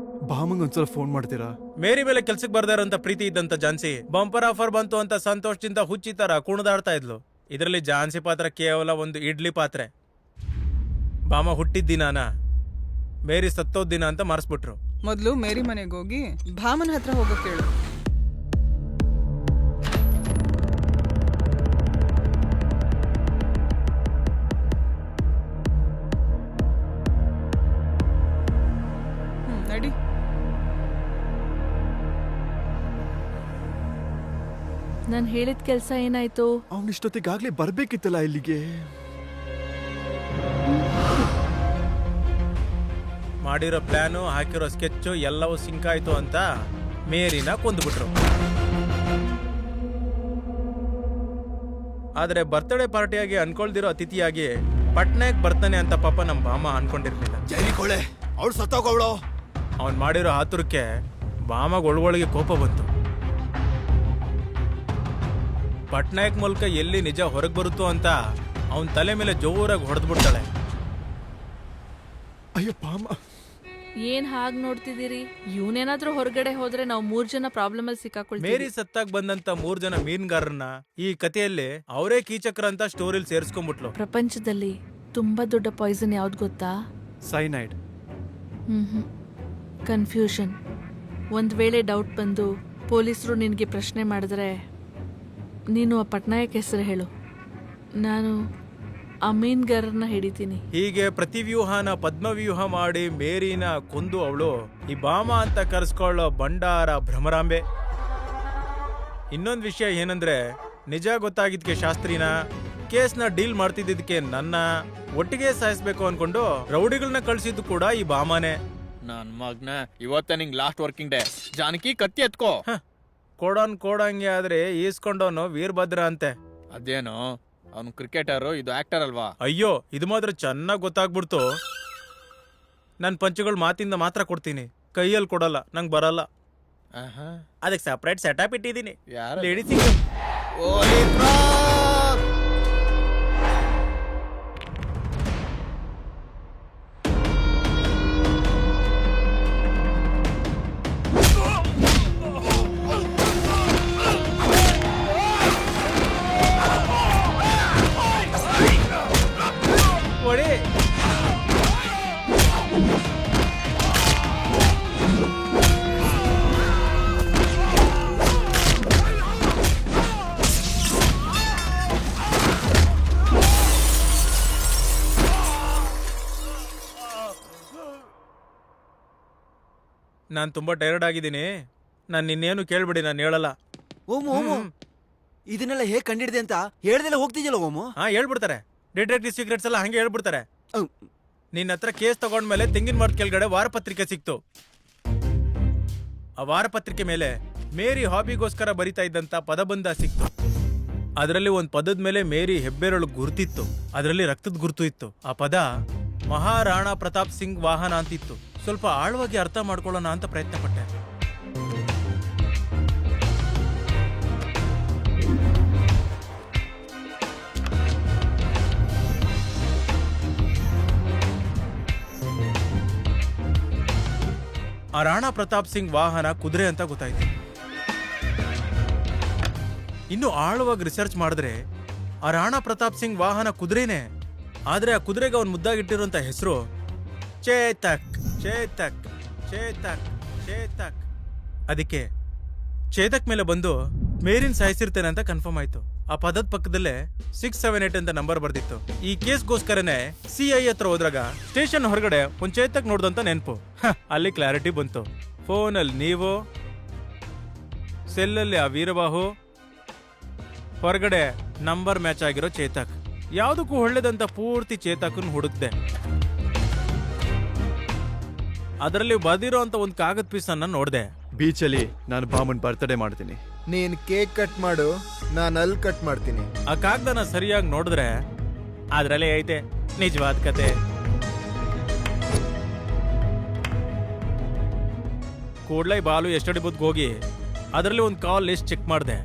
ಬಾಮಂಗ್ ಒಂದ್ಸಲ ಫೋನ್ ಮಾಡ್ತೀರಾ? ಮೇರಿ ಮೇಲೆ ಕೆಲ್ಸಕ್ಕೆ ಬರ್ದಾರಂತ ಪ್ರೀತಿ ಇದ್ದಂತ ಝಾನ್ಸಿ ಬಂಪರ್ ಆಫರ್ ಬಂತು ಅಂತ ಸಂತೋಷದಿಂದ ಹುಚ್ಚಿ ತರ ಕುಣಿದಾಡ್ತಾ ಇದ್ಲು. ಇದರಲ್ಲಿ ಝಾನ್ಸಿ ಪಾತ್ರ ಕೇವಲ ಒಂದು ಇಡ್ಲಿ ಪಾತ್ರೆ. ಬಾಮ ಹುಟ್ಟಿದ ದಿನಾನ ಮೇರಿ ಸತ್ತೋದ್ ದಿನ ಅಂತ ಮಾರಿಸ್ಬಿಟ್ರು. ಮೊದ್ಲು ಮೇರಿ ಮನೆಗೆ ಹೋಗಿ ಭಾಮನ ಹತ್ರ ಹೋಗಕ್ ಹೇಳು. ನಡಿ. ನಾನ್ ಹೇಳಿದ ಕೆಲ್ಸ ಏನಾಯ್ತು? ಅವನಿಷ್ಟೊತ್ತಿಗಾಗ್ಲೇ ಬರ್ಬೇಕಿತ್ತಲ್ಲ ಇಲ್ಲಿಗೆ. ಮಾಡಿರೋ ಪ್ಲಾನು, ಹಾಕಿರೋ ಸ್ಕೆಚ್ಚು ಎಲ್ಲವೂ ಸಿಂಕ್ ಆಯ್ತು ಅಂತ ಮೇರಿನ ಕೊಂದ್ಬಿಟ್ರು. ಆದ್ರೆ ಬರ್ತ್ಡೇ ಪಾರ್ಟಿಯಾಗಿ ಅನ್ಕೊಳ್ದಿರೋ ಅತಿಥಿಯಾಗಿ ಪಟ್ನಾಯಕ್ ಬರ್ತಾನೆ ಅಂತ ಪಾಪ ನಮ್ಮ ಬಾಮ ಅನ್ಕೊಂಡಿರ್ಲಿಲ್ಲ. ಅವಳು ಸತ್ತೋಗವಳು. ಅವನ್ ಮಾಡಿರೋ ಆತುರಕ್ಕೆ ಬಾಮಗ್ ಒಳಗೊಳಗೆ ಕೋಪ ಬಂತು. ಪಟ್ನಾಯಕ್ ಮೂಲಕ ಎಲ್ಲಿ ನಿಜ ಹೊರಗೆ ಬರುತ್ತೋ ಅಂತ ಅವನ್ ತಲೆ ಮೇಲೆ ಜೋರಾಗಿ ಹೊಡೆದ್ಬಿಡ್ತಾಳೆ. ಅಯ್ಯೋ ಬಾಮ, ಏನ್ ಹಾಗ್ ನೋಡ್ತಿದ್ದೀರಿ? ಇವನೇನಾದ್ರೂ ಹೊರಗಡೆ ಹೋದ್ರೆ ನಾವು 3 ಜನ ಪ್ರಾಬ್ಲಮ್ ಅಲ್ಲಿ ಸಿಕ್ಕಾಕೊಳ್ತೀವಿ. ಮೇರಿ ಸತ್ತಾಗ ಬಂದಂತ 3 ಜನ ಮೀನುಗಾರರನ್ನ ಈ ಕಥೆಯಲ್ಲಿ ಅವರೇ ಕೀಚಕ್ರ ಅಂತ ಸ್ಟೋರಿಲ್ ಸೇರಿಸ್ಕೊಂಡ್ಬಿಟ್ಲು. ಪ್ರಪಂಚದಲ್ಲಿ ತುಂಬಾ ದೊಡ್ಡ ಪಾಯ್ಸನ್ ಯಾವ್ದು ಗೊತ್ತಾ? ಸೈನೈಡ್. ಕನ್ಫ್ಯೂಷನ್. ಒಂದ್ ವೇಳೆ ಡೌಟ್ ಬಂದು ಪೊಲೀಸರು ನಿನ್ಗೆ ಪ್ರಶ್ನೆ ಮಾಡಿದ್ರೆ ನೀನು ಆ ಪಟ್ನಾಯಕ್ ಹೆಸರು ಹೇಳು, ನಾನು ಆ ಮೀನ್ಗಾರನ್ನ ಹಿಡಿತೀನಿ. ಹೀಗೆ ಪ್ರತಿವ್ಯೂಹನ ಪದ್ಮವ್ಯೂಹ ಮಾಡಿ ಮೇರಿನ ಕೊಂದು ಅವಳು ಈ ಬಾಮ ಅಂತ ಕರೆಸ್ಕೊಳ್ಳೋ ಬಂಡಾರ ಭ್ರಮರಾಂಬೆ. ಇನ್ನೊಂದು ವಿಷಯ ಏನಂದ್ರೆ, ನಿಜ ಗೊತ್ತಾಗಿದ್ಕೆ ಶಾಸ್ತ್ರಿನ ಕೇಸ್ನ ಡೀಲ್ ಮಾಡ್ತಿದ್ದಕ್ಕೆ ನನ್ನ ಒಟ್ಟಿಗೆ ಸಾಯಿಸ್ಬೇಕು ಅನ್ಕೊಂಡು ರೌಡಿಗಳನ್ನ ಕಳ್ಸಿದ್ದು ಕೂಡ ಈ ಬಾಮನೆ. ನನ್ ಮಗ್ನ, ಇವತ್ತೇ ನಿಂಗ್ ಲಾಸ್ಟ್ ವರ್ಕಿಂಗ್ ಡೇ. ಜಾನಕಿ ಕತ್ತಿ ಎತ್ಕೋ. ಕೊಡಂಗೆ ಆದ್ರೆ ಈಸ್ಕೊಂಡವನು ವೀರಭದ್ರ ಅಂತೆ. ಅದೇನೋ ಅವನು ಕ್ರಿಕೆಟರ್, ಇದು ಆಕ್ಟರ್ ಅಲ್ವಾ? ಅಯ್ಯೋ, ಇದು ಮಾತ್ರ ಚೆನ್ನಾಗಿ ಗೊತ್ತಾಗ್ಬಿಡ್ತು. ನನ್ ಪಂಚುಗಳು ಮಾತಿಂದ ಮಾತ್ರ ಕೊಡ್ತೀನಿ, ಕೈಯಲ್ಲಿ ಕೊಡಲ್ಲ, ನಂಗೆ ಬರಲ್ಲ. ಅದಕ್ಕೆ ಸಪ್ರೇಟ್ ಸೆಟಪ್ ಇಟ್ಟಿದ್ದೀನಿ. ಲೇಡೀಸ್ ನಾನು ತುಂಬಾ ಟೈರ್ಡ್ ಆಗಿದ್ದೀನಿ, ನಾನು ನಿನ್ನೇನು ಕೇಳ್ಬಿಡಿ, ನಾನು ಹೇಳಲ್ಲ. ಓಮು ಓಮು ಇದನ್ನೆಲ್ಲ ಹೇಗ್ ಕಂಡಿಡ್ದೆ ಅಂತ ಹೇಳ್ದೆಲ್ಲ ಹೋಗ್ತಿದ್ಯಲ್ಲ ಓಮು. ಹಾ ಹೇಳ್ಬಿಡ್ತಾರೆ, ಡಿಟೆಕ್ಟಿವ್ ಸೀಕ್ರೆಟ್ಸ್ ಎಲ್ಲ ಹಂಗೆ ಹೇಳ್ಬಿಡ್ತಾರೆ. ನಿನ್ನ ಹತ್ರ ಕೇಸ್ ತಗೊಂಡ್ಮೇಲೆ ತೆಂಗಿನ ಮರದ ಕೆಳಗಡೆ ವಾರಪತ್ರಿಕೆ ಸಿಕ್ತು. ಆ ವಾರಪತ್ರಿಕೆ ಮೇಲೆ ಮೇರಿ ಹಾಬಿಗೋಸ್ಕರ ಬರಿತಾ ಇದ್ದಂತ ಪದಬಂಧ ಸಿಕ್ತು. ಅದರಲ್ಲಿ ಒಂದು ಪದದ ಮೇಲೆ ಮೇರಿ ಹೆಬ್ಬೆರಳು ಗುರುತಿತ್ತು, ಅದರಲ್ಲಿ ರಕ್ತದ ಗುರುತು ಇತ್ತು. ಆ ಪದ ಮಹಾರಾಣಾ ಪ್ರತಾಪ್ ಸಿಂಗ್ ವಾಹನ ಅಂತಿತ್ತು. ಸ್ವಲ್ಪ ಆಳವಾಗಿ ಅರ್ಥ ಮಾಡ್ಕೊಳ್ಳೋಣ ಅಂತ ಪ್ರಯತ್ನ ಪಟ್ಟೆ. ಆ ರಾಣಾ ಪ್ರತಾಪ್ ಸಿಂಗ್ ವಾಹನ ಕುದುರೆ ಅಂತ ಗೊತ್ತಾಯ್ತು. ಇನ್ನು ಆಳವಾಗಿ ರಿಸರ್ಚ್ ಮಾಡಿದ್ರೆ ಆ ರಾಣಾ ಪ್ರತಾಪ್ ಸಿಂಗ್ ವಾಹನ ಕುದುರೆನೇ. ಆದ್ರೆ ಆ ಕುದುರೆಗೆ ಅವನು ಮುದ್ದಾಗಿಟ್ಟಿರುವಂತ ಹೆಸರು ಚೇತಕ್ ಚೇತಕ್ ಚೇತಕ್ ಚೇತಕ್. ಅದಕ್ಕೆ ಚೇತಕ್ ಮೇಲೆ ಬಂದು ಮೇರಿನ್ ಸಾಯಿಸಿರ್ತೇನೆ ಅಂತ ಕನ್ಫರ್ಮ್ ಆಯ್ತು. ಆ ಪದದ ಪಕ್ಕದಲ್ಲೇ 678 ಅಂತ ನಂಬರ್ ಬರ್ದಿತ್ತು. ಈ ಕೇಸ್ಗೋಸ್ಕರನೇ CI ಹತ್ರ ಹೋದ್ರಾಗ ಸ್ಟೇಷನ್ ಹೊರಗಡೆ ಒಂದ್ ಚೇತಕ್ ನೋಡ್ದಂತ ನೆನಪು. ಅಲ್ಲಿ ಕ್ಲಾರಿಟಿ ಬಂತು. ಫೋನಲ್ಲಿ ನೀವು, ಸೆಲ್ಲಲ್ಲಿ ಆ ವೀರಬಾಹು, ಹೊರಗಡೆ ನಂಬರ್ ಮ್ಯಾಚ್ ಆಗಿರೋ ಚೇತಕ್. ಯಾವುದಕ್ಕೂ ಒಳ್ಳೇದಂತ ಪೂರ್ತಿ ಚೇತಕನ್ ಹುಡುಕ್ದೆ. ಅದರಲ್ಲಿ ಬದಿರೋ ಅಂತ ಒಂದು ಕಾಗದ ಪೀಸ್ ಅನ್ನ ನೋಡ್ದೆ. ಬೀಚಲ್ಲಿ ನಾನು ಬಾಮನ್ ಬರ್ತ್ಡೇ ಮಾಡ್ತೀನಿ, ನೀನ್ ಕೇಕ್ ಕಟ್ ಮಾಡು, ನಾನು ಅಲ್ಲಿ ಕಟ್ ಮಾಡ್ತೀನಿ. ಆ ಕಾಗದನ ಸರಿಯಾಗಿ ನೋಡಿದ್ರೆ ಅದ್ರಲ್ಲೇ ಐತೆ ನಿಜವಾದ ಕತೆ. ಕೂಡ್ಲೈ ಬಾಲು ಎಸ್ಟಡಿ ಬುದ್ಗೆ ಹೋಗಿ ಅದರಲ್ಲಿ ಒಂದು ಕಾಲ್ ಲಿಸ್ಟ್ ಚೆಕ್ ಮಾಡಿದೆ.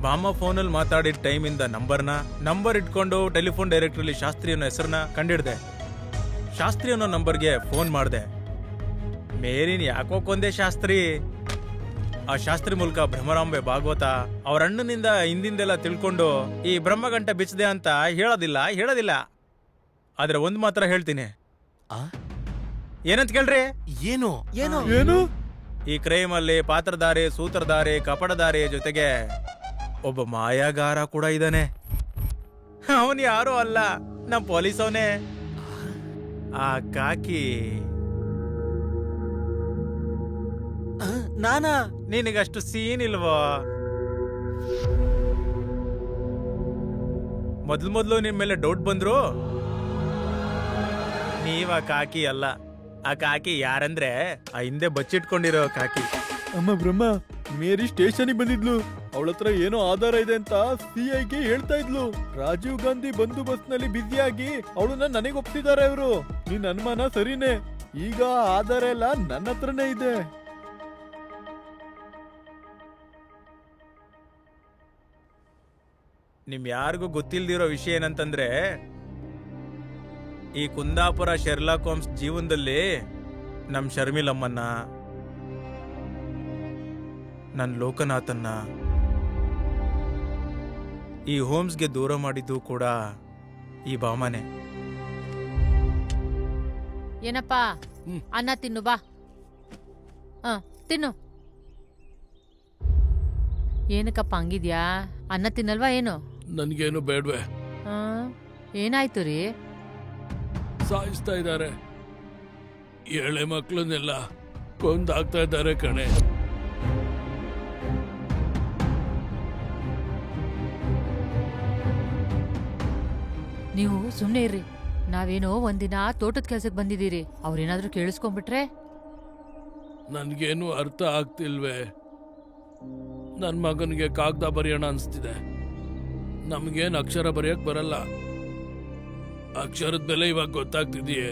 ಬಾಮ್ಮ ಫೋನಲ್ಲಿ ಮಾತಾಡಿದ ಟೈಮಿಂದ ನಂಬರ್ ಇಟ್ಕೊಂಡು ಟೆಲಿಫೋನ್ ಡೈರೆಕ್ಟ್ರಲ್ಲಿ ಶಾಸ್ತ್ರಿ ಅನ್ನೋ ಹೆಸರನ್ನ ಕಂಡಿಡ್ದೆ. ಶಾಸ್ತ್ರಿ ಅನ್ನೋ ನಂಬರ್ಗೆ ಫೋನ್ ಮಾಡಿದೆ. ಮೇರಿನ್ ಯಾಕೋ ಕೊಂದೆ ಶಾಸ್ತ್ರಿ. ಆ ಶಾಸ್ತ್ರಿ ಮೂಲಕ ಭ್ರಮರಾಂಬೆ ಭಾಗವತ ಅವ್ರ ಅಣ್ಣನಿಂದ ಹಿಂದಿಂದೆಲ್ಲ ತಿಳ್ಕೊಂಡು ಈ ಬ್ರಹ್ಮಗಂಟ ಬಿಚ್ಚದೆ ಅಂತ ಹೇಳೋದಿಲ್ಲ. ಆದ್ರೆ ಒಂದ್ ಮಾತ್ರ ಹೇಳ್ತೀನಿ. ಏನಂತ ಕೇಳ್ರಿ? ಏನು ಏನು ಏನು? ಈ ಕ್ರೈಮ್ ಅಲ್ಲಿ ಪಾತ್ರಧಾರಿ, ಸೂತ್ರಧಾರಿ, ಕಪಟಧಾರಿ ಜೊತೆಗೆ ಒಬ್ಬ ಮಾಯಾಗಾರ ಕೂಡ ಇದ್ದಾನೆ. ಅವನ್ ಯಾರು ಅಲ್ಲ, ನಮ್ ಪೊಲೀಸ್ ಅವನೇ. ಆ ಕಾಕಿ ನಾನಾ? ನಿನಗಷ್ಟು ಸೀನ್ ಇಲ್ವೋ? ಮೊದ್ಲು ನಿಮ್ ಮೇಲೆ ಡೌಟ್ ಬಂದ್ರು. ನೀವ್ ಆ ಕಾಕಿ ಅಲ್ಲ. ಆ ಕಾಕಿ ಯಾರಂದ್ರೆ ಆ ಹಿಂದೆ ಬಚ್ಚಿಟ್ಕೊಂಡಿರೋ ಕಾಕಿ. ಅಮ್ಮ ಬ್ರಹ್ಮ, ಮೇರಿ ಸ್ಟೇಷನ್ಗೆ ಬಂದಿದ್ಲು. ಅವಳ ಹತ್ರ ಏನೋ ಆಧಾರ ಇದೆ ಅಂತ CIಗೆ ಹೇಳ್ತಾ ಇದ್ಲು. ರಾಜೀವ್ ಗಾಂಧಿ ಬಂದೋಬಸ್ತ್ನಲ್ಲಿ ಬ್ಯುಸಿಯಾಗಿ ಅವಳನ್ನ ನನಗೆ ಒಪ್ಪಿದ್ದಾರೆ ಇವರು. ನಿನ್ ಅನುಮಾನ ಸರಿನೇ. ಈಗ ಆಧಾರ ಎಲ್ಲ ನನ್ನ ಹತ್ರನೇ ಇದೆ. ನಿಮ್ ಯಾರಿಗೂ ಗೊತ್ತಿಲ್ದಿರೋ ವಿಷಯ ಏನಂತಂದ್ರೆ, ಈ ಕುಂದಾಪುರ ಶೆರ್ಲಾಕ್ ಹೋಮ್ಸ್ ಜೀವನದಲ್ಲಿ ನಮ್ ಶರ್ಮಿಲಮ್ಮನ್ನ, ನನ್ ಲೋಕನಾಥನ್ನ, ಈ ಹೋಮ್ಸ್ಗೆ ದೂರ ಮಾಡಿದ್ದು ಕೂಡ ಈ ಬಾಮನೆ. ಏನಪ್ಪಾ, ಅನ್ನ ತಿನ್ನು ಬಾ. ತಿನ್ನು. ಏನಕ್ಕಪ್ಪ ಹಂಗಿದ್ಯಾ? ಅನ್ನ ತಿನ್ನಲ್ವಾ ಏನು? ನನ್ಗೇನು ಬೇಡ್ವೆ. ಏನಾಯ್ತು ರೀ? ಸಾಯಿಸ್ತಾ ಇದ್ದಾರೆ. ಎಳೆ ಮಕ್ಳನ್ನೆಲ್ಲ ಕೊಂದಾಗ್ತಾ ಇದ್ದಾರೆ ಕಣೆ. ನೀವು ಸುಮ್ನೆ ಇರ್ರಿ. ನಾವೇನೋ ಒಂದಿನ ತೋಟದ ಕೆಲ್ಸಕ್ಕೆ ಬಂದಿದ್ದೀರಿ. ಅವ್ರೇನಾದ್ರೂ ಕೇಳಿಸ್ಕೊಂಡ್ಬಿಟ್ರೆ? ನನ್ಗೇನು ಅರ್ಥ ಆಗ್ತಿಲ್ವೇ. ನನ್ ಮಗನಿಗೆ ಕಾಗ್ದ ಬರೆಯೋಣ ಅನ್ಸ್ತಿದೆ. ನಮ್ಗೇನ್ ಅಕ್ಷರ ಬರೆಯಕ್ ಬರಲ್ಲ. ಅಕ್ಷರದ ಬೆಲೆ ಇವಾಗ ಗೊತ್ತಾಗ್ತಿದೆಯೇ?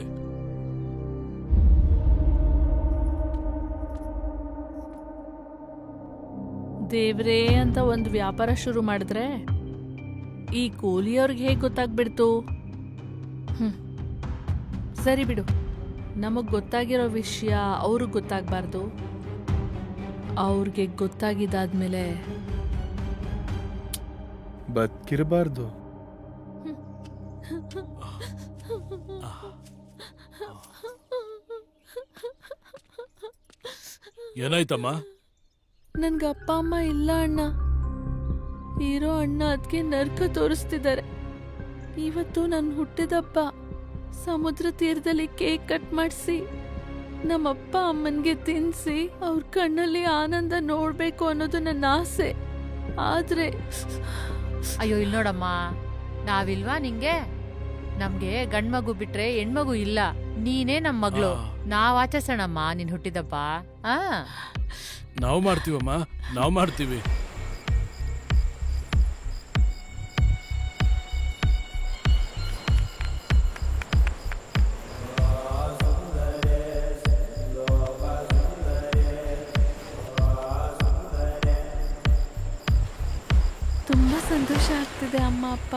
ದೇವ್ರೇ ಅಂತ ಒಂದು ವ್ಯಾಪಾರ ಶುರು ಮಾಡಿದ್ರೆ ಈ ಕೂಲಿಯವ್ರಿಗೆ ಹೇಗೆ ಗೊತ್ತಾಗ್ಬಿಡ್ತು? ಸರಿ ಬಿಡು, ನಮಗ್ ಗೊತ್ತಾಗಿರೋ ವಿಷಯ ಅವ್ರಿಗೆ ಗೊತ್ತಾಗ್ಬಾರ್ದು. ಅವ್ರಿಗೆ ಗೊತ್ತಾಗಿದ್ದಾದ್ಮೇಲೆ ಬದುಕಿರಬಾರ್ದು. ಏನಾಯ್ತಮ್ಮ? ನನ್ಗೆ ಅಪ್ಪ ಅಮ್ಮ ಇಲ್ಲ ಅಣ್ಣ. ಇರೋ ಅಣ್ಣ ಅದಕ್ಕೆ ನರ್ಕ ತೋರಿಸ್ತಿದ್ದಾರೆ. ಇವತ್ತು ನನ್ನ ಹುಟ್ಟಿದಬ್ಬ. ಸಮುದ್ರ ತೀರದಲ್ಲಿ ಕೇಕ್ ಕಟ್ ಮಾಡಿಸಿ ನಮ್ಮಪ್ಪ ಅಮ್ಮನ್ಗೆ ತಿನ್ಸಿ ಅವ್ರ ಕಣ್ಣಲ್ಲಿ ಆನಂದ ನೋಡ್ಬೇಕು ಅನ್ನೋದು ನನ್ನ ಆಸೆ. ಆದ್ರೆ ಅಯ್ಯೋ ಇಲ್ಲಿ ನೋಡಮ್ಮ, ನಾವಿಲ್ವಾ ನಿಂಗೆ? ನಮ್ಗೆ ಗಂಡ್ಮಗು ಬಿಟ್ರೆ ಹೆಣ್ಮಗು ಇಲ್ಲ. ನೀನೇ ನಮ್ ಮಗಳು. ನಾವ್ ಆಚರಿಸೋಣಮ್ಮ ನಿನ್ ಹುಟ್ಟಿದಬ್ಬ. ನಾವು ಮಾಡ್ತೀವಮ್ಮ, ನಾವು ಮಾಡ್ತೀವಿ. ತುಂಬಾ ಸಂತೋಷ ಆಗ್ತಿದೆ ಅಮ್ಮ ಅಪ್ಪ.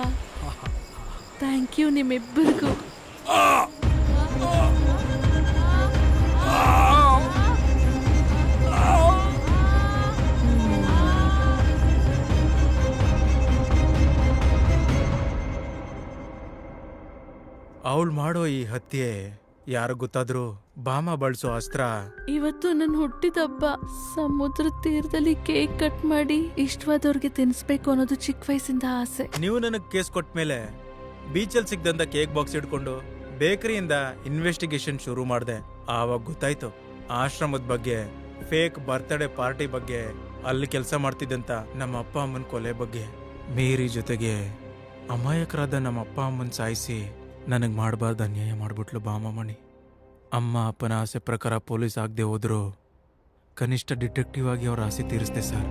ಥ್ಯಾಂಕ್ ಯು ನಿಮ್ಮಿಬ್ಬರಿಗೂ. ಅವಳು ಮಾಡೋ ಈ ಹತ್ಯೆ ಯಾರು ಗೊತ್ತಾದ್ರು ಬಾಮ ಬಳಸೋ ಅಸ್ತ್ರ. ಇವತ್ತು ನನ್ನ ಹುಟ್ಟಿದಬ್ಬ. ಸಮುದ್ರ ತೀರದಲ್ಲಿ ಕೇಕ್ ಕಟ್ ಮಾಡಿ ಇಷ್ಟವಾದವ್ರಿಗೆ ತಿನ್ಸ್ಬೇಕು ಅನ್ನೋದು ಚಿಕ್ಕ ವಯಸ್ಸಿಂದ ಆಸೆ. ನೀವು ನನಗೆ ಕೇಸ್ ಕೊಟ್ಮೇಲೆ ಬೀಚಲ್ಲಿ ಸಿಗ್ದಂತ ಕೇಕ್ ಬಾಕ್ಸ್ ಇಟ್ಕೊಂಡು ಬೇಕರಿಯಿಂದ ಇನ್ವೆಸ್ಟಿಗೇಷನ್ ಶುರು ಮಾಡಿದೆ. ಆವಾಗ ಗೊತ್ತಾಯ್ತು ಆಶ್ರಮದ ಬಗ್ಗೆ, ಫೇಕ್ ಬರ್ತ್ಡೇ ಪಾರ್ಟಿ ಬಗ್ಗೆ, ಅಲ್ಲಿ ಕೆಲಸ ಮಾಡ್ತಿದ್ದಂತ ನಮ್ಮ ಅಪ್ಪ ಅಮ್ಮನ ಕೊಲೆ ಬಗ್ಗೆ. ಮೇರಿ ಜೊತೆಗೆ ಅಮಾಯಕರಾದ ನಮ್ಮ ಅಪ್ಪ ಅಮ್ಮನ ಸಾಯಿಸಿ ನನಗೆ ಮಾಡಬಾರ್ದು ಅನ್ಯಾಯ ಮಾಡ್ಬಿಟ್ಲು ಬಾಮಮಣಿ. ಅಮ್ಮ ಅಪ್ಪನ ಆಸೆ ಪ್ರಕಾರ ಪೊಲೀಸ್ ಆಗದೆ ಹೋದ್ರು ಕನಿಷ್ಠ ಡಿಟೆಕ್ಟಿವ್ ಆಗಿ ಅವ್ರ ಆಸೆ ತೀರಿಸ್ದೆ ಸರ್.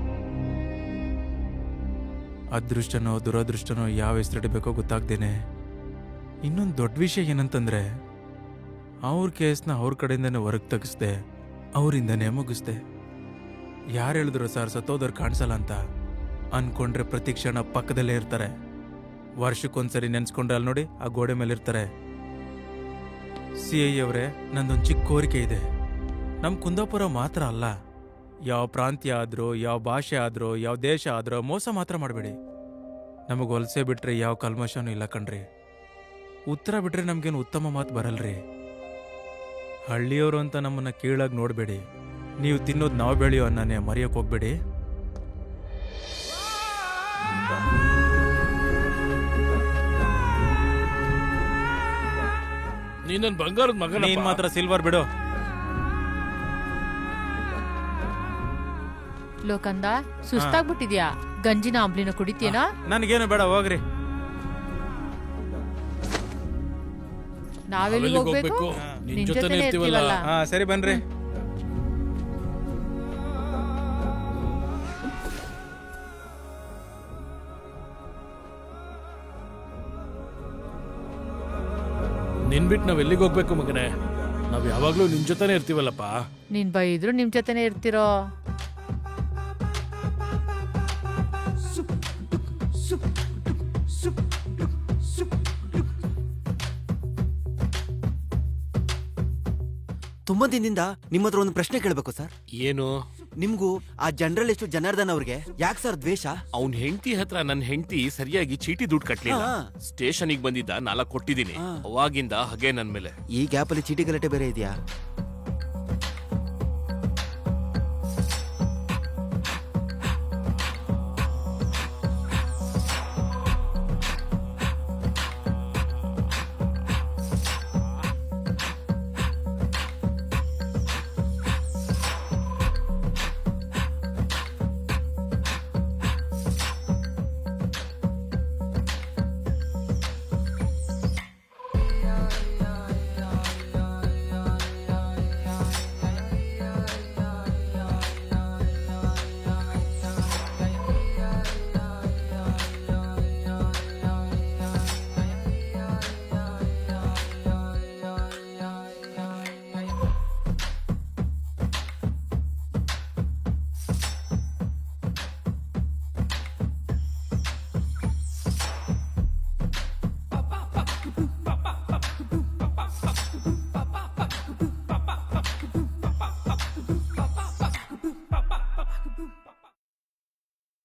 ಅದೃಷ್ಟನೋ ದುರದೃಷ್ಟನೋ ಯಾವ ಹೆಸರಿಡಬೇಕೋ ಗೊತ್ತಾಗ್ದೇನೆ. ಇನ್ನೊಂದು ದೊಡ್ಡ ವಿಷಯ ಏನಂತಂದ್ರೆ ಅವ್ರ ಕೇಸ್ನ ಅವ್ರ ಕಡೆಯಿಂದನೇ ಹೊರಗೆ ತೆಗಿಸ್ದೆ, ಅವರಿಂದನೇ ಮುಗಿಸ್ದೆ. ಯಾರು ಹೇಳಿದ್ರು ಸರ್ ಸತ್ತೋದವ್ರು ಕಾಣಿಸಲ್ಲ ಅಂತ? ಅನ್ಕೊಂಡ್ರೆ ಪ್ರತಿ ಕ್ಷಣ ಪಕ್ಕದಲ್ಲೇ ಇರ್ತಾರೆ. ವರ್ಷಕ್ಕೊಂದ್ಸರಿ ನೆನ್ಸ್ಕೊಂಡ್ರೆ ಅಲ್ಲಿ ನೋಡಿ ಆ ಗೋಡೆ ಮೇಲೆ ಇರ್ತಾರೆ. CI ಅವರೇ, ನಂದೊಂದು ಚಿಕ್ಕ ಕೋರಿಕೆ ಇದೆ. ನಮ್ಮ ಕುಂದಾಪುರ ಮಾತ್ರ ಅಲ್ಲ, ಯಾವ ಪ್ರಾಂತ್ಯ ಆದ್ರೂ, ಯಾವ ಭಾಷೆ ಆದ್ರೂ, ಯಾವ ದೇಶ ಆದ್ರೂ ಮೋಸ ಮಾತ್ರ ಮಾಡಬೇಡಿ. ನಮಗೆ ವಲಸೆ ಬಿಟ್ರೆ ಯಾವ ಕಲ್ಮಶನೂ ಇಲ್ಲ ಕಣ್ರಿ. ಉತ್ತರ ಬಿಟ್ರೆ ನಮ್ಗೇನು ಉತ್ತಮ ಮಾತು ಬರಲ್ರಿ. ಹಳ್ಳಿಯವರು ಅಂತ ನಮ್ಮನ್ನ ಕೀಳಾಗಿ ನೋಡಬೇಡಿ. ನೀವು ತಿನ್ನೋದು ನಾವು ಬೆಳೆಯೋ ಅನ್ನನೇ ಮರೆಯೋಕೆ ಹೋಗ್ಬೇಡಿ. ನೀನ್ ಬಂಗಾರದ ಮಗ. ನೀನ್ ಮಾತ್ರ ಸಿಲ್ವರ್ ಬಿಡು. ಲೋಕಂದ ಸುಸ್ತಾಗ್ಬಿಟ್ಟಿದ್ಯಾ? ಗಂಜಿನ ಅಂಬ್ಲಿನ ಕುಡಿತೀನಾ? ನನಗೇನು ಬೇಡ, ಹೋಗ್ರಿ. ನಾವೆಲ್ಲಿಗೆ ಹೋಗ್ಬೇಕು? ನಿನ್ ಜೊತೆನೇ ಇರ್ತೀವಲ್ಲ. ಸರಿ ಬನ್ರಿ. ನಿನ್ ಬಿಟ್ಟು ನಾವ್ ಎಲ್ಲಿಗೆ ಹೋಗ್ಬೇಕು ಮಗನೇ? ನಾವ್ ಯಾವಾಗ್ಲೂ ನಿನ್ ಜೊತೆನೇ ಇರ್ತೀವಲ್ಲಪ್ಪ. ನೀನ್ ಬೈದ್ರು ನಿಮ್ ಜೊತೆನೇ ಇರ್ತಿರೋ. ತುಂಬಾ ದಿನದಿಂದ ನಿಮ್ಮ ಹತ್ರ ಒಂದು ಪ್ರಶ್ನೆ ಕೇಳಬೇಕು ಸರ್. ಏನು? ನಿಮ್ಗೂ ಆ ಜರ್ನಲಿಸ್ಟ್ ಜನಾರ್ದನ್ ಅವ್ರಿಗೆ ಯಾಕೆ ಸರ್ ದ್ವೇಷ? ಅವ್ನ್ ಹೆಂಡತಿ ಹತ್ರ ನನ್ನ ಹೆಂಡತಿ ಸರಿಯಾಗಿ ಚೀಟಿ ದುಡ್ಡು ಕಟ್ಲಿಲ್ಲ. ಸ್ಟೇಷನ್ಗೆ ಬಂದಿದ್ದ 4 ಕೊಟ್ಟಿದ್ದೀನಿ. ಅವಾಗಿಂದ ಹಾಗೆ ನನ್ ಮೇಲೆ. ಈ ಗ್ಯಾಪ್ ಅಲ್ಲಿ ಚೀಟಿ ಗಲಾಟೆ ಬೇರೆ ಇದೆಯಾ?